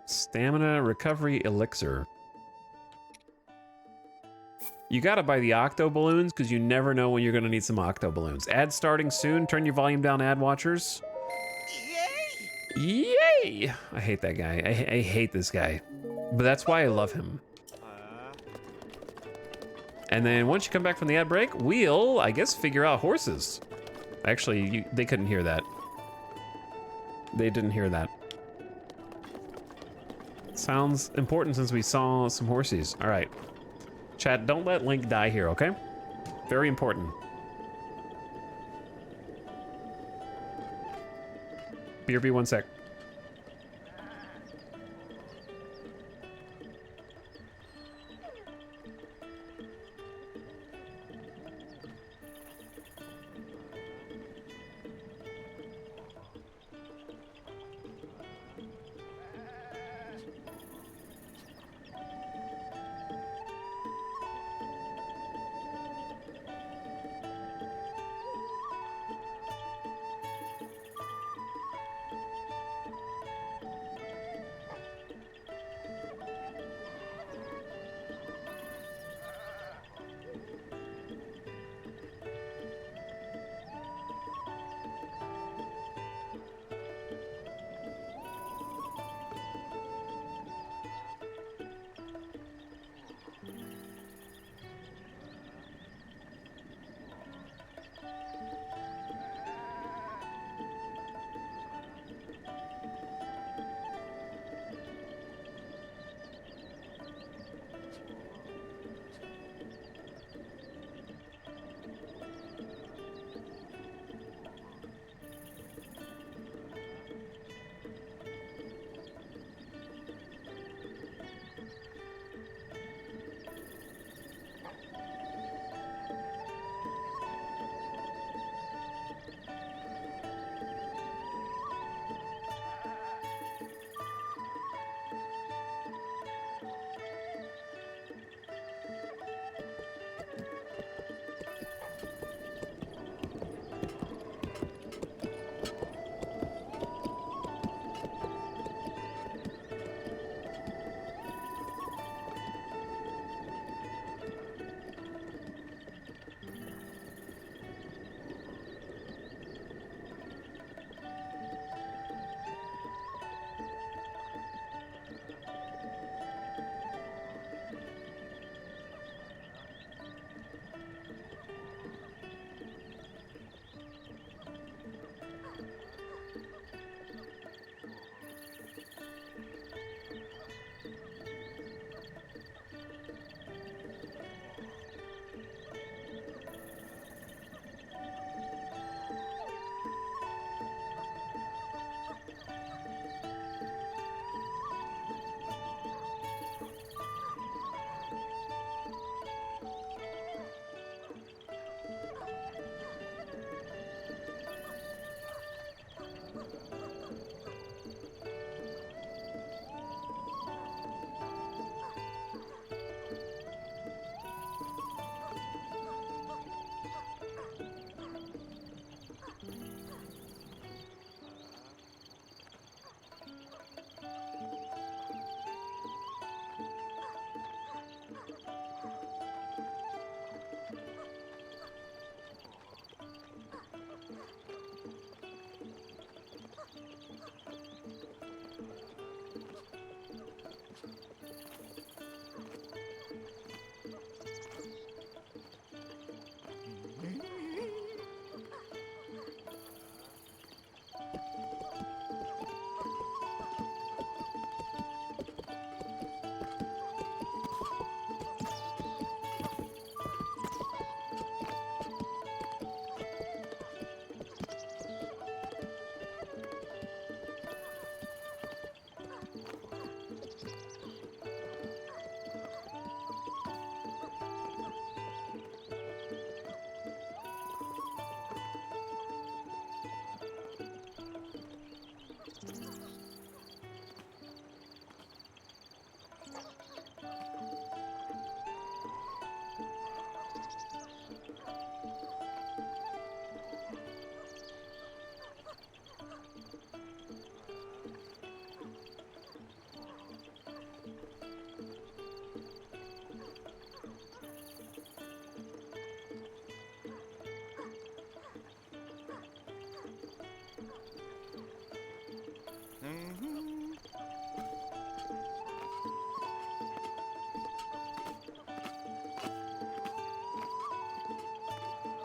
Stamina recovery elixir. You gotta buy the octo balloons because you never know when you're gonna need some octo balloons. Ad starting soon. Turn your volume down, ad watchers. Yay! Yay! I hate that guy. I hate this guy. But that's why I love him. And then once you come back from the ad break, we'll, I guess, figure out horses. Actually, they couldn't hear that. They didn't hear that. Sounds important since we saw some horses. All right. Chat, don't let Link die here, okay? Very important. BRB, 1 sec.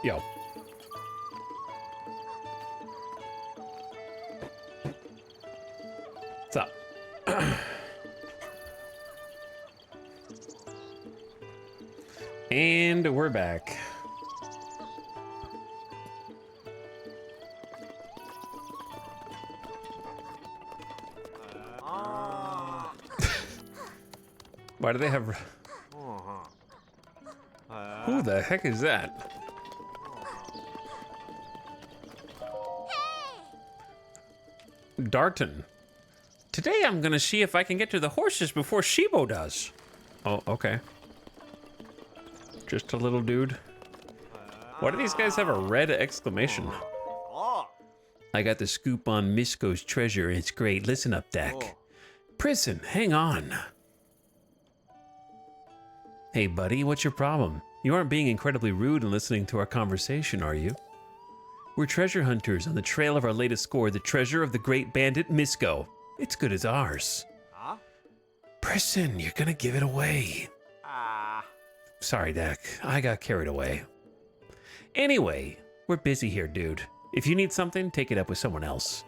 Yo. What's up? And we're back. Why do they have... Who the heck is that? Darton. Today I'm gonna see if I can get to the horses before Shibo does. Oh, okay. Just a little dude. Why do these guys have a red exclamation? I got the scoop on Misko's treasure. It's great. Listen up, Dak. Prison, hang on. Hey, buddy, what's your problem? You aren't being incredibly rude and listening to our conversation, are you? We're treasure hunters on the trail of our latest score, the treasure of the great bandit Misko. It's good as ours. Prison, you're gonna give it away. Sorry, Dak. I got carried away. Anyway, we're busy here, dude. If you need something, take it up with someone else.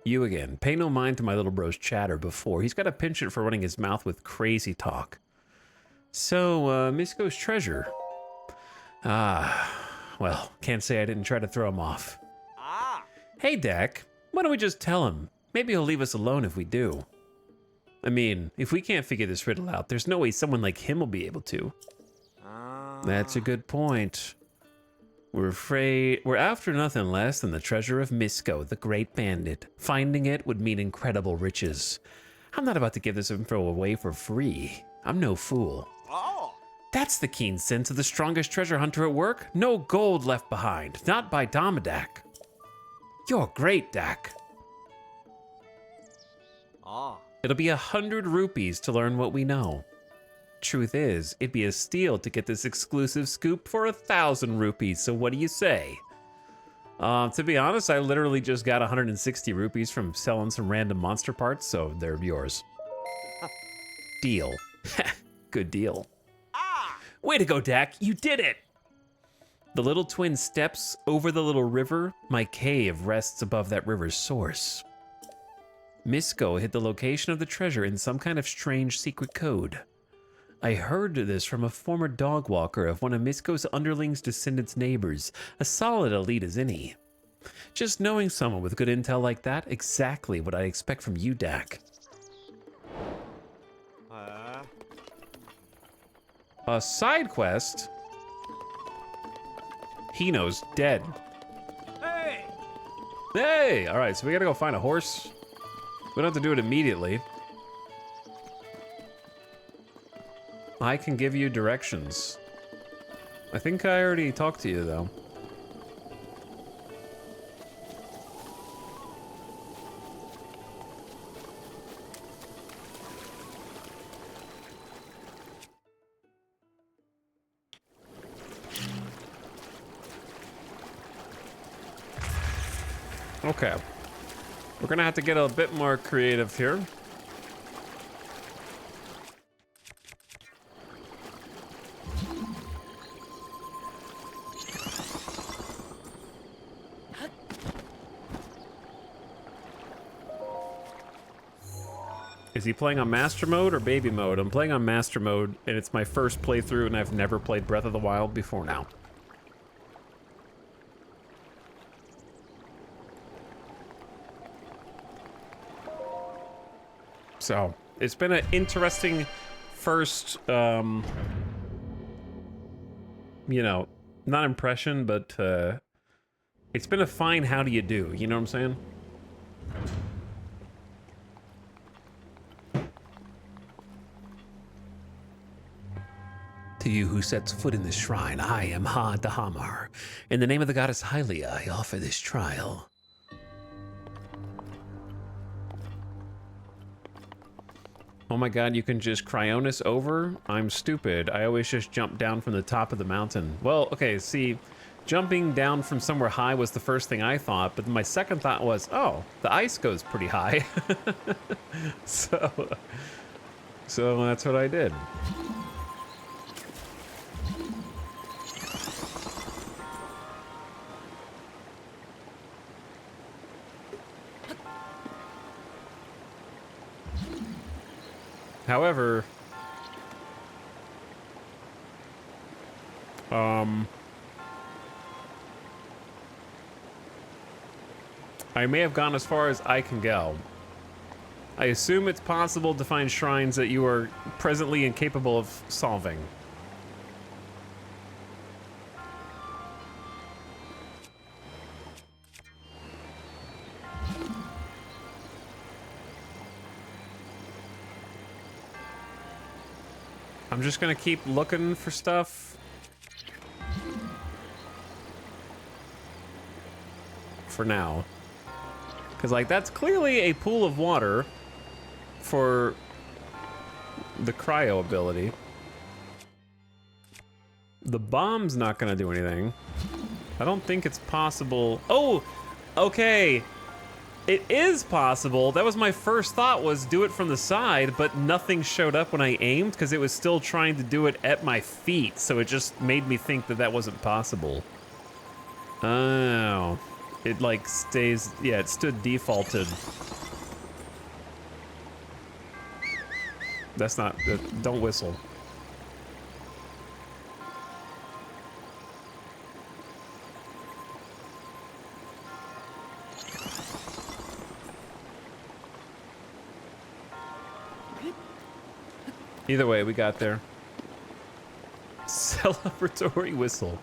You again. Pay no mind to my little bro's chatter before. He's got a penchant for running his mouth with crazy talk. So, Misko's treasure. Well, can't say I didn't try to throw him off. Hey, Dak. Why don't we just tell him? Maybe he'll leave us alone if we do. I mean, if we can't figure this riddle out, there's no way someone like him will be able to. That's a good point. We're after nothing less than the treasure of Misko, the great bandit. Finding it would mean incredible riches. I'm not about to give this info away for free. I'm no fool. That's the keen sense of the strongest treasure hunter at work. No gold left behind, not by Domodak. You're great, Dak. It'll be 100 rupees to learn what we know. Truth is, it'd be a steal to get this exclusive scoop for 1,000 rupees, so what do you say? To be honest, I literally just got 160 rupees from selling some random monster parts, so they're yours. Deal. Good deal. Way to go, Dak, you did it! The little twin steps over the little river. My cave rests above that river's source. Misko hid the location of the treasure in some kind of strange secret code. I heard this from a former dog walker of one of Misko's underlings' descendants' neighbors, a solid elite as any. Just knowing someone with good intel like that, exactly what I expect from you, Dak. A side quest? Hino's dead. Hey! Hey! Alright, so we gotta go find a horse. We don't have to do it immediately. I can give you directions. I think I already talked to you, though. Okay. We're gonna have to get a bit more creative here. Is he playing on Master Mode or Baby Mode? I'm playing on Master Mode, and it's my first playthrough, and I've never played Breath of the Wild before now. So, it's been an interesting first, you know, not impression, but it's been a fine how do you do, you know what I'm saying? To you who sets foot in this shrine, I am Ha-Dahamar. In the name of the goddess Hylia, I offer this trial. Oh my god, you can just Cryonis over? I'm stupid. I always just jump down from the top of the mountain. Well, okay, see, jumping down from somewhere high was the first thing I thought, but my second thought was, oh, the ice goes pretty high. So that's what I did. However, I may have gone as far as I can go. I assume it's possible to find shrines that you are presently incapable of solving. I'm just gonna keep looking for stuff. For now. Because, like, that's clearly a pool of water for the cryo ability. The bomb's not gonna do anything. I don't think it's possible. Oh, okay. It is possible. That was my first thought, was do it from the side, but nothing showed up when I aimed because it was still trying to do it at my feet. So it just made me think that that wasn't possible. Oh. It like stays, yeah, it stood defaulted. That's not, don't whistle. Either way, we got there. Celebratory whistle.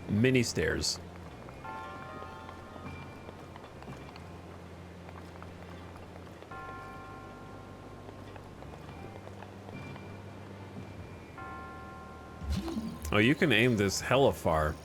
Mini stairs. Oh, you can aim this hella far.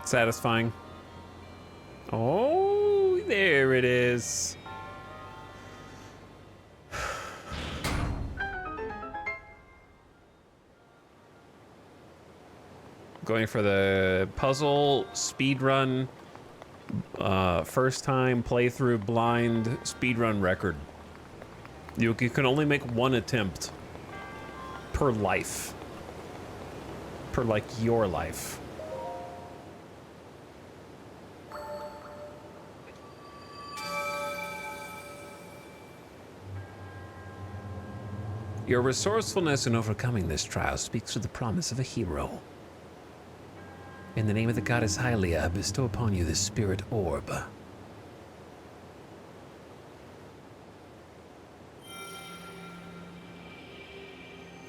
Satisfying. Oh, there it is. Going for the puzzle speedrun, first time playthrough blind speedrun record. You can only make one attempt per life. Per, like, your life. Your resourcefulness in overcoming this trial speaks of the promise of a hero. In the name of the goddess Hylia, I bestow upon you this spirit orb.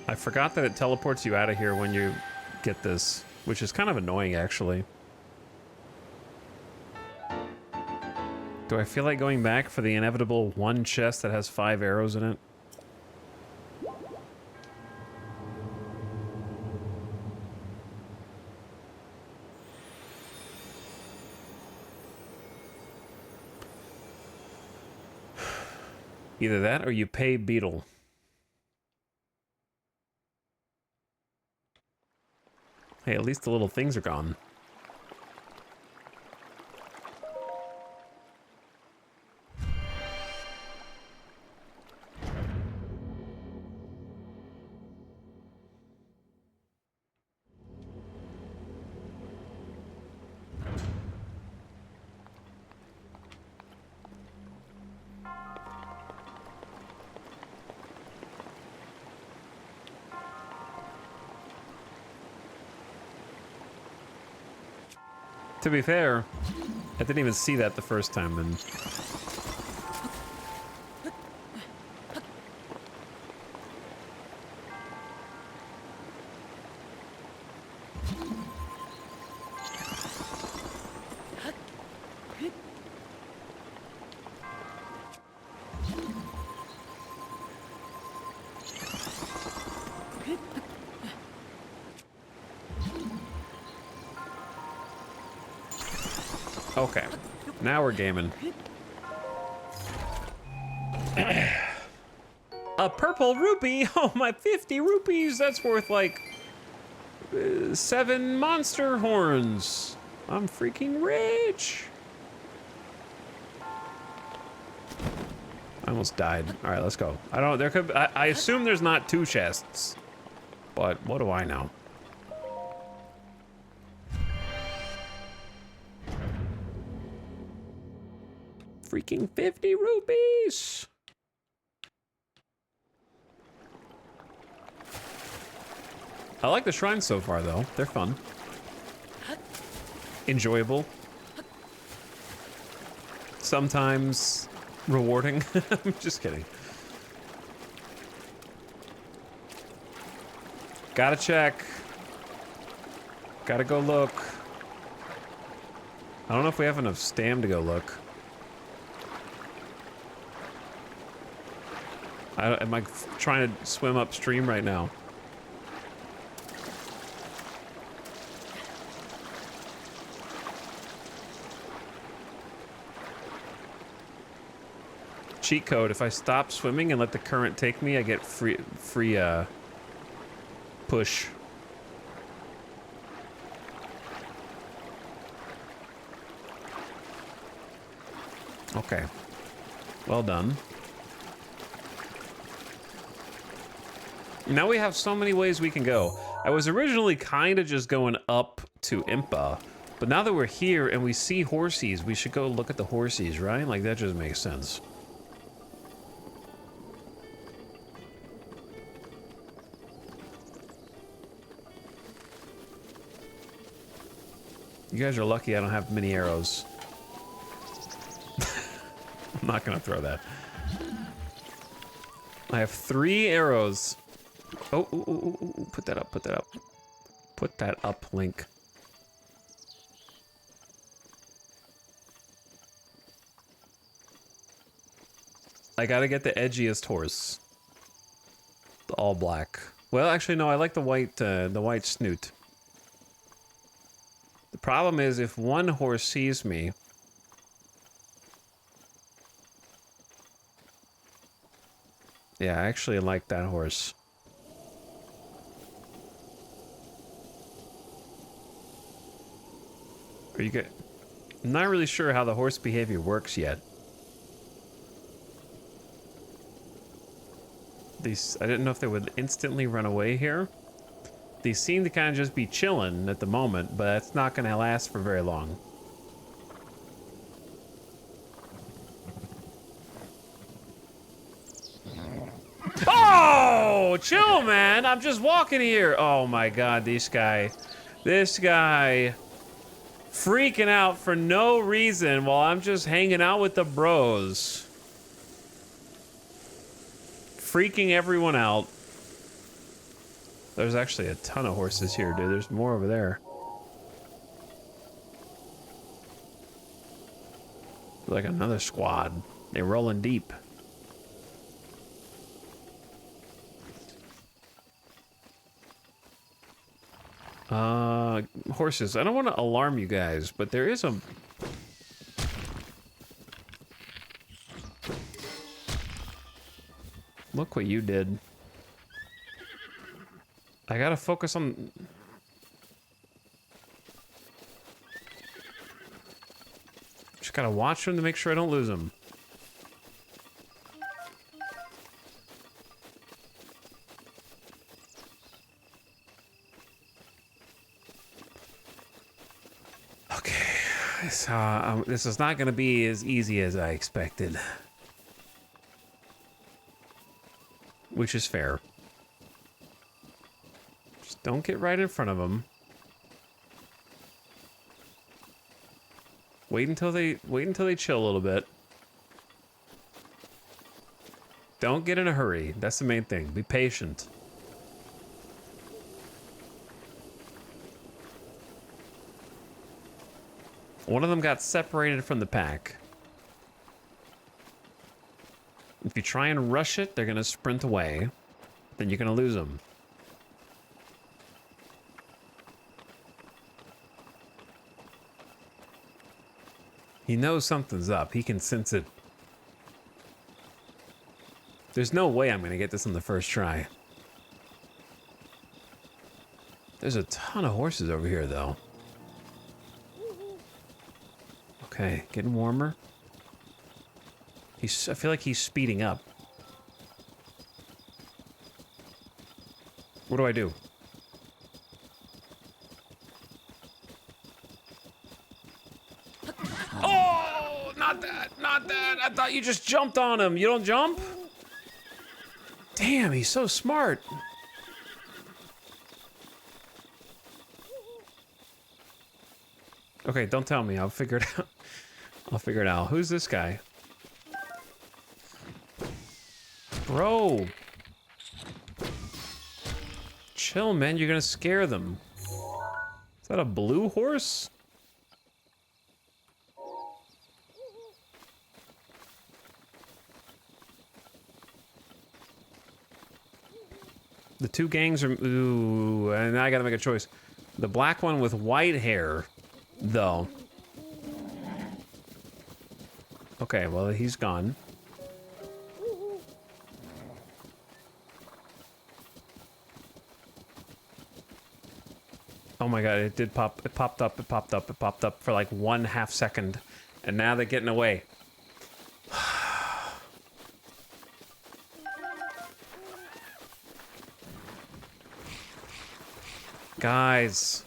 I forgot that it teleports you out of here when you get this, which is kind of annoying, actually. Do I feel like going back for the inevitable one chest that has 5 arrows in it? Either that or you pay Beetle. Hey, at least the little things are gone. To be fair, I didn't even see that the first time, and Okay, now we're gaming. A purple rupee? Oh, my 50 rupees! That's worth like 7 monster horns. I'm freaking rich. I almost died. All right, let's go. I don't. There could. I assume there's not 2 chests, but what do I know? Freaking 50 rupees. I like the shrines so far, though. They're fun. Enjoyable. Sometimes rewarding. I'm just kidding. Gotta check. Gotta go look. I don't know if we have enough stam to go look. Am I trying to swim upstream right now? Cheat code, if I stop swimming and let the current take me, I get free push. Okay. Well done. Now we have so many ways we can go. I was originally kind of just going up to Impa, but now that we're here and we see horsies, we should go look at the horsies, right? Like, that just makes sense. You guys are lucky I don't have many arrows. I'm not gonna throw that. I have 3 arrows. Oh, ooh, ooh, ooh, ooh, put that up, put that up. Put that up, Link. I gotta get the edgiest horse. The all black. Well, actually, no, I like the white snoot. The problem is if one horse sees me, yeah, I actually like that horse. Are you good? I'm not really sure how the horse behavior works yet. These, I didn't know if they would instantly run away here. These seem to kind of just be chilling at the moment, but that's not going to last for very long. Oh, chill, man. I'm just walking here. Oh my God, this guy freaking out for no reason while I'm just hanging out with the bros. Freaking everyone out. There's actually a ton of horses here, dude. There's more over there. Like another squad. They're rolling deep. Horses. I don't want to alarm you guys, but there is a... Look what you did. I gotta focus on... Just gotta watch them to make sure I don't lose them. Okay, so this is not gonna be as easy as I expected. Which is fair. Just don't get right in front of them. Wait until they chill a little bit. Don't get in a hurry. That's the main thing. Be patient. One of them got separated from the pack. If you try and rush it, they're gonna sprint away. Then you're gonna lose them. He knows something's up. He can sense it. There's no way I'm gonna get this on the first try. There's a ton of horses over here, though. Okay, getting warmer. I feel like he's speeding up. What do I do? Oh, not that, not that. I thought you just jumped on him. You don't jump? Damn, he's so smart. Okay, don't tell me. I'll figure it out. I'll figure it out. Who's this guy? Bro. Chill, man. You're gonna scare them. Is that a blue horse? The two gangs are... Ooh, and I gotta make a choice. The black one with white hair, though. Okay, well, he's gone. Oh my god, it did pop. It popped up, it popped up, it popped up for like 1/2 second. And now they're getting away. Guys.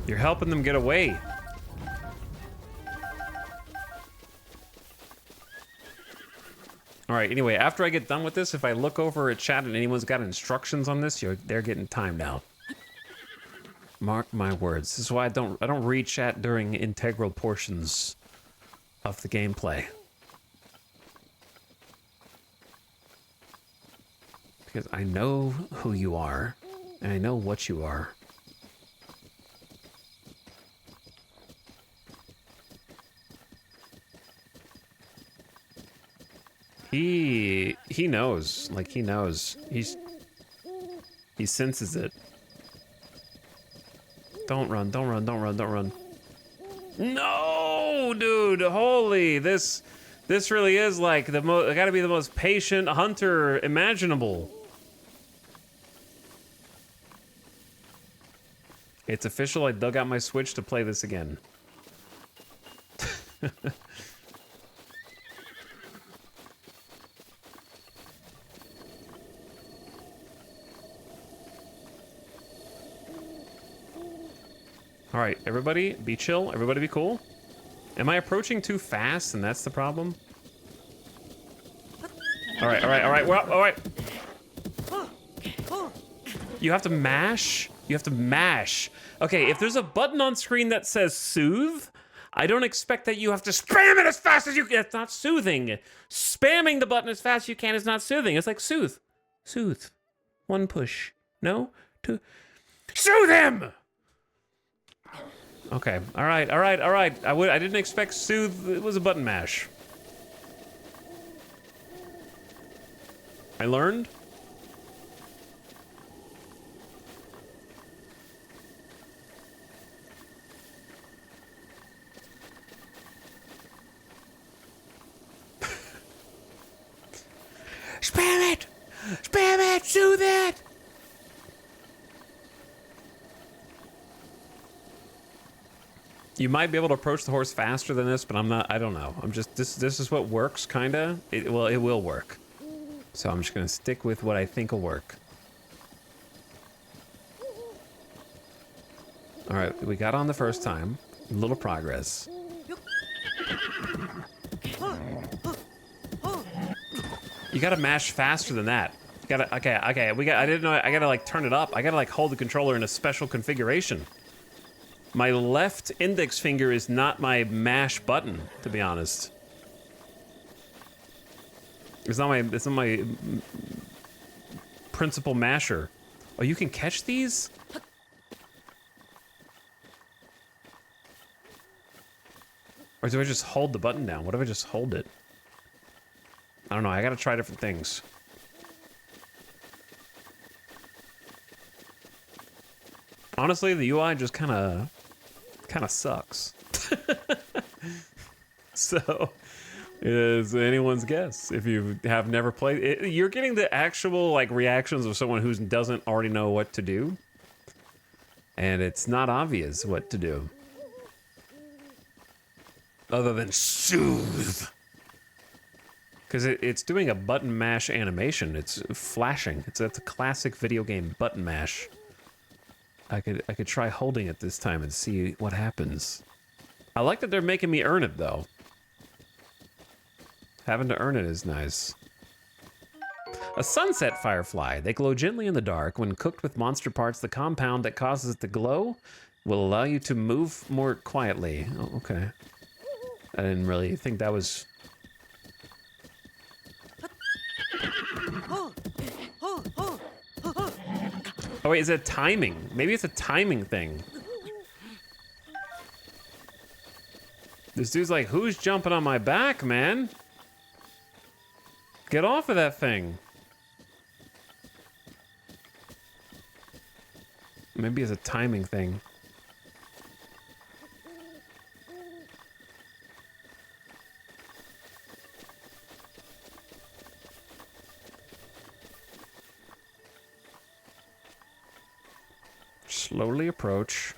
You're helping them get away. All right, anyway, after I get done with this, if I look over at chat and anyone's got instructions on this, they're getting timed out. Mark my words. This is why I don't read chat during integral portions of the gameplay. Because I know who you are, and I know what you are. He knows. Like, he knows. He senses it. Don't run, don't run, don't run, don't run. No, dude, holy, this really is like gotta be the most patient hunter imaginable. It's official, I dug out my Switch to play this again. All right, everybody be chill. Everybody be cool. Am I approaching too fast and that's the problem? All right, all right, all right, we're up, all right. You have to mash? You have to mash. Okay, if there's a button on screen that says soothe, I don't expect that you have to spam it as fast as you can. It's not soothing. Spamming the button as fast as you can is not soothing. It's like soothe. Soothe. One push. No? Two. Soothe him! Okay, all right, all right, all right. I didn't expect soothe. It was a button mash. I learned. Spam it! Spam it! Soothe it! You might be able to approach the horse faster than this, but I'm not. I don't know. I'm just this is what works, kinda. It will work. So I'm just gonna stick with what I think will work. All right, we got on the first time. A little progress. You gotta mash faster than that. You gotta. Okay. I didn't know. I gotta like turn it up. I gotta like hold the controller in a special configuration. My left index finger is not my mash button, to be honest. It's not my principal masher. Oh, you can catch these? Or do I just hold the button down? What if I just hold it? I don't know. I gotta try different things. Honestly, the UI just kind of sucks. So, it is anyone's guess. If you have never played it, you're getting the actual like reactions of someone who doesn't already know what to do, and it's not obvious what to do, other than soothe. Because it's doing a button mash animation. It's flashing. It's a classic video game button mash. I could try holding it this time and see what happens. I like that they're making me earn it though. Having to earn it is nice. A sunset firefly. They glow gently in the dark. When cooked with monster parts, the compound that causes it to glow will allow you to move more quietly. Oh, okay. I didn't really think that was... Oh wait, is it timing? Maybe it's a timing thing. This dude's like, who's jumping on my back, man? Get off of that thing. Maybe it's a timing thing. Slowly approach.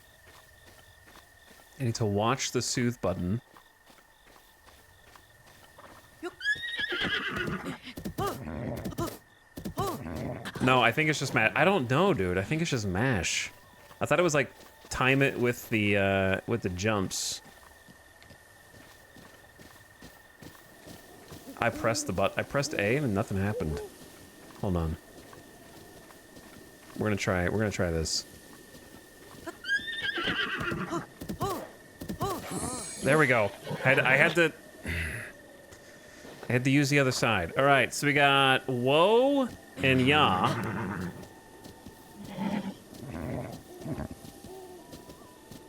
I need to watch the soothe button. No, I think it's just mash. I don't know, dude. I think it's just mash. I thought it was like time it with the jumps. I pressed the button. I pressed A and nothing happened. Hold on. We're gonna try this. There we go. I had to use the other side. All right, so we got Woe and Ya.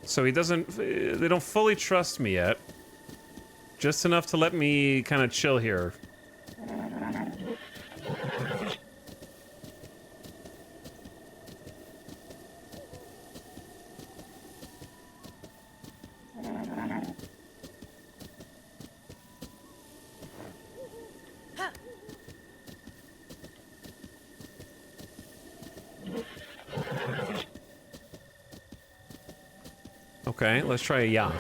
So they don't fully trust me yet. Just enough to let me kind of chill here. Okay, let's try a Ya.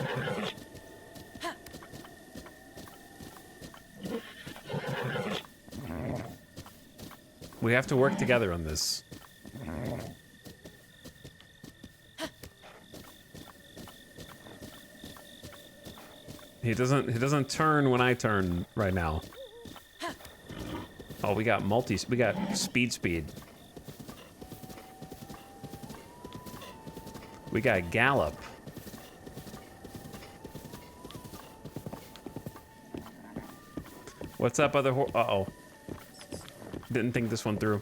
We have to work together on this. He doesn't turn when I turn right now. Oh, we got speed. We got gallop. What's up, other uh-oh. Didn't think this one through.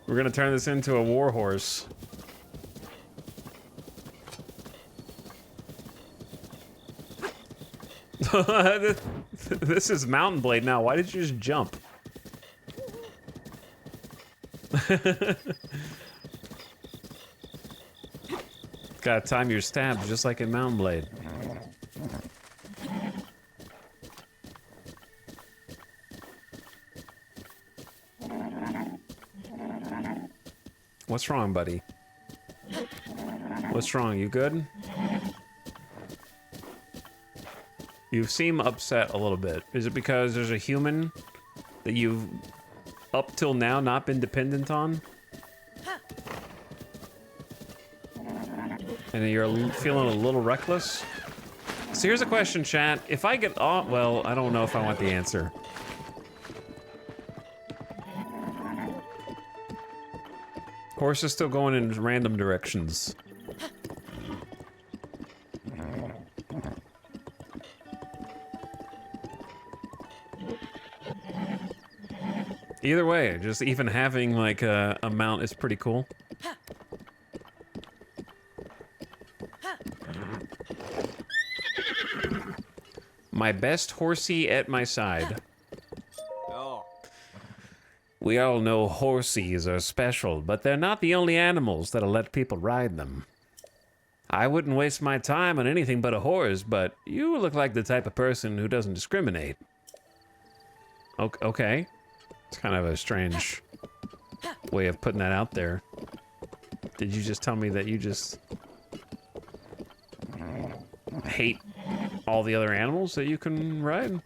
We're gonna turn this into a war horse. This is Mountain Blade now. Why did you just jump? Gotta time your stabs just like in Mountain Blade. What's wrong, buddy? What's wrong? You good? You seem upset a little bit. Is it because there's a human that you've, up till now, not been dependent on? And you're feeling a little reckless? So here's a question, chat. If I get off, well, I don't know if I want the answer. Horse is still going in random directions. Either way, just even having like a mount is pretty cool. My best horsey at my side. Oh. We all know horsies are special, but they're not the only animals that'll let people ride them. I wouldn't waste my time on anything but a horse, but you look like the type of person who doesn't discriminate. Okay. It's kind of a strange way of putting that out there. Did you just tell me that you just hate all the other animals that you can ride?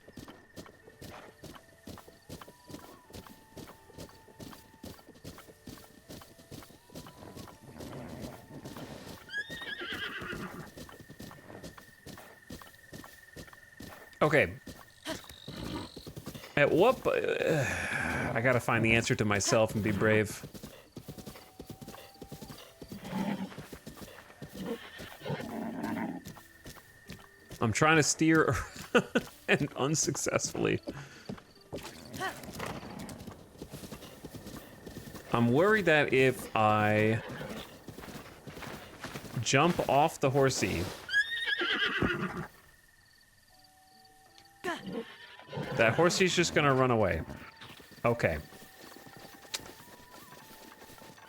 Okay. At what I gotta find the answer to myself and be brave. I'm trying to steer and unsuccessfully. I'm worried that if I jump off the horsey, that horsey's just gonna run away. Okay.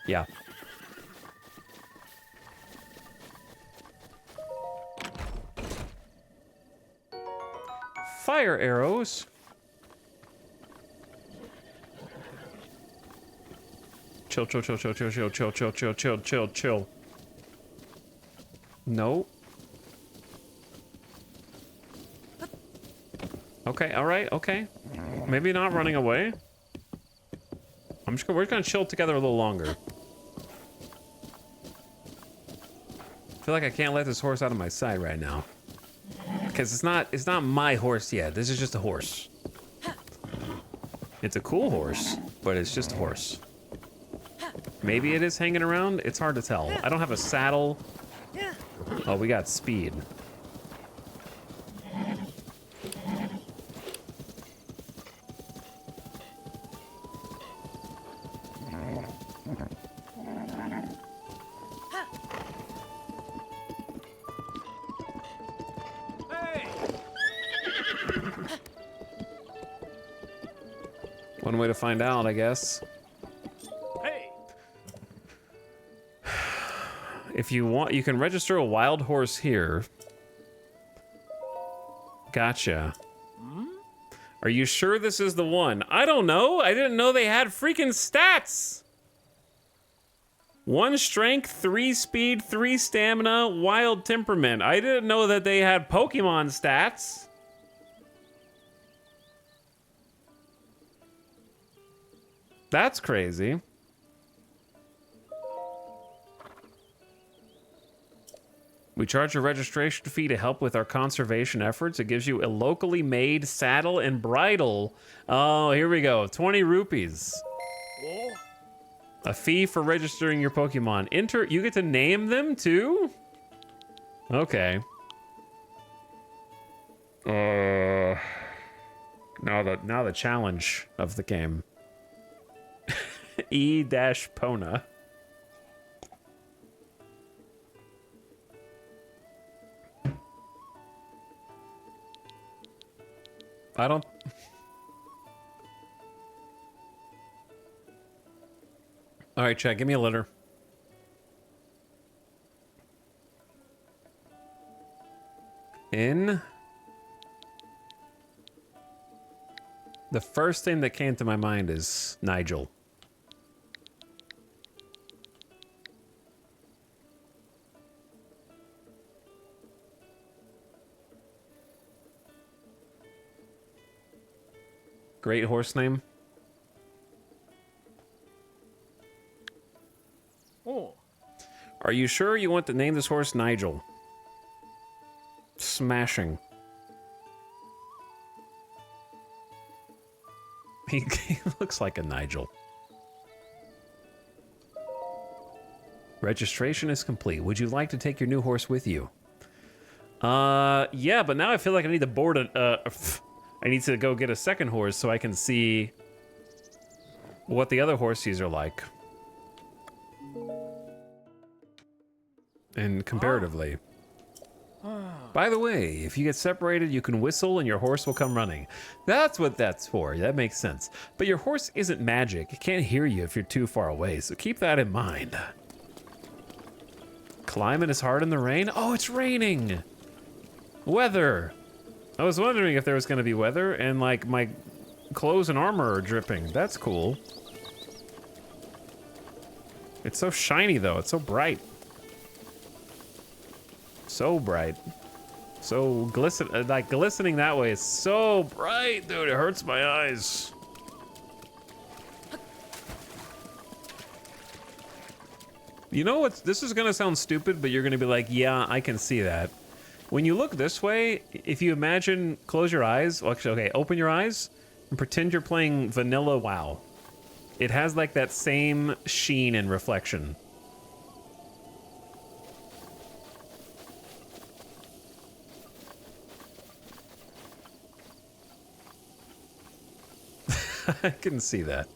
Yeah. Fire arrows. Chill, chill, chill, chill, chill, chill, chill, chill, chill, chill, chill, chill. No. Okay, all right, okay. Maybe not running away. We're just gonna chill together a little longer. I feel like I can't let this horse out of my sight right now. Because it's not my horse yet. This is just a horse. It's a cool horse, but it's just a horse. Maybe it is hanging around. It's hard to tell. I don't have a saddle. Oh, we got speed. One way to find out, I guess. Hey. If you want, you can register a wild horse here. Gotcha. Are you sure this is the one? I don't know. I didn't know they had freaking stats. 1 strength, 3 speed, 3 stamina, wild temperament. I didn't know that they had Pokemon stats. That's crazy. We charge a registration fee to help with our conservation efforts. It gives you a locally made saddle and bridle. Oh, here we go. 20 rupees. Oh. A fee for registering your Pokemon. Enter. You get to name them too? Okay. Now the challenge of the game. E-Pona. I don't... All right, Chad, give me a letter. In... The first thing that came to my mind is Nigel. Great horse name. Oh. Are you sure you want to name this horse Nigel? Smashing. He looks like a Nigel. Registration is complete. Would you like to take your new horse with you? Yeah, but now I feel like I need to board I need to go get a second horse so I can see what the other horsies are like. And comparatively. By the way, if you get separated, you can whistle and your horse will come running. That's what that's for. That makes sense. But your horse isn't magic. It can't hear you if you're too far away, so keep that in mind. Climbing is hard in the rain? Oh, it's raining! Weather! I was wondering if there was gonna be weather, and like my clothes and armor are dripping. That's cool. It's so shiny though, it's so bright. So bright. So glistening that way is so bright, dude. It hurts my eyes. You know what? This is gonna sound stupid, but you're gonna be like, yeah, I can see that. When you look this way, if you imagine, close your eyes. Well, actually, okay, open your eyes and pretend you're playing vanilla WoW. It has like that same sheen and reflection. I can see that.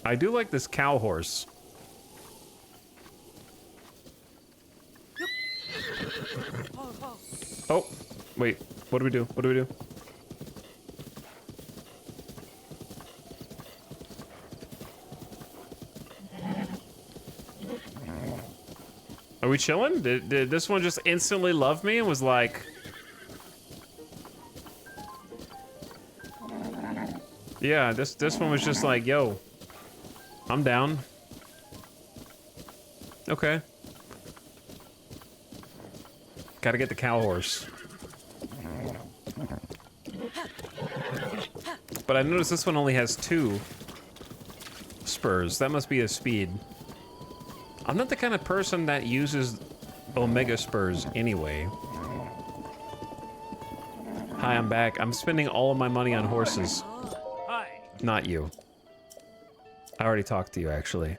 I do like this cow horse. Oh, wait. What do we do? What do we do? Are we chilling? Did this one just instantly love me and was like... Yeah, this one was just like, yo, I'm down. Okay. Gotta get the cow horse. But I noticed this one only has 2 spurs. That must be a speed. I'm not the kind of person that uses Omega spurs anyway. Hi, I'm back. I'm spending all of my money on horses. Hi. Not you. I already talked to you, actually.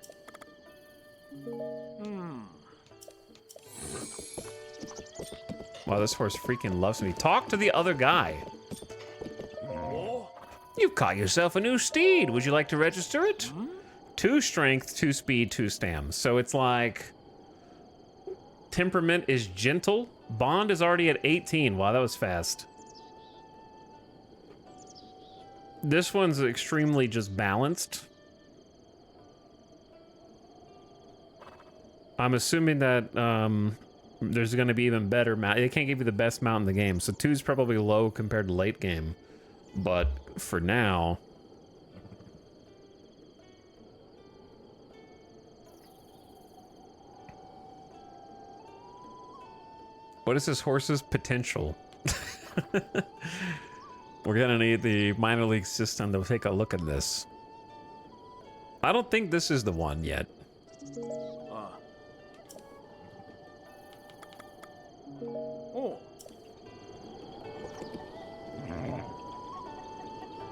Wow, this horse freaking loves me. Talk to the other guy. Oh. You've caught yourself a new steed. Would you like to register it? 2 strength, 2 speed, 2 stam. So it's like... Temperament is gentle. Bond is already at 18. Wow, that was fast. This one's extremely just balanced. I'm assuming that there's going to be even better mount. They can't give you the best mount in the game, so 2's probably low compared to late game. But for now... What is this horse's potential? We're gonna need the minor league system to take a look at this. I don't think this is the one yet. Oh.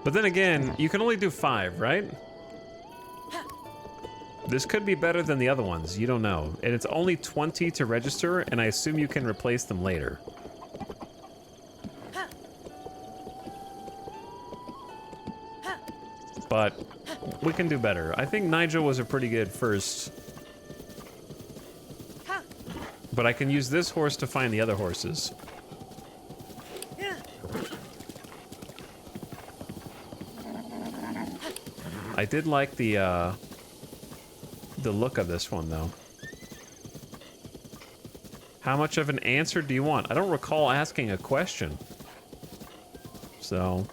But then again, you can only do 5, right? This could be better than the other ones, you don't know. And it's only 20 to register, and I assume you can replace them later. But we can do better. I think Nigel was a pretty good first. But I can use this horse to find the other horses. I did like the look of this one, though. How much of an answer do you want? I don't recall asking a question. So...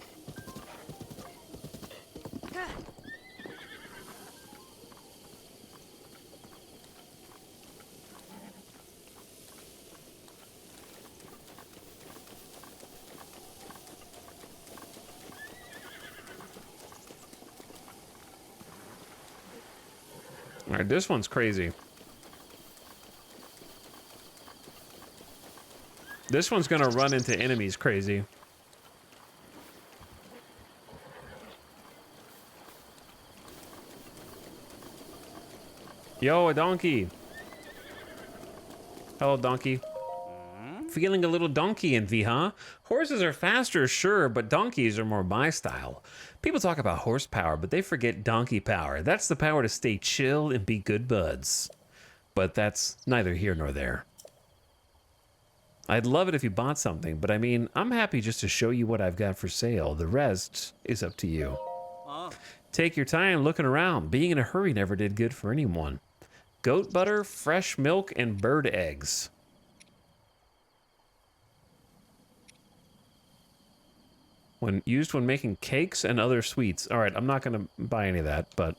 Alright, this one's crazy. This one's gonna run into enemies crazy. Yo, a donkey. Hello, donkey. Feeling a little donkey envy, huh? Horses are faster, sure, but donkeys are more my style. People talk about horsepower, but they forget donkey power. That's the power to stay chill and be good buds. But that's neither here nor there. I'd love it if you bought something, but I mean, I'm happy just to show you what I've got for sale. The rest is up to you. Take your time looking around. Being in a hurry never did good for anyone. Goat butter, fresh milk, and bird eggs. When used when making cakes and other sweets. All right, I'm not going to buy any of that, but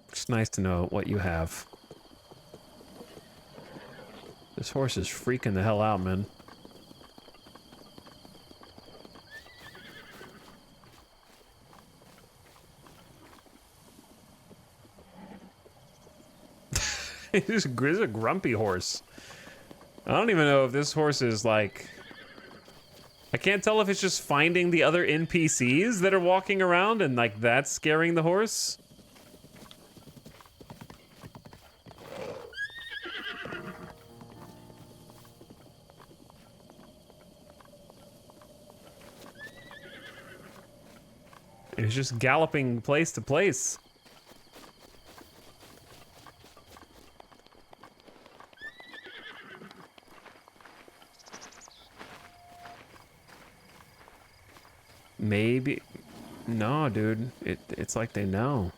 it's nice to know what you have. This horse is freaking the hell out, man. He's a grumpy horse. I don't even know if this horse is like... I can't tell if it's just finding the other NPCs that are walking around and like that's scaring the horse. It's just galloping place to place. Maybe. No, dude. It's like they know.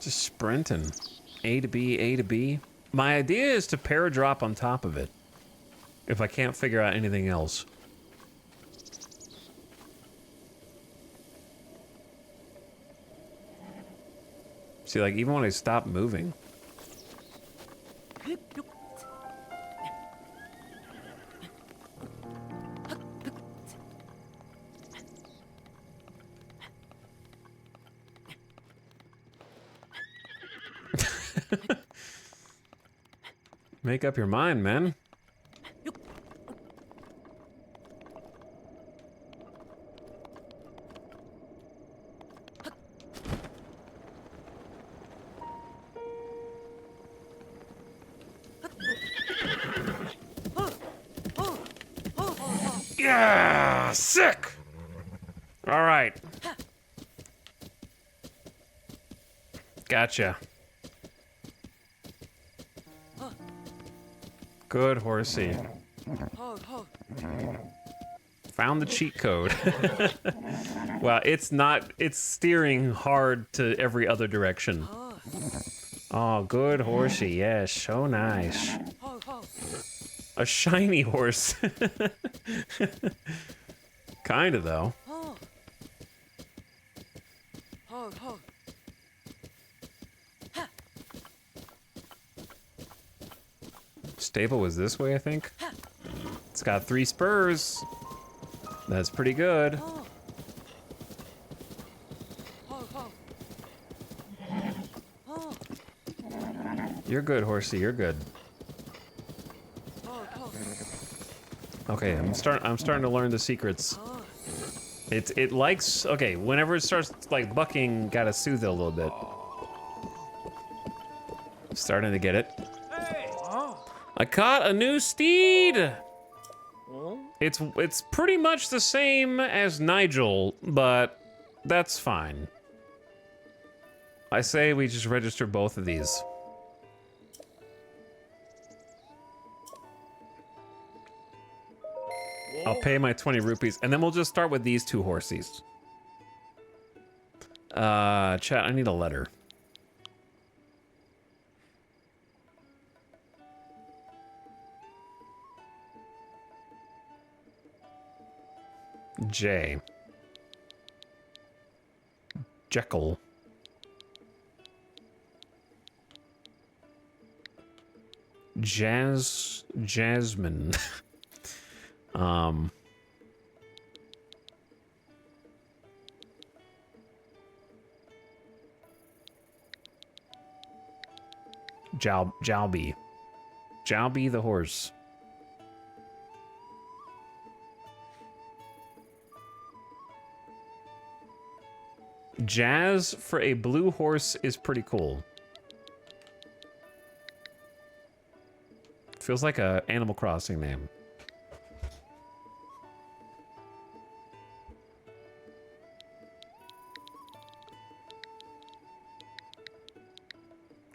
Just sprinting. A to B, A to B. My idea is to paradrop on top of it. If I can't figure out anything else. See, like, even when I stop moving. Make up your mind, man. Yeah, sick. All right. Gotcha. Good horsey. Found the cheat code. Well, it's steering hard to every other direction. Oh, good horsey. Yes, so nice. A shiny horse. Kinda, though. Stable was this way, I think. It's got 3 spurs. That's pretty good. You're good, horsey. You're good. Okay, I'm starting to learn the secrets. It likes, okay, whenever it starts like bucking, gotta soothe it a little bit. Starting to get it. I caught a new steed. It's pretty much the same as Nigel, but that's fine. I say we just register both of these. I'll pay my 20 rupees, and then we'll just start with these 2 horsies. Chat, I need a letter. J. Jekyll. Jasmine. Jalby. Jalby the horse. Jazz for a blue horse is pretty cool. Feels like a Animal Crossing name.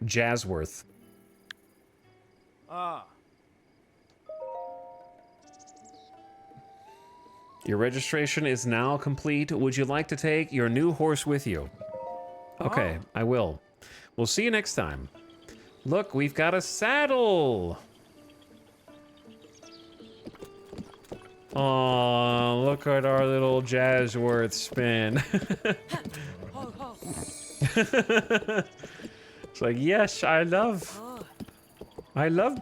Jazzworth. Ah. Your registration is now complete. Would you like to take your new horse with you? Okay, I will. We'll see you next time. Look, we've got a saddle. Oh, look at our little Jazzworth spin. It's like, yes, I love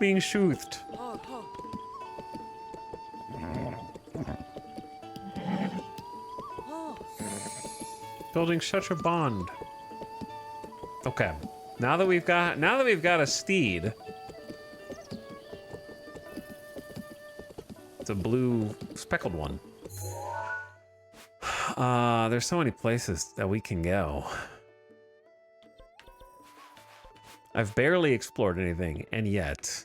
being soothed. Building such a bond. Okay, now that we've got a steed. It's a blue speckled one. There's so many places that we can go. I've barely explored anything, and yet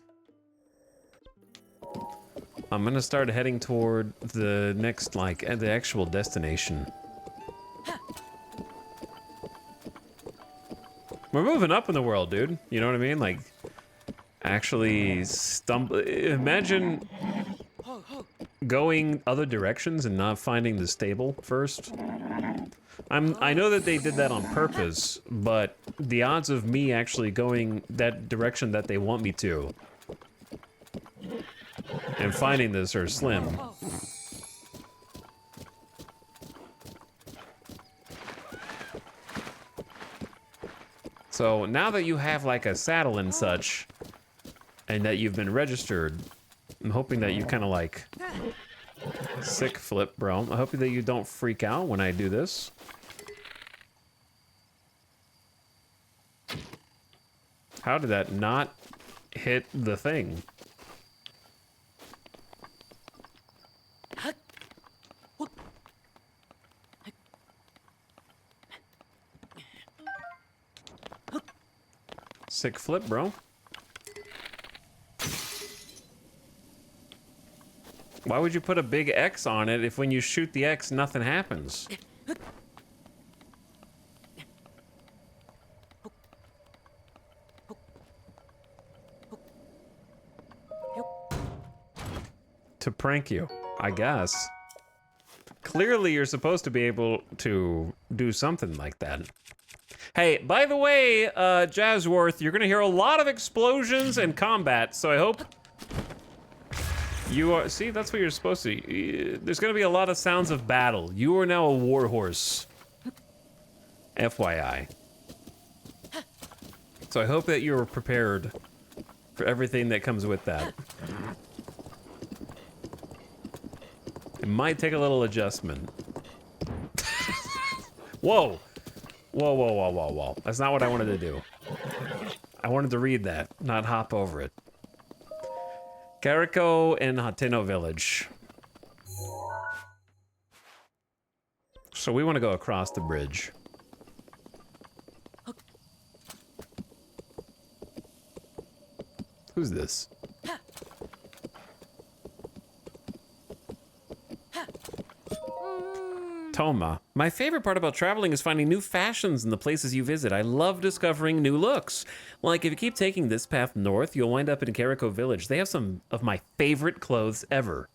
I'm gonna start heading toward the next, like, the actual destination. We're moving up in the world, dude. You know what I mean? Like, actually imagine going other directions and not finding the stable first. I know that they did that on purpose, but the odds of me actually going that direction that they want me to and finding this are slim. So now that you have like a saddle and such, and that you've been registered, I'm hoping that you kind of like sick flip, bro. I'm hoping that you don't freak out when I do this. How did that not hit the thing? Sick flip, bro. Why would you put a big X on it if when you shoot the X, nothing happens? To prank you, I guess. Clearly, you're supposed to be able to do something like that. Hey, by the way, Jazzworth, you're gonna hear a lot of explosions and combat, so I hope you are. See, that's what you're supposed to. There's gonna be a lot of sounds of battle. You are now a warhorse. FYI. So I hope that you're prepared for everything that comes with that. It might take a little adjustment. Whoa. Whoa, whoa, whoa, whoa, whoa. That's not what I wanted to do. I wanted to read that, not hop over it. Carico and Hateno Village. So we want to go across the bridge. Who's this? Toma. My favorite part about traveling is finding new fashions in the places you visit. I love discovering new looks. Like, if you keep taking this path north, you'll wind up in Carico Village. They have some of my favorite clothes ever.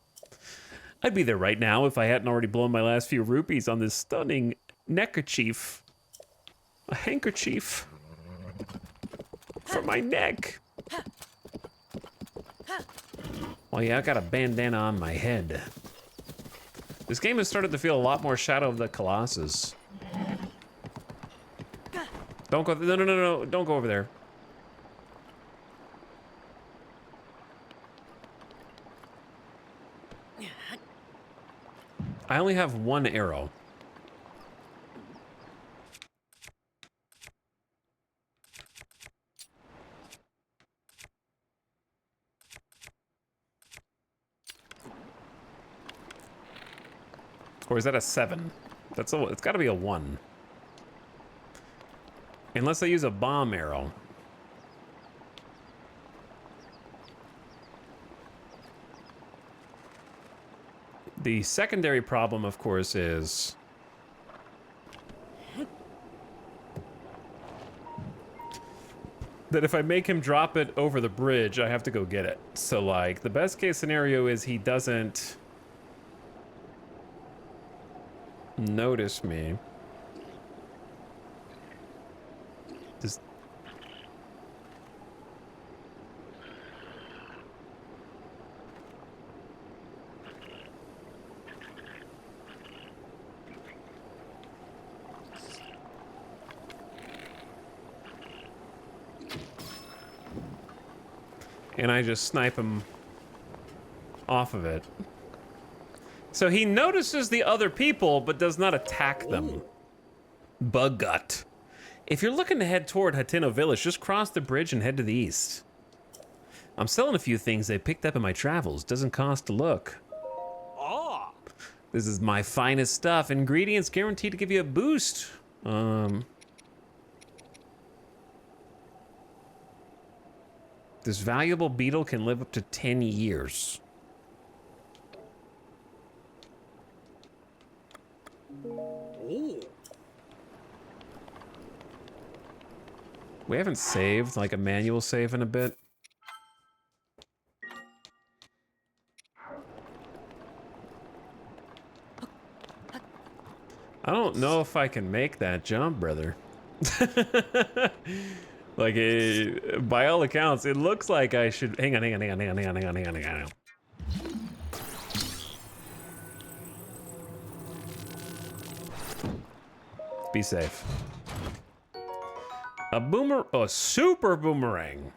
I'd be there right now if I hadn't already blown my last few rupees on this stunning neckerchief. A handkerchief. For my neck. Oh yeah, I got a bandana on my head. This game has started to feel a lot more Shadow of the Colossus. Don't go, no, don't go over there. I only have one arrow. Or is that a 7? It's got to be a 1. Unless I use a bomb arrow. The secondary problem, of course, is that if I make him drop it over the bridge, I have to go get it. So, like, the best case scenario is he doesn't notice me. Just... and I just snipe him off of it. So he notices the other people, but does not attack them. Bug gut. If you're looking to head toward Hateno Village, just cross the bridge and head to the east. I'm selling a few things I picked up in my travels. Doesn't cost to look. Ah. This is my finest stuff. Ingredients guaranteed to give you a boost. This valuable beetle can live up to 10 years. Oh. We haven't saved, like a manual save in a bit. I don't know if I can make that jump, brother. Like, by all accounts, it looks like I should... Hang on. Be safe. A super boomerang.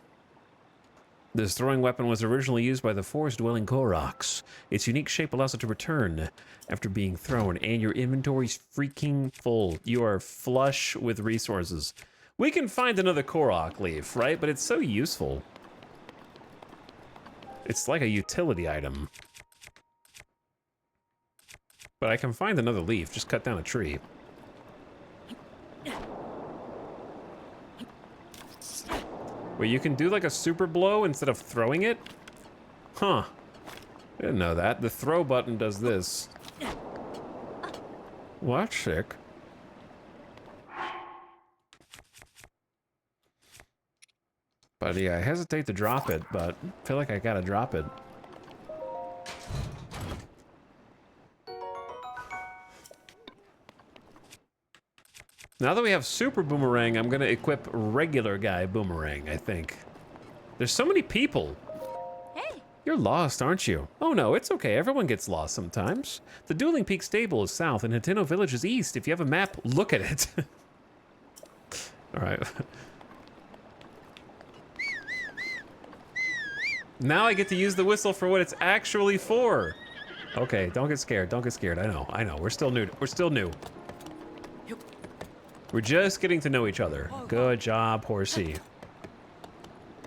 This throwing weapon was originally used by the forest-dwelling Koroks. Its unique shape allows it to return after being thrown, and your inventory's freaking full. You are flush with resources. We can find another Korok leaf, right? But it's so useful. It's like a utility item. But I can find another leaf. Just cut down a tree. Wait, you can do like a super blow instead of throwing it? Huh. I didn't know that. The throw button does this. Well, that's sick. But yeah, I hesitate to drop it, but I feel like I gotta drop it. Now that we have Super Boomerang, I'm gonna equip Regular Guy Boomerang, I think. There's so many people. Hey! You're lost, aren't you? Oh no, it's okay. Everyone gets lost sometimes. The Dueling Peak Stable is south and Hateno Village is east. If you have a map, look at it. All right. Now I get to use the whistle for what it's actually for. Okay, don't get scared. Don't get scared. I know. We're still new. We're just getting to know each other. Good job, horsey.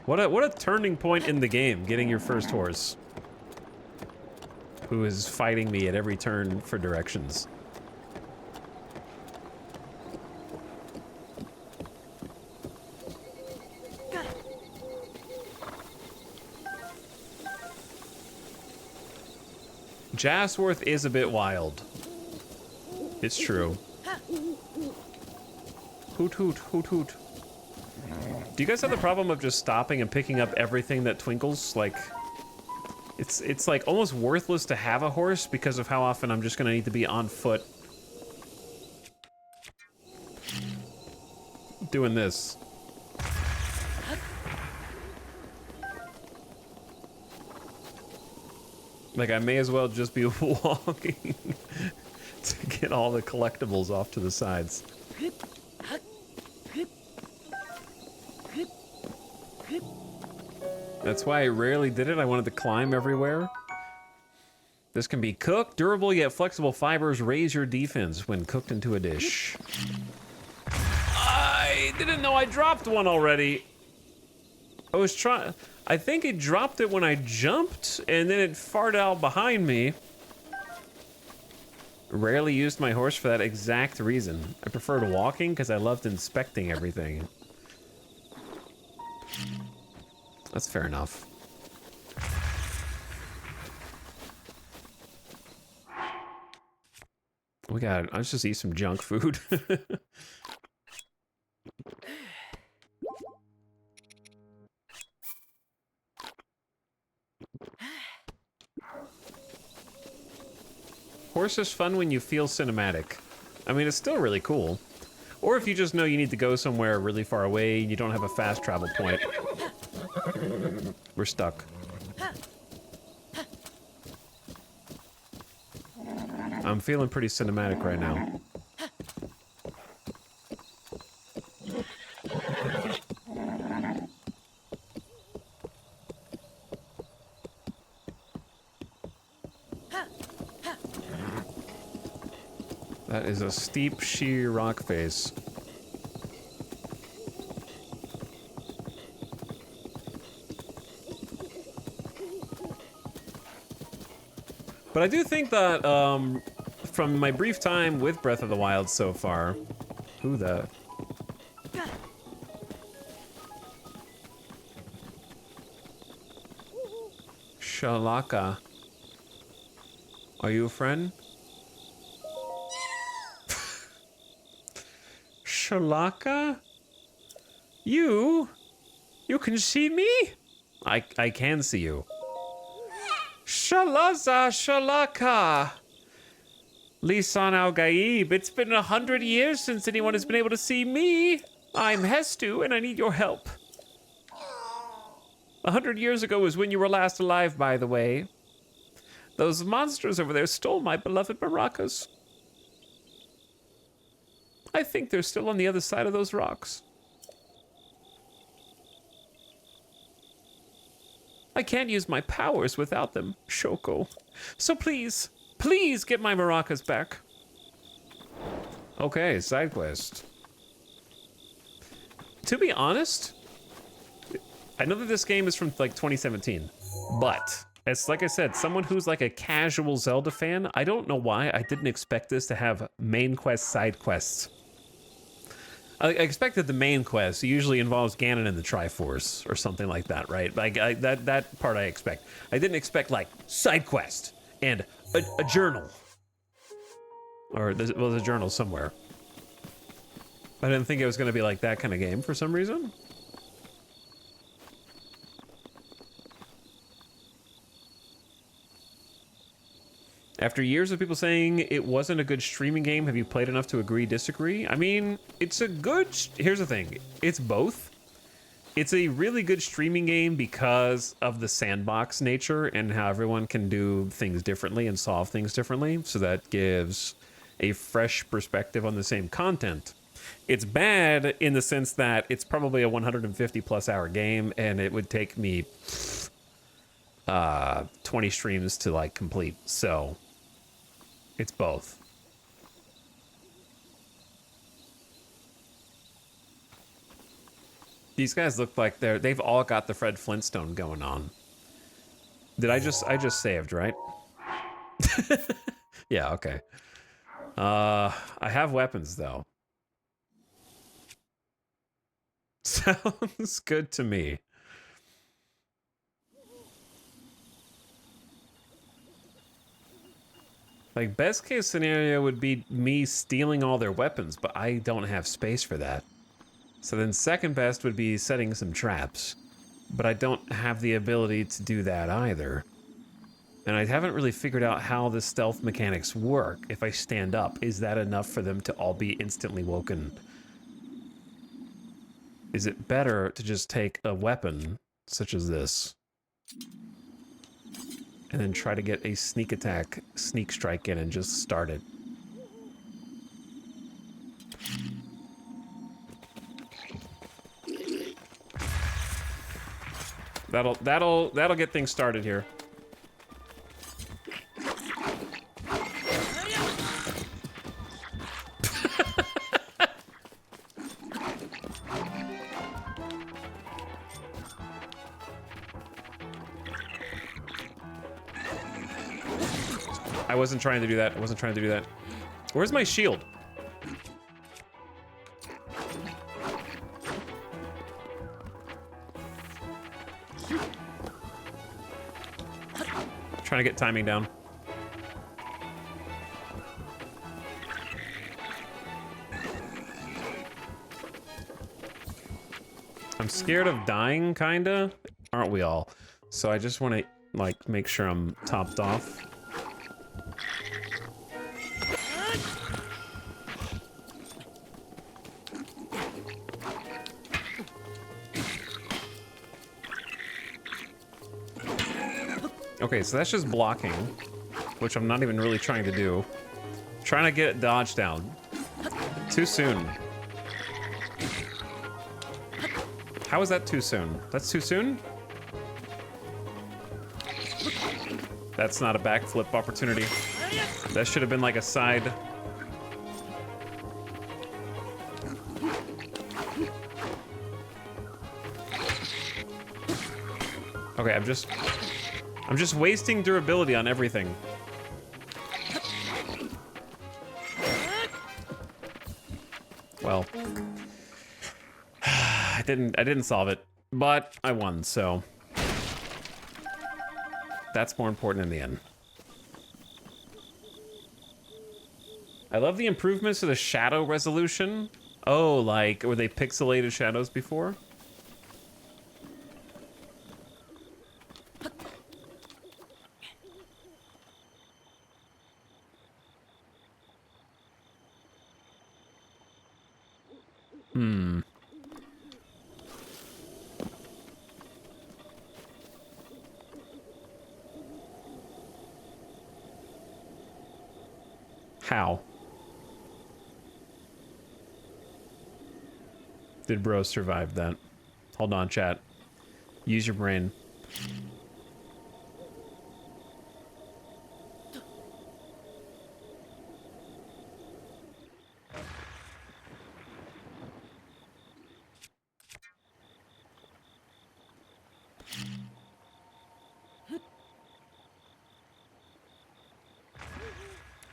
What a turning point in the game, getting your first horse. Who is fighting me at every turn for directions. Jasworth is a bit wild. It's true. Hoot hoot, hoot hoot. Do you guys have the problem of just stopping and picking up everything that twinkles? Like, it's like almost worthless to have a horse because of how often I'm just gonna need to be on foot. Doing this. Like, I may as well just be walking to get all the collectibles off to the sides. That's why I rarely did it. I wanted to climb everywhere. This can be cooked. Durable yet flexible fibers raise your defense when cooked into a dish. I didn't know I dropped one already. I was trying... I think it dropped it when I jumped, and then it farted out behind me. Rarely used my horse for that exact reason. I preferred walking because I loved inspecting everything. That's fair enough. Let's just eat some junk food. Horse is fun when you feel cinematic. I mean, it's still really cool. Or if you just know you need to go somewhere really far away and you don't have a fast travel point. We're stuck. I'm feeling pretty cinematic right now. That is a steep, sheer rock face. But I do think that, from my brief time with Breath of the Wild so far... Who the... Shalaka. Are you a friend? Shalaka? You can see me? I can see you. Shalaza Shalaka. Lisan Al Gaib, it's been 100 years since anyone has been able to see me. I'm Hestu, and I need your help. 100 years ago was when you were last alive, by the way. Those monsters over there stole my beloved maracas. I think they're still on the other side of those rocks. I can't use my powers without them, Shoko. So please, please get my maracas back. Okay, side quest. To be honest, I know that this game is from like 2017, but it's like I said, someone who's like a casual Zelda fan, I don't know why I didn't expect this to have main quest, side quests. I expected the main quest usually involves Ganon and the Triforce or something like that, right? Like that part I expect. I didn't expect like side quest and a journal, or there was a journal somewhere. I didn't think it was going to be like that kind of game for some reason. After years of people saying it wasn't a good streaming game, have you played enough to agree, disagree? I mean, it's a good... Here's the thing. It's both. It's a really good streaming game because of the sandbox nature and how everyone can do things differently and solve things differently. So that gives a fresh perspective on the same content. It's bad in the sense that it's probably a 150 plus hour game and it would take me 20 streams to like complete. So it's both. These guys look like they've all got the Fred Flintstone going on. I just saved, right? Yeah, okay. I have weapons though. Sounds good to me. Like, best case scenario would be me stealing all their weapons, but I don't have space for that. So then second best would be setting some traps, but I don't have the ability to do that either. And I haven't really figured out how the stealth mechanics work. If I stand up, is that enough for them to all be instantly woken? Is it better to just take a weapon, such as this, and then try to get a sneak attack, sneak strike in and just start it? That'll get things started here. I wasn't trying to do that. I wasn't trying to do that. Where's my shield? Trying to get timing down. I'm scared of dying, kinda. Aren't we all? So I just want to, like, make sure I'm topped off. Okay, so that's just blocking, which I'm not even really trying to do. Trying to get dodge down. Too soon. How is that too soon? That's too soon? That's not a backflip opportunity. That should have been like a side. Okay, I'm just wasting durability on everything. Well, I didn't solve it, but I won, so that's more important in the end. I love the improvements to the shadow resolution. Oh, like, were they pixelated shadows before? How? Did bro survive that? Hold on, chat. Use your brain.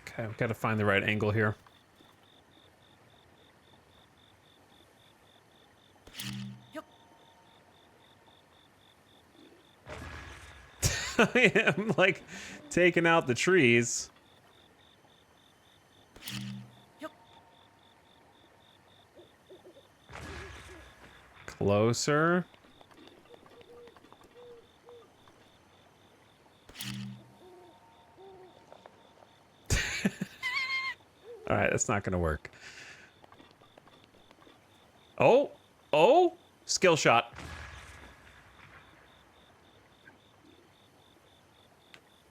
Okay, we've got to find the right angle here. I am, like, taking out the trees. Closer. All right, that's not gonna work. Oh, oh, skill shot.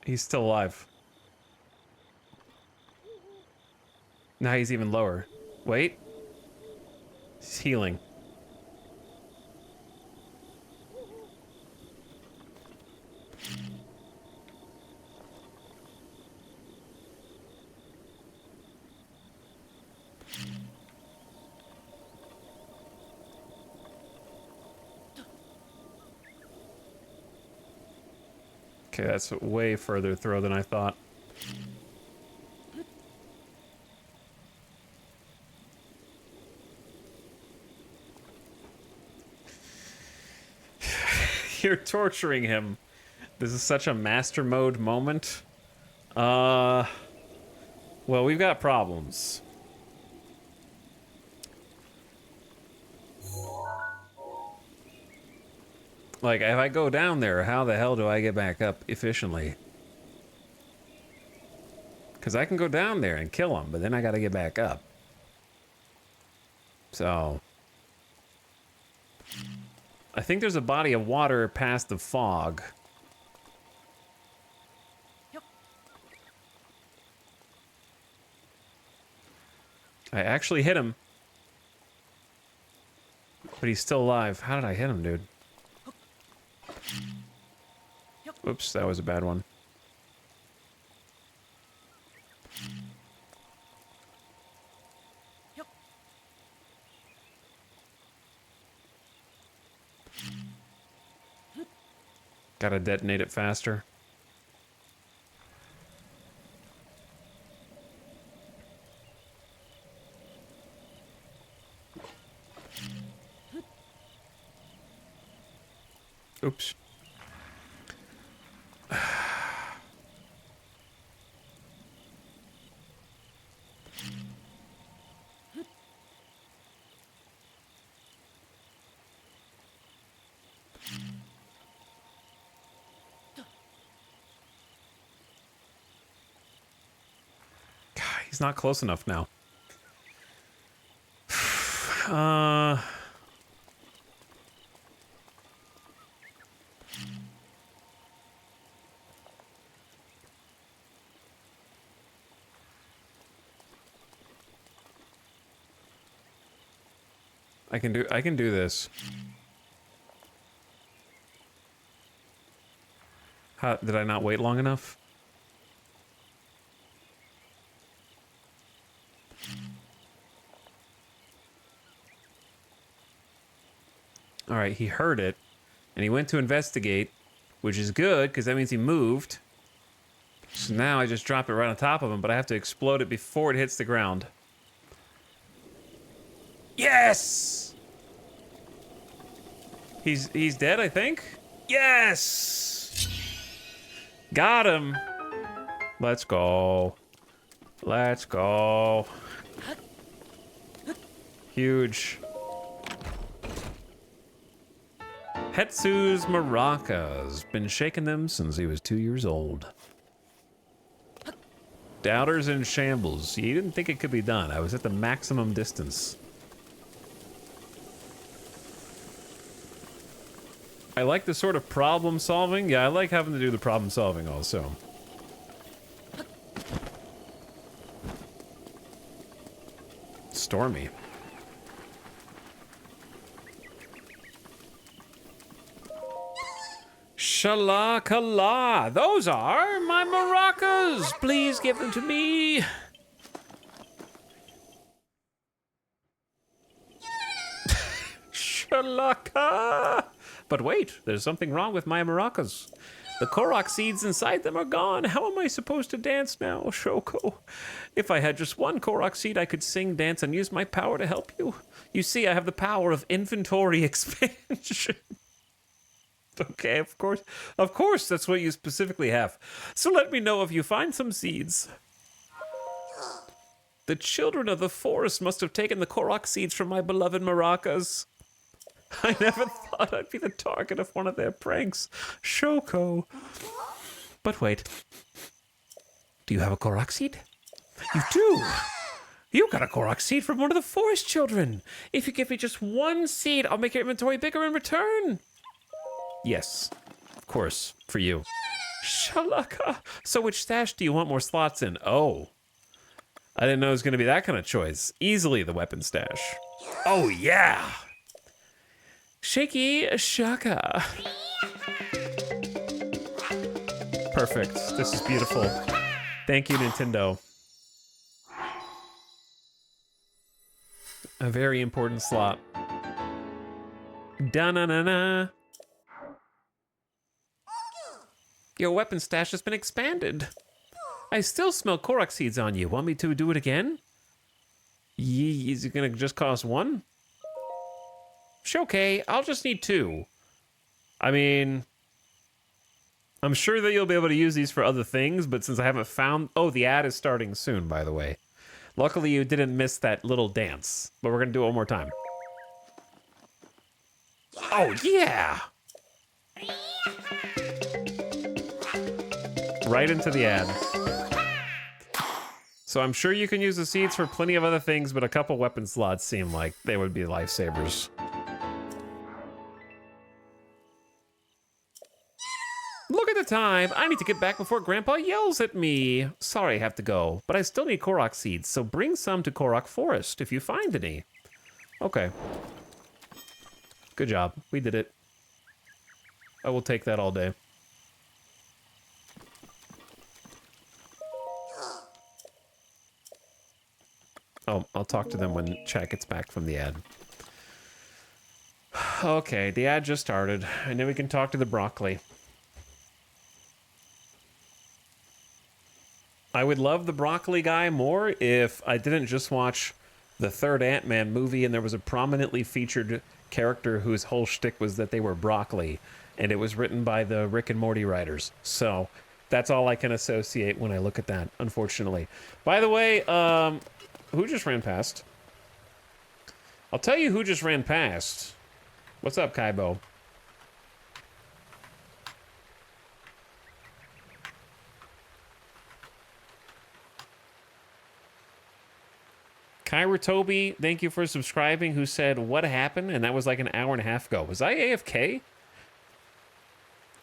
He's still alive. Now he's even lower. Wait. He's healing. Okay, that's a way further throw than I thought. You're torturing him. This is such a master mode moment. Well, we've got problems. Like, if I go down there, how the hell do I get back up efficiently? Because I can go down there and kill him, but then I gotta get back up. So... I think there's a body of water past the fog. I actually hit him. But he's still alive. How did I hit him, dude? Oops, that was a bad one. Gotta detonate it faster. He's not close enough now. I can do this. How, did I not wait long enough? All right, he heard it, and he went to investigate, which is good, because that means he moved. So now I just drop it right on top of him, but I have to explode it before it hits the ground. Yes! He's dead, I think? Yes! Got him! Let's go. Let's go. Huge. Hetsu's maracas. Been shaking them since he was 2 years old. Doubters in shambles. You didn't think it could be done. I was at the maximum distance. I like the sort of problem solving. Yeah, I like having to do the problem solving also. Stormy. Shalakala. Those are my maracas. Please give them to me. Shalaka. But wait, there's something wrong with my maracas. The Korok seeds inside them are gone. How am I supposed to dance now, Shoko? If I had just one Korok seed, I could sing, dance, and use my power to help you. You see, I have the power of inventory expansion. Okay, of course, that's what you specifically have. So let me know if you find some seeds. The children of the forest must have taken the Korok seeds from my beloved maracas. I never thought I'd be the target of one of their pranks, Shoko. But wait, do you have a Korok seed? You do. You got a Korok seed from one of the forest children. If you give me just one seed, I'll make your inventory bigger in return. Yes, of course, for you. Shalaka. So which stash do you want more slots in? Oh, I didn't know it was going to be that kind of choice. Easily the weapon stash. Oh, yeah. Shaky Shaka. Perfect. This is beautiful. Thank you, Nintendo. A very important slot. Da-na-na-na. Your weapon stash has been expanded. I still smell Korok seeds on you. Want me to do it again? Is it gonna just cost one? Okay, I'll just need two. I mean, I'm sure that you'll be able to use these for other things, but since I haven't found... Oh, the ad is starting soon, by the way. Luckily, you didn't miss that little dance, but we're gonna do it one more time. Oh, yeah! Right into the ad. So I'm sure you can use the seeds for plenty of other things, but a couple weapon slots seem like they would be lifesavers. Look at the time. I need to get back before Grandpa yells at me. Sorry I have to go, but I still need Korok seeds, so bring some to Korok Forest if you find any. Okay. Good job. We did it. I will take that all day. Oh, I'll talk to them when chat gets back from the ad. Okay, the ad just started. And then we can talk to the broccoli. I would love the broccoli guy more if I didn't just watch the third Ant-Man movie and there was a prominently featured character whose whole shtick was that they were broccoli. And it was written by the Rick and Morty writers. So that's all I can associate when I look at that, unfortunately. By the way, who just ran past? I'll tell you who just ran past. What's up, Kaibo? Kyra Toby, thank you for subscribing, who said, what happened? And that was like an hour and a half ago. Was I AFK?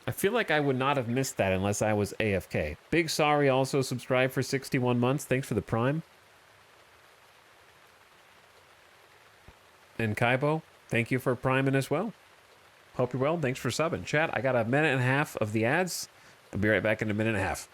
I feel like I would not have missed that unless I was AFK. Big Sorry also subscribed for 61 months. Thanks for the Prime. And Kaibo, thank you for priming as well. Hope you're well. Thanks for subbing. Chat, I got a minute and a half of the ads. I'll be right back in a minute and a half.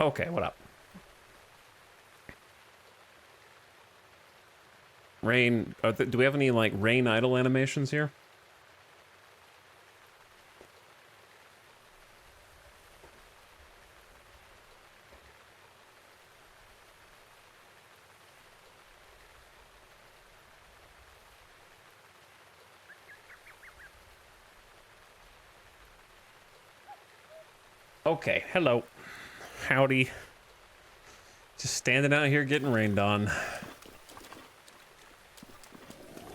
Okay, what up? Rain, do we have any, like, rain idle animations here? Okay, hello. Howdy. Just standing out here getting rained on.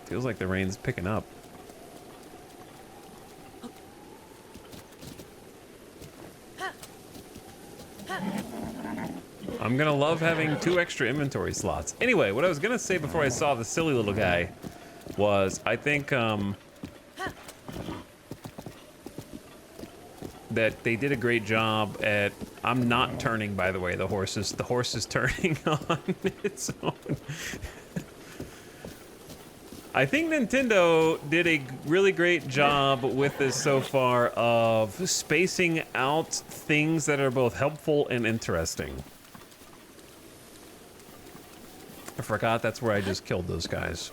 Feels like the rain's picking up. I'm gonna love having 2 extra inventory slots. Anyway, what I was gonna say before I saw the silly little guy was, I think, that they did a great job at... I'm not turning, by the way, the horse is turning on its own. I think Nintendo did a really great job with this so far of spacing out things that are both helpful and interesting. I forgot that's where I just killed those guys.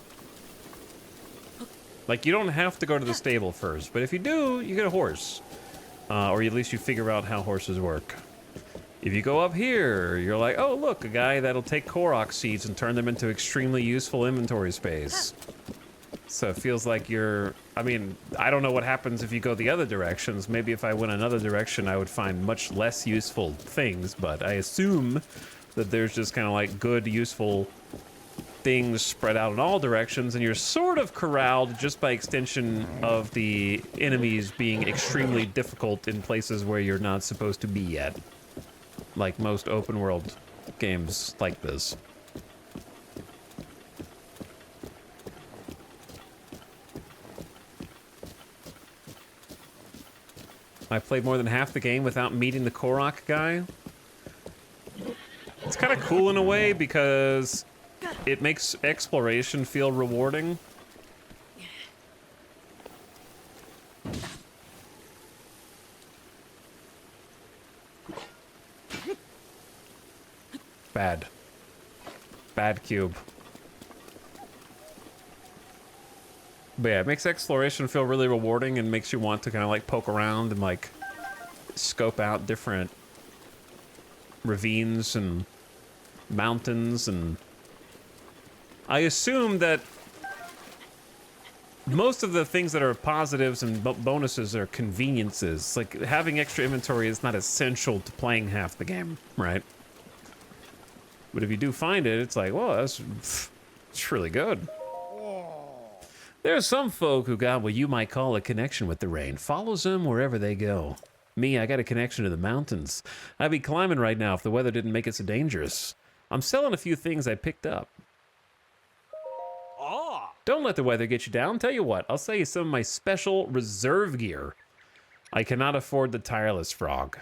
Like, you don't have to go to the stable first, but if you do, you get a horse. Or at least you figure out how horses work. If you go up here, you're like, oh, look, a guy that'll take Korok seeds and turn them into extremely useful inventory space. So it feels like you're... I mean, I don't know what happens if you go the other directions. Maybe if I went another direction, I would find much less useful things, but I assume that there's just kind of like good, useful things spread out in all directions, and you're sort of corralled just by extension of the enemies being extremely difficult in places where you're not supposed to be yet. Like most open world games like this. I played more than half the game without meeting the Korok guy. It's kind of cool in a way because it makes exploration feel rewarding. Bad. Bad cube. But yeah, it makes exploration feel really rewarding and makes you want to kind of like poke around and like scope out different ravines and mountains. And I assume that most of the things that are positives and bonuses are conveniences. Like having extra inventory is not essential to playing half the game, right? But if you do find it, it's like, well, it's really good. There are some folk who got what you might call a connection with the rain. Follows them wherever they go. Me, I got a connection to the mountains. I'd be climbing right now if the weather didn't make it so dangerous. I'm selling a few things I picked up. Ah. Don't let the weather get you down. Tell you what, I'll sell you some of my special reserve gear. I cannot afford the tireless frog.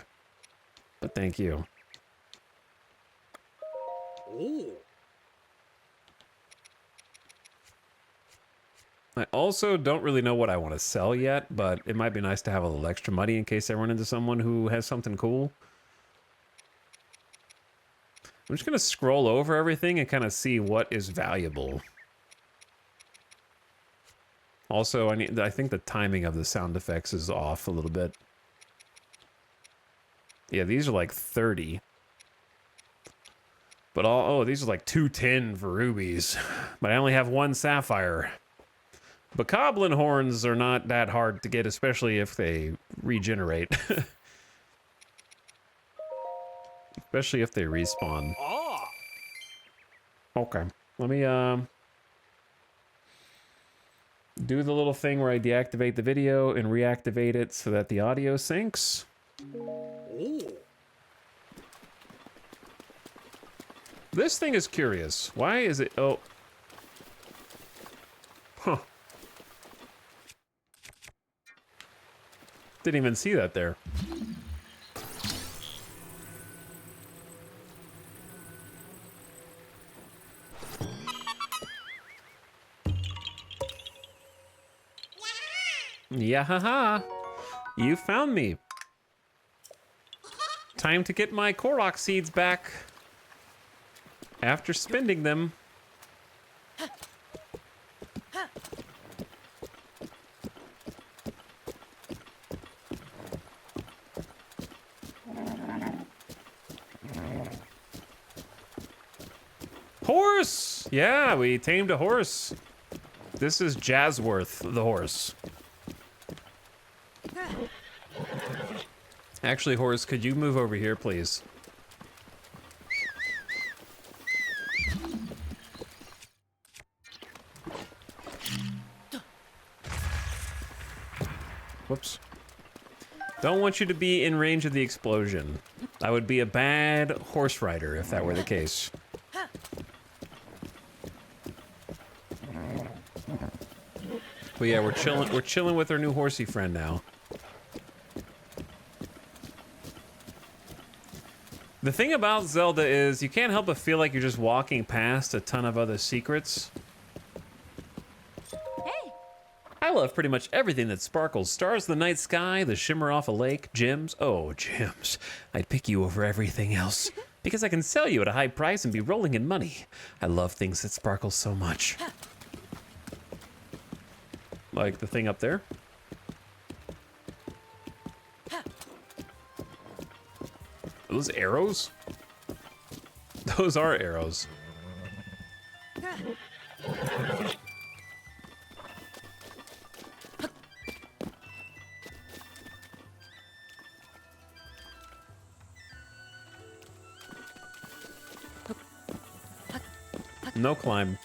But thank you. Oh. I also don't really know what I want to sell yet, but it might be nice to have a little extra money in case I run into someone who has something cool. I'm just going to scroll over everything and kind of see what is valuable. Also, I think the timing of the sound effects is off a little bit. Yeah, these are like 30. But oh, these are like 210 for rubies. But I only have 1 sapphire. Bokoblin horns are not that hard to get, especially if they regenerate. Especially if they respawn. Ah. Okay, let me do the little thing where I deactivate the video and reactivate it so that the audio syncs. Oh. This thing is curious. Why is it... Oh. Huh. Didn't even see that there. Yeah, haha. You found me. Time to get my Korok seeds back. After spending them. Horse! Yeah, we tamed a horse. This is Jazzworth, the horse. Actually, horse, could you move over here, please? Whoops. Don't want you to be in range of the explosion. I would be a bad horse rider if that were the case. But yeah, we're chilling with our new horsey friend now. The thing about Zelda is you can't help but feel like you're just walking past a ton of other secrets. Hey! I love pretty much everything that sparkles. Stars in the night sky, the shimmer off a lake, gems. Oh, gems. I'd pick you over everything else. Because I can sell you at a high price and be rolling in money. I love things that sparkle so much. Like the thing up there. Are those arrows? Those are arrows. No climb.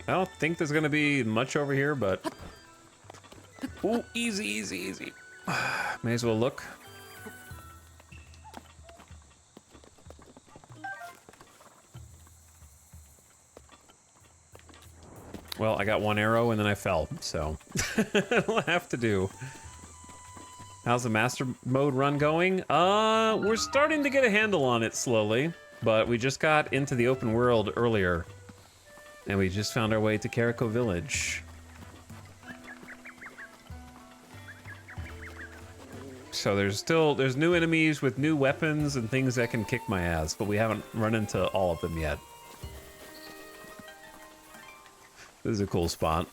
I don't think there's gonna be much over here, but... Ooh, easy, easy, easy. May as well look. Well, I got one arrow and then I fell, so it'll have to do. How's the master mode run going? We're starting to get a handle on it slowly, but we just got into the open world earlier, and we just found our way to Carrico Village. So there's new enemies with new weapons and things that can kick my ass, but we haven't run into all of them yet. This is a cool spot.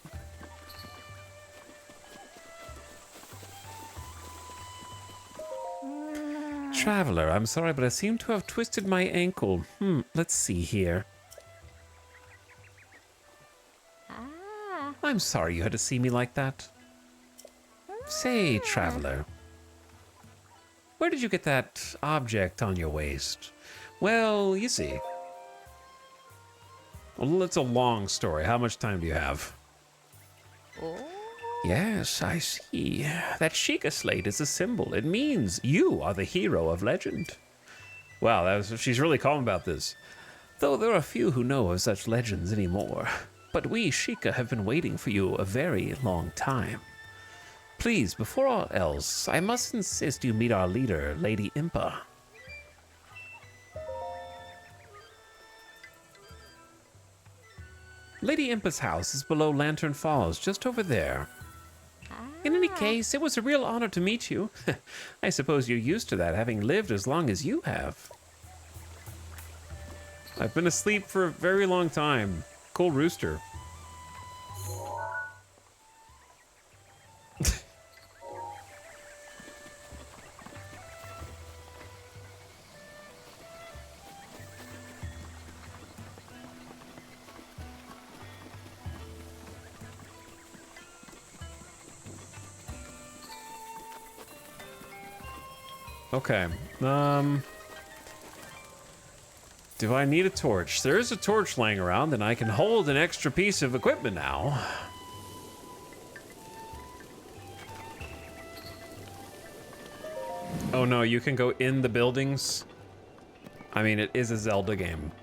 Traveler, I'm sorry, but I seem to have twisted my ankle. Let's see here. I'm sorry you had to see me like that. Say, traveler, where did you get that object on your waist? Well, you see. Well, it's a long story. How much time do you have? Yes, I see. That Sheikah slate is a symbol. It means you are the hero of legend. Wow, she's really calm about this. Though there are few who know of such legends anymore. But we, Sheikah, have been waiting for you a very long time. Please, before all else, I must insist you meet our leader, Lady Impa. Lady Impa's house is below Lantern Falls, just over there. In any case, it was a real honor to meet you. I suppose you're used to that, having lived as long as you have. I've been asleep for a very long time. Cool rooster. Okay, do I need a torch? There is a torch laying around, and I can hold an extra piece of equipment now. Oh no, you can go in the buildings? I mean, it is a Zelda game.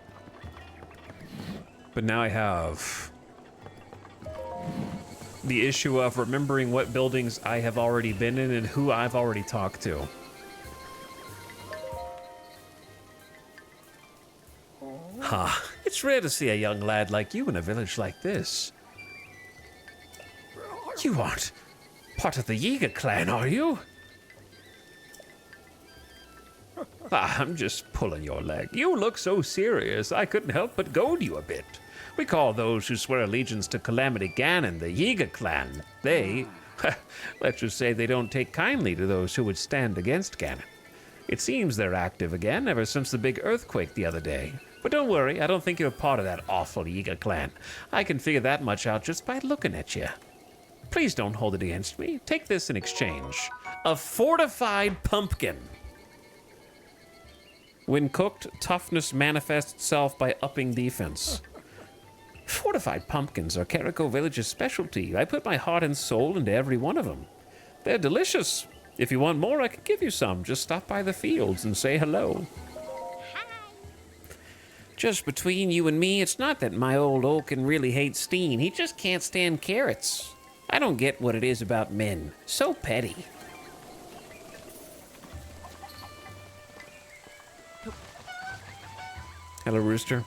But now I have the issue of remembering what buildings I have already been in and who I've already talked to. Ha, it's rare to see a young lad like you in a village like this. You aren't part of the Yiga clan, are you? I'm just pulling your leg. You look so serious, I couldn't help but goad you a bit. We call those who swear allegiance to Calamity Ganon the Yiga clan. They, let's just say they don't take kindly to those who would stand against Ganon. It seems they're active again ever since the big earthquake the other day. But don't worry, I don't think you're part of that awful Yiga clan. I can figure that much out just by looking at you. Please don't hold it against me. Take this in exchange. A fortified pumpkin. When cooked, toughness manifests itself by upping defense. Fortified pumpkins are Carrico Village's specialty. I put my heart and soul into every one of them. They're delicious. If you want more, I can give you some. Just stop by the fields and say hello. Just between you and me, it's not that my old Oaken really hates Steen. He just can't stand carrots. I don't get what it is about men. So petty. Hello, Rooster.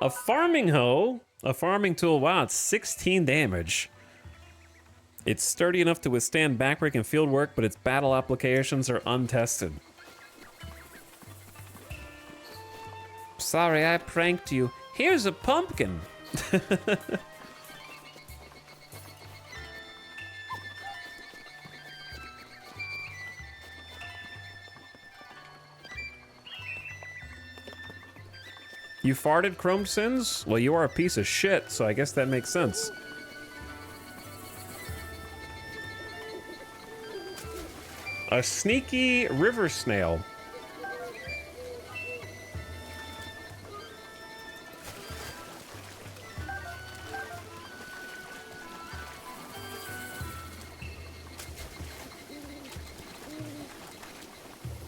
A farming hoe? A farming tool. Wow, it's 16 damage. It's sturdy enough to withstand backbreak and field work, but its battle applications are untested. Sorry, I pranked you. Here's a pumpkin. You farted, Chrome Sins? Well, you are a piece of shit, so I guess that makes sense. A sneaky river snail.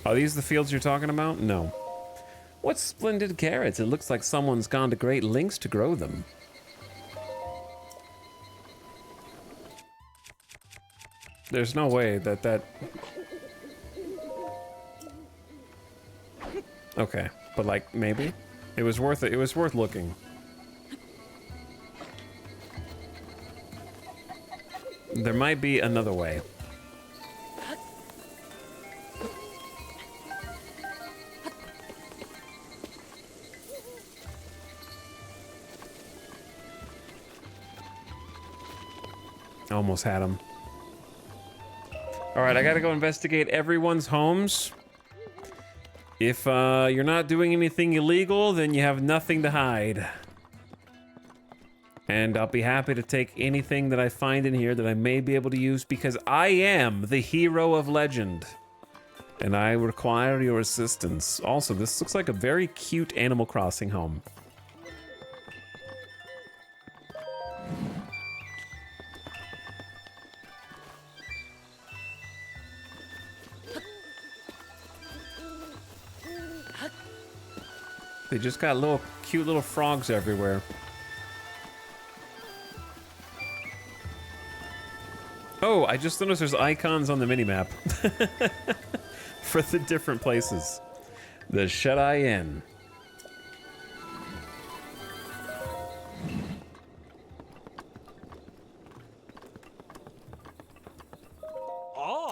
Are these the fields you're talking about? No. What splendid carrots. It looks like someone's gone to great lengths to grow them. There's no way that... Okay, but like, maybe? It was worth it. It was worth looking. There might be another way. Almost had him. All right, I gotta go investigate everyone's homes. If you're not doing anything illegal, then you have nothing to hide. And I'll be happy to take anything that I find in here that I may be able to use, because I am the hero of legend. And I require your assistance. Also, this looks like a very cute Animal Crossing home. They just got little cute little frogs everywhere. Oh, I just noticed there's icons on the minimap for the different places. The Shut-Eye Inn.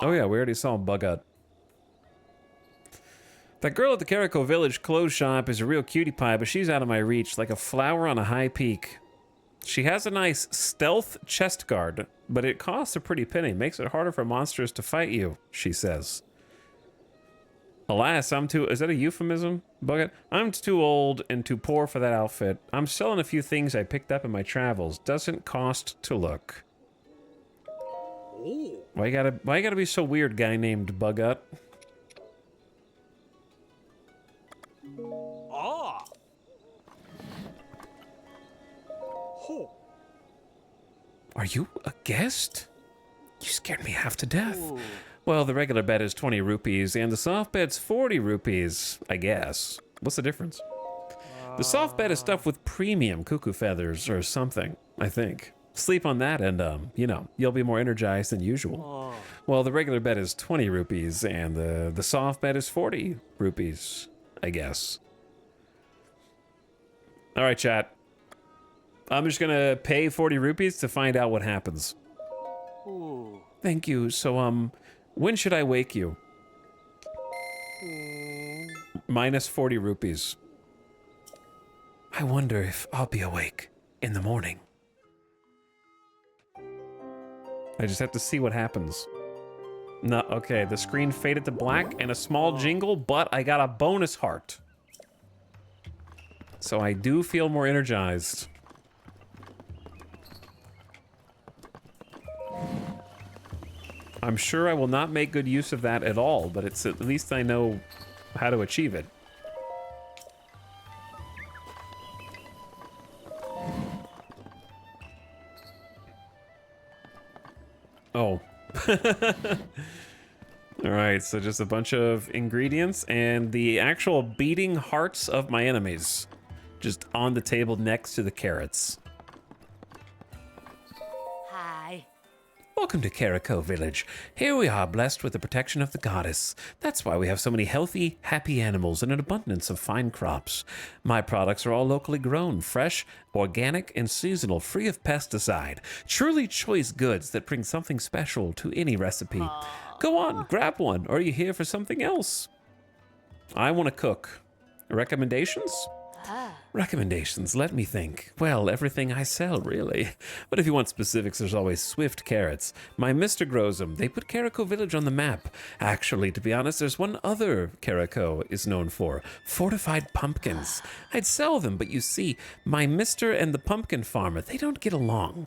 Oh yeah, we already saw Bugut. That girl at the Carico Village clothes shop is a real cutie pie, but she's out of my reach, like a flower on a high peak. She has a nice stealth chest guard, but it costs a pretty penny. Makes it harder for monsters to fight you, she says. Alas, I'm too... Is that a euphemism, Bucket? I'm too old and too poor for that outfit. I'm selling a few things I picked up in my travels. Doesn't cost to look. Oh. Why you gotta be so weird, guy named Bugut? Ah. Ho. Are you a guest? You scared me half to death. Well, the regular bed is 20 rupees, and the soft bed's 40 rupees, I guess. What's the difference? The soft bed is stuffed with premium cuckoo feathers or something, I think. Sleep on that and, you know, you'll be more energized than usual. Well, the regular bed is 20 rupees, and the soft bed is 40 rupees, I guess. All right, chat. I'm just gonna pay 40 rupees to find out what happens. Ooh. Thank you. So, when should I wake you? Minus 40 rupees. I wonder if I'll be awake in the morning. I just have to see what happens. No, okay, the screen faded to black and a small jingle, but I got a bonus heart. So I do feel more energized. I'm sure I will not make good use of that at all, but it's at least I know how to achieve it. Oh. Alright, so just a bunch of ingredients and the actual beating hearts of my enemies. Just on the table next to the carrots. Hi. Welcome to Carico Village. Here we are, blessed with the protection of the goddess. That's why we have so many healthy, happy animals and an abundance of fine crops. My products are all locally grown, fresh, organic, and seasonal, free of pesticide. Truly choice goods that bring something special to any recipe. Go on, grab one, or are you here for something else? I want to cook. Recommendations? Recommendations, let me think. Well, everything I sell, really. But if you want specifics, there's always Swift Carrots. My Mr. grows them. They put Carico Village on the map. Actually, to be honest, there's one other Carico is known for. Fortified pumpkins. I'd sell them, but you see, my Mr. and the pumpkin farmer, they don't get along.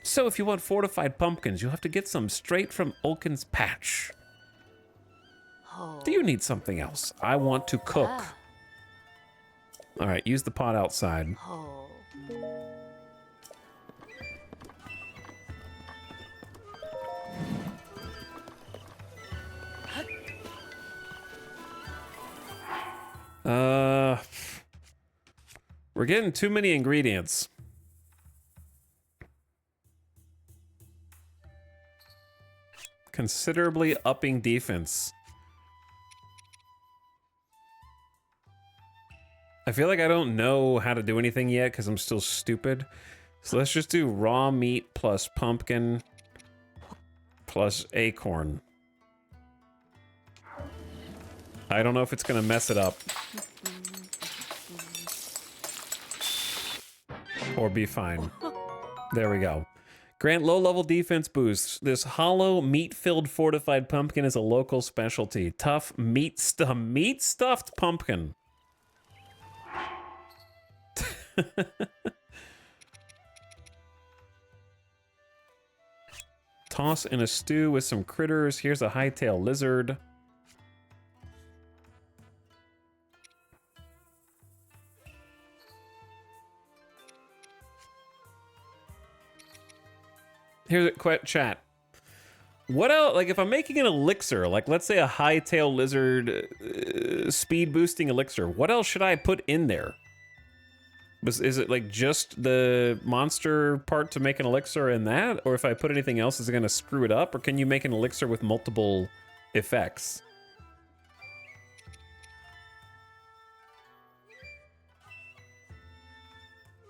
So if you want fortified pumpkins, you'll have to get some straight from Olkin's patch. Do you need something else? I want to cook. All right, use the pot outside. We're getting too many ingredients. Considerably upping defense. I feel like I don't know how to do anything yet because I'm still stupid. So let's just do raw meat plus pumpkin plus acorn. I don't know if it's gonna mess it up. Or be fine. There we go. Grant low-level defense boosts. This hollow, meat-filled fortified pumpkin is a local specialty. Tough meat-stuffed pumpkin. Toss in a stew with some critters. Here's a hightail lizard. Here's a chat. What else? Like, if I'm making an elixir, like let's say a hightail lizard speed boosting elixir, what else should I put in there? Is it like just the monster part to make an elixir in that? Or if I put anything else, is it going to screw it up? Or can you make an elixir with multiple effects?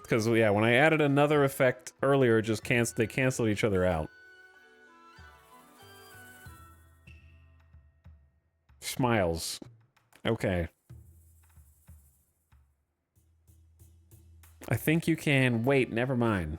Because, yeah, when I added another effect earlier, they canceled each other out. Smiles. Okay. I think you can... Wait, never mind.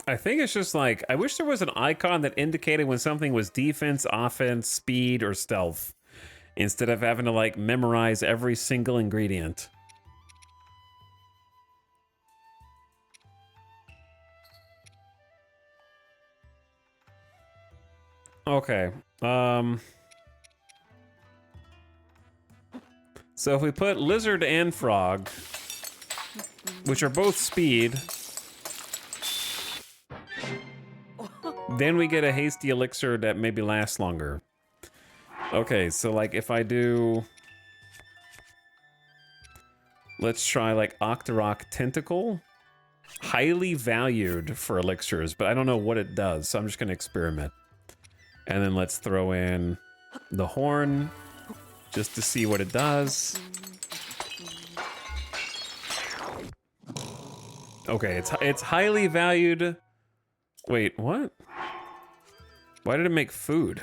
I think it's just like, I wish there was an icon that indicated when something was defense, offense, speed, or stealth, instead of having to like memorize every single ingredient. Okay. So if we put lizard and frog, which are both speed, then we get a hasty elixir that maybe lasts longer. Okay, so like if I do... Let's try like Octorok Tentacle. Highly valued for elixirs, but I don't know what it does, so I'm just gonna experiment. And then let's throw in the horn, just to see what it does. Okay, it's highly valued. Wait, what? Why did it make food?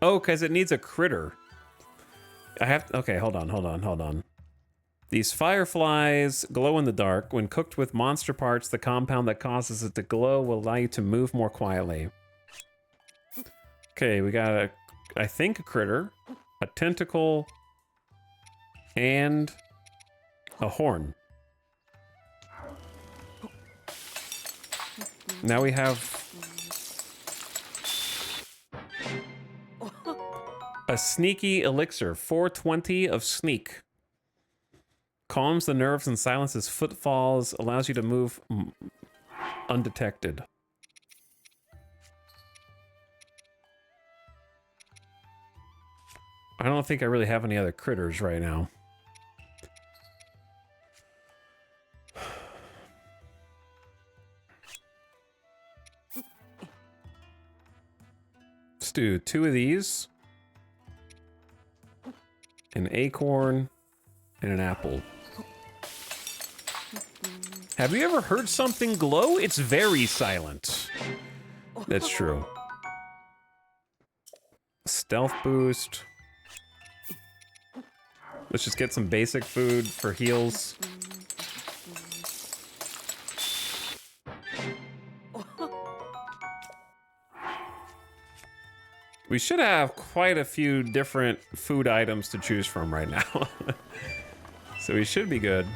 Oh, because it needs a critter. Okay, hold on. These fireflies glow in the dark. When cooked with monster parts, the compound that causes it to glow will allow you to move more quietly. Okay, we got I think a critter, a tentacle, and a horn. Now we have a sneaky elixir, 420 of sneak. Calms the nerves and silences footfalls, allows you to move undetected. I don't think I really have any other critters right now. Let's do 2 of these. An acorn and an apple. Have you ever heard something glow? It's very silent. That's true. Stealth boost. Let's just get some basic food for heals. We should have quite a few different food items to choose from right now. So we should be good.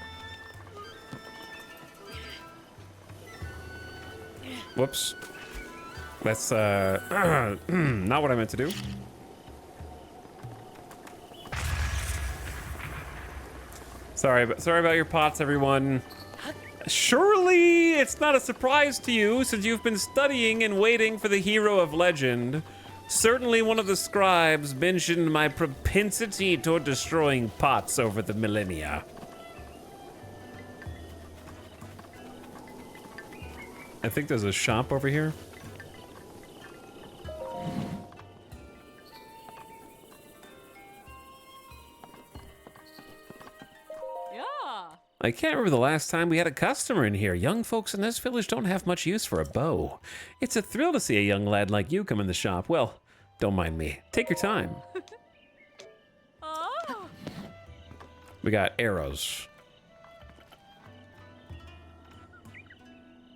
Whoops. That's not what I meant to do. Sorry about your pots, everyone. Surely it's not a surprise to you since you've been studying and waiting for the hero of legend. Certainly one of the scribes mentioned my propensity toward destroying pots over the millennia. I think there's a shop over here. I can't remember the last time we had a customer in here. Young folks in this village don't have much use for a bow. It's a thrill to see a young lad like you come in the shop. Well, don't mind me. Take your time. We got arrows.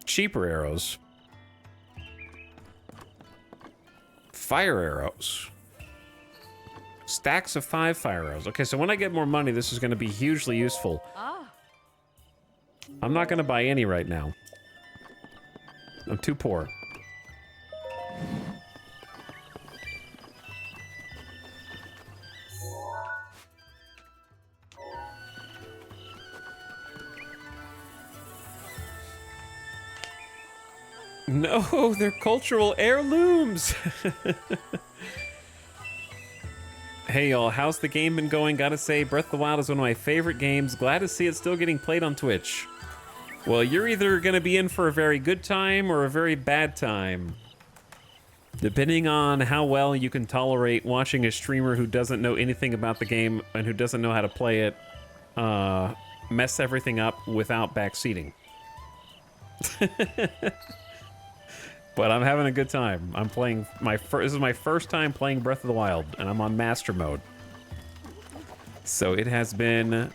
Cheaper arrows. Fire arrows. Stacks of 5 fire arrows. Okay, so when I get more money, this is going to be hugely useful. I'm not going to buy any right now. I'm too poor. No, they're cultural heirlooms. Hey y'all, how's the game been going? Gotta say, Breath of the Wild is one of my favorite games. Glad to see it still getting played on Twitch. Well, you're either gonna be in for a very good time or a very bad time. Depending on how well you can tolerate watching a streamer who doesn't know anything about the game and who doesn't know how to play it, mess everything up without backseating. But I'm having a good time. I'm playing this is my first time playing Breath of the Wild, and I'm on master mode. So it has been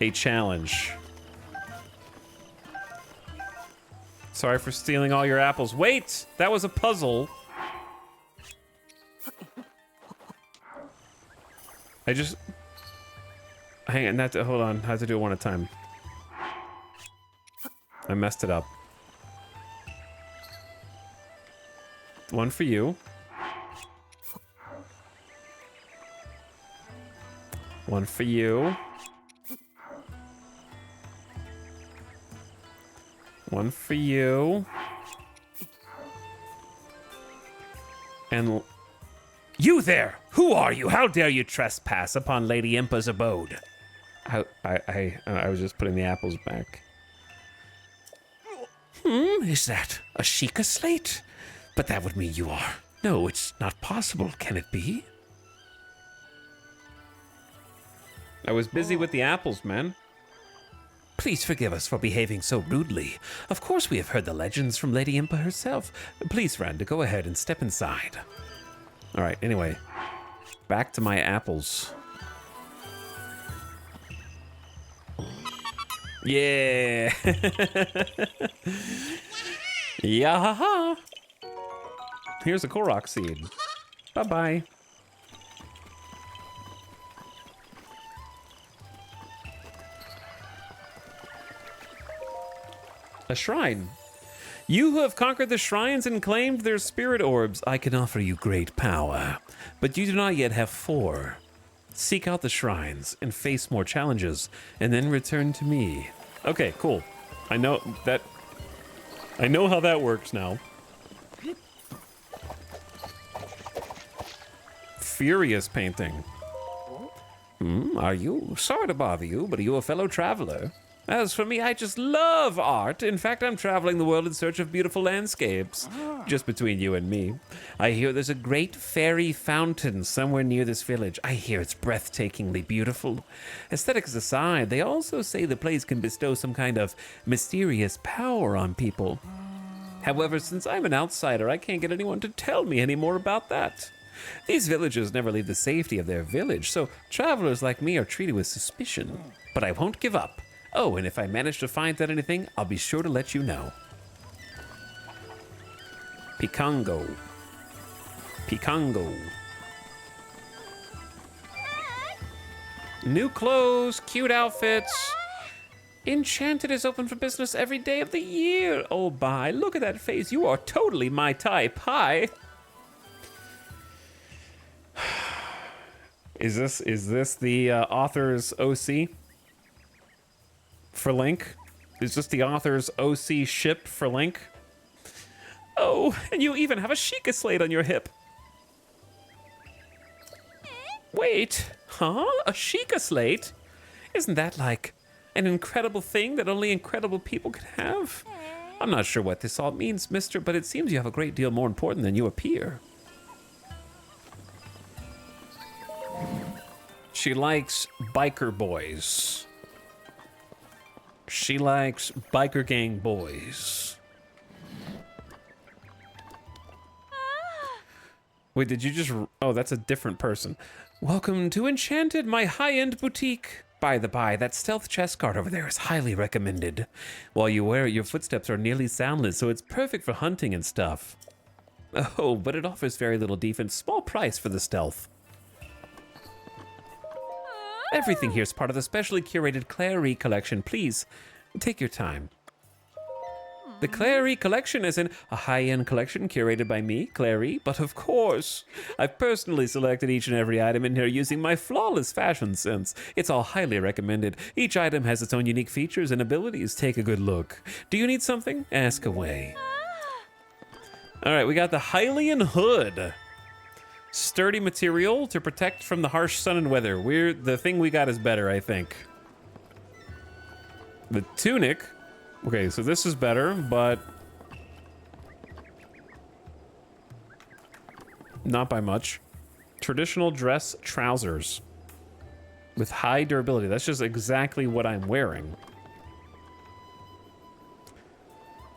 a challenge. Sorry for stealing all your apples. Wait, that was a puzzle. Hang on, hold on. I have to do it one at a time. I messed it up. One for you. One for you. One for you. And you there! Who are you? How dare you trespass upon Lady Impa's abode? I was just putting the apples back. Is that a Sheikah slate? But that would mean you are. No, it's not possible. Can it be? I was busy with the apples, man. Please forgive us for behaving so rudely. Of course we have heard the legends from Lady Impa herself. Please, friend, go ahead and step inside. All right, anyway. Back to my apples. Yeah. Yeah. Here's a Korok seed. Bye-bye. A shrine. You who have conquered the shrines and claimed their spirit orbs, I can offer you great power. But you do not yet have 4. Seek out the shrines and face more challenges, and then return to me. Okay, cool. I know how that works now. Furious painting. Are you? Sorry to bother you, but are you a fellow traveler? As for me, I just love art. In fact, I'm traveling the world in search of beautiful landscapes. Just between you and me. I hear there's a great fairy fountain somewhere near this village. I hear it's breathtakingly beautiful. Aesthetics aside, they also say the place can bestow some kind of mysterious power on people. However, since I'm an outsider, I can't get anyone to tell me any more about that. These villagers never leave the safety of their village, so travelers like me are treated with suspicion. But I won't give up. Oh, and if I manage to find out anything, I'll be sure to let you know. Pikango. Pikango. New clothes, cute outfits. Enchanted is open for business every day of the year. Oh, bye. Look at that face. You are totally my type. Hi. Is this the author's OC? for Link. Is this the author's OC ship for Link? Oh, and you even have a Sheikah slate on your hip. Wait, huh? A Sheikah slate? Isn't that like an incredible thing that only incredible people could have? I'm not sure what this all means, mister, but it seems you have a great deal more important than you appear. She likes biker boys. She likes biker gang boys. Wait, did you just... Oh, that's a different person. Welcome to Enchanted, my high-end boutique. By the by, that stealth chest guard over there is highly recommended. While you wear it, your footsteps are nearly soundless, so it's perfect for hunting and stuff. Oh, but it offers very little defense. Small price for the stealth. Everything here is part of the specially curated Clary collection. Please, take your time. The Clary collection is a high-end collection curated by me, Clary, but of course, I've personally selected each and every item in here using my flawless fashion sense. It's all highly recommended. Each item has its own unique features and abilities. Take a good look. Do you need something? Ask away. All right, we got the Hylian hood. Sturdy material to protect from the harsh sun and weather. The thing we got is better, I think. The tunic. Okay, so this is better, but not by much. Traditional dress trousers with high durability. That's just exactly what I'm wearing.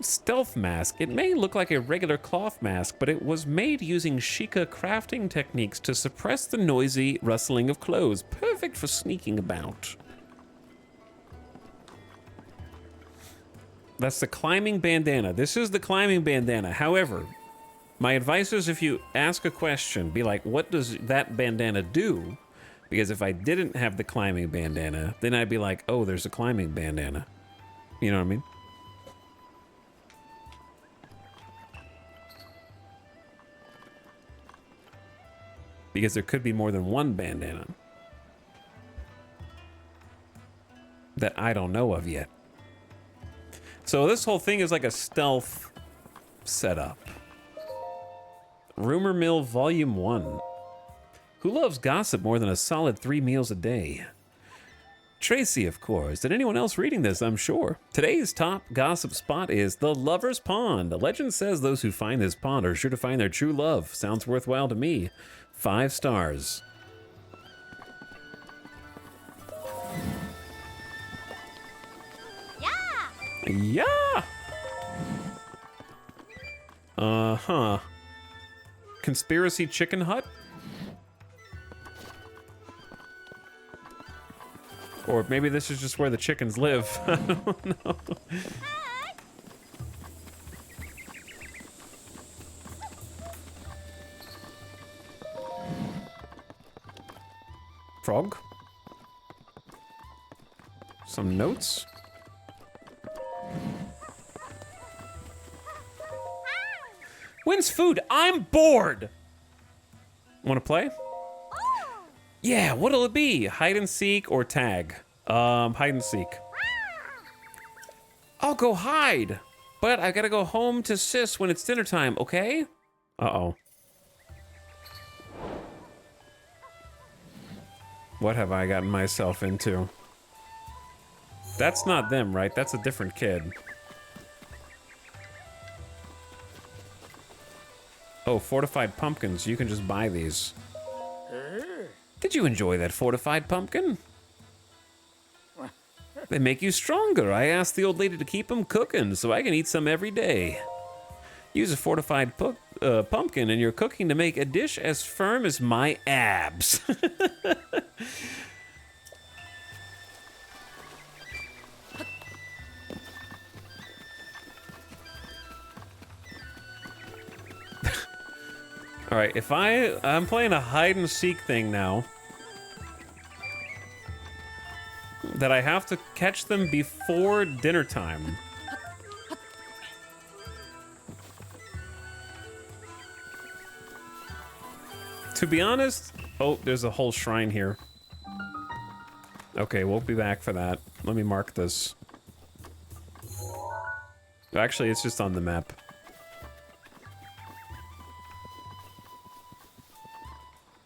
Stealth mask. It may look like a regular cloth mask, but it was made using Sheikah crafting techniques to suppress the noisy rustling of clothes. Perfect for sneaking about. That's the climbing bandana. This is the climbing bandana. However, my advice is if you ask a question, be like, what does that bandana do? Because if I didn't have the climbing bandana, then I'd be like, oh, there's a climbing bandana. You know what I mean? Because there could be more than one bandana that I don't know of yet. So this whole thing is like a stealth setup. Rumor Mill Volume 1. Who loves gossip more than a solid 3 meals a day? Tracy, of course. And anyone else reading this, I'm sure. Today's top gossip spot is the Lover's Pond. The legend says those who find this pond are sure to find their true love. Sounds worthwhile to me. 5 stars. Yeah! Uh-huh. Conspiracy Chicken Hut? Or maybe this is just where the chickens live. I don't know. Frog? Some notes? When's food? I'm bored! Wanna play? Yeah, what'll it be? Hide and seek or tag? Hide and seek. I'll go hide, but I gotta go home to sis when it's dinner time, okay? Uh-oh. What have I gotten myself into? That's not them, right? That's a different kid. Oh, fortified pumpkins. You can just buy these. Did you enjoy that fortified pumpkin? They make you stronger. I asked the old lady to keep them cooking so I can eat some every day. Use a fortified pumpkin in your cooking to make a dish as firm as my abs. All right, if I'm playing a hide and seek thing now, that I have to catch them before dinner time. To be honest, oh, there's a whole shrine here. Okay, we'll be back for that. Let me mark this. Actually, it's just on the map.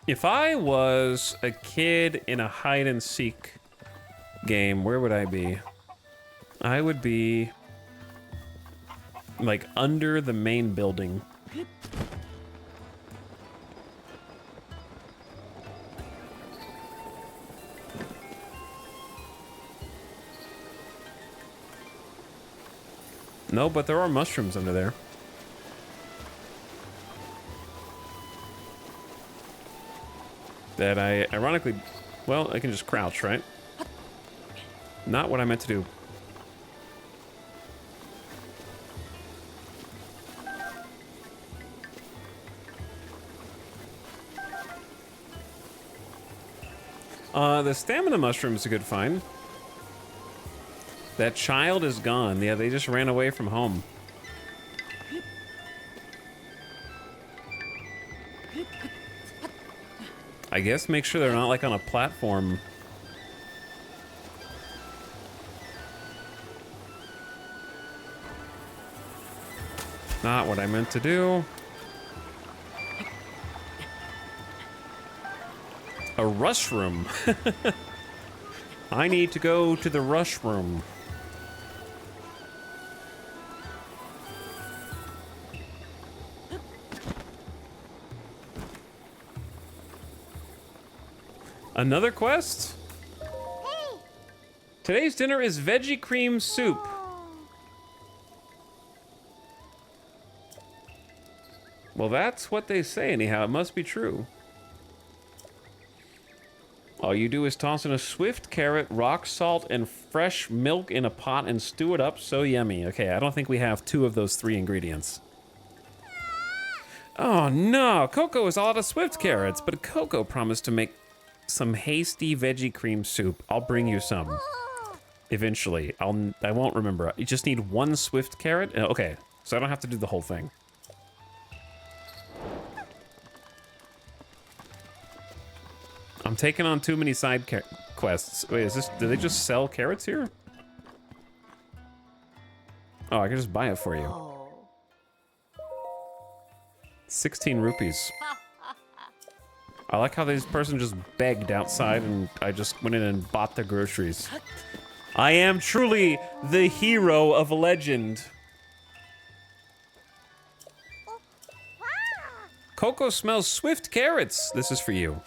If I was a kid in a hide and seek game, where would I be? I would be like under the main building. No, but there are mushrooms under there. That I, ironically, well, I can just crouch, right? Not what I meant to do. The stamina mushroom is a good find. That child is gone. Yeah, they just ran away from home. I guess make sure they're not like on a platform. Not what I meant to do. A rush room. I need to go to the rush room. Another quest? Hey. Today's dinner is veggie cream soup. Well, that's what they say anyhow. It must be true. All you do is toss in a swift carrot, rock salt, and fresh milk in a pot and stew it up. So yummy. Okay, I don't think we have 2 of those 3 ingredients. Oh no, Coco is all out of swift carrots, but Coco promised to make some hasty veggie cream soup. I'll bring you some. Eventually. I won't remember. You just need 1 swift carrot? Okay, so I don't have to do the whole thing. I'm taking on too many side quests. Wait, is this... Do they just sell carrots here? Oh, I can just buy it for you. 16 rupees. I like how this person just begged outside and I just went in and bought the groceries. I am truly the hero of a legend. Coco smells swift carrots. This is for you.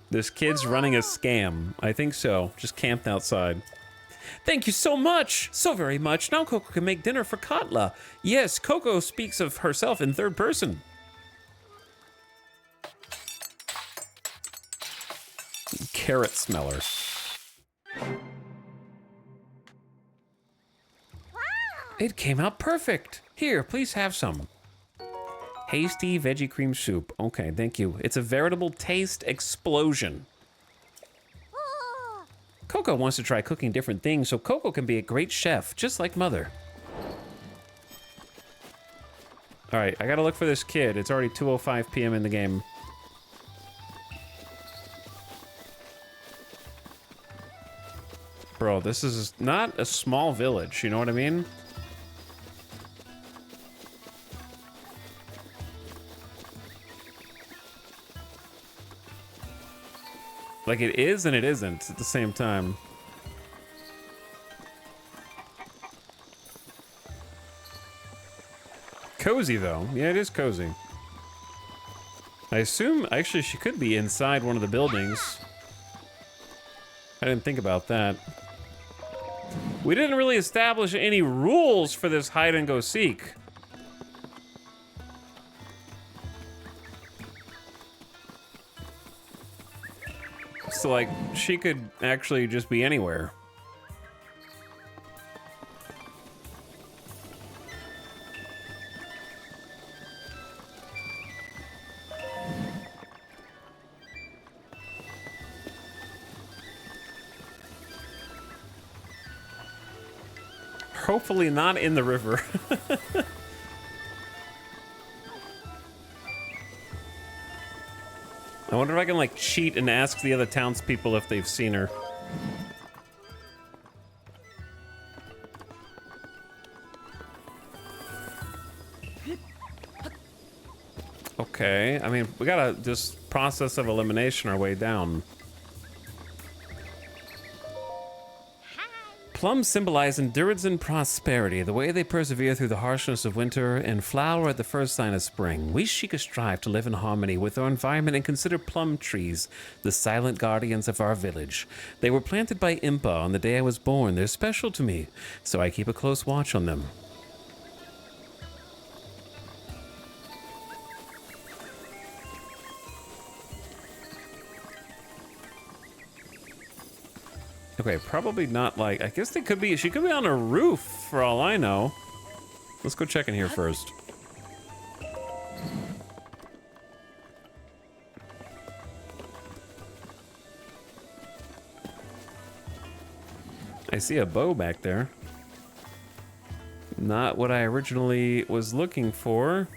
This kid's running a scam. I think so. Just camped outside. Thank you so much. So very much. Now Coco can make dinner for Katla. Yes, Coco speaks of herself in 3rd person. Carrot smeller. It came out perfect. Here, please have some. Hasty veggie cream soup. Okay, thank you. It's a veritable taste explosion. Coco wants to try cooking different things, so Coco can be a great chef, just like Mother. All right, I gotta look for this kid. It's already 2:05 p.m. in the game. Bro, this is not a small village, you know what I mean? Like, it is and it isn't at the same time. Cozy, though. Yeah, it is cozy. I assume, actually, she could be inside one of the buildings. I didn't think about that. We didn't really establish any rules for this hide-and-go-seek. So, like, she could actually just be anywhere. Hopefully not in the river. I wonder if I can, like, cheat and ask the other townspeople if they've seen her. Okay, I mean, we gotta just process of elimination our way down. Plums symbolize endurance and prosperity, the way they persevere through the harshness of winter and flower at the first sign of spring. We Sheikah strive to live in harmony with our environment and consider plum trees the silent guardians of our village. They were planted by Impa on the day I was born. They're special to me, so I keep a close watch on them. Okay, probably not like, I guess they could be, she could be on a roof for all I know. Let's go check in here first. I see a bow back there. Not what I originally was looking for.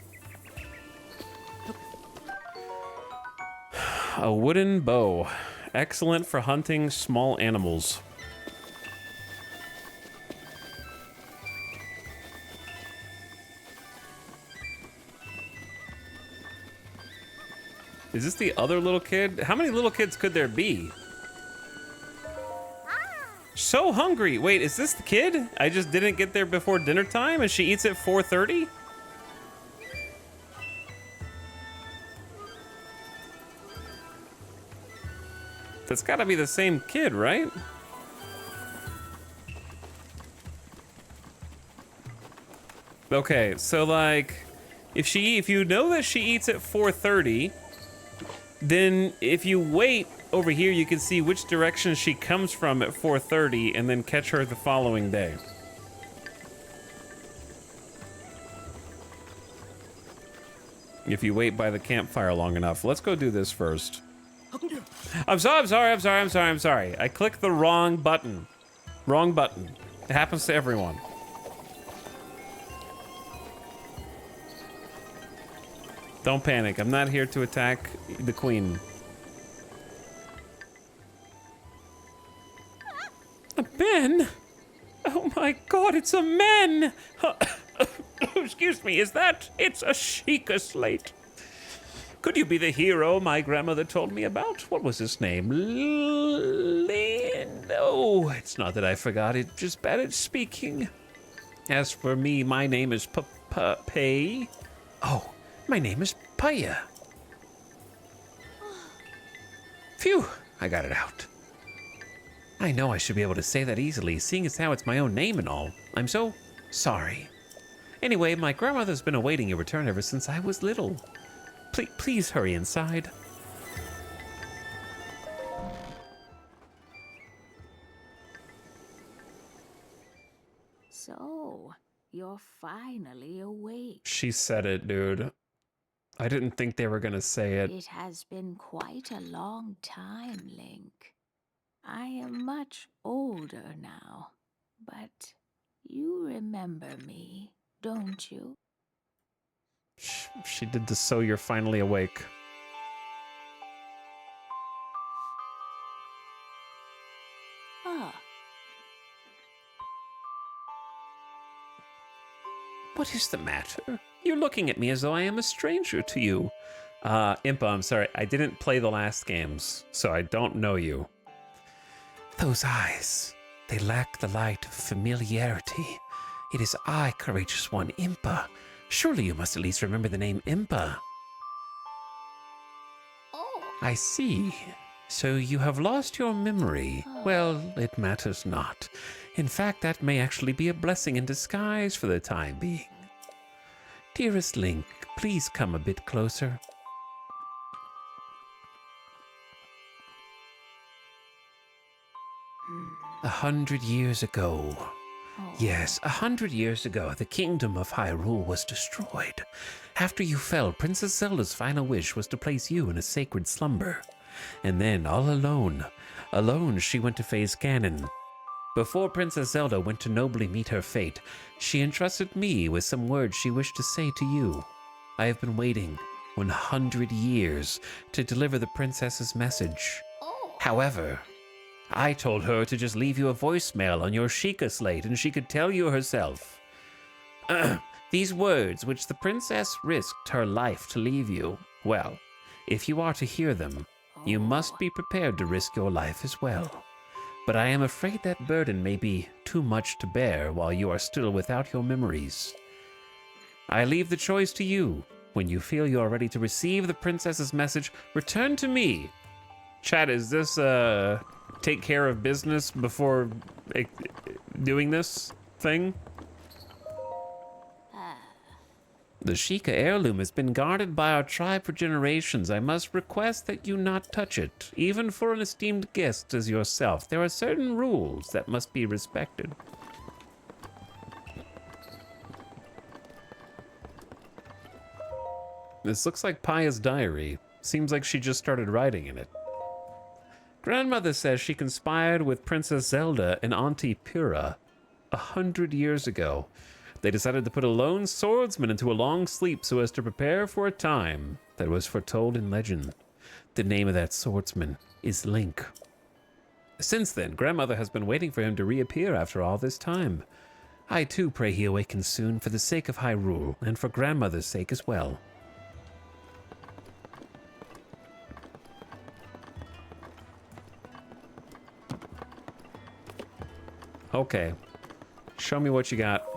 A wooden bow. Excellent for hunting small animals. Is this the other little kid? How many little kids could there be? So hungry. Wait, is this the kid? I just didn't get there before dinner time and she eats at 4:30? That's gotta be the same kid, right? Okay, so like, if you know that she eats at 4:30, then if you wait over here, you can see which direction she comes from at 4:30 and then catch her the following day. If you wait by the campfire long enough. Let's go do this first. I'm sorry. I clicked the wrong button. Wrong button. It happens to everyone. Don't panic. I'm not here to attack the queen. A man? Oh my god, it's a man! Excuse me, is that? It's a Sheikah slate. Could you be the hero my grandmother told me about? What was his name? Oh, it's not that I forgot it, just bad at speaking. As for me, my name is Pay. Oh, my name is Paya. Phew, I got it out. I know I should be able to say that easily, seeing as how it's my own name and all. I'm so sorry. Anyway, my grandmother's been awaiting your return ever since I was little. Please hurry inside. So, you're finally awake. She said it, dude. I didn't think they were gonna say it. It has been quite a long time, Link. I am much older now, but you remember me, don't you? She did the so you're finally awake. Ah. What is the matter? You're looking at me as though I am a stranger to you. Impa, I'm sorry. I didn't play the last games, so I don't know you. Those eyes, they lack the light of familiarity. It is I, courageous one, Impa. Surely you must at least remember the name Impa. Oh. I see. So you have lost your memory. Well, it matters not. In fact, that may actually be a blessing in disguise for the time being. Dearest Link, please come a bit closer. 100 years ago. Yes, 100 years ago, the kingdom of Hyrule was destroyed. After you fell, Princess Zelda's final wish was to place you in a sacred slumber. And then, all alone, she went to face Ganon. Before Princess Zelda went to nobly meet her fate, she entrusted me with some words she wished to say to you. I have been waiting 100 years to deliver the princess's message. However, I told her to just leave you a voicemail on your Sheikah slate and she could tell you herself. These words, which the princess risked her life to leave you, well, if you are to hear them, you must be prepared to risk your life as well. But I am afraid that burden may be too much to bear while you are still without your memories. I leave the choice to you. When you feel you are ready to receive the princess's message, return to me. Chat, is this take care of business before doing this thing? The Sheikah heirloom has been guarded by our tribe for generations. I must request that you not touch it, even for an esteemed guest as yourself. There are certain rules that must be respected. This looks like Paya's diary. Seems like she just started writing in it. Grandmother says she conspired with Princess Zelda and Auntie Pura 100 years ago. They decided to put a lone swordsman into a long sleep so as to prepare for a time that was foretold in legend. The name of that swordsman is Link. Since then, Grandmother has been waiting for him to reappear after all this time. I too pray he awakens soon for the sake of Hyrule and for Grandmother's sake as well. Okay. Show me what you got.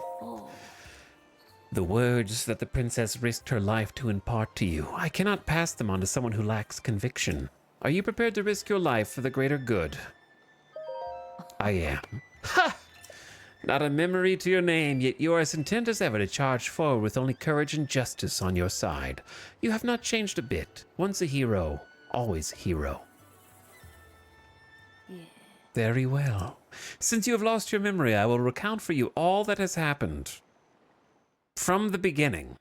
The words that the princess risked her life to impart to you, I cannot pass them on to someone who lacks conviction. Are you prepared to risk your life for the greater good? I am. Ha! Not a memory to your name, yet you are as intent as ever to charge forward with only courage and justice on your side. You have not changed a bit. Once a hero, always a hero. Very well. Since you have lost your memory, I will recount for you all that has happened. From the beginning.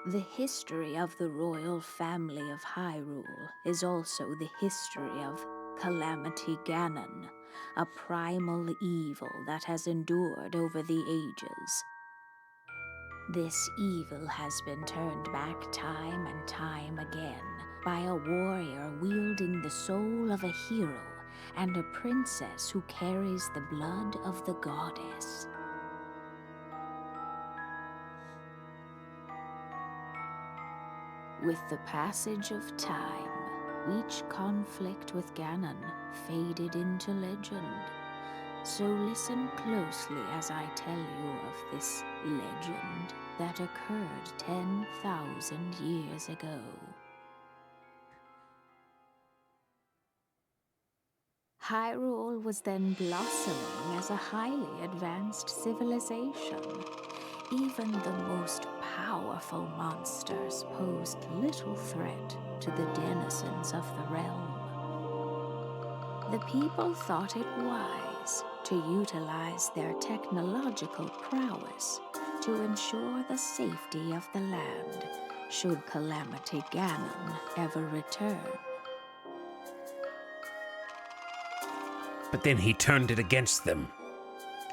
The history of the royal family of Hyrule is also the history of Calamity Ganon, a primal evil that has endured over the ages. This evil has been turned back time and time again by a warrior wielding the soul of a hero and a princess who carries the blood of the goddess. With the passage of time, each conflict with Ganon faded into legend. So listen closely as I tell you of this legend that occurred 10,000 years ago. Hyrule was then blossoming as a highly advanced civilization. Even the most powerful monsters posed little threat to the denizens of the realm. The people thought it wise to utilize their technological prowess to ensure the safety of the land should Calamity Ganon ever return. But then he turned it against them,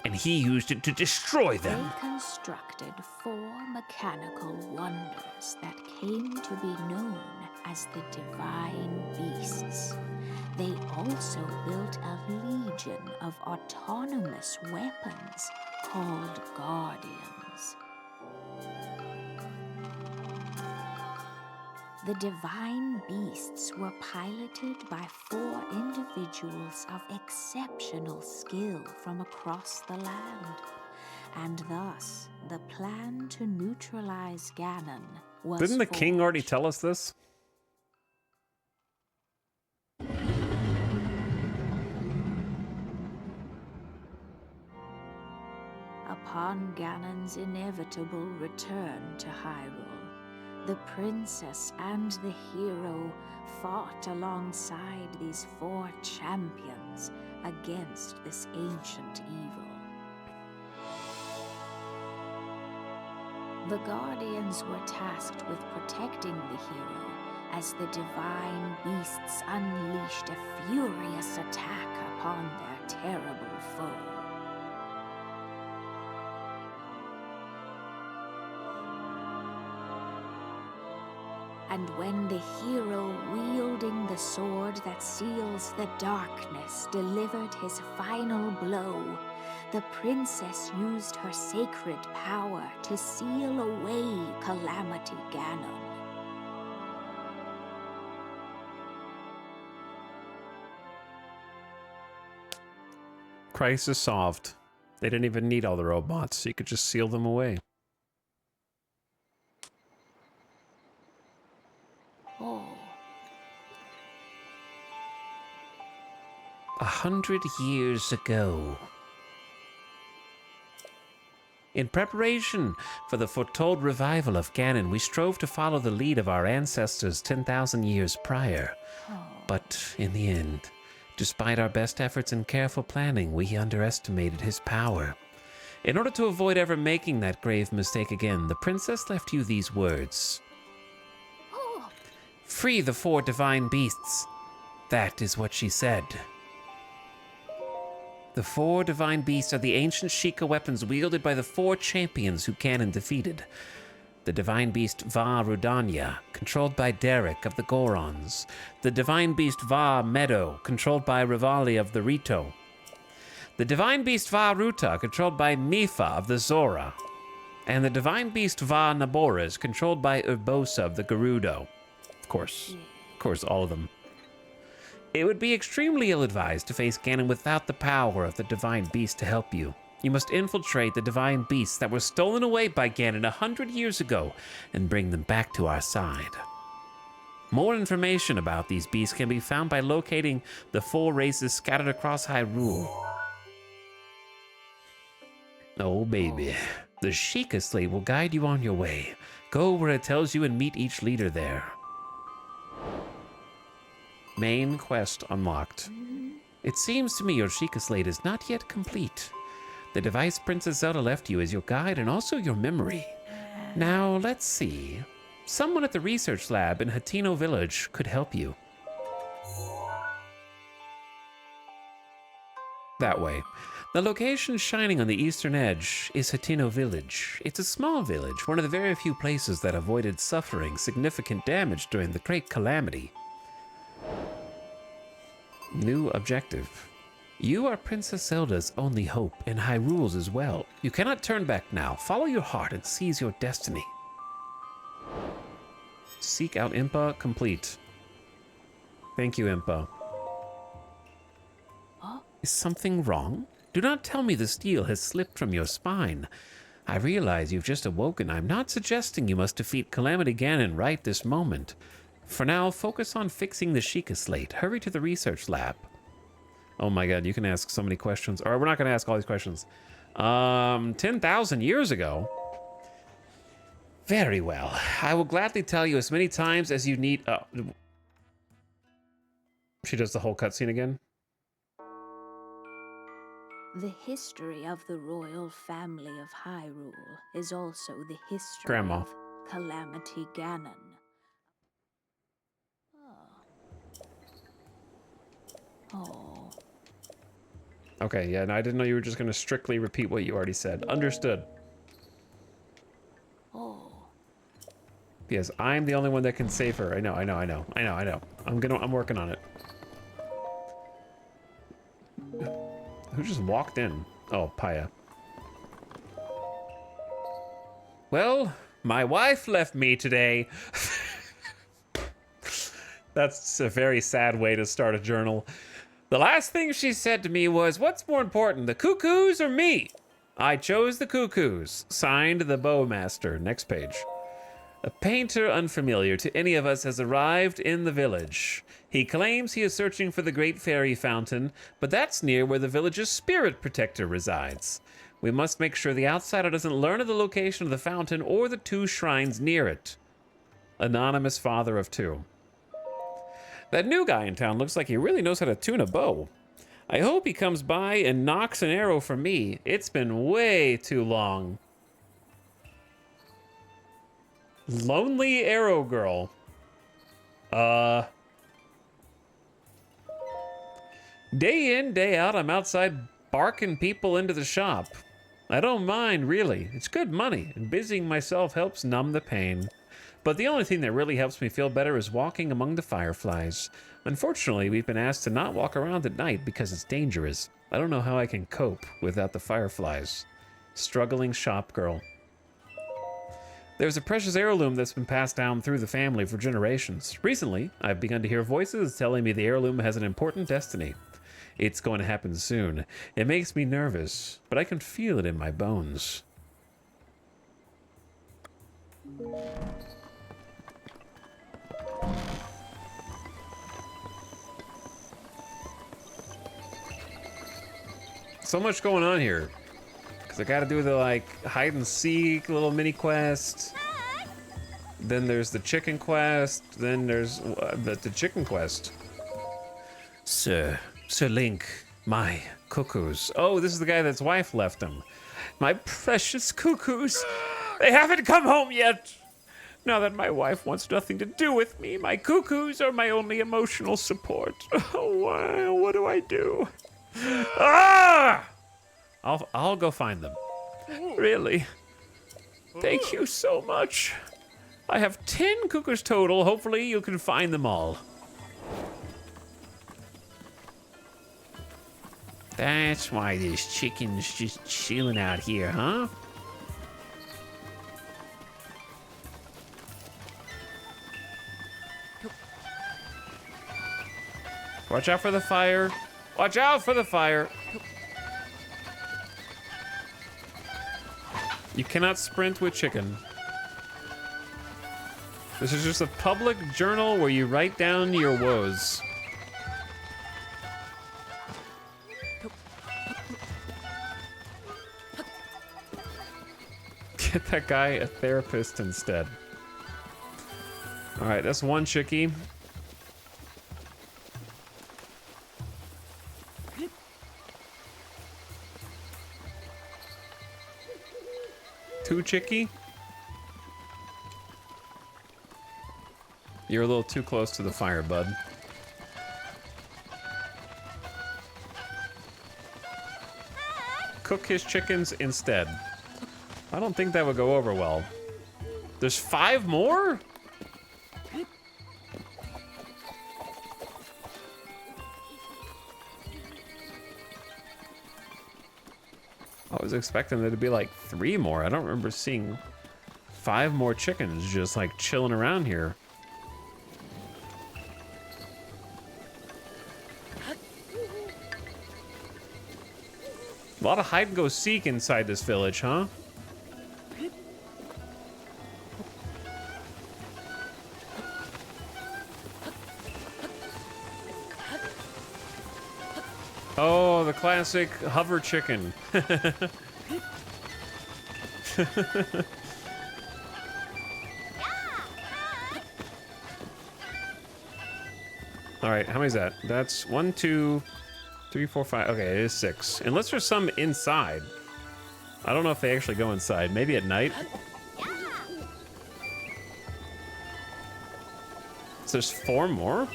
and he used it to destroy them. They constructed 4 mechanical wonders that came to be known as the Divine Beasts. They also built a legion of autonomous weapons called Guardians. The Divine Beasts were piloted by 4 individuals of exceptional skill from across the land, and thus the plan to neutralize Ganon was Didn't the king already forged. tell us this? Upon Ganon's inevitable return to Hyrule, the princess and the hero fought alongside these 4 champions against this ancient evil. The Guardians were tasked with protecting the hero as the Divine Beasts unleashed a furious attack upon their terrible foe. And when the hero wielding the sword that seals the darkness delivered his final blow, the princess used her sacred power to seal away Calamity Ganon. Crisis solved. They didn't even need all the robots, so you could just seal them away. Oh. 100 years ago. In preparation for the foretold revival of Ganon, we strove to follow the lead of our ancestors 10,000 years prior. But in the end, despite our best efforts and careful planning, we underestimated his power. In order to avoid ever making that grave mistake again, the princess left you these words. Free the 4 divine beasts. That is what she said. The 4 divine beasts are the ancient Sheikah weapons wielded by the 4 champions who Ganon defeated. The divine beast Va Rudanya, controlled by Derek of the Gorons. The divine beast Va Meadow, controlled by Rivali of the Rito. The divine beast Va Ruta, controlled by Mifa of the Zora. And the divine beast Va Naboras, controlled by Urbosa of the Gerudo. Of course, all of them. It would be extremely ill-advised to face Ganon without the power of the divine beast to help you. You must infiltrate the divine beasts that were stolen away by Ganon 100 years ago and bring them back to our side. More information about these beasts can be found by locating the 4 races scattered across Hyrule. Oh, baby. The Sheikah Slate will guide you on your way. Go where it tells you and meet each leader there. Main quest unlocked. It seems to me your Sheikah Slate is not yet complete. The device Princess Zelda left you is your guide and also your memory. Now, let's see. Someone at the research lab in Hateno Village could help you. That way. The location shining on the eastern edge is Hateno Village. It's a small village, one of the very few places that avoided suffering significant damage during the Great Calamity. New objective. You are Princess Zelda's only hope, and Hyrule's as well. You cannot turn back now. Follow your heart and seize your destiny. Seek out Impa, complete. Thank you, Impa. Is something wrong? Do not tell me the steel has slipped from your spine. I realize you've just awoken. I'm not suggesting you must defeat Calamity Ganon right this moment. For now, focus on fixing the Sheikah Slate. Hurry to the research lab. Oh my god, you can ask so many questions. Or we're not going to ask all these questions. 10,000 years ago? Very well. I will gladly tell you as many times as you need... Oh. She does the whole cutscene again? The history of the royal family of Hyrule is also the history Grandma. of Calamity Ganon. Oh. Okay, yeah, no, I didn't know you were just going to strictly repeat what you already said. Understood. Oh. Yes, I'm the only one that can save her. I know. I'm working on it. Who just walked in? Oh, Paya. Well, my wife left me today. That's a very sad way to start a journal. The last thing she said to me was, what's more important, the cuckoos or me? I chose the cuckoos. Signed, the Bowmaster. Next page. A painter unfamiliar to any of us has arrived in the village. He claims he is searching for the Great Fairy Fountain, but that's near where the village's spirit protector resides. We must make sure the outsider doesn't learn of the location of the fountain or the 2 shrines near it. Anonymous father of 2. That new guy in town looks like he really knows how to tune a bow. I hope he comes by and knocks an arrow for me. It's been way too long. Lonely Arrow Girl. Day in, day out, I'm outside barking people into the shop. I don't mind, really. It's good money, and busying myself helps numb the pain. But the only thing that really helps me feel better is walking among the fireflies. Unfortunately, we've been asked to not walk around at night because it's dangerous. I don't know how I can cope without the fireflies. Struggling shop girl. There's a precious heirloom that's been passed down through the family for generations. Recently, I've begun to hear voices telling me the heirloom has an important destiny. It's going to happen soon. It makes me nervous, but I can feel it in my bones. So much going on here. Because I gotta do the, like, hide and seek little mini quest. Then there's the chicken quest. Then there's the chicken quest. Sir Link, my cuckoos. Oh, this is the guy that's wife left him. My precious cuckoos. They haven't come home yet. Now that my wife wants nothing to do with me, my cuckoos are my only emotional support. Oh, wow, what do I do? Ah! I'll go find them. Really? Thank you so much. I have 10 cuckoos total. Hopefully you can find them all. That's why this chicken's just chilling out here, huh? Watch out for the fire. Watch out for the fire. You cannot sprint with chicken. This is just a public journal where you write down your woes. Get that guy a therapist instead. All right, that's one chickie. Two chickie. You're a little too close to the fire, bud. Cook his chickens instead. I don't think that would go over well. There's 5 more? I was expecting there to be like 3 more. I don't remember seeing 5 more chickens just like chilling around here. A lot of hide and go seek inside this village, huh? Oh, the classic hover chicken. All right, how many is that? That's 1, 2, 3, 4, 5. Okay, it is 6. Unless there's some inside. I don't know if they actually go inside. Maybe at night. So there's 4 more?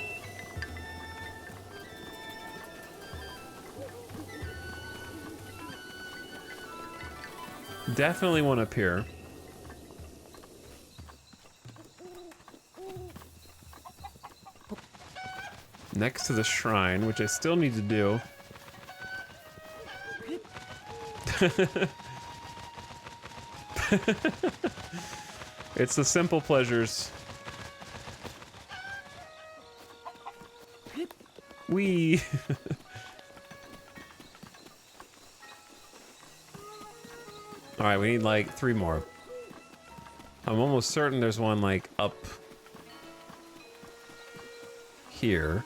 Definitely one up here. Next to the shrine, which I still need to do. It's the simple pleasures. Wee. All right, we need like 3 more. I'm almost certain there's one like up here.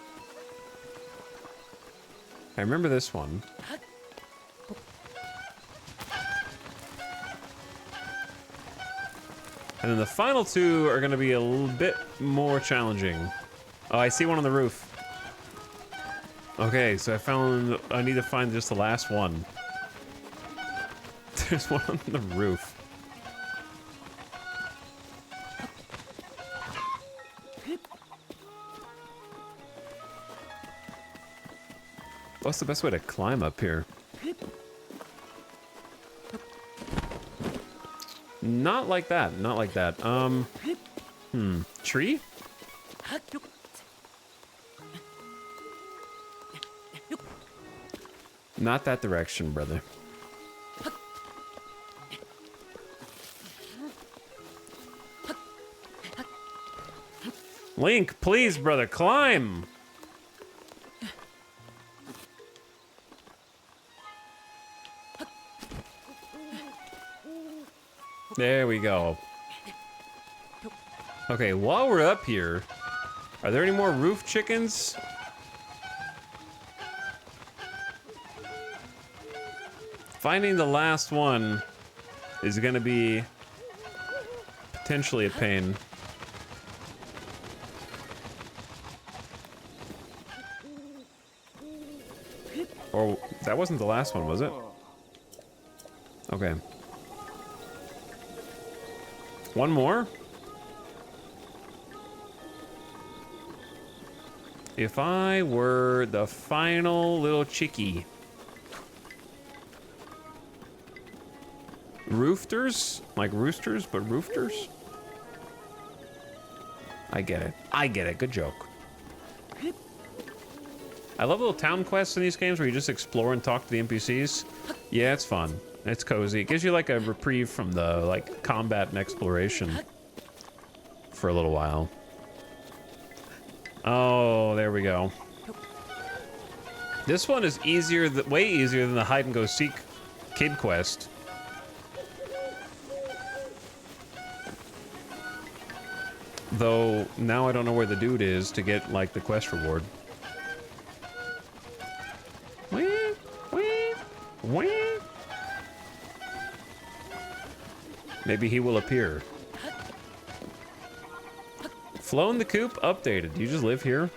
I remember this one. And then the final 2 are gonna be a little bit more challenging. Oh, I see one on the roof. Okay, so I need to find just the last one. There's one on the roof. What's the best way to climb up here? Not like that, not like that. Tree? Not that direction, brother. Link, please, brother, climb! There we go. Okay, while we're up here, are there any more roof chickens? Finding the last one is gonna be potentially a pain. Or that wasn't the last one, was it? Okay. One more? If I were the final little chickie. Roofters? Like roosters, but roofters? I get it. I get it. Good joke. I love little town quests in these games where you just explore and talk to the NPCs. Yeah, it's fun. It's cozy. It gives you like a reprieve from the like combat and exploration for a little while. Oh, there we go. This one is easier, way easier than the hide and go seek kid quest. Though now I don't know where the dude is to get like the quest reward. Wee, wee, wee. Maybe he will appear. Flown the coop updated. Do you just live here?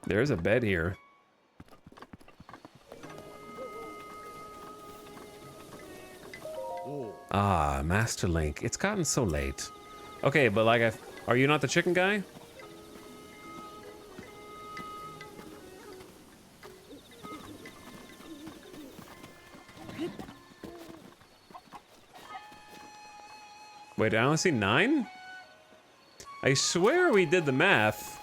There's a bed here. Ah, Master Link. It's gotten so late. Okay, but like, are you not the chicken guy? Wait, I only see 9? I swear we did the math.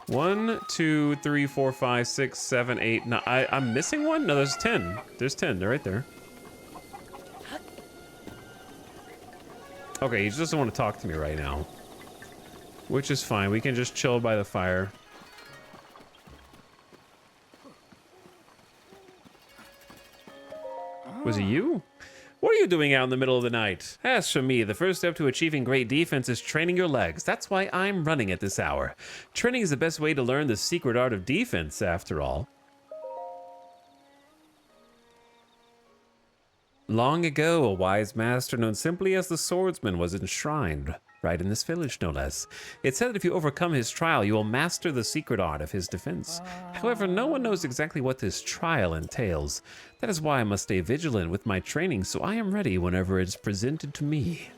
1, 2, 3, 4, 5, 6, 7, 8, 9. I'm missing one? No, there's 10. There's 10. They're right there. Okay, he just doesn't want to talk to me right now. Which is fine. We can just chill by the fire. Was it you? What are you doing out in the middle of the night? As for me, the first step to achieving great defense is training your legs. That's why I'm running at this hour. Training is the best way to learn the secret art of defense, after all. Long ago, a wise master known simply as the Swordsman was enshrined, right in this village, no less. It's said that if you overcome his trial, you will master the secret art of his defense. However, no one knows exactly what this trial entails. That is why I must stay vigilant with my training, so I am ready whenever it is presented to me.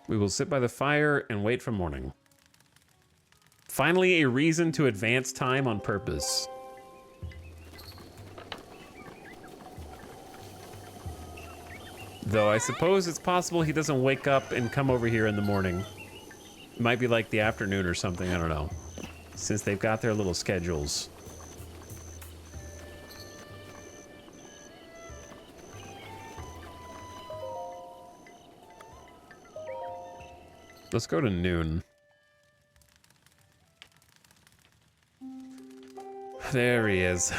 We will sit by the fire and wait for morning. Finally, a reason to advance time on purpose. Though I suppose it's possible he doesn't wake up and come over here in the morning. It might be like the afternoon or something, I don't know. Since they've got their little schedules. Let's go to noon. There he is.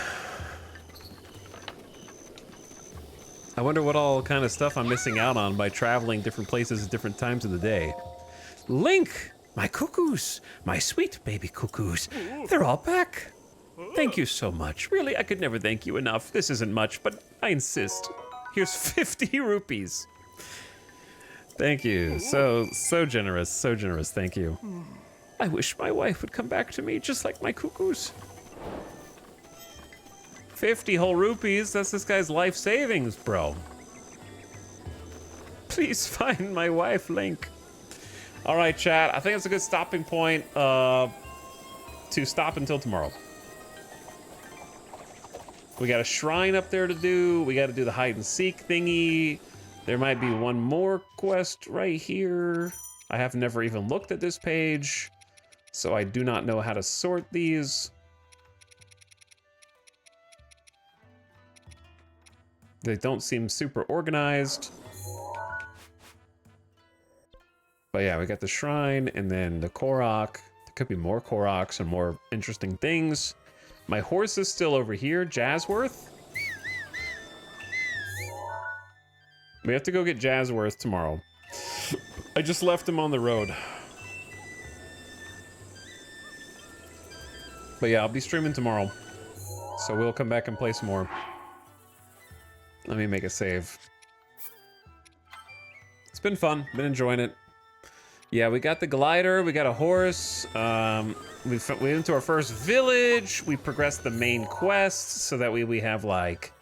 I wonder what all kind of stuff I'm missing out on by traveling different places at different times of the day. Link! My cuckoos! My sweet baby cuckoos! They're all back! Thank you so much. Really, I could never thank you enough. This isn't much, but I insist. Here's 50 rupees. Thank you. So generous. So generous. Thank you. I wish my wife would come back to me just like my cuckoos. 50 whole rupees, that's this guy's life savings, bro. Please find my wife, Link. All right, chat, I think it's a good stopping point to stop until tomorrow. We got a shrine up there to do. We got to do the hide and seek thingy. There might be one more quest right here. I have never even looked at this page, so I do not know how to sort these. They don't seem super organized. But yeah, we got the shrine and then the Korok. There could be more Koroks and more interesting things. My horse is still over here, Jazzworth. We have to go get Jazzworth tomorrow. I just left him on the road. But yeah, I'll be streaming tomorrow. So we'll come back and play some more. Let me make a save. It's been fun, been enjoying it. Yeah, we got the glider, we got a horse. We went into our first village. We progressed the main quest so that we have like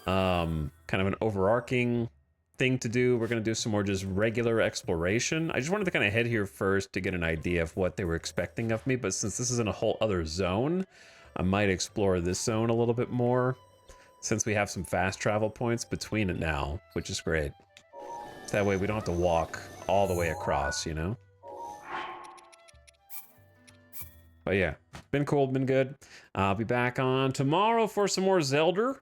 kind of an overarching thing to do. We're gonna do some more just regular exploration. I just wanted to kind of head here first to get an idea of what they were expecting of me, but since this is in a whole other zone, I might explore this zone a little bit more since we have some fast travel points between it now, which is great. That way we don't have to walk all the way across, you know? But yeah, been cool, been good. I'll be back on tomorrow for some more Zelda.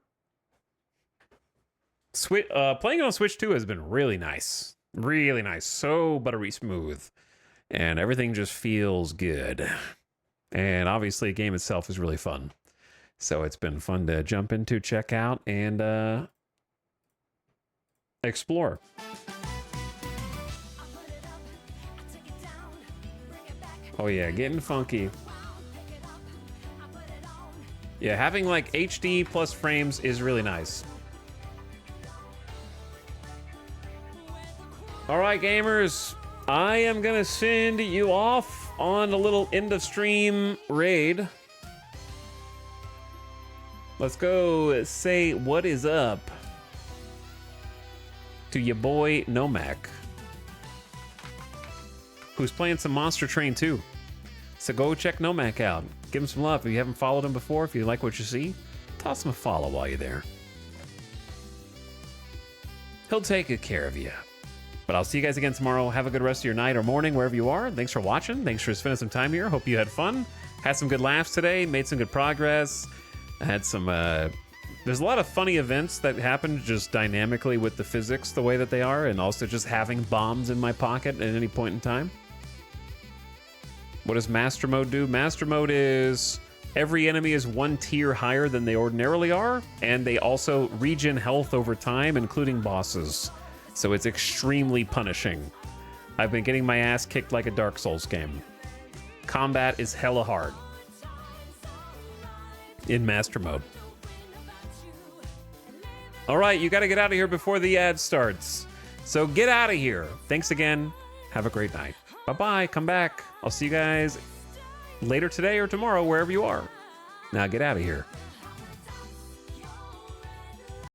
Playing on Switch 2 has been really nice. Really nice. So buttery smooth. And everything just feels good. And obviously the game itself is really fun. So it's been fun to jump into, check out, and explore. Oh yeah, getting funky. Yeah, having like HD plus frames is really nice. All right, gamers, I am gonna send you off on a little end of stream raid. Let's go say what is up to your boy Nomak, who's playing some Monster Train 2. So go check Nomak out. Give him some love. If you haven't followed him before, if you like what you see, toss him a follow while you're there. He'll take good care of you. But I'll see you guys again tomorrow. Have a good rest of your night or morning, wherever you are. Thanks for watching. Thanks for spending some time here. Hope you had fun. Had some good laughs today. Made some good progress. I had some... There's a lot of funny events that happen just dynamically with the physics the way that they are, and also just having bombs in my pocket at any point in time. What does Master Mode do? Master Mode is every enemy is one tier higher than they ordinarily are, and they also regen health over time, including bosses. So it's extremely punishing. I've been getting my ass kicked like a Dark Souls game. Combat is hella hard in Master Mode. All right, you got to get out of here before the ad starts. So get out of here. Thanks again. Have a great night. Bye-bye. Come back. I'll see you guys later today or tomorrow, wherever you are. Now get out of here.